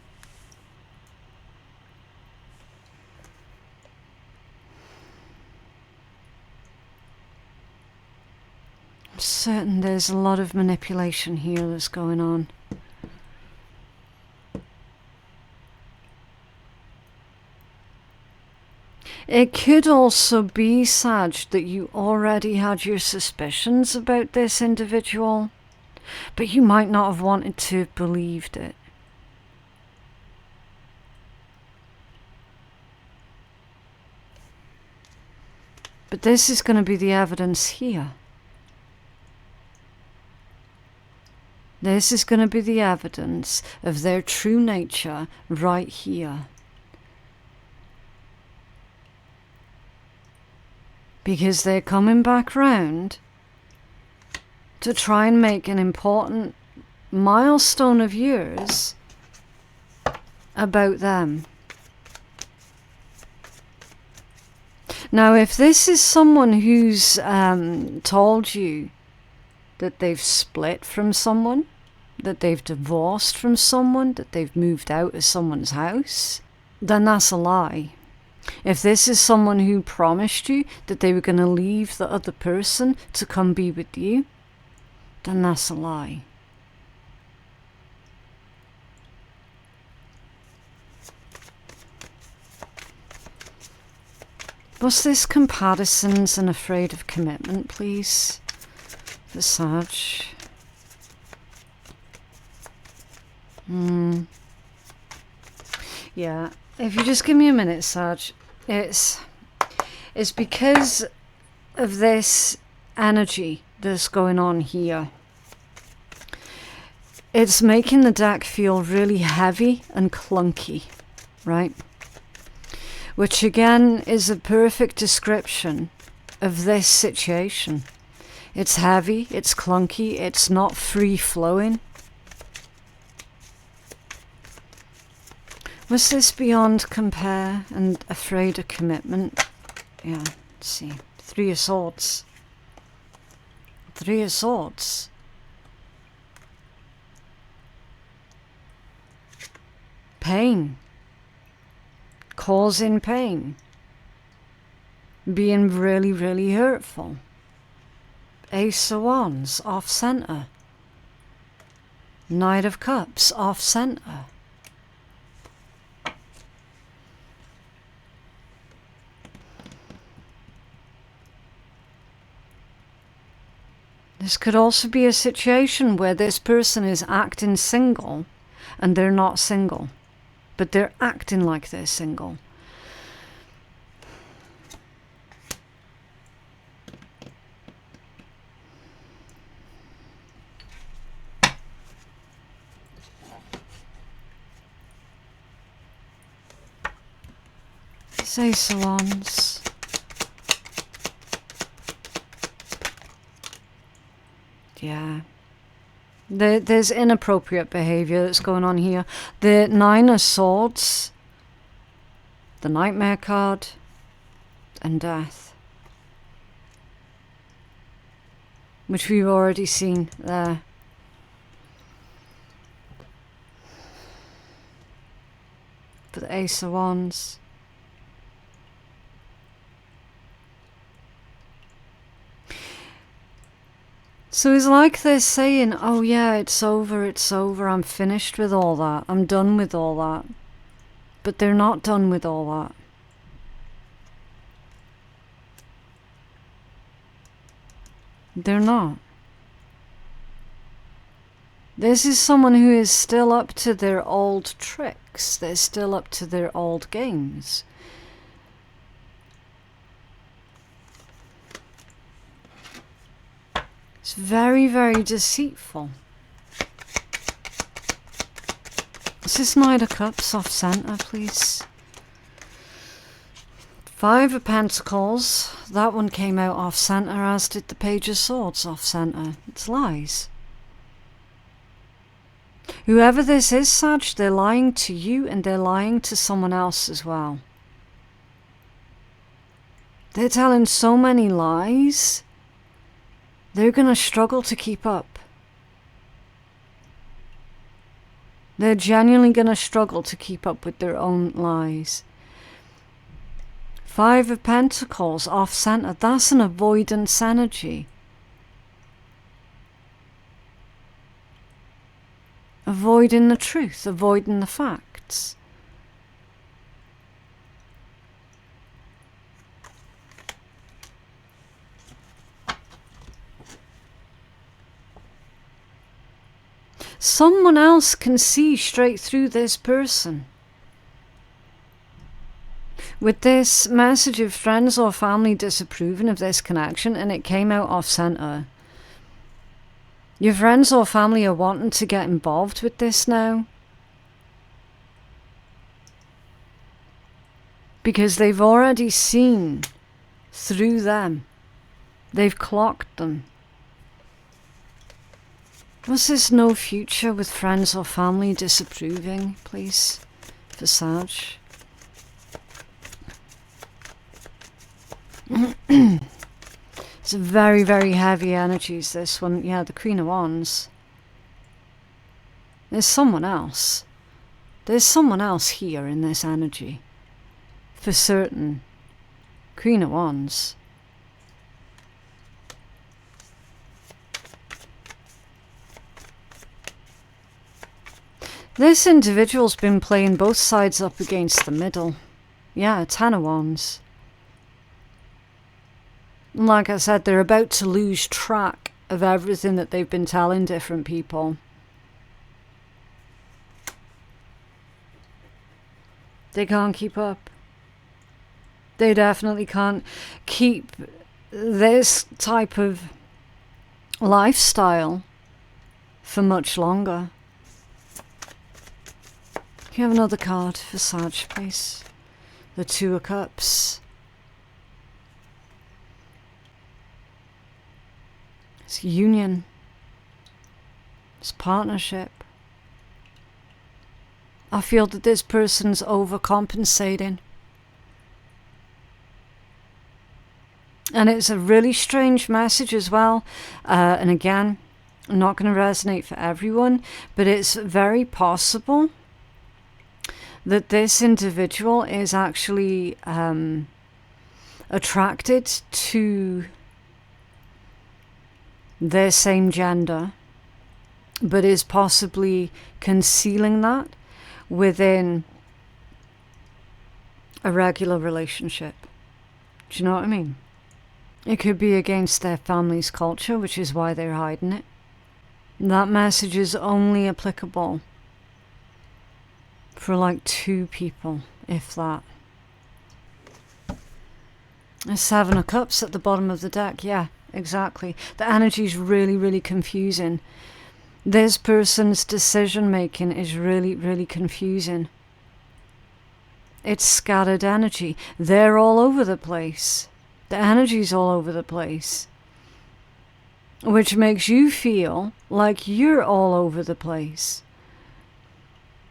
I'm certain there's a lot of manipulation here that's going on. It could also be, Sag, that you already had your suspicions about this individual, but you might not have wanted to have believed it. But this is going to be the evidence here. This is going to be the evidence of their true nature right here. Because they're coming back round to try and make an important milestone of yours about them. Now, if this is someone who's told you that they've split from someone, that they've divorced from someone, that they've moved out of someone's house, then that's a lie. If this is someone who promised you that they were going to leave the other person to come be with you, then that's a lie. What's this comparisons and afraid of commitment, please? The Sag. Yeah, if you just give me a minute, Sag. It's because of this energy that's going on here. It's making the deck feel really heavy and clunky, right? Which again is a perfect description of this situation. It's heavy, it's clunky, it's not free-flowing. Was this beyond compare and afraid of commitment? Yeah, let's see. 3 of Swords. 3 of Swords. Pain. Causing pain. Being really, really hurtful. Ace of Wands, off center. Knight of Cups, off center. This could also be a situation where this person is acting single and they're not single, but they're acting like they're single. Ace of Wands. Yeah. There's inappropriate behavior that's going on here. The 9 of Swords, the Nightmare card, and Death. Which we've already seen there. But the Ace of Wands. So it's like they're saying, oh yeah, it's over, I'm finished with all that, I'm done with all that. But they're not done with all that. They're not. This is someone who is still up to their old tricks. They're still up to their old games. It's very, very deceitful. Is this Knight of Cups off center, please? Five of Pentacles. That one came out off center, as did the Page of Swords off center. It's lies. Whoever this is, Sag, they're lying to you and they're lying to someone else as well. They're telling so many lies, they're going to struggle to keep up. They're genuinely going to struggle to keep up with their own lies. Five of Pentacles off center. That's an avoidance energy. Avoiding the truth, avoiding the facts. Someone else can see straight through this person. With this message of friends or family disapproving of this connection, and it came out off center. Your friends or family are wanting to get involved with this now. Because they've already seen through them. They've clocked them. Was this no future with friends or family disapproving, please, for Sag? It's very, very heavy energies, this one. Yeah, the Queen of Wands. There's someone else. There's someone else here in this energy. For certain. Queen of Wands. This individual's been playing both sides up against the middle. Yeah, Ten of Wands. Like I said, they're about to lose track of everything that they've been telling different people. They can't keep up. They definitely can't keep this type of lifestyle for much longer. Can you have another card for Sag, please? The Two of Cups. It's union. It's partnership. I feel that this person's overcompensating. And it's a really strange message as well. And again, not going to resonate for everyone, but it's very possible that this individual is actually attracted to their same gender, but is possibly concealing that within a regular relationship. Do you know what I mean? It could be against their family's culture, which is why they're hiding it. That message is only applicable for like 2 people, if that. A Seven of Cups at the bottom of the deck, yeah. Exactly. The energy is really, really confusing. This person's decision making is really, really confusing. It's scattered energy. They're all over the place. The energy's all over the place. Which makes you feel like you're all over the place.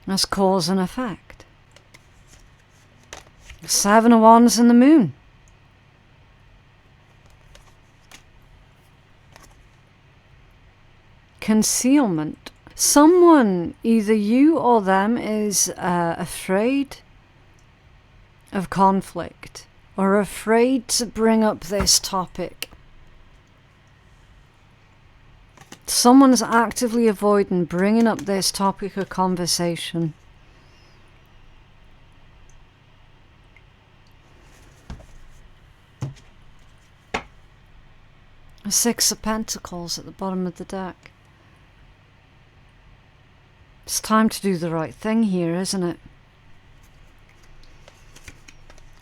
That's cause and effect. Seven of Wands and the Moon. Concealment. Someone, either you or them, is afraid of conflict or afraid to bring up this topic. Someone's actively avoiding bringing up this topic of conversation. A Six of Pentacles at the bottom of the deck. It's time to do the right thing here, isn't it?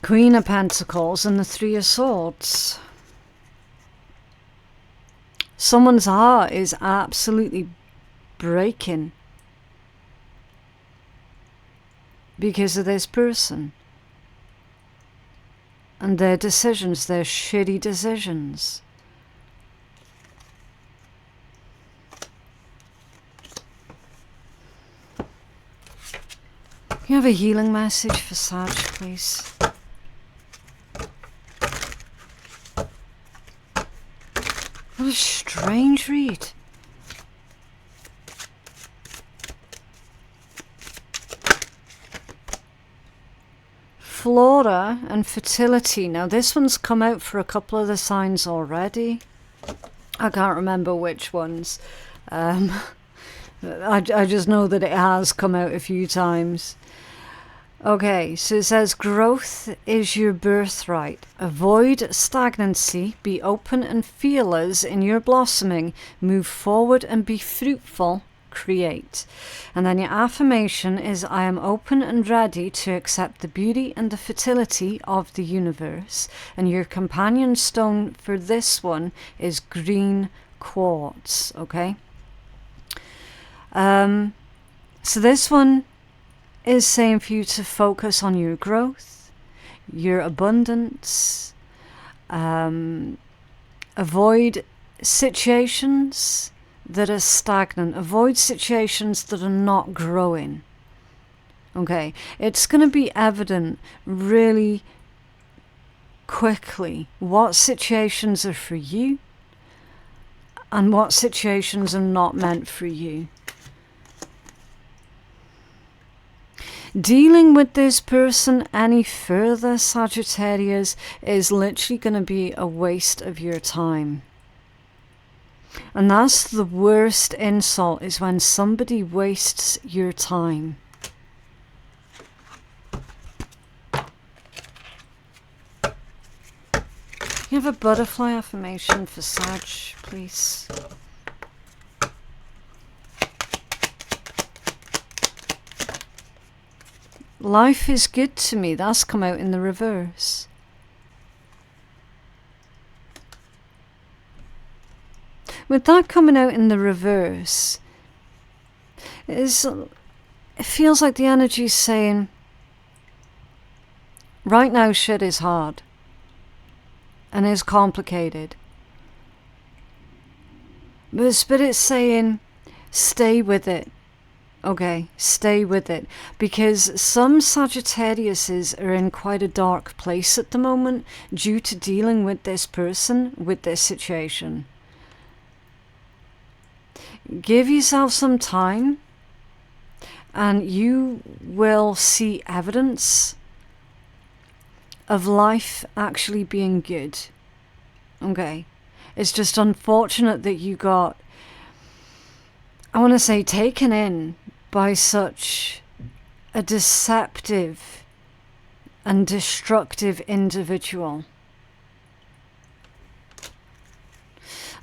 Queen of Pentacles and the Three of Swords. Someone's heart is absolutely breaking because of this person and their decisions, their shitty decisions. Can you have a healing message for Sag, please? What a strange read. Flora and fertility. Now this one's come out for a couple of the signs already. I can't remember which ones. I just know that it has come out a few times. Okay, so it says growth is your birthright. Avoid stagnancy, be open and fearless in your blossoming, move forward and be fruitful, create. And then your affirmation is I am open and ready to accept the beauty and the fertility of the universe. And your companion stone for this one is green quartz, okay? So this one is saying for you to focus on your growth, your abundance, avoid situations that are stagnant, avoid situations that are not growing. Okay, it's going to be evident really quickly what situations are for you and what situations are not meant for you. Dealing with this person any further, Sagittarius, is literally going to be a waste of your time. And that's the worst insult, is when somebody wastes your time. You have a butterfly affirmation for Sag, please. Life is good to me. That's come out in the reverse. With that coming out in the reverse, it feels like the energy is saying, right now shit is hard and is complicated. But the Spirit's saying, stay with it. Okay, stay with it, because some Sagittariuses are in quite a dark place at the moment due to dealing with this person, with this situation. Give yourself some time and you will see evidence of life actually being good. Okay, it's just unfortunate that you got, I want to say, taken in by such a deceptive and destructive individual.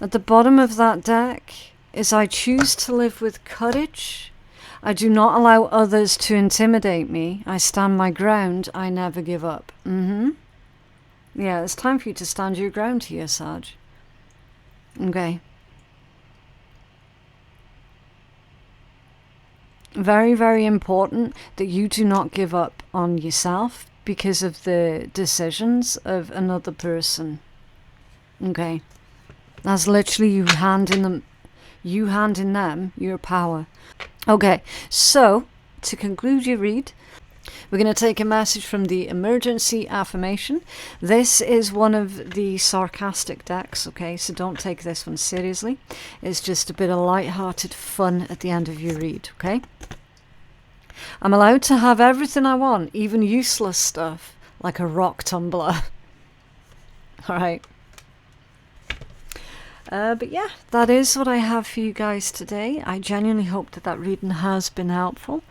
At the bottom of that deck is I choose to live with courage. I do not allow others to intimidate me. I stand my ground. I never give up. Yeah, it's time for you to stand your ground here, Sag. Okay. Very, very important that you do not give up on yourself because of the decisions of another person. Okay. That's literally you handing them your power. Okay, so to conclude your read, we're going to take a message from the emergency affirmation. This is one of the sarcastic decks, okay, so don't take this one seriously. It's just a bit of light-hearted fun at the end of your read, okay? I'm allowed to have everything I want, even useless stuff, like a rock tumbler. All right. But yeah, that is what I have for you guys today. I genuinely hope that that reading has been helpful.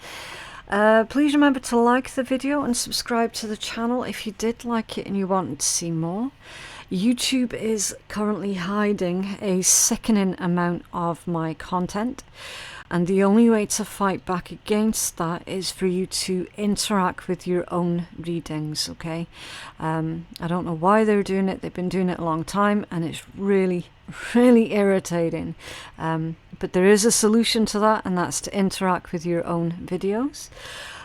Please remember to like the video and subscribe to the channel if you did like it and you wanted to see more. YouTube is currently hiding a sickening amount of my content, and the only way to fight back against that is for you to interact with your own readings, okay? I don't know why they're doing it. They've been doing it a long time, and it's really, really irritating. But there is a solution to that, and that's to interact with your own videos.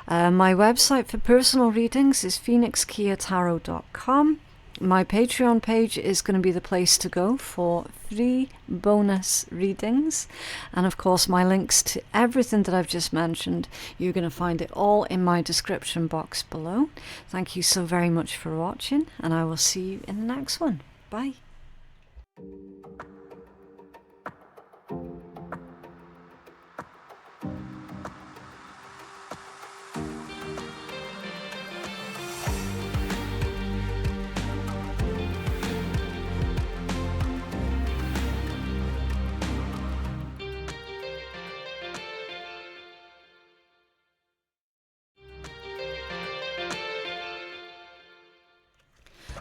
My website for personal readings is phoenixkeiatarot.com. My Patreon page is going to be the place to go for free bonus readings. And of course, my links to everything that I've just mentioned, you're going to find it all in my description box below. Thank you so very much for watching, and I will see you in the next one. Bye.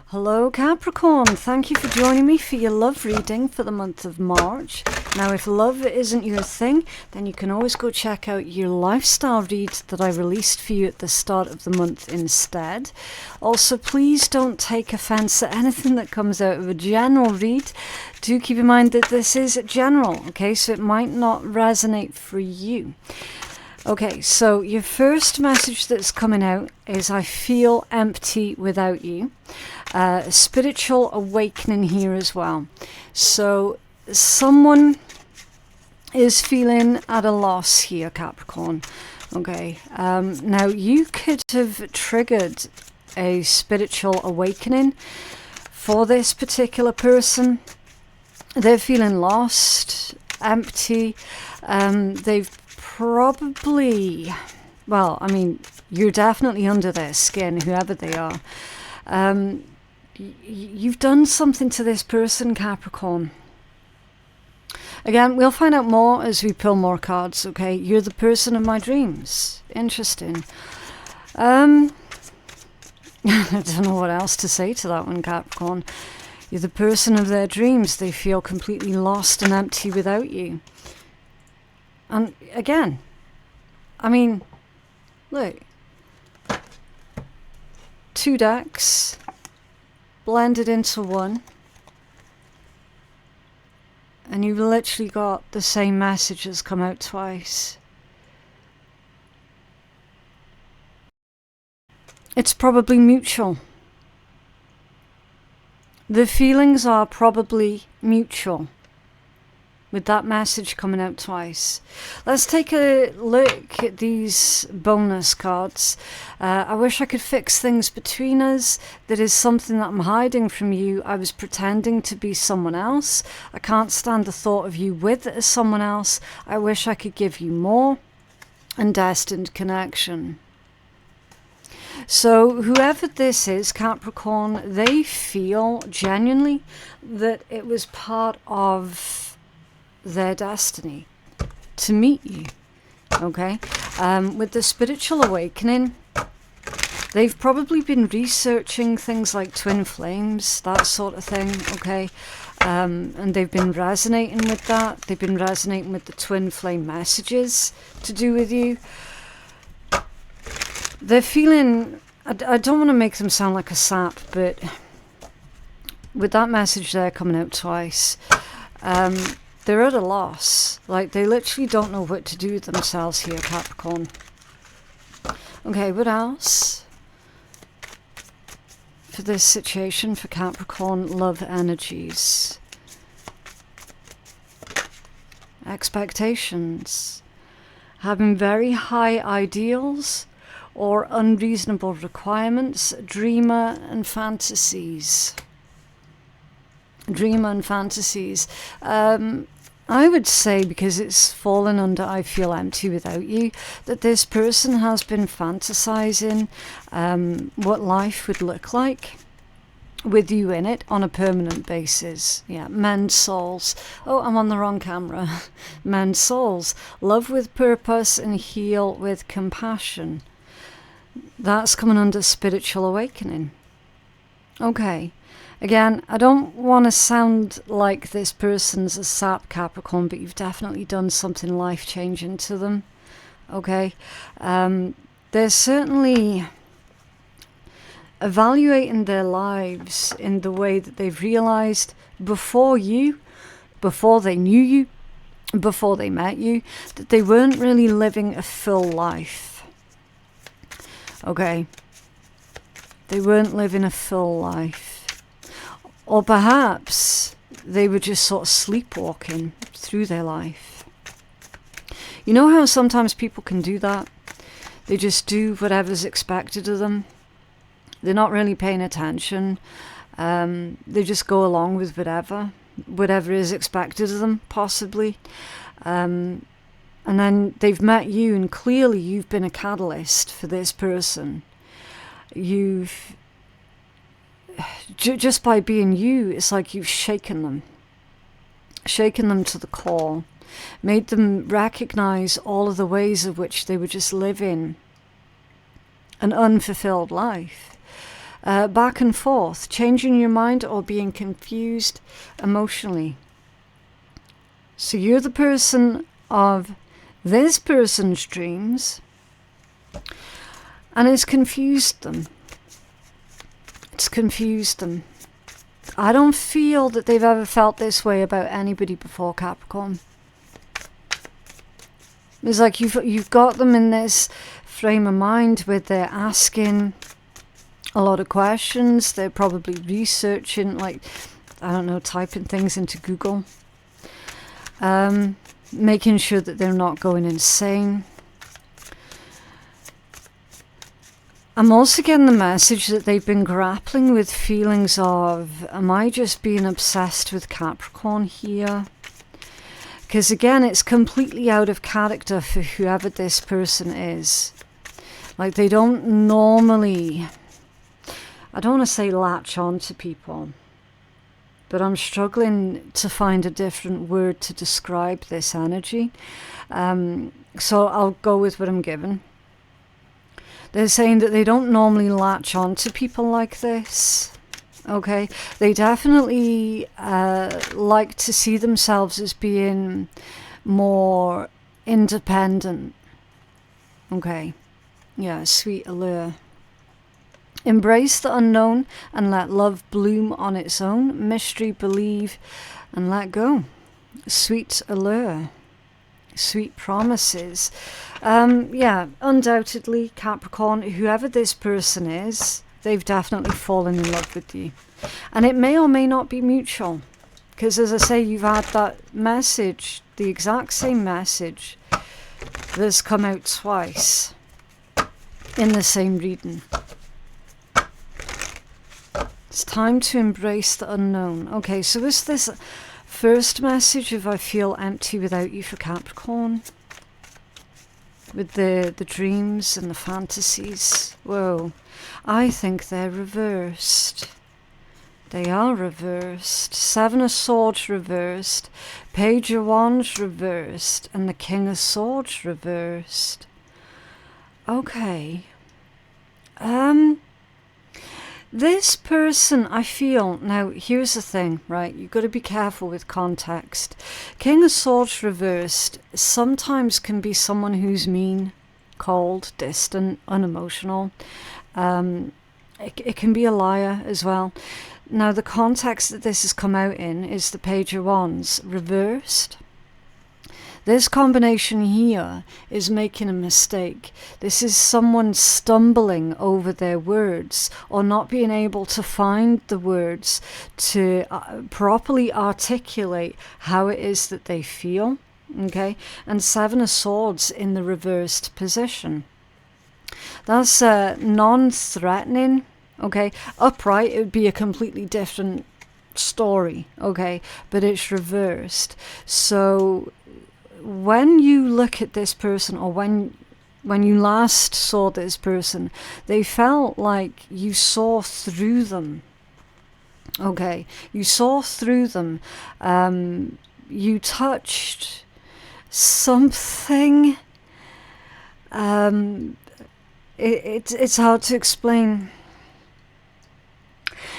Hello Capricorn, thank you for joining me for your love reading for the month of March. Now if love isn't your thing, then you can always go check out your lifestyle read that I released for you at the start of the month instead. Also, please don't take offense at anything that comes out of a general read. Do keep in mind that this is general, okay, so it might not resonate for you. Okay, so your first message that's coming out is I feel empty without you. Spiritual awakening here as well. So someone is feeling at a loss here, Capricorn. Okay, now you could have triggered a spiritual awakening for this particular person. They're feeling lost, empty. They've probably, well, I mean, you're definitely under their skin, whoever they are. You've done something to this person, Capricorn. Again, we'll find out more as we pull more cards, okay? You're the person of my dreams. Interesting. I don't know what else to say to that one, Capricorn. You're the person of their dreams. They feel completely lost and empty without you. And again, I mean, look. 2 decks blended into one. And you've literally got the same messages come out twice. It's probably mutual. The feelings are probably mutual with that message coming out twice. Let's take a look at these bonus cards. I wish I could fix things between us. There is something that I'm hiding from you. I was pretending to be someone else. I can't stand the thought of you with someone else. I wish I could give you more. And destined connection. So whoever this is, Capricorn, they feel genuinely that it was part of their destiny to meet you, okay? With the spiritual awakening, they've probably been researching things like twin flames, that sort of thing, okay? And they've been resonating with that. They've been resonating with the twin flame messages to do with you. They're feeling, I don't want to make them sound like a sap, but with that message there coming out twice, they're at a loss. Like, they literally don't know what to do with themselves here, Capricorn. Okay, what else for this situation for Capricorn love energies? Expectations. Having very high ideals or unreasonable requirements. Dreamer and fantasies. Dreamer and fantasies. I would say, because it's fallen under I feel empty without you, that this person has been fantasizing what life would look like with you in it on a permanent basis. Yeah, mend souls. Oh, I'm on the wrong camera. Mend souls. Love with purpose and heal with compassion. That's coming under spiritual awakening. Okay. Again, I don't want to sound like this person's a sap Capricorn, but you've definitely done something life-changing to them. Okay. They're certainly evaluating their lives in the way that they've realized before they knew you, before they met you, that they weren't really living a full life. Okay. They weren't living a full life. Or perhaps they were just sort of sleepwalking through their life. You know how sometimes people can do that? They just do whatever's expected of them. They're not really paying attention. They just go along with whatever is expected of them, possibly. And then they've met you, and clearly you've been a catalyst for this person. You've, just by being you, it's like you've shaken them to the core, made them recognize all of the ways of which they were just living an unfulfilled life. Back and forth, changing your mind or being confused emotionally. So you're the person of this person's dreams, and it's confused them. It's confused them. I don't feel that they've ever felt this way about anybody before, Capricorn. It's like you've got them in this frame of mind where they're asking a lot of questions. They're probably researching, like, I don't know, typing things into Google. Making sure that they're not going insane. I'm also getting the message that they've been grappling with feelings of, am I just being obsessed with Capricorn here? Because again, it's completely out of character for whoever this person is. Like, they don't normally, I don't want to say latch on to people, but I'm struggling to find a different word to describe this energy. So I'll go with what I'm given. They're saying that they don't normally latch on to people like this. Okay, they definitely like to see themselves as being more independent. Okay, yeah, sweet allure. Embrace the unknown and let love bloom on its own. Mystery, believe, and let go. Sweet allure. Sweet promises. Yeah, undoubtedly, Capricorn, whoever this person is, they've definitely fallen in love with you. And it may or may not be mutual. Because as I say, you've had that message, the exact same message, that's come out twice in the same reading. It's time to embrace the unknown. Okay, so is this first message of I feel empty without you for Capricorn? With the dreams and the fantasies. Whoa. I think they're reversed. They are reversed. Seven of Swords reversed. Page of Wands reversed. And the King of Swords reversed. Okay. This person, I feel, now here's the thing, right? You've got to be careful with context. King of Swords reversed sometimes can be someone who's mean, cold, distant, unemotional. It can be a liar as well. Now, the context that this has come out in is the Page of Wands reversed. This combination here is making a mistake. This is someone stumbling over their words or not being able to find the words to properly articulate how it is that they feel. Okay, and Seven of Swords in the reversed position. That's non-threatening. Okay, upright, it would be a completely different story, okay, but it's reversed. So when you look at this person, or when you last saw this person, they felt like you saw through them. Okay, you saw through them. You touched something. It's hard to explain.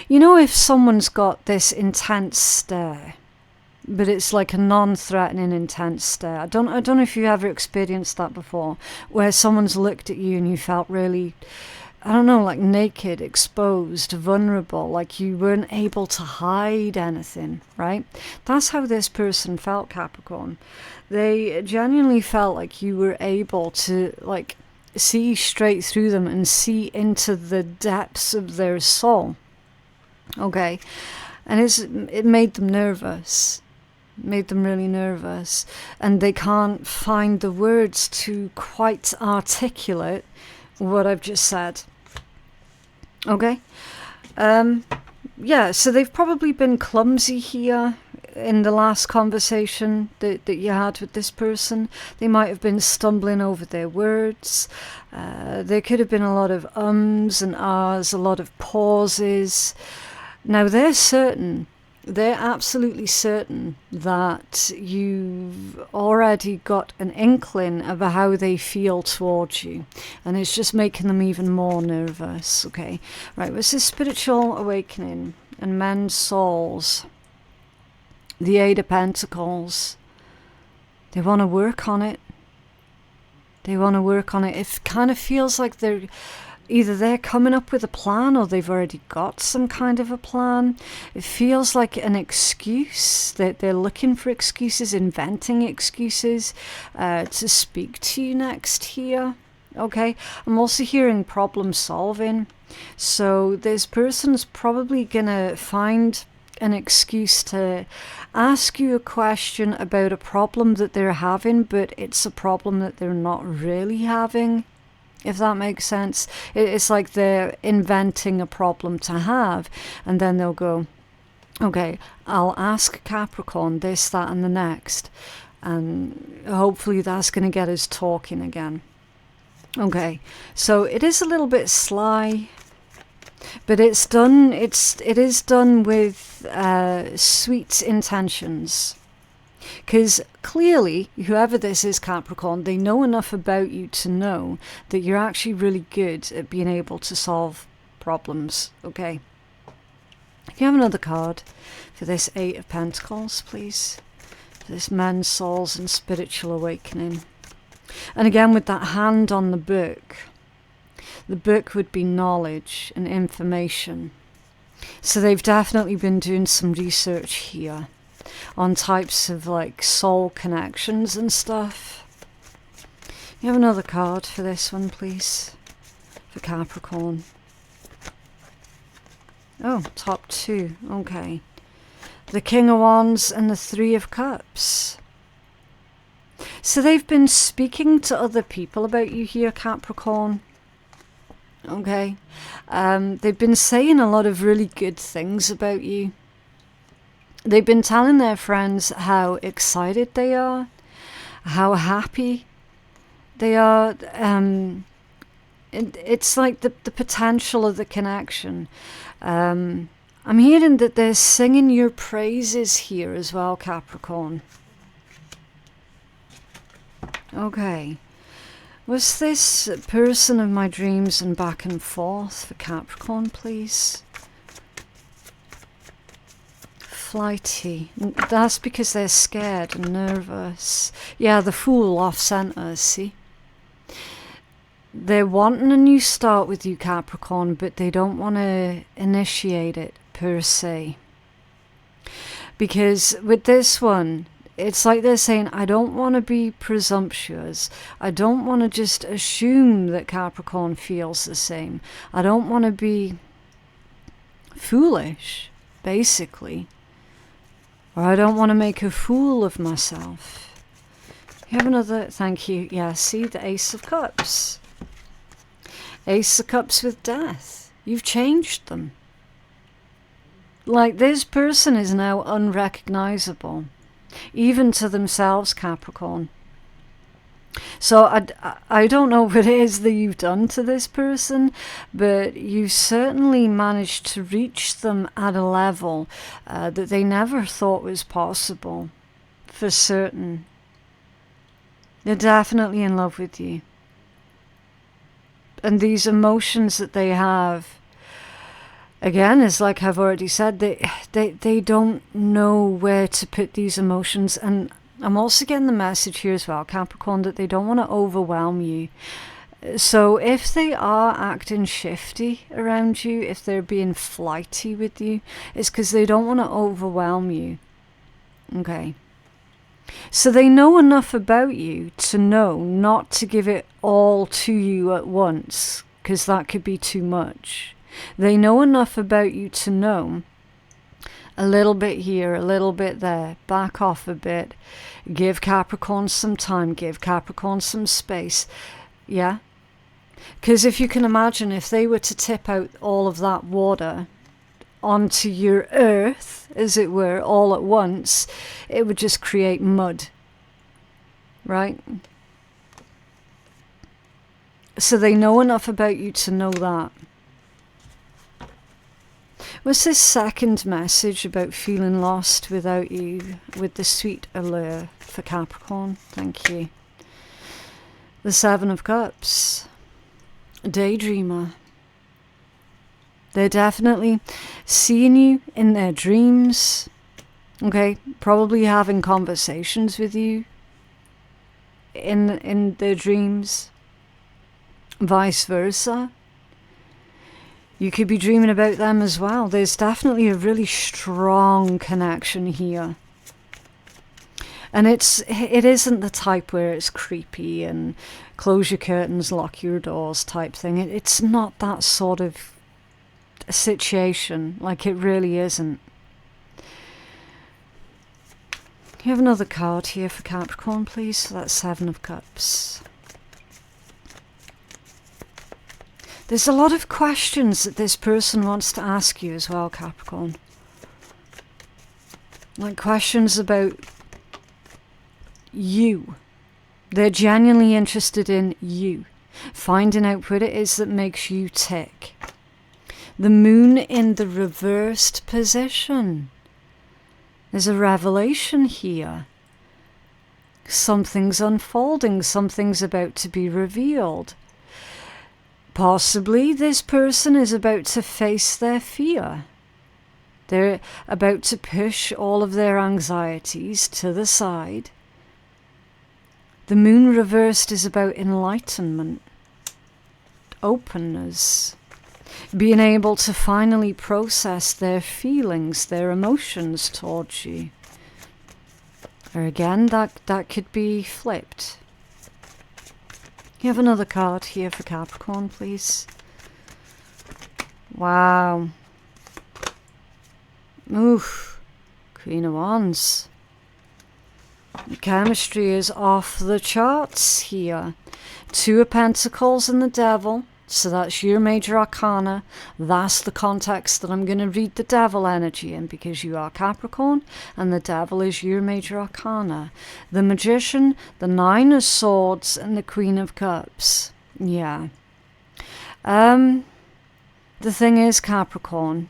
You know, if someone's got this intense stare, but it's like a non-threatening intense stare. I don't know if you ever experienced that before, where someone's looked at you and you felt really, I don't know, like naked, exposed, vulnerable, like you weren't able to hide anything, right? That's how this person felt, Capricorn. They genuinely felt like you were able to, like, see straight through them and see into the depths of their soul. Okay, and it made them nervous. Made them really nervous, and they can't find the words to quite articulate what I've just said. Okay, yeah, so they've probably been clumsy here in the last conversation that you had with this person. They might have been stumbling over their words. There could have been a lot of ums and ahs, a lot of pauses. Now they're absolutely certain that you've already got an inkling of how they feel towards you, and it's just making them even more nervous. Okay, right, what's this spiritual awakening and men's souls? The Eight of Pentacles. They want to work on it. They want to work on it. It kind of feels like they're coming up with a plan, or they've already got some kind of a plan. It feels like an excuse, that they're looking for excuses, inventing excuses to speak to you next here. Okay, I'm also hearing problem solving. So this person's probably gonna find an excuse to ask you a question about a problem that they're having, but it's a problem that they're not really having. If that makes sense. It's like they're inventing a problem to have, and then they'll go, okay, I'll ask Capricorn this, that, and the next, and hopefully that's going to get us talking again. Okay, so it is a little bit sly, but it is done with sweet intentions. Because clearly, whoever this is, Capricorn, they know enough about you to know that you're actually really good at being able to solve problems, okay? Can you have another card for this Eight of Pentacles, please? For this men's souls and spiritual awakening. And again, with that hand on the book would be knowledge and information. So they've definitely been doing some research here on types of like soul connections and stuff. You have another card for this one, please, for Capricorn. Oh, top two. Okay. The King of Wands and the Three of Cups. So they've been speaking to other people about you here, Capricorn. Okay. They've been saying a lot of really good things about you. They've been telling their friends how excited they are, how happy they are. It's like the potential of the connection. I'm hearing that they're singing your praises here as well, Capricorn. Okay. Was this person of my dreams and back and forth for Capricorn, please? Flighty. That's because they're scared and nervous. Yeah, the Fool off center, see? They're wanting a new start with you, Capricorn, but they don't want to initiate it per se. Because with this one, it's like they're saying, I don't want to be presumptuous. I don't want to just assume that Capricorn feels the same. I don't want to be foolish, basically. Or I don't want to make a fool of myself. You have another, thank you. Yeah, see, the Ace of Cups. Ace of Cups with death. You've changed them. Like, this person is now unrecognizable, even to themselves, Capricorn. So I don't know what it is that you've done to this person, but you certainly managed to reach them at a level that they never thought was possible, for certain. They're definitely in love with you. And these emotions that they have, again, is like I've already said, they don't know where to put these emotions. And I'm also getting the message here as well, Capricorn, that they don't want to overwhelm you. So if they are acting shifty around you, if they're being flighty with you, it's because they don't want to overwhelm you. Okay. So they know enough about you to know not to give it all to you at once, because that could be too much. They know enough about you to know a little bit here, a little bit there, back off a bit, give Capricorn some time, give Capricorn some space. Yeah? Because if you can imagine, if they were to tip out all of that water onto your earth, as it were, all at once, it would just create mud. Right? So they know enough about you to know that. What's this second message about feeling lost without you, with the sweet allure for Capricorn? Thank you. The Seven of Cups. Daydreamer. They're definitely seeing you in their dreams. Okay, probably having conversations with you in their dreams. Vice versa. You could be dreaming about them as well. There's definitely a really strong connection here. And it isn't the type where it's creepy and close your curtains, lock your doors type thing. It's not that sort of situation. Like, it really isn't. You have another card here for Capricorn, please. So that's Seven of Cups. There's a lot of questions that this person wants to ask you as well, Capricorn. Like questions about you. They're genuinely interested in you. Finding out what it is that makes you tick. The moon in the reversed position. There's a revelation here. Something's unfolding. Something's about to be revealed. Possibly this person is about to face their fear. They're about to push all of their anxieties to the side. The moon reversed is about enlightenment, openness, being able to finally process their feelings, their emotions towards you. Or again, that could be flipped. You have another card here for Capricorn, please. Wow. Oof. Queen of Wands. The chemistry is off the charts here. Two of Pentacles and the Devil. So that's your major arcana. That's the context that I'm going to read the Devil energy in, because you are Capricorn and the Devil is your major arcana. The Magician, the Nine of Swords, and the Queen of Cups. Yeah. The thing is, Capricorn,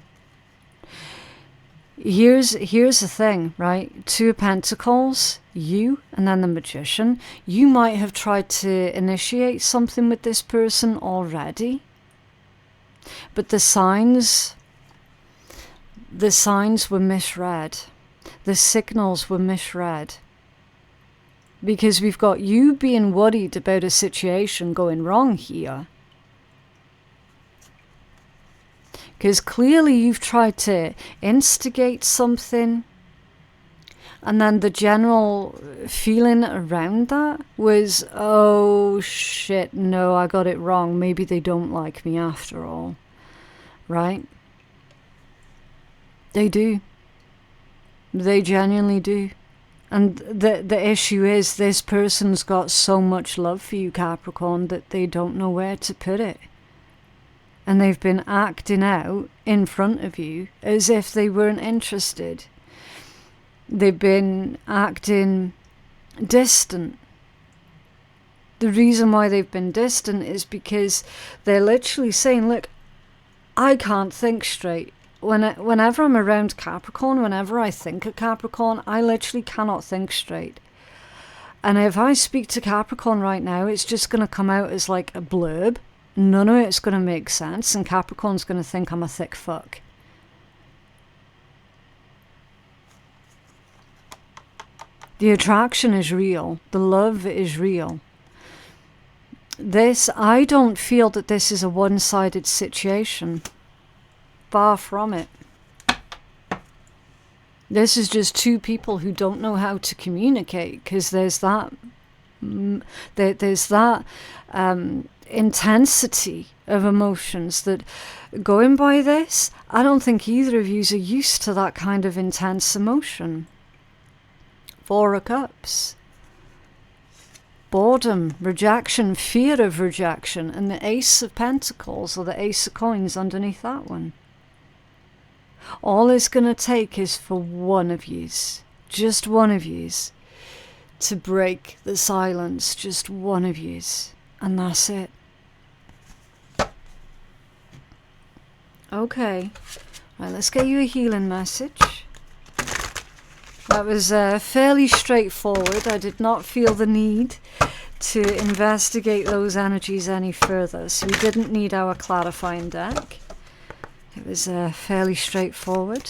here's the thing, right? Two of Pentacles, you, and then the Magician. You might have tried to initiate something with this person already, but the signs were misread. The signals were misread, because we've got you being worried about a situation going wrong here. Because clearly you've tried to instigate something, and then the general feeling around that was, oh shit, no, I got it wrong. Maybe they don't like me after all. Right? They do. They genuinely do. And the issue is, this person's got so much love for you, Capricorn, that they don't know where to put it. and they've been acting out in front of you as if they weren't interested. They've been acting distant. The reason why they've been distant is because they're literally saying, look, I can't think straight. Whenever I'm around Capricorn, whenever I think of Capricorn, I literally cannot think straight. And if I speak to Capricorn right now, it's just going to come out as like a blurb. None of it's going to make sense, and Capricorn's going to think I'm a thick fuck. The attraction is real. The love is real. I don't feel that this is a one-sided situation. Far from it. This is just two people who don't know how to communicate, because there's that intensity of emotions that, going by this, I don't think either of you are used to that kind of intense emotion. 4 of Cups. Boredom, rejection, fear of rejection, and the Ace of Pentacles or the Ace of Coins underneath that one. All it's going to take is for one of yous, just one of yous, to break the silence, just one of yous, and that's it. Okay, right, let's get you a healing message. That was fairly straightforward. I did not feel the need to investigate those energies any further, so we didn't need our clarifying deck. It was fairly straightforward.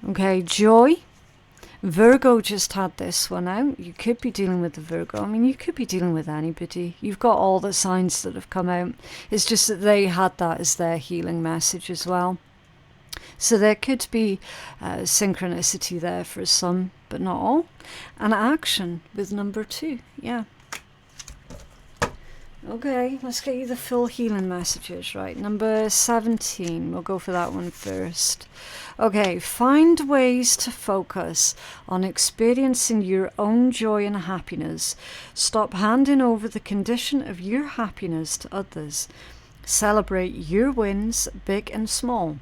Okay, joy. Virgo just had this one out. You could be dealing with the Virgo. I mean, you could be dealing with anybody. You've got all the signs that have come out. It's just that they had that as their healing message as well. So there could be synchronicity there for some, but not all. And action with number 2. Yeah. Okay, let's get you the full healing messages. Right, number 17. We'll go for that one first. Okay, find ways to focus on experiencing your own joy and happiness. Stop handing over the condition of your happiness to others. Celebrate your wins, big and small.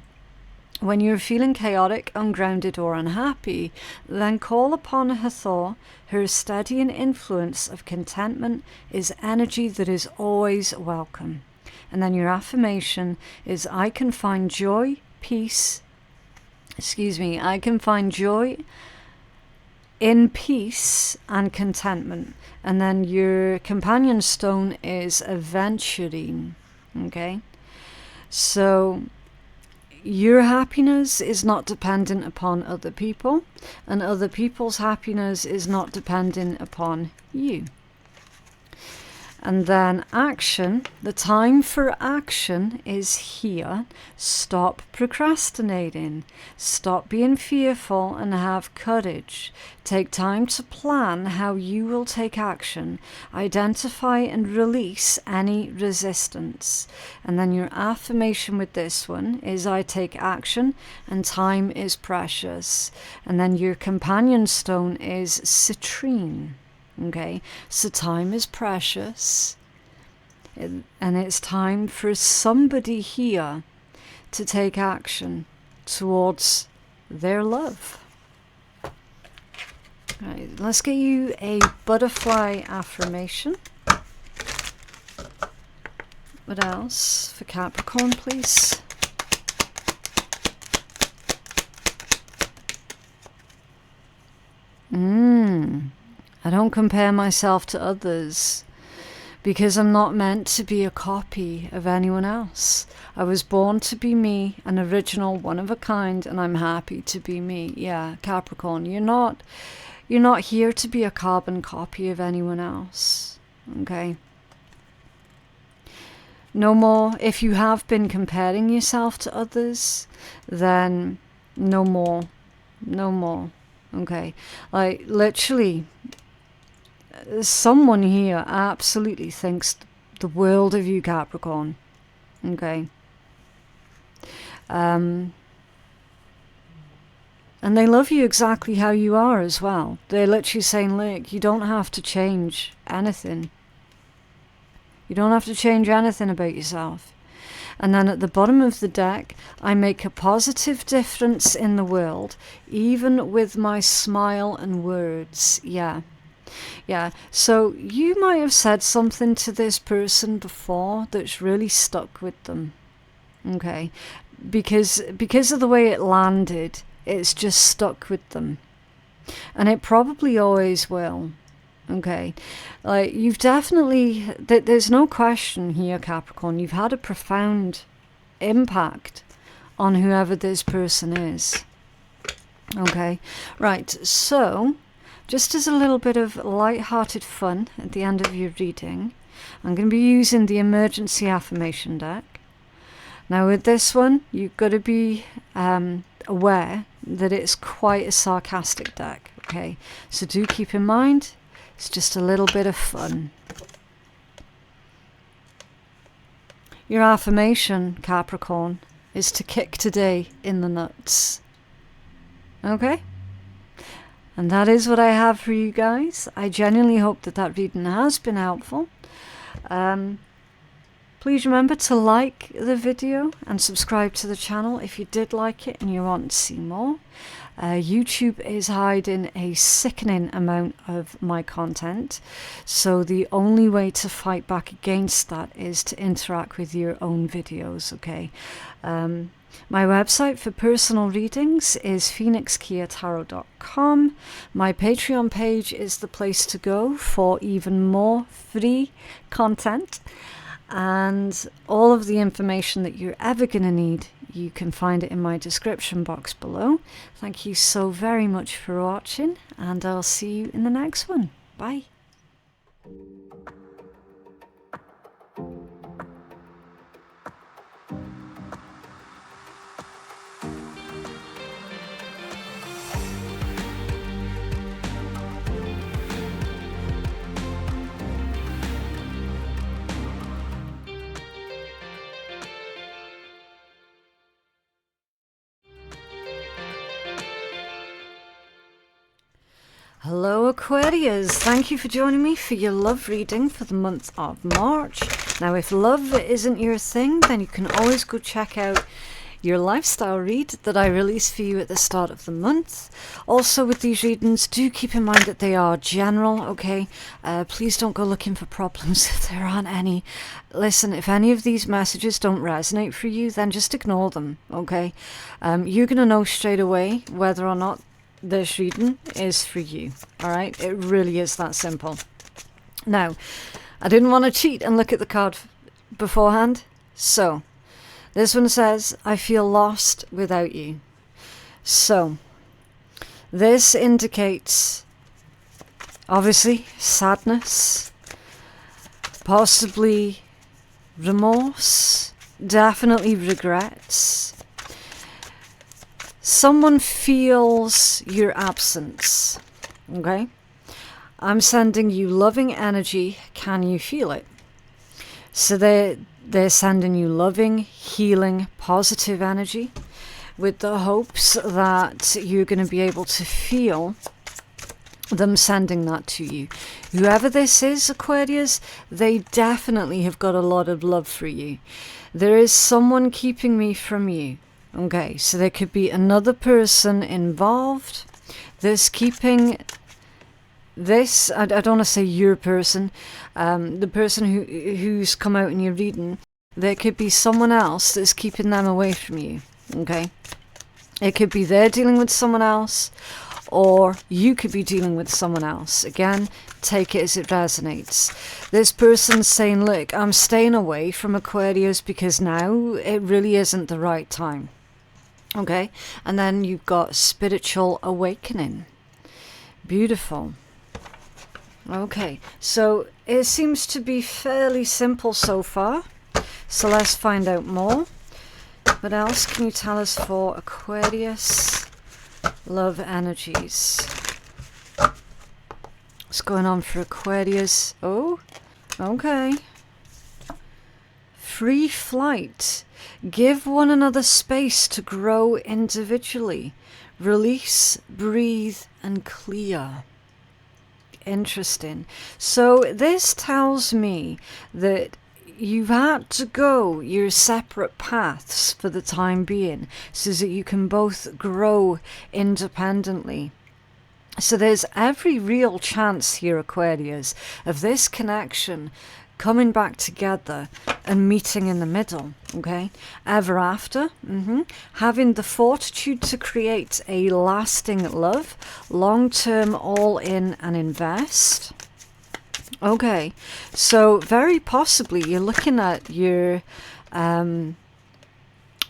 When you're feeling chaotic, ungrounded or unhappy, then call upon Hathor. Her steadying influence of contentment is energy that is always welcome. And then your affirmation is, I can find joy, I can find joy in peace and contentment. And then your companion stone is aventurine. Okay? So your happiness is not dependent upon other people, and other people's happiness is not dependent upon you. And then action, the time for action is here. Stop procrastinating. Stop being fearful and have courage. Take time to plan how you will take action. Identify and release any resistance. And then your affirmation with this one is, I take action and time is precious. And then your companion stone is citrine. Okay, so time is precious, and it's time for somebody here to take action towards their love. Right, let's get you a butterfly affirmation. What else for Capricorn, please? I don't compare myself to others because I'm not meant to be a copy of anyone else. I was born to be me, an original, one of a kind, and I'm happy to be me. Yeah, Capricorn, you're not here to be a carbon copy of anyone else. Okay? No more. If you have been comparing yourself to others, then no more. No more. Okay? Like, literally, someone here absolutely thinks the world of you, Capricorn. Okay. And they love you exactly how you are as well. They're literally saying, look, you don't have to change anything. You don't have to change anything about yourself. And then at the bottom of the deck, I make a positive difference in the world, even with my smile and words. Yeah. So you might have said something to this person before that's really stuck with them. Okay. Because of the way it landed, it's just stuck with them. And it probably always will. Okay, like you've definitely, there's no question here, Capricorn, you've had a profound impact on whoever this person is. Okay, right, so just as a little bit of light-hearted fun at the end of your reading, I'm going to be using the emergency affirmation deck. Now with this one, you've got to be aware that it's quite a sarcastic deck. Okay, so do keep in mind, it's just a little bit of fun. Your affirmation, Capricorn, is to kick today in the nuts. Okay? And that is what I have for you guys. I genuinely hope that reading has been helpful. Please remember to like the video and subscribe to the channel if you did like it and you want to see more. YouTube is hiding a sickening amount of my content, so the only way to fight back against that is to interact with your own videos, okay? My website for personal readings is phoenixkeiatarot.com. My Patreon page is the place to go for even more free content. And all of the information that you're ever going to need, you can find it in my description box below. Thank you so very much for watching, and I'll see you in the next one. Bye. Hello Aquarius, thank you for joining me for your love reading for the month of March. Now if love isn't your thing, then you can always go check out your lifestyle read that I release for you at the start of the month. Also with these readings, do keep in mind that they are general, okay? Please don't go looking for problems if there aren't any. Listen, if any of these messages don't resonate for you, then just ignore them, okay? You're going to know straight away whether or not this reading is for you. All right, it really is that simple. Now, I didn't want to cheat and look at the card beforehand, so this one says, I feel lost without you. So this indicates obviously sadness, possibly remorse, definitely regrets. Someone feels your absence, okay? I'm sending you loving energy. Can you feel it? So they're sending you loving, healing, positive energy with the hopes that you're going to be able to feel them sending that to you. Whoever this is, Aquarius, they definitely have got a lot of love for you. There is someone keeping me from you. Okay, so there could be another person involved. There's keeping this, I don't want to say your person, the person who's come out in your reading, there could be someone else that's keeping them away from you, okay? It could be they're dealing with someone else, or you could be dealing with someone else. Again, take it as it resonates. This person's saying, look, I'm staying away from Aquarius because now it really isn't the right time. Okay, and then you've got spiritual awakening. Beautiful. Okay, so it seems to be fairly simple so far. So let's find out more. What else can you tell us for Aquarius love energies? What's going on for Aquarius? Oh, okay. Free flight. Give one another space to grow individually. Release, breathe, and clear. Interesting. So this tells me that you've had to go your separate paths for the time being so that you can both grow independently. So there's every real chance here, Aquarius, of this connection coming back together and meeting in the middle, okay? Ever after, having the fortitude to create a lasting love, long-term, all in and invest. Okay, so very possibly you're looking at your a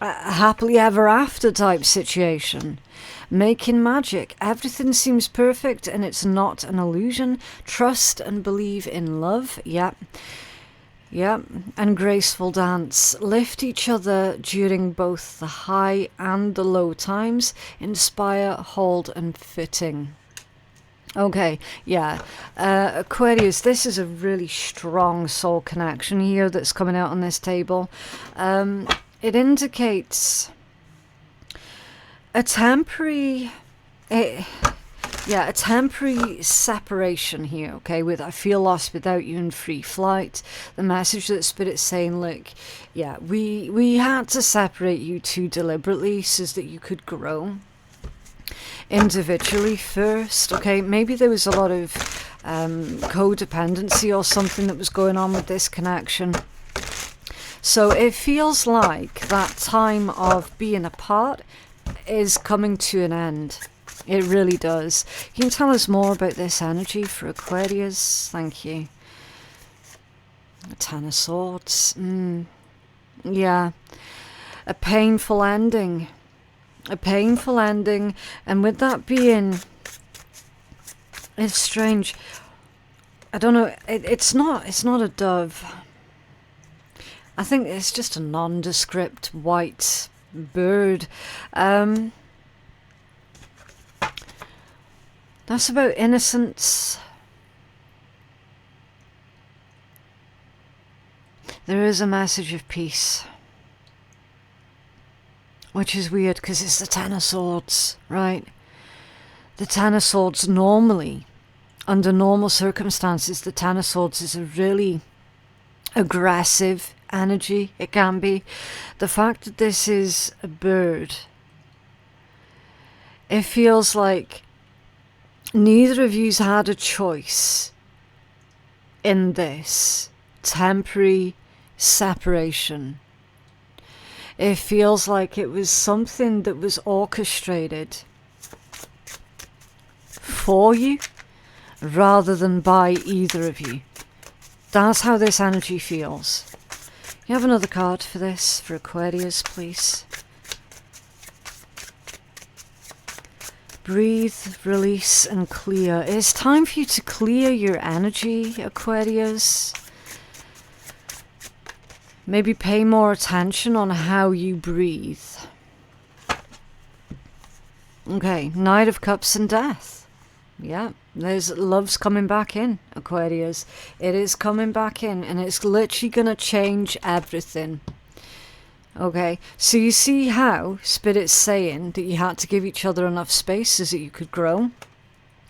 happily ever after type situation. Making magic. Everything seems perfect and it's not an illusion. Trust and believe in love. Yep. And graceful dance. Lift each other during both the high and the low times. Inspire, hold and fitting. Okay, yeah. Aquarius, this is a really strong soul connection here that's coming out on this table. It indicates a temporary separation here, okay, with I feel lost without you in free flight. The message that Spirit's saying, look, yeah, we had to separate you two deliberately so that you could grow individually first, okay. Maybe there was a lot of codependency or something that was going on with this connection. So it feels like that time of being apart is coming to an end. It really does. Can you tell us more about this energy for Aquarius? Thank you. The Ten of Swords. Yeah. A painful ending. A painful ending. And with that being... It's strange. I don't know. It's not a dove. I think it's just a nondescript white bird. That's about innocence. There is a message of peace, which is weird because it's the Ten of Swords, right? The Ten of Swords normally, under normal circumstances, the Ten of Swords is a really aggressive energy. It can be. The fact that this is a bird, it feels like neither of you's had a choice in this temporary separation. It feels like it was something that was orchestrated for you rather than by either of you. That's how this energy feels. You have another card for this, for Aquarius, please. Breathe, release and clear. It's time for you to clear your energy, Aquarius. Maybe pay more attention on how you breathe. Okay, Knight of Cups and Death. Yeah, there's love's coming back in, Aquarius. It is coming back in and it's literally going to change everything. Okay, so you see how Spirit's saying that you had to give each other enough space so that you could grow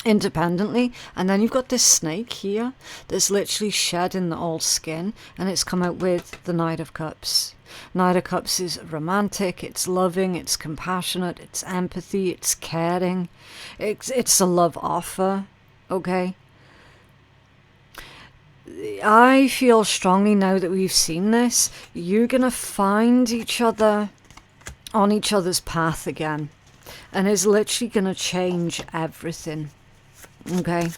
independently, and then you've got this snake here that's literally shedding the old skin, and it's come out with the Knight of Cups. Knight of Cups is romantic, it's loving, it's compassionate, it's empathy, it's caring, it's a love offer, okay? I feel strongly now that we've seen this, you're going to find each other on each other's path again. And it's literally going to change everything. Okay.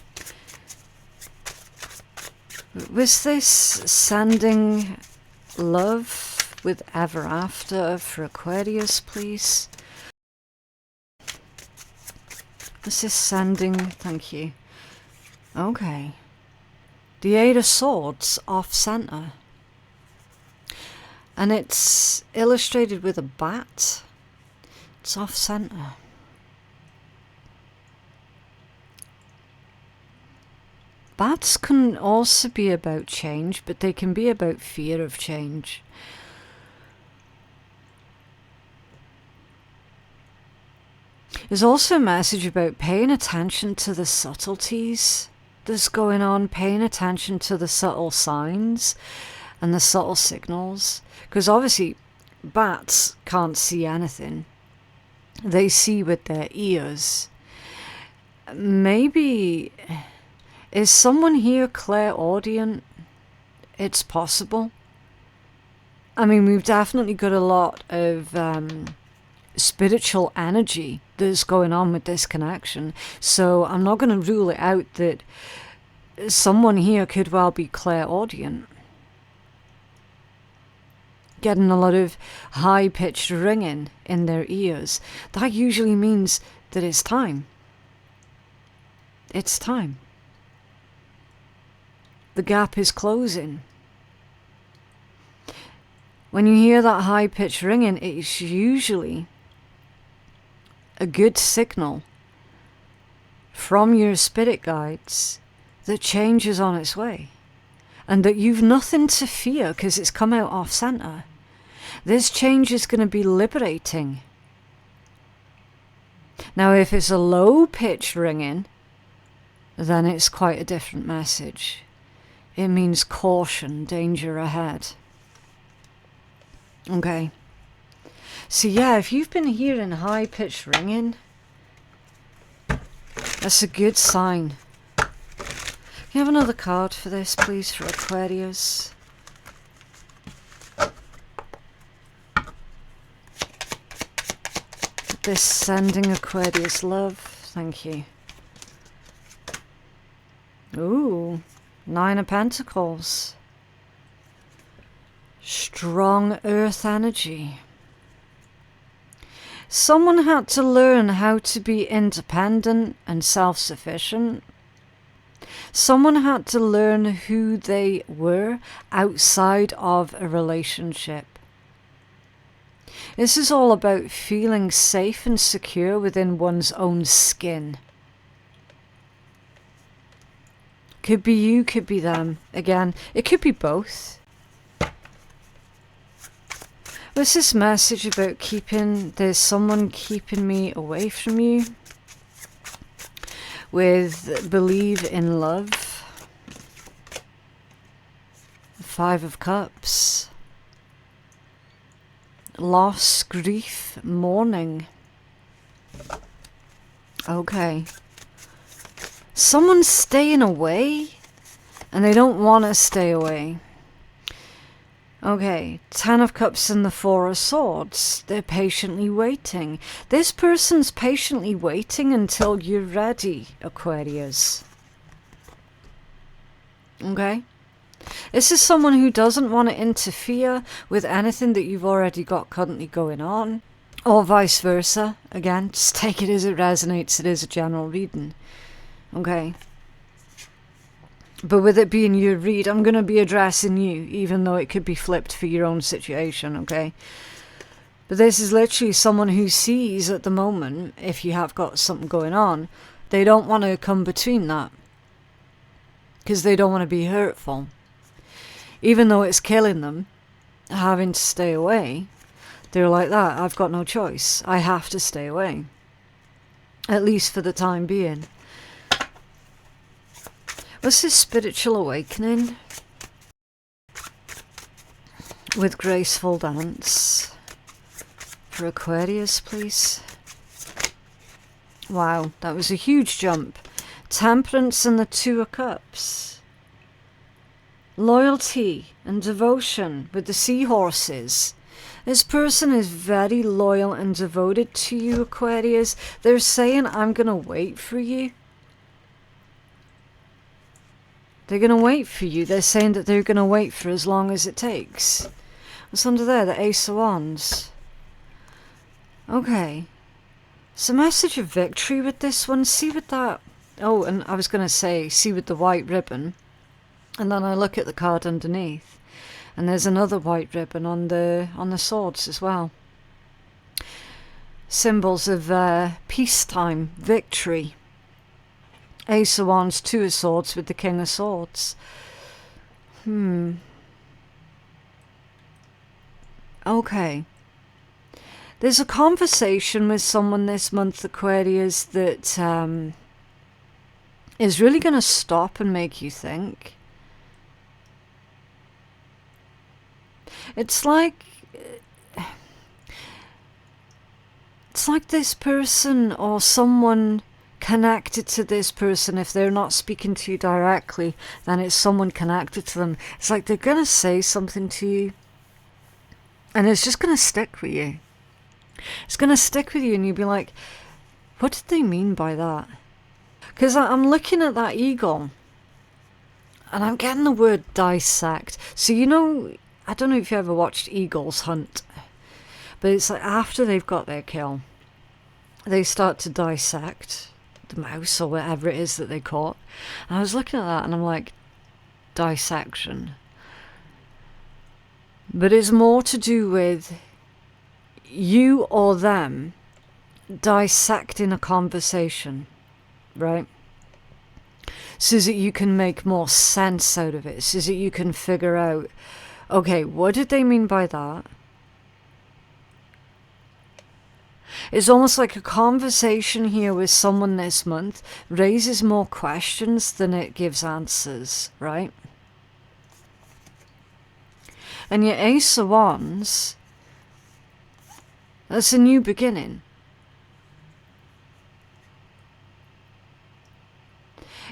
Was this sending love with ever after for Aquarius, please? Was this sending? Thank you. Okay. The Eight of Swords off center. And it's illustrated with a bat. It's off center. Bats can also be about change, but they can be about fear of change. There's also a message about paying attention to the subtleties that's going on, paying attention to the subtle signs. and the subtle signals. Because obviously bats can't see anything. They see with their ears. Maybe, is someone here clairaudient? It's possible. I mean, we've definitely got a lot of spiritual energy that's going on with this connection. So I'm not going to rule it out that someone here could well be clairaudient. Getting a lot of high-pitched ringing in their ears. That usually means that it's time. It's time. The gap is closing. When you hear that high-pitched ringing, it's usually a good signal from your spirit guides that change is on its way. And that you've nothing to fear because it's come out off center. This change is going to be liberating. Now, if it's a low-pitched ringing, then it's quite a different message. It means caution, danger ahead. Okay. So yeah, if you've been hearing high-pitched ringing, that's a good sign. Can you have another card for this, please, for Aquarius? This sending Aquarius love. Thank you. Ooh, 9 of Pentacles. Strong earth energy. Someone had to learn how to be independent and self-sufficient. Someone had to learn who they were outside of a relationship. This is all about feeling safe and secure within one's own skin. Could be you, could be them. Again, it could be both. What's this message about there's someone keeping me away from you? With believe in love. 5 of Cups. Loss, grief, mourning. Okay. Someone's staying away and they don't want to stay away. Okay, 10 of Cups and the 4 of Swords. They're patiently waiting. This person's patiently waiting until you're ready, Aquarius. Okay? This is someone who doesn't want to interfere with anything that you've already got currently going on. Or vice versa. Again, just take it as it resonates. It is a general reading. Okay? But with it being your read, I'm going to be addressing you, even though it could be flipped for your own situation, okay? But this is literally someone who sees at the moment, if you have got something going on, they don't want to come between that. Because they don't want to be hurtful. Even though it's killing them, having to stay away, they're like that. I've got no choice. I have to stay away. At least for the time being. What's this spiritual awakening? With graceful dance. For Aquarius, please. Wow, that was a huge jump. Temperance and the 2 of Cups. Loyalty and devotion with the seahorses. This person is very loyal and devoted to you, Aquarius. They're saying, I'm going to wait for you. They're going to wait for you. They're saying that they're going to wait for as long as it takes. What's under there? The Ace of Wands. Okay. It's a message of victory with this one. See with that. Oh, and I was going to say, see with the white ribbon. And then I look at the card underneath. And there's another white ribbon on the swords as well. Symbols of peacetime, victory. Ace of Wands, 2 of Swords with the King of Swords. Okay. There's a conversation with someone this month, Aquarius, that is really going to stop and make you think. It's like this person or someone connected to this person. If they're not speaking to you directly, then it's someone connected to them. It's like they're going to say something to you, and it's just going to stick with you. It's going to stick with you, and you'll be like, what did they mean by that? Because I'm looking at that eagle, and I'm getting the word dissect. So, you know, I don't know if you ever watched eagles hunt, but it's like after they've got their kill, they start to dissect the mouse or whatever it is that they caught. And I was looking at that and I'm like, dissection. But it's more to do with you or them dissecting a conversation, right? So that you can make more sense out of it, so that you can figure out, okay, what did they mean by that? It's almost like a conversation here with someone this month raises more questions than it gives answers, right? And your Ace of Wands, that's a new beginning.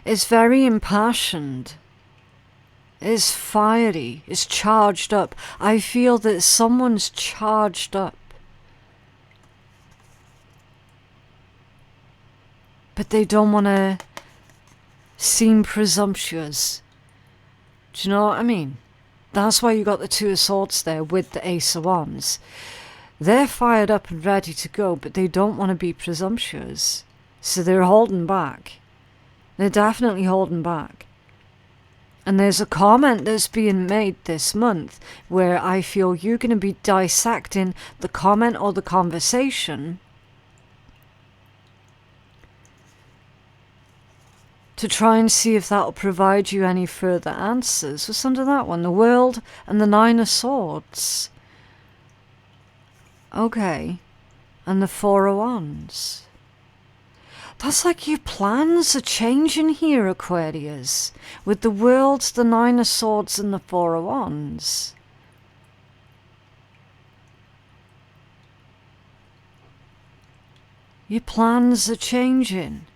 It's very impassioned. It's fiery. It's charged up. I feel that someone's charged up. But they don't want to seem presumptuous. Do you know what I mean? That's why you got the Two of Swords there with the Ace of Wands. They're fired up and ready to go, but they don't want to be presumptuous. So they're holding back. They're definitely holding back. And there's a comment that's being made this month where I feel you're going to be dissecting the comment or the conversation to try and see if that'll provide you any further answers. What's under that one? The World and the Nine of Swords. Okay. And the Four of Wands. That's like your plans are changing here, Aquarius. With the World, the Nine of Swords and the Four of Wands. Your plans are changing.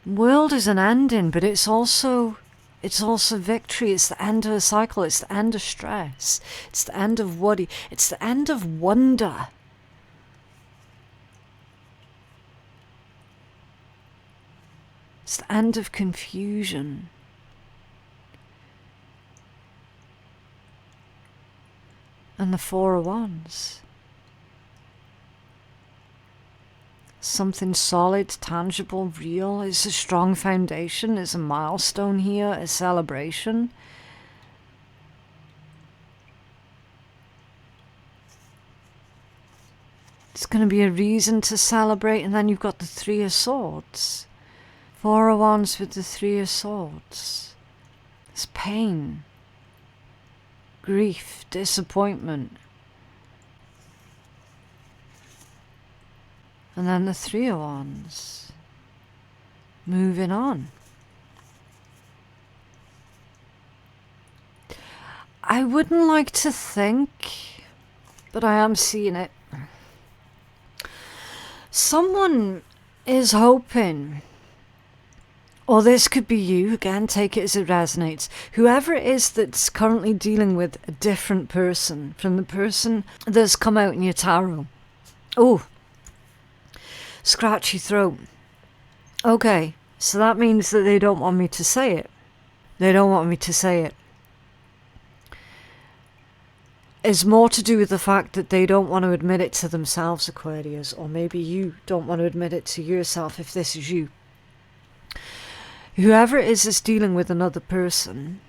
World is an ending, but it's also victory. It's the end of a cycle. It's the end of stress. It's the end of worry. It's the end of wonder. It's the end of confusion. And the Four of Wands. Something solid, tangible, real. It's a strong foundation. It's a milestone here, a celebration. It's going to be a reason to celebrate. And then you've got the Three of Swords. Four of Wands with the Three of Swords. It's pain, grief, disappointment. And then the Three of Wands. Moving on. I wouldn't like to think, but I am seeing it. Someone is hoping, or this could be you, again, take it as it resonates. Whoever it is that's currently dealing with a different person from the person that's come out in your tarot. Oh. Scratchy throat. Okay, so that means that they don't want me to say it. They don't want me to say it. It's more to do with the fact that they don't want to admit it to themselves, Aquarius, or maybe you don't want to admit it to yourself if this is you. Whoever it is that's dealing with another person,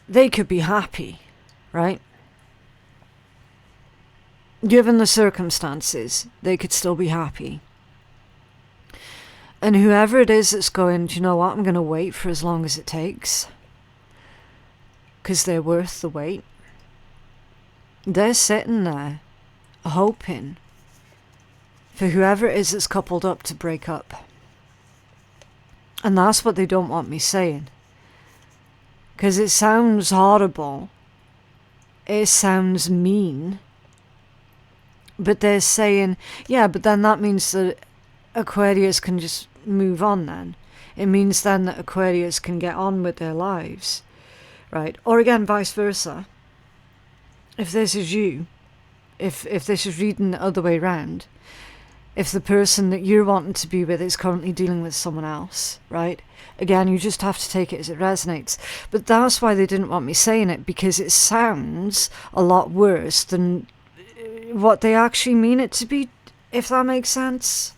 they could be happy, right? Given the circumstances, they could still be happy. And whoever it is that's going, do you know what, I'm going to wait for as long as it takes. Because they're worth the wait. They're sitting there, hoping for whoever it is that's coupled up to break up. And that's what they don't want me saying. Because it sounds horrible. It sounds mean. But they're saying, yeah, but then that means that Aquarius can just move on then. It means then that Aquarius can get on with their lives. Right? Or again, vice versa. If this is you, if this is reading the other way around, if the person that you're wanting to be with is currently dealing with someone else, right? Again, you just have to take it as it resonates. But that's why they didn't want me saying it, because it sounds a lot worse than what they actually mean it to be, if that makes sense.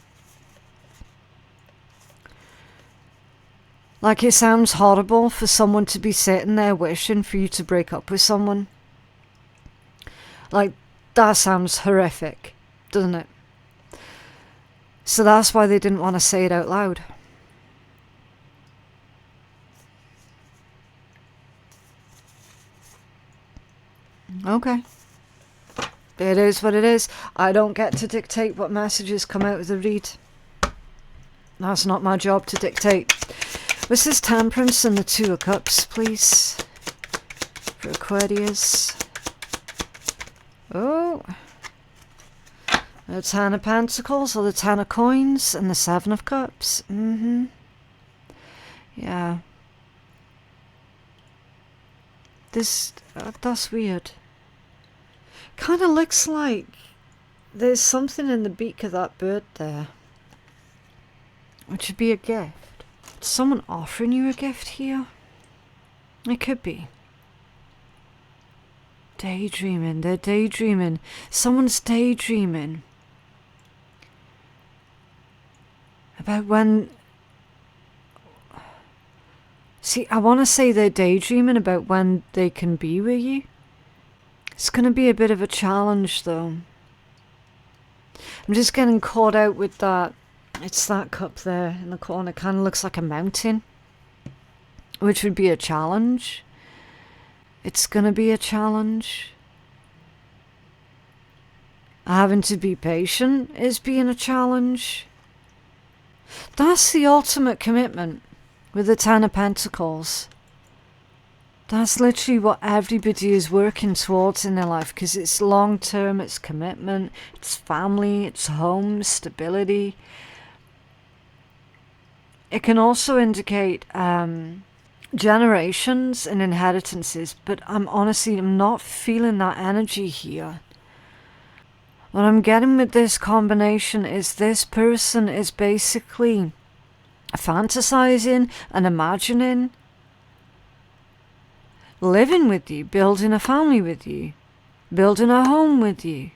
Like, it sounds horrible for someone to be sitting there wishing for you to break up with someone. Like, that sounds horrific, doesn't it? So that's why they didn't want to say it out loud. Okay. It is what it is. I don't get to dictate what messages come out of the read. That's not my job to dictate. This is Temperance and the Two of Cups, please. For Aquarius. Oh. The Ten of Pentacles, or the Ten of Coins, and the Seven of Cups. Yeah. That's weird. Kind of looks like there's something in the beak of that bird there. Which would be a gift. Is someone offering you a gift here? It could be. Daydreaming. They're daydreaming. Someone's daydreaming about when... See, I want to say they're daydreaming about when they can be with you. It's going to be a bit of a challenge, though. I'm just getting caught out with that. It's that cup there in the corner. It kind of looks like a mountain, which would be a challenge. It's going to be a challenge. Having to be patient is being a challenge. That's the ultimate commitment with the Ten of Pentacles. That's literally what everybody is working towards in their life, because it's long term, it's commitment, it's family, it's home, stability. It can also indicate generations and inheritances, but I'm not feeling that energy here. What I'm getting with this combination is this person is basically fantasizing and imagining living with you, building a family with you, building a home with you,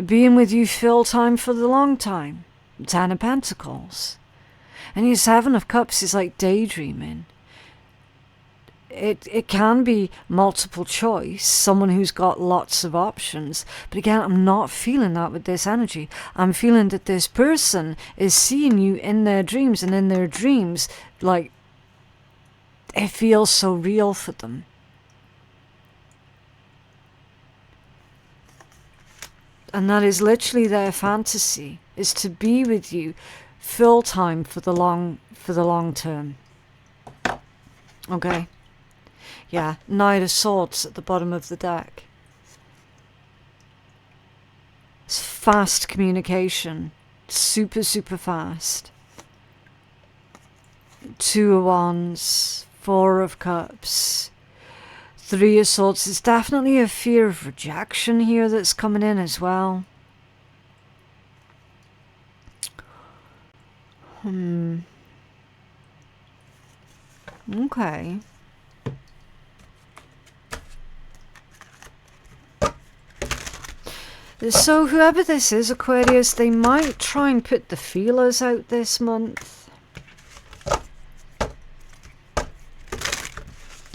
being with you full time for the long time. Ten of Pentacles. And your Seven of Cups is like daydreaming. It can be multiple choice, someone who's got lots of options. But again, I'm not feeling that with this energy. I'm feeling that this person is seeing you in their dreams, and in their dreams, like, it feels so real for them. And that is literally their fantasy, is to be with you full time for the long term. Okay. Yeah, Knight of Swords at the bottom of the deck. It's fast communication. Super, super fast. Two of Wands. Four of Cups. Three of Swords. There's definitely a fear of rejection here that's coming in as well. Okay. So whoever this is, Aquarius, they might try and put the feelers out this month.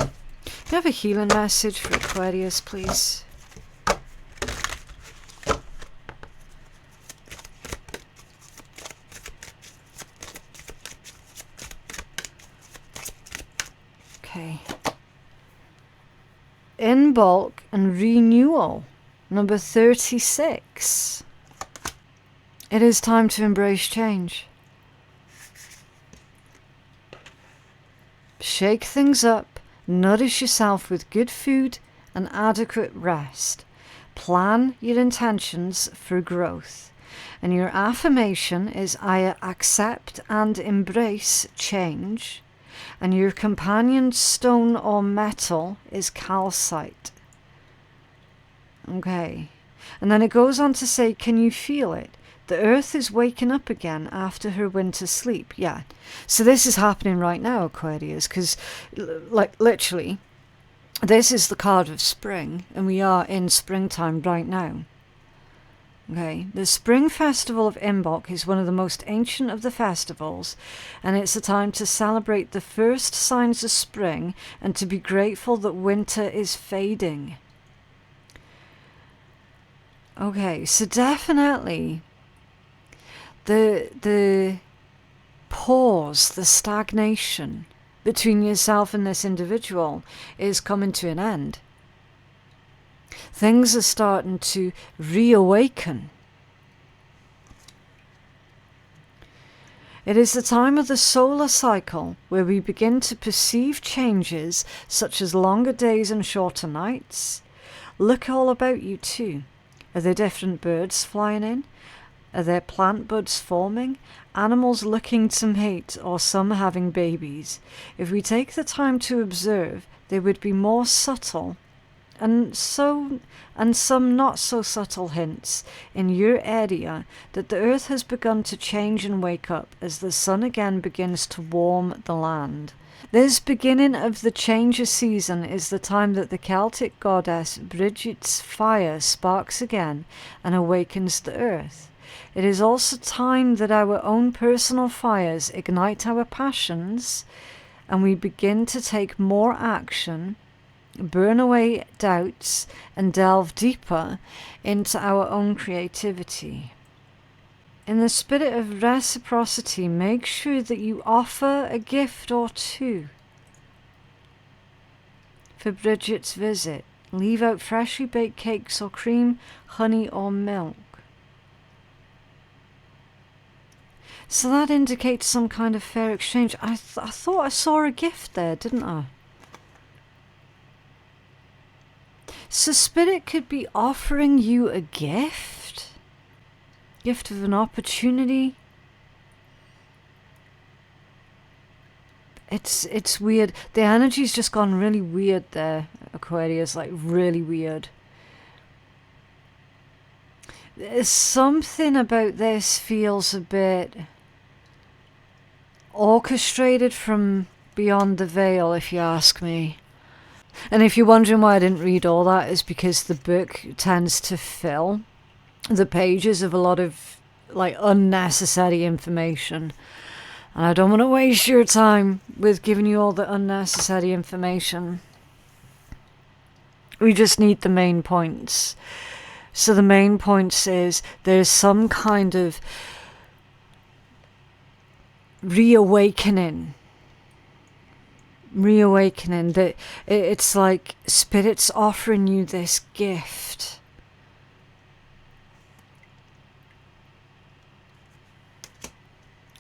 You have a healing message for Aquarius, please. Okay. In bulk and renewal. Number 36. It is time to embrace change. Shake things up, nourish yourself with good food and adequate rest. Plan your intentions for growth. And your affirmation is, I accept and embrace change. And your companion stone or metal is calcite. Okay. And then it goes on to say, can you feel it? The earth is waking up again after her winter sleep. Yeah. So this is happening right now, Aquarius, because like literally, this is the card of spring, and we are in springtime right now. Okay, the Spring Festival of Imbolc is one of the most ancient of the festivals, and it's a time to celebrate the first signs of spring and to be grateful that winter is fading. Okay, so definitely the pause, the stagnation between yourself and this individual is coming to an end. Things are starting to reawaken. It is the time of the solar cycle where we begin to perceive changes such as longer days and shorter nights. Look all about you too. Are there different birds flying in? Are there plant buds forming? Animals looking to mate, or some having babies? If we take the time to observe, they would be more subtle and some not so subtle hints in your area that the earth has begun to change and wake up as the sun again begins to warm the land. This beginning of the change of season is the time that the Celtic goddess Bridget's fire sparks again and awakens the earth. It is also time that our own personal fires ignite our passions and we begin to take more action, burn away doubts, and delve deeper into our own creativity. In the spirit of reciprocity, make sure that you offer a gift or two for Bridget's visit. Leave out freshly baked cakes or cream, honey or milk. So that indicates some kind of fair exchange. I thought I saw a gift there, didn't I? So Spirit could be offering you a gift. Gift of an opportunity. It's weird. The energy's just gone really weird there, Aquarius, like really weird. There's something about this feels a bit orchestrated from beyond the veil, if you ask me. And if you're wondering why I didn't read all that, is because the book tends to fill the pages of a lot of like unnecessary information. And I don't want to waste your time with giving you all the unnecessary information. We just need the main points. So the main points is there's some kind of reawakening that it's like Spirit's offering you this gift.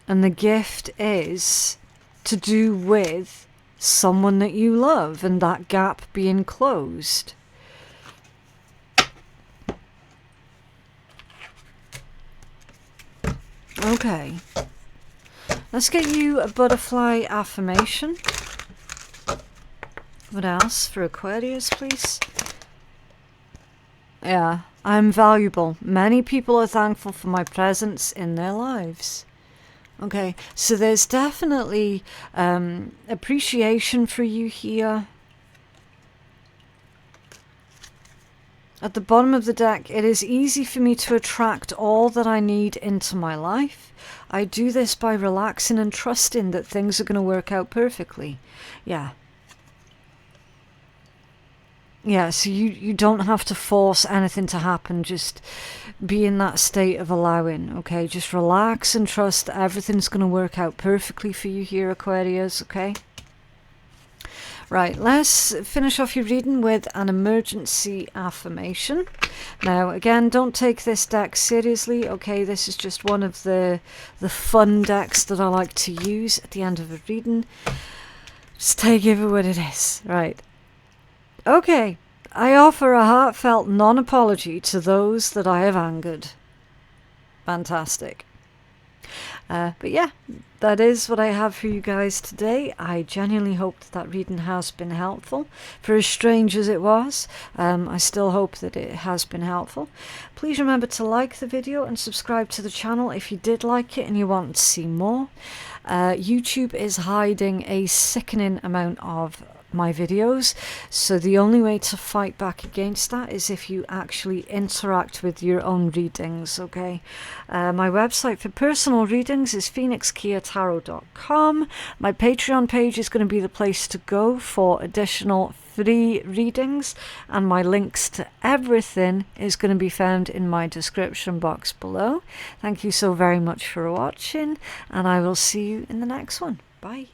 And the gift is to do with someone that you love and that gap being closed. Okay. Let's get you a butterfly affirmation. What else for Aquarius, please? Yeah, I'm valuable. Many people are thankful for my presence in their lives. Okay, so there's definitely appreciation for you here. At the bottom of the deck, it is easy for me to attract all that I need into my life. I do this by relaxing and trusting that things are going to work out perfectly. Yeah. Yeah, so you don't have to force anything to happen. Just be in that state of allowing, okay? Just relax and trust that everything's going to work out perfectly for you here, Aquarius, okay? Right, let's finish off your reading with an emergency affirmation. Now, again, don't take this deck seriously, okay? This is just one of the fun decks that I like to use at the end of a reading. Just take it for what it is. Right. Okay. I offer a heartfelt non-apology to those that I have angered. Fantastic. But yeah, that is what I have for you guys today. I genuinely hope that reading has been helpful. For as strange as it was, I still hope that it has been helpful. Please remember to like the video and subscribe to the channel if you did like it and you want to see more. YouTube is hiding a sickening amount of my videos, so the only way to fight back against that is if you actually interact with your own readings. Okay, my website for personal readings is phoenixkeiatarot.com. My Patreon page is going to be the place to go for additional free readings, and my links to everything is going to be found in my description box below. Thank you so very much for watching, and I will see you in the next one. Bye.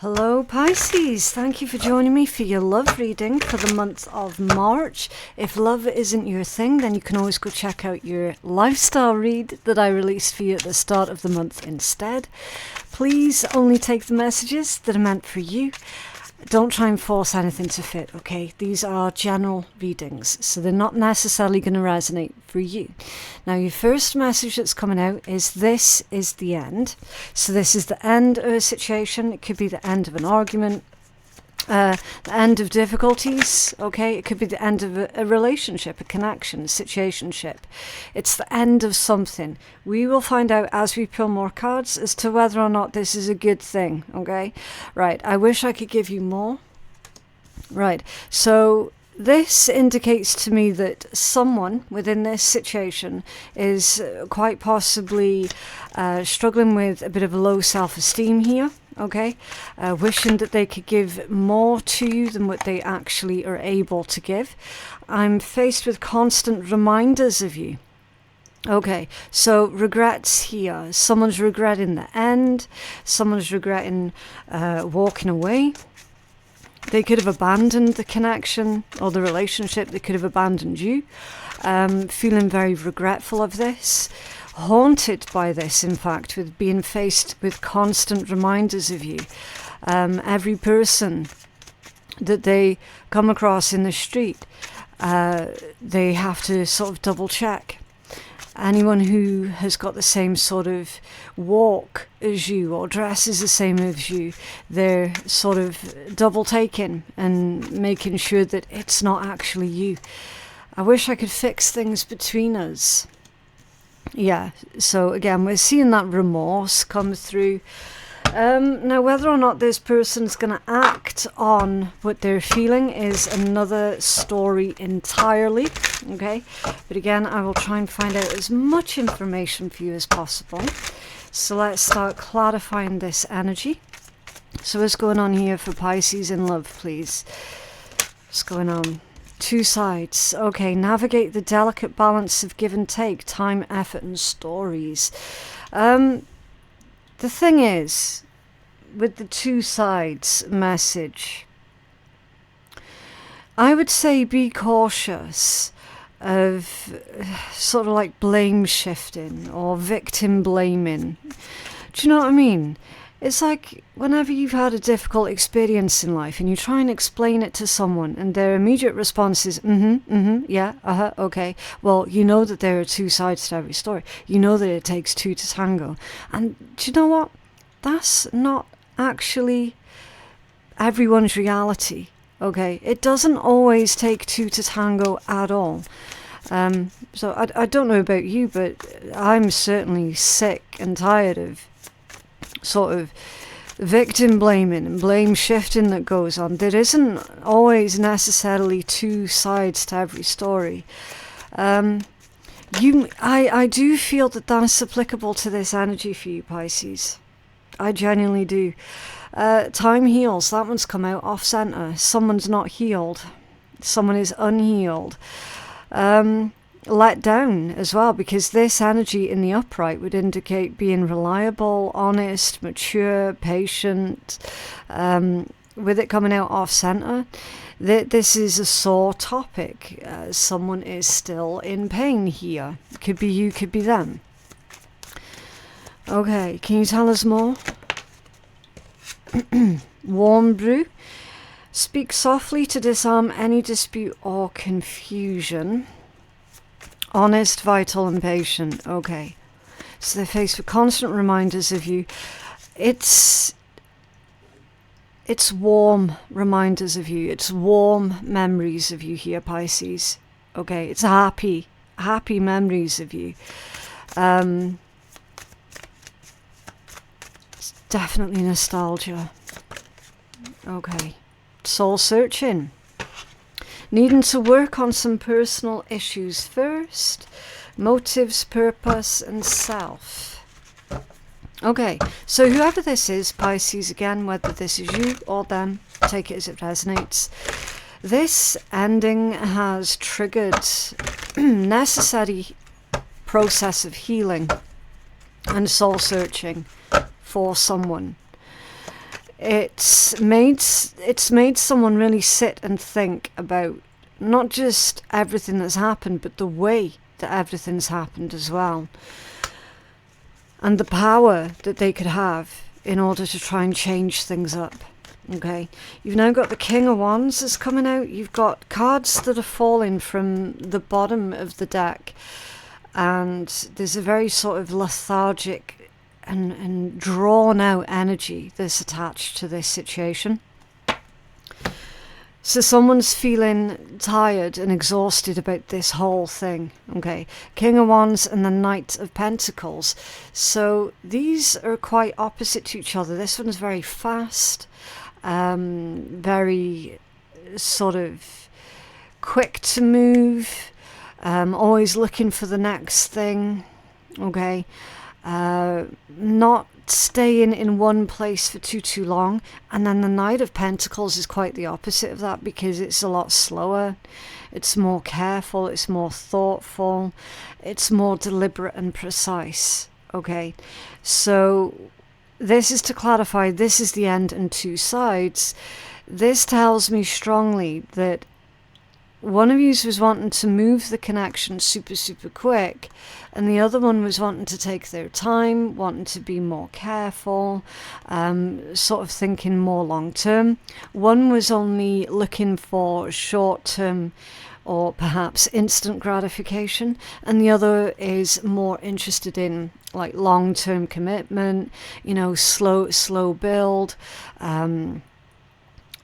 Hello Pisces, thank you for joining me for your love reading for the month of March. If love isn't your thing, then you can always go check out your lifestyle read that I released for you at the start of the month instead. Please only take the messages that are meant for you. Don't try and force anything to fit, okay? These are general readings, so they're not necessarily going to resonate for you. Now, your first message that's coming out is this is the end. So this is the end of a situation. It could be the end of an argument, the end of difficulties, okay? It could be the end of a relationship, a connection, a situationship. It's the end of something. We will find out as we pull more cards as to whether or not this is a good thing, okay? Right, I wish I could give you more. Right, so this indicates to me that someone within this situation is quite possibly struggling with a bit of a low self-esteem here. Okay, wishing that they could give more to you than what they actually are able to give. I'm faced with constant reminders of you. Okay, so regrets here. Someone's regretting the end. Someone's regretting walking away. They could have abandoned the connection or the relationship. They could have abandoned you. Feeling very regretful of this. Haunted by this, in fact, with being faced with constant reminders of you. Every person that they come across in the street, they have to sort of double check. Anyone who has got the same sort of walk as you or dresses the same as you, they're sort of double taking and making sure that it's not actually you. I wish I could fix things between us. Yeah, so again, we're seeing that remorse come through. Now, whether or not this person's going to act on what they're feeling is another story entirely, okay? But again, I will try and find out as much information for you as possible. So let's start clarifying this energy. So what's going on here for Pisces in love, please? What's going on? Two sides. Okay, navigate the delicate balance of give and take, time, effort, and stories. The thing is, with the two sides message, I would say be cautious of sort of like blame shifting or victim blaming. Do you know what I mean? It's like whenever you've had a difficult experience in life and you try and explain it to someone and their immediate response is, yeah, okay. Well, you know that there are two sides to every story. You know that it takes two to tango. And do you know what? That's not actually everyone's reality, okay? It doesn't always take two to tango at all. So I don't know about you, but I'm certainly sick and tired of sort of victim blaming and blame shifting that goes on. There isn't always necessarily two sides to every story. I do feel that that's applicable to this energy for you, Pisces. I genuinely do. Time heals. That one's come out off center. Someone's not healed. Someone is unhealed. Let down as well, because this energy in the upright would indicate being reliable, honest, mature, patient. With it coming out off center, this is a sore topic. Someone is still in pain here. Could be you, could be them. Okay, can you tell us more? Warm brew. Speak softly to disarm any dispute or confusion. Honest, vital, and patient. Okay. So they're faced with constant reminders of you. It's warm reminders of you. It's warm memories of you here, Pisces. Okay. It's happy memories of you. It's definitely nostalgia. Okay. Soul searching. Needing to work on some personal issues first. Motives, purpose, and self. Okay, so whoever this is, Pisces, again, whether this is you or them, take it as it resonates. This ending has triggered necessary process of healing and soul searching for someone. It's made someone really sit and think about not just everything that's happened, but the way that everything's happened as well. And the power that they could have in order to try and change things up. Okay, you've now got the King of Wands is coming out. You've got cards that are falling from the bottom of the deck. And there's a very sort of lethargic and drawn out energy that's attached to this situation. So someone's feeling tired and exhausted about this whole thing. Okay, King of Wands and the Knight of Pentacles. So these are quite opposite to each other. This one's very fast, very sort of quick to move, always looking for the next thing. Okay. Not staying in one place for too long. And then the Knight of Pentacles is quite the opposite of that, because it's a lot slower, it's more careful, it's more thoughtful, it's more deliberate and precise. Okay, so this is to clarify, this is the end and two sides. This tells me strongly that one of you was wanting to move the connection super quick, and the other one was wanting to take their time, wanting to be more careful, sort of thinking more long term. One was only looking for short term or perhaps instant gratification, and the other is more interested in like long term commitment, you know, slow build,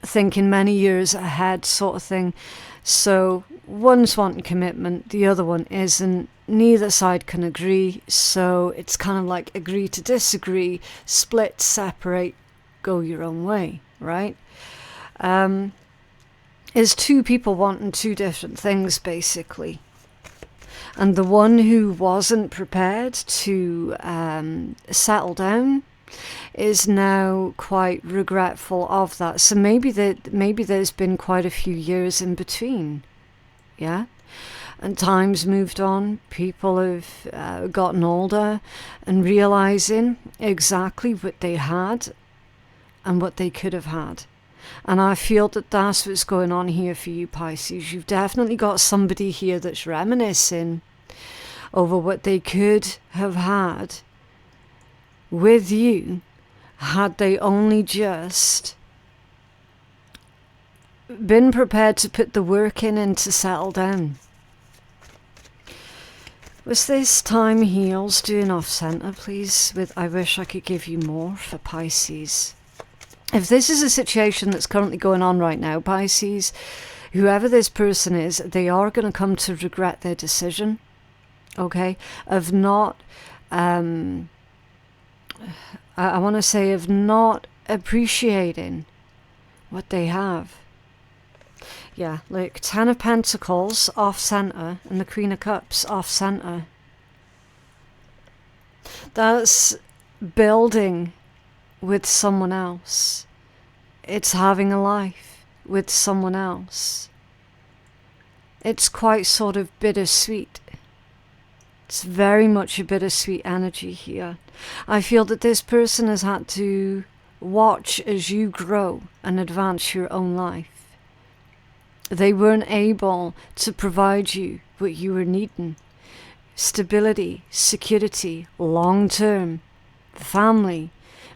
thinking many years ahead sort of thing. So one's wanting commitment, the other one isn't. Neither side can agree, so it's kind of like agree to disagree, split, separate, go your own way, right? Is two people wanting two different things, basically. And the one who wasn't prepared to settle down is now quite regretful of that. So maybe there's been quite a few years in between, yeah? And time's moved on, people have gotten older and realizing exactly what they had and what they could have had. And I feel that that's what's going on here for you, Pisces. You've definitely got somebody here that's reminiscing over what they could have had with you had they only just been prepared to put the work in and to settle down. Was this time heals doing off center, please? With I wish I could give you more for Pisces. If this is a situation that's currently going on right now, Pisces, whoever this person is, they are going to come to regret their decision, okay, of not, I want to say of not appreciating what they have. Yeah, look, Ten of Pentacles off center and the Queen of Cups off center. That's building with someone else. It's having a life with someone else. it's quite sort of bittersweet. It's very much a bittersweet energy here. I feel that this person has had to watch as you grow and advance your own life. They weren't able to provide you what you were needing. Stability, security, long term, family,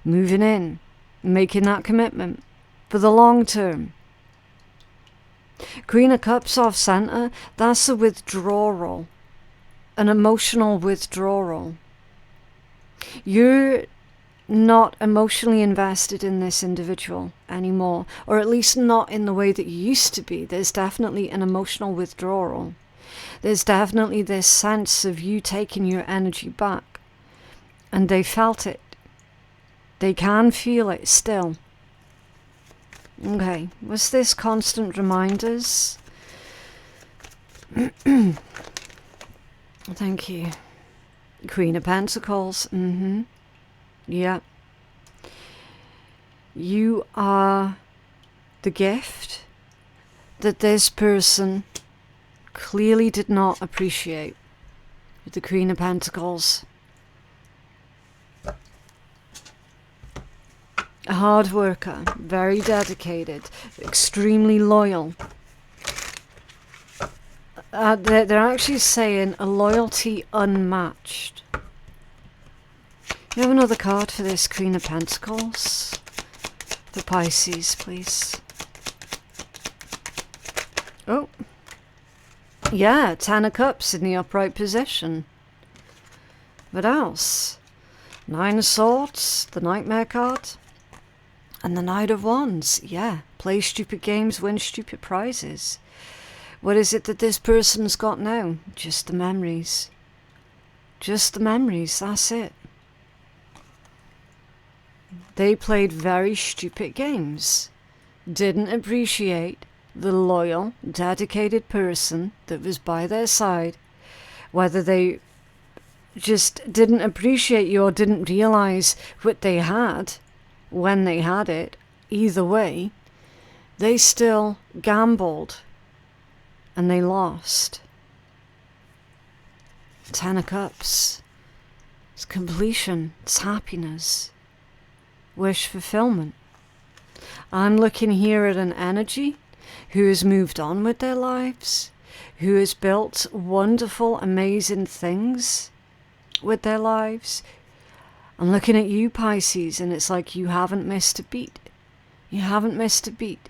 moving in, making that commitment for the long term. Queen of Cups off center, that's a withdrawal, an emotional withdrawal. You're not emotionally invested in this individual anymore, or at least not in the way that you used to be. There's definitely an emotional withdrawal. There's definitely this sense of you taking your energy back, and they felt it. They can feel it still. Okay, was this constant reminders? Thank you. Queen of Pentacles. Yeah. You are the gift that this person clearly did not appreciate. The Queen of Pentacles. A hard worker, very dedicated, extremely loyal. They're actually saying a loyalty unmatched. You have another card for this Queen of Pentacles? For Pisces, please. Oh. Yeah, 10 of Cups in the upright position. What else? 9 of Swords, the Nightmare card. And the Knight of Wands. Yeah, play stupid games, win stupid prizes. What is it that this person's got now? Just the memories. Just the memories, that's it. They played very stupid games. Didn't appreciate the loyal, dedicated person that was by their side. Whether they just didn't appreciate you or didn't realize what they had when they had it, either way, they still gambled and they lost. 10 of Cups. It's completion. It's happiness. Wish fulfillment. I'm looking here at an energy who has moved on with their lives, who has built wonderful, amazing things with their lives. I'm looking at you, Pisces, and it's like you haven't missed a beat. You haven't missed a beat.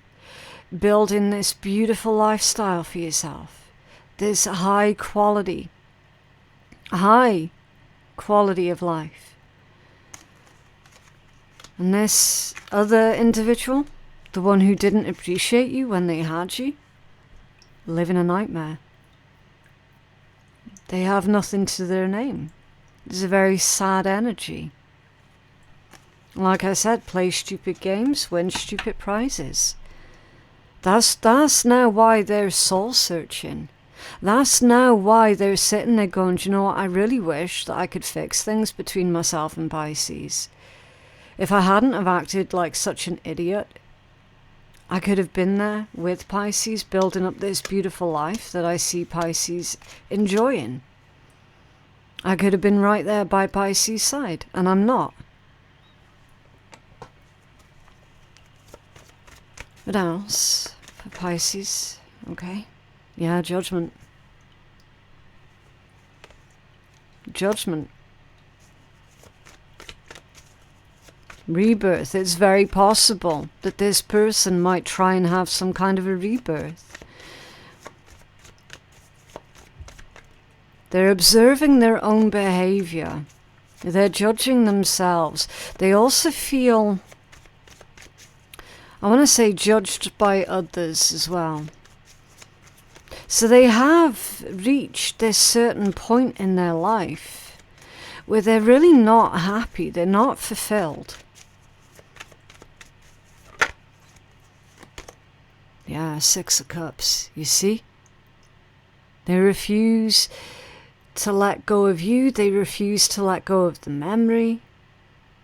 Building this beautiful lifestyle for yourself. This high quality of life. And this other individual, the one who didn't appreciate you when they had you, living a nightmare. They have nothing to their name. It's a very sad energy. Like I said, play stupid games, win stupid prizes. That's now why they're soul searching. That's now why they're sitting there going, do you know what, I really wish that I could fix things between myself and Pisces. If I hadn't have acted like such an idiot, I could have been there with Pisces, building up this beautiful life that I see Pisces enjoying. I could have been right there by Pisces' side, and I'm not. What else for Pisces? Okay. Yeah, Judgment. Judgment. Rebirth. It's very possible that this person might try and have some kind of a rebirth. They're observing their own behavior. They're judging themselves. They also feel, I want to say, judged by others as well. So they have reached this certain point in their life where they're really not happy. They're not fulfilled. Yeah, 6 of Cups, you see? They refuse to let go of you. They refuse to let go of the memory.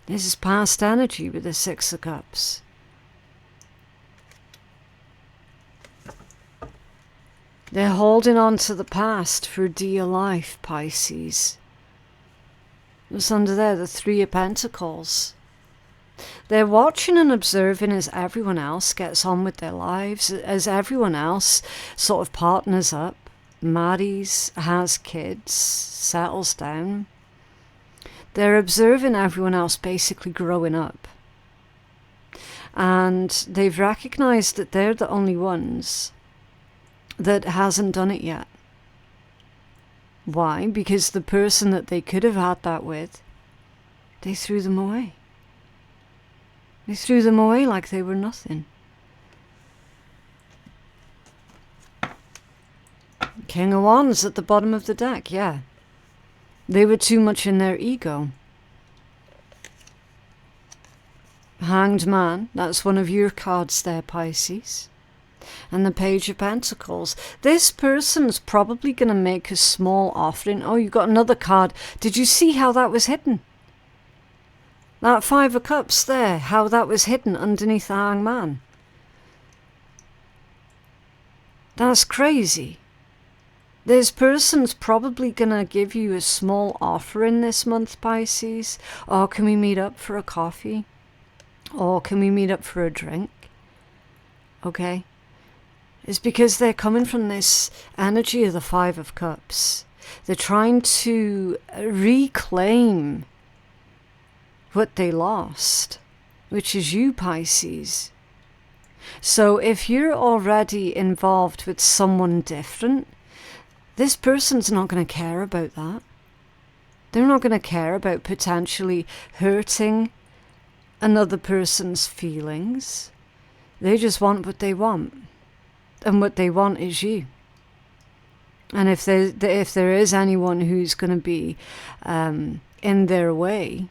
This is past energy with the 6 of Cups. They're holding on to the past for dear life, Pisces. It's under there, the Three of Pentacles. They're watching and observing as everyone else gets on with their lives, as everyone else sort of partners up, marries, has kids, settles down. They're observing everyone else basically growing up. And they've recognized that they're the only ones that hasn't done it yet. Why? Because the person that they could have had that with, they threw them away. They threw them away like they were nothing. King of Wands at the bottom of the deck, yeah. They were too much in their ego. Hanged Man, that's one of your cards there, Pisces. And the Page of Pentacles. This person's probably going to make a small offering. Oh, you got another card. Did you see how that was hidden? That Five of Cups there, how that was hidden underneath the Hanged Man. That's crazy. This person's probably going to give you a small offering this month, Pisces. Or can we meet up for a coffee? Or can we meet up for a drink? Okay. It's because they're coming from this energy of the Five of Cups. They're trying to reclaim what they lost, which is you, Pisces. So if you're already involved with someone different, this person's not going to care about that. They're not going to care about potentially hurting another person's feelings. They just want what they want. And what they want is you. And if there is anyone who's going to be in their way,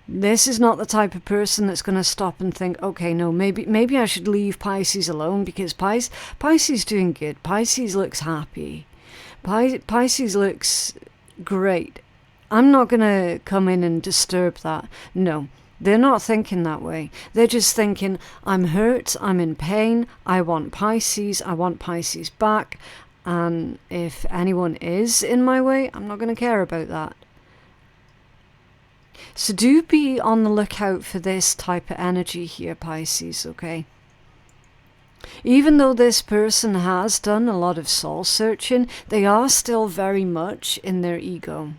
this is not the type of person that's going to stop and think, okay, no, maybe I should leave Pisces alone because Pisces doing good. Pisces looks happy. Pisces looks great. I'm not going to come in and disturb that. No. They're not thinking that way. They're just thinking, I'm hurt, I'm in pain, I want Pisces back, and if anyone is in my way, I'm not going to care about that. So do be on the lookout for this type of energy here, Pisces, okay? Even though this person has done a lot of soul searching, they are still very much in their ego.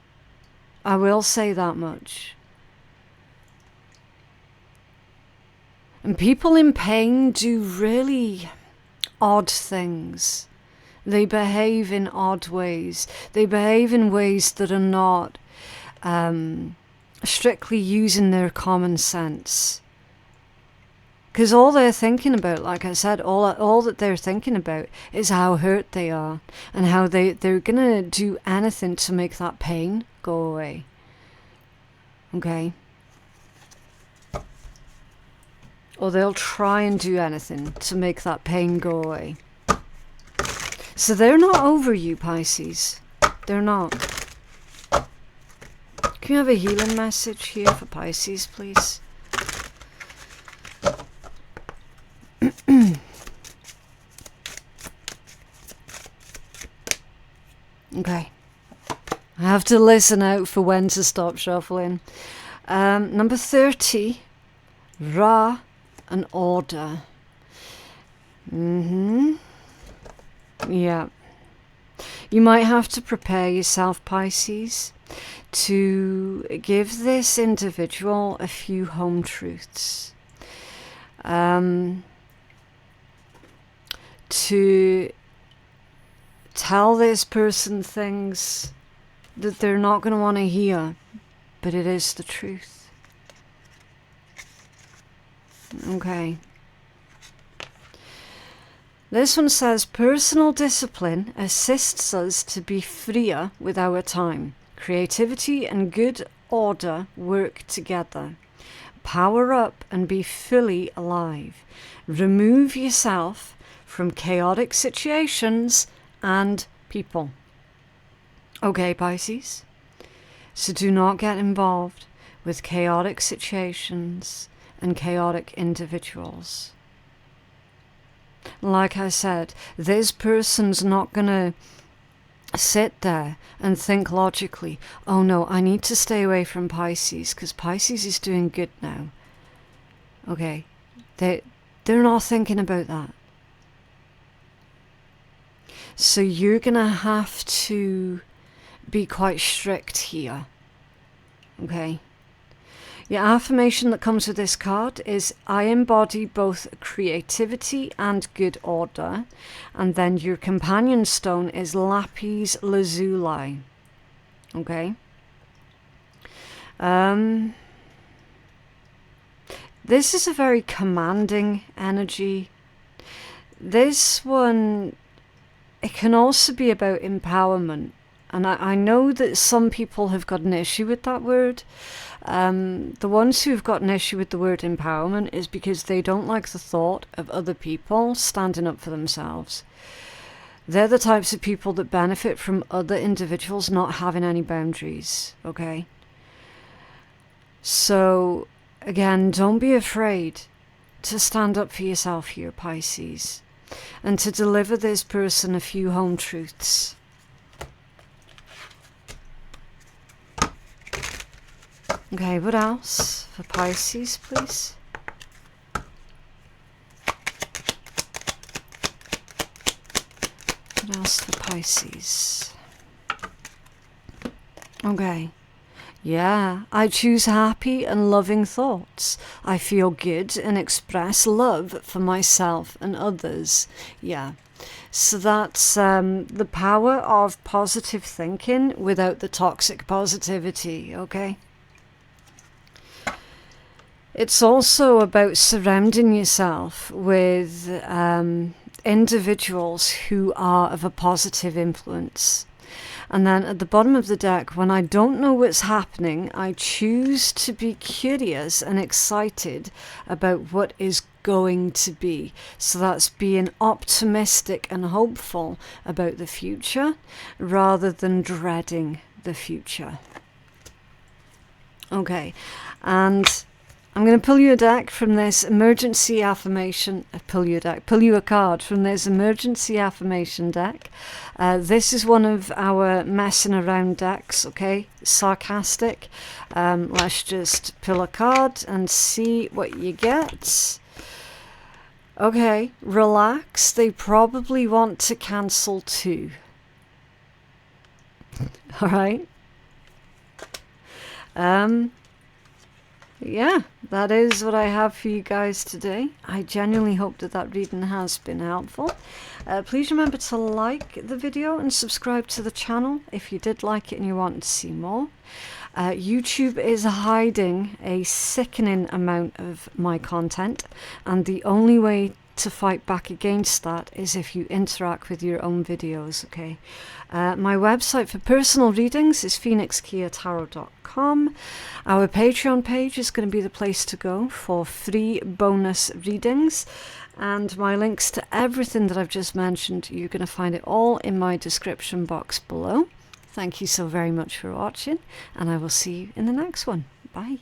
I will say that much. And people in pain do really odd things. They behave in odd ways. They behave in ways that are not strictly using their common sense. Because all they're thinking about, like I said, all that they're thinking about is how hurt they are. And how they're going to do anything to make that pain go away. Okay? Or they'll try and do anything to make that pain go away. So they're not over you, Pisces. They're not. Can you have a healing message here for Pisces, please? Okay. I have to listen out for when to stop shuffling. Number 30. Ra. An order. Yeah. You might have to prepare yourself, Pisces, to give this individual a few home truths. To tell this person things that they're not going to want to hear, but it is the truth. Okay. This one says, personal discipline assists us to be freer with our time. Creativity and good order work together. Power up and be fully alive. Remove yourself from chaotic situations and people. Okay, Pisces? So do not get involved with chaotic situations and chaotic individuals. Like I said, this person's not going to sit there and think logically, oh no, I need to stay away from Pisces because Pisces is doing good now. Okay, they're not thinking about that. So you're going to have to be quite strict here. Okay. Your affirmation that comes with this card is, I embody both creativity and good order. And then your companion stone is lapis lazuli. Okay. This is a very commanding energy. This one, it can also be about empowerment. And I know that some people have got an issue with that word. The ones who've got an issue with the word empowerment is because they don't like the thought of other people standing up for themselves. They're the types of people that benefit from other individuals not having any boundaries, okay? So, again, don't be afraid to stand up for yourself here, Pisces, and to deliver this person a few home truths. Okay, what else for Pisces, please? What else for Pisces? Okay. Yeah, I choose happy and loving thoughts. I feel good and express love for myself and others. Yeah. So that's the power of positive thinking without the toxic positivity, okay? It's also about surrounding yourself with individuals who are of a positive influence. And then at the bottom of the deck, when I don't know what's happening, I choose to be curious and excited about what is going to be. So that's being optimistic and hopeful about the future rather than dreading the future. Okay, and I'm going to pull you a deck from this emergency affirmation. Pull you a card from this emergency affirmation deck. This is one of our messing around decks, okay? Sarcastic. Let's just pull a card and see what you get. Okay, relax. They probably want to cancel too. All right. Yeah, that is what I have for you guys today. I genuinely hope that that reading has been helpful. Please remember to like the video and subscribe to the channel if you did like it and you want to see more. YouTube is hiding a sickening amount of my content, and the only way to fight back against that is if you interact with your own videos, okay? My website for personal readings is phoenixkeiatarot.com. Our Patreon page is going to be the place to go for free bonus readings, and my links to everything that I've just mentioned, you're going to find it all in my description box below. Thank you so very much for watching, and I will see you in the next one. Bye.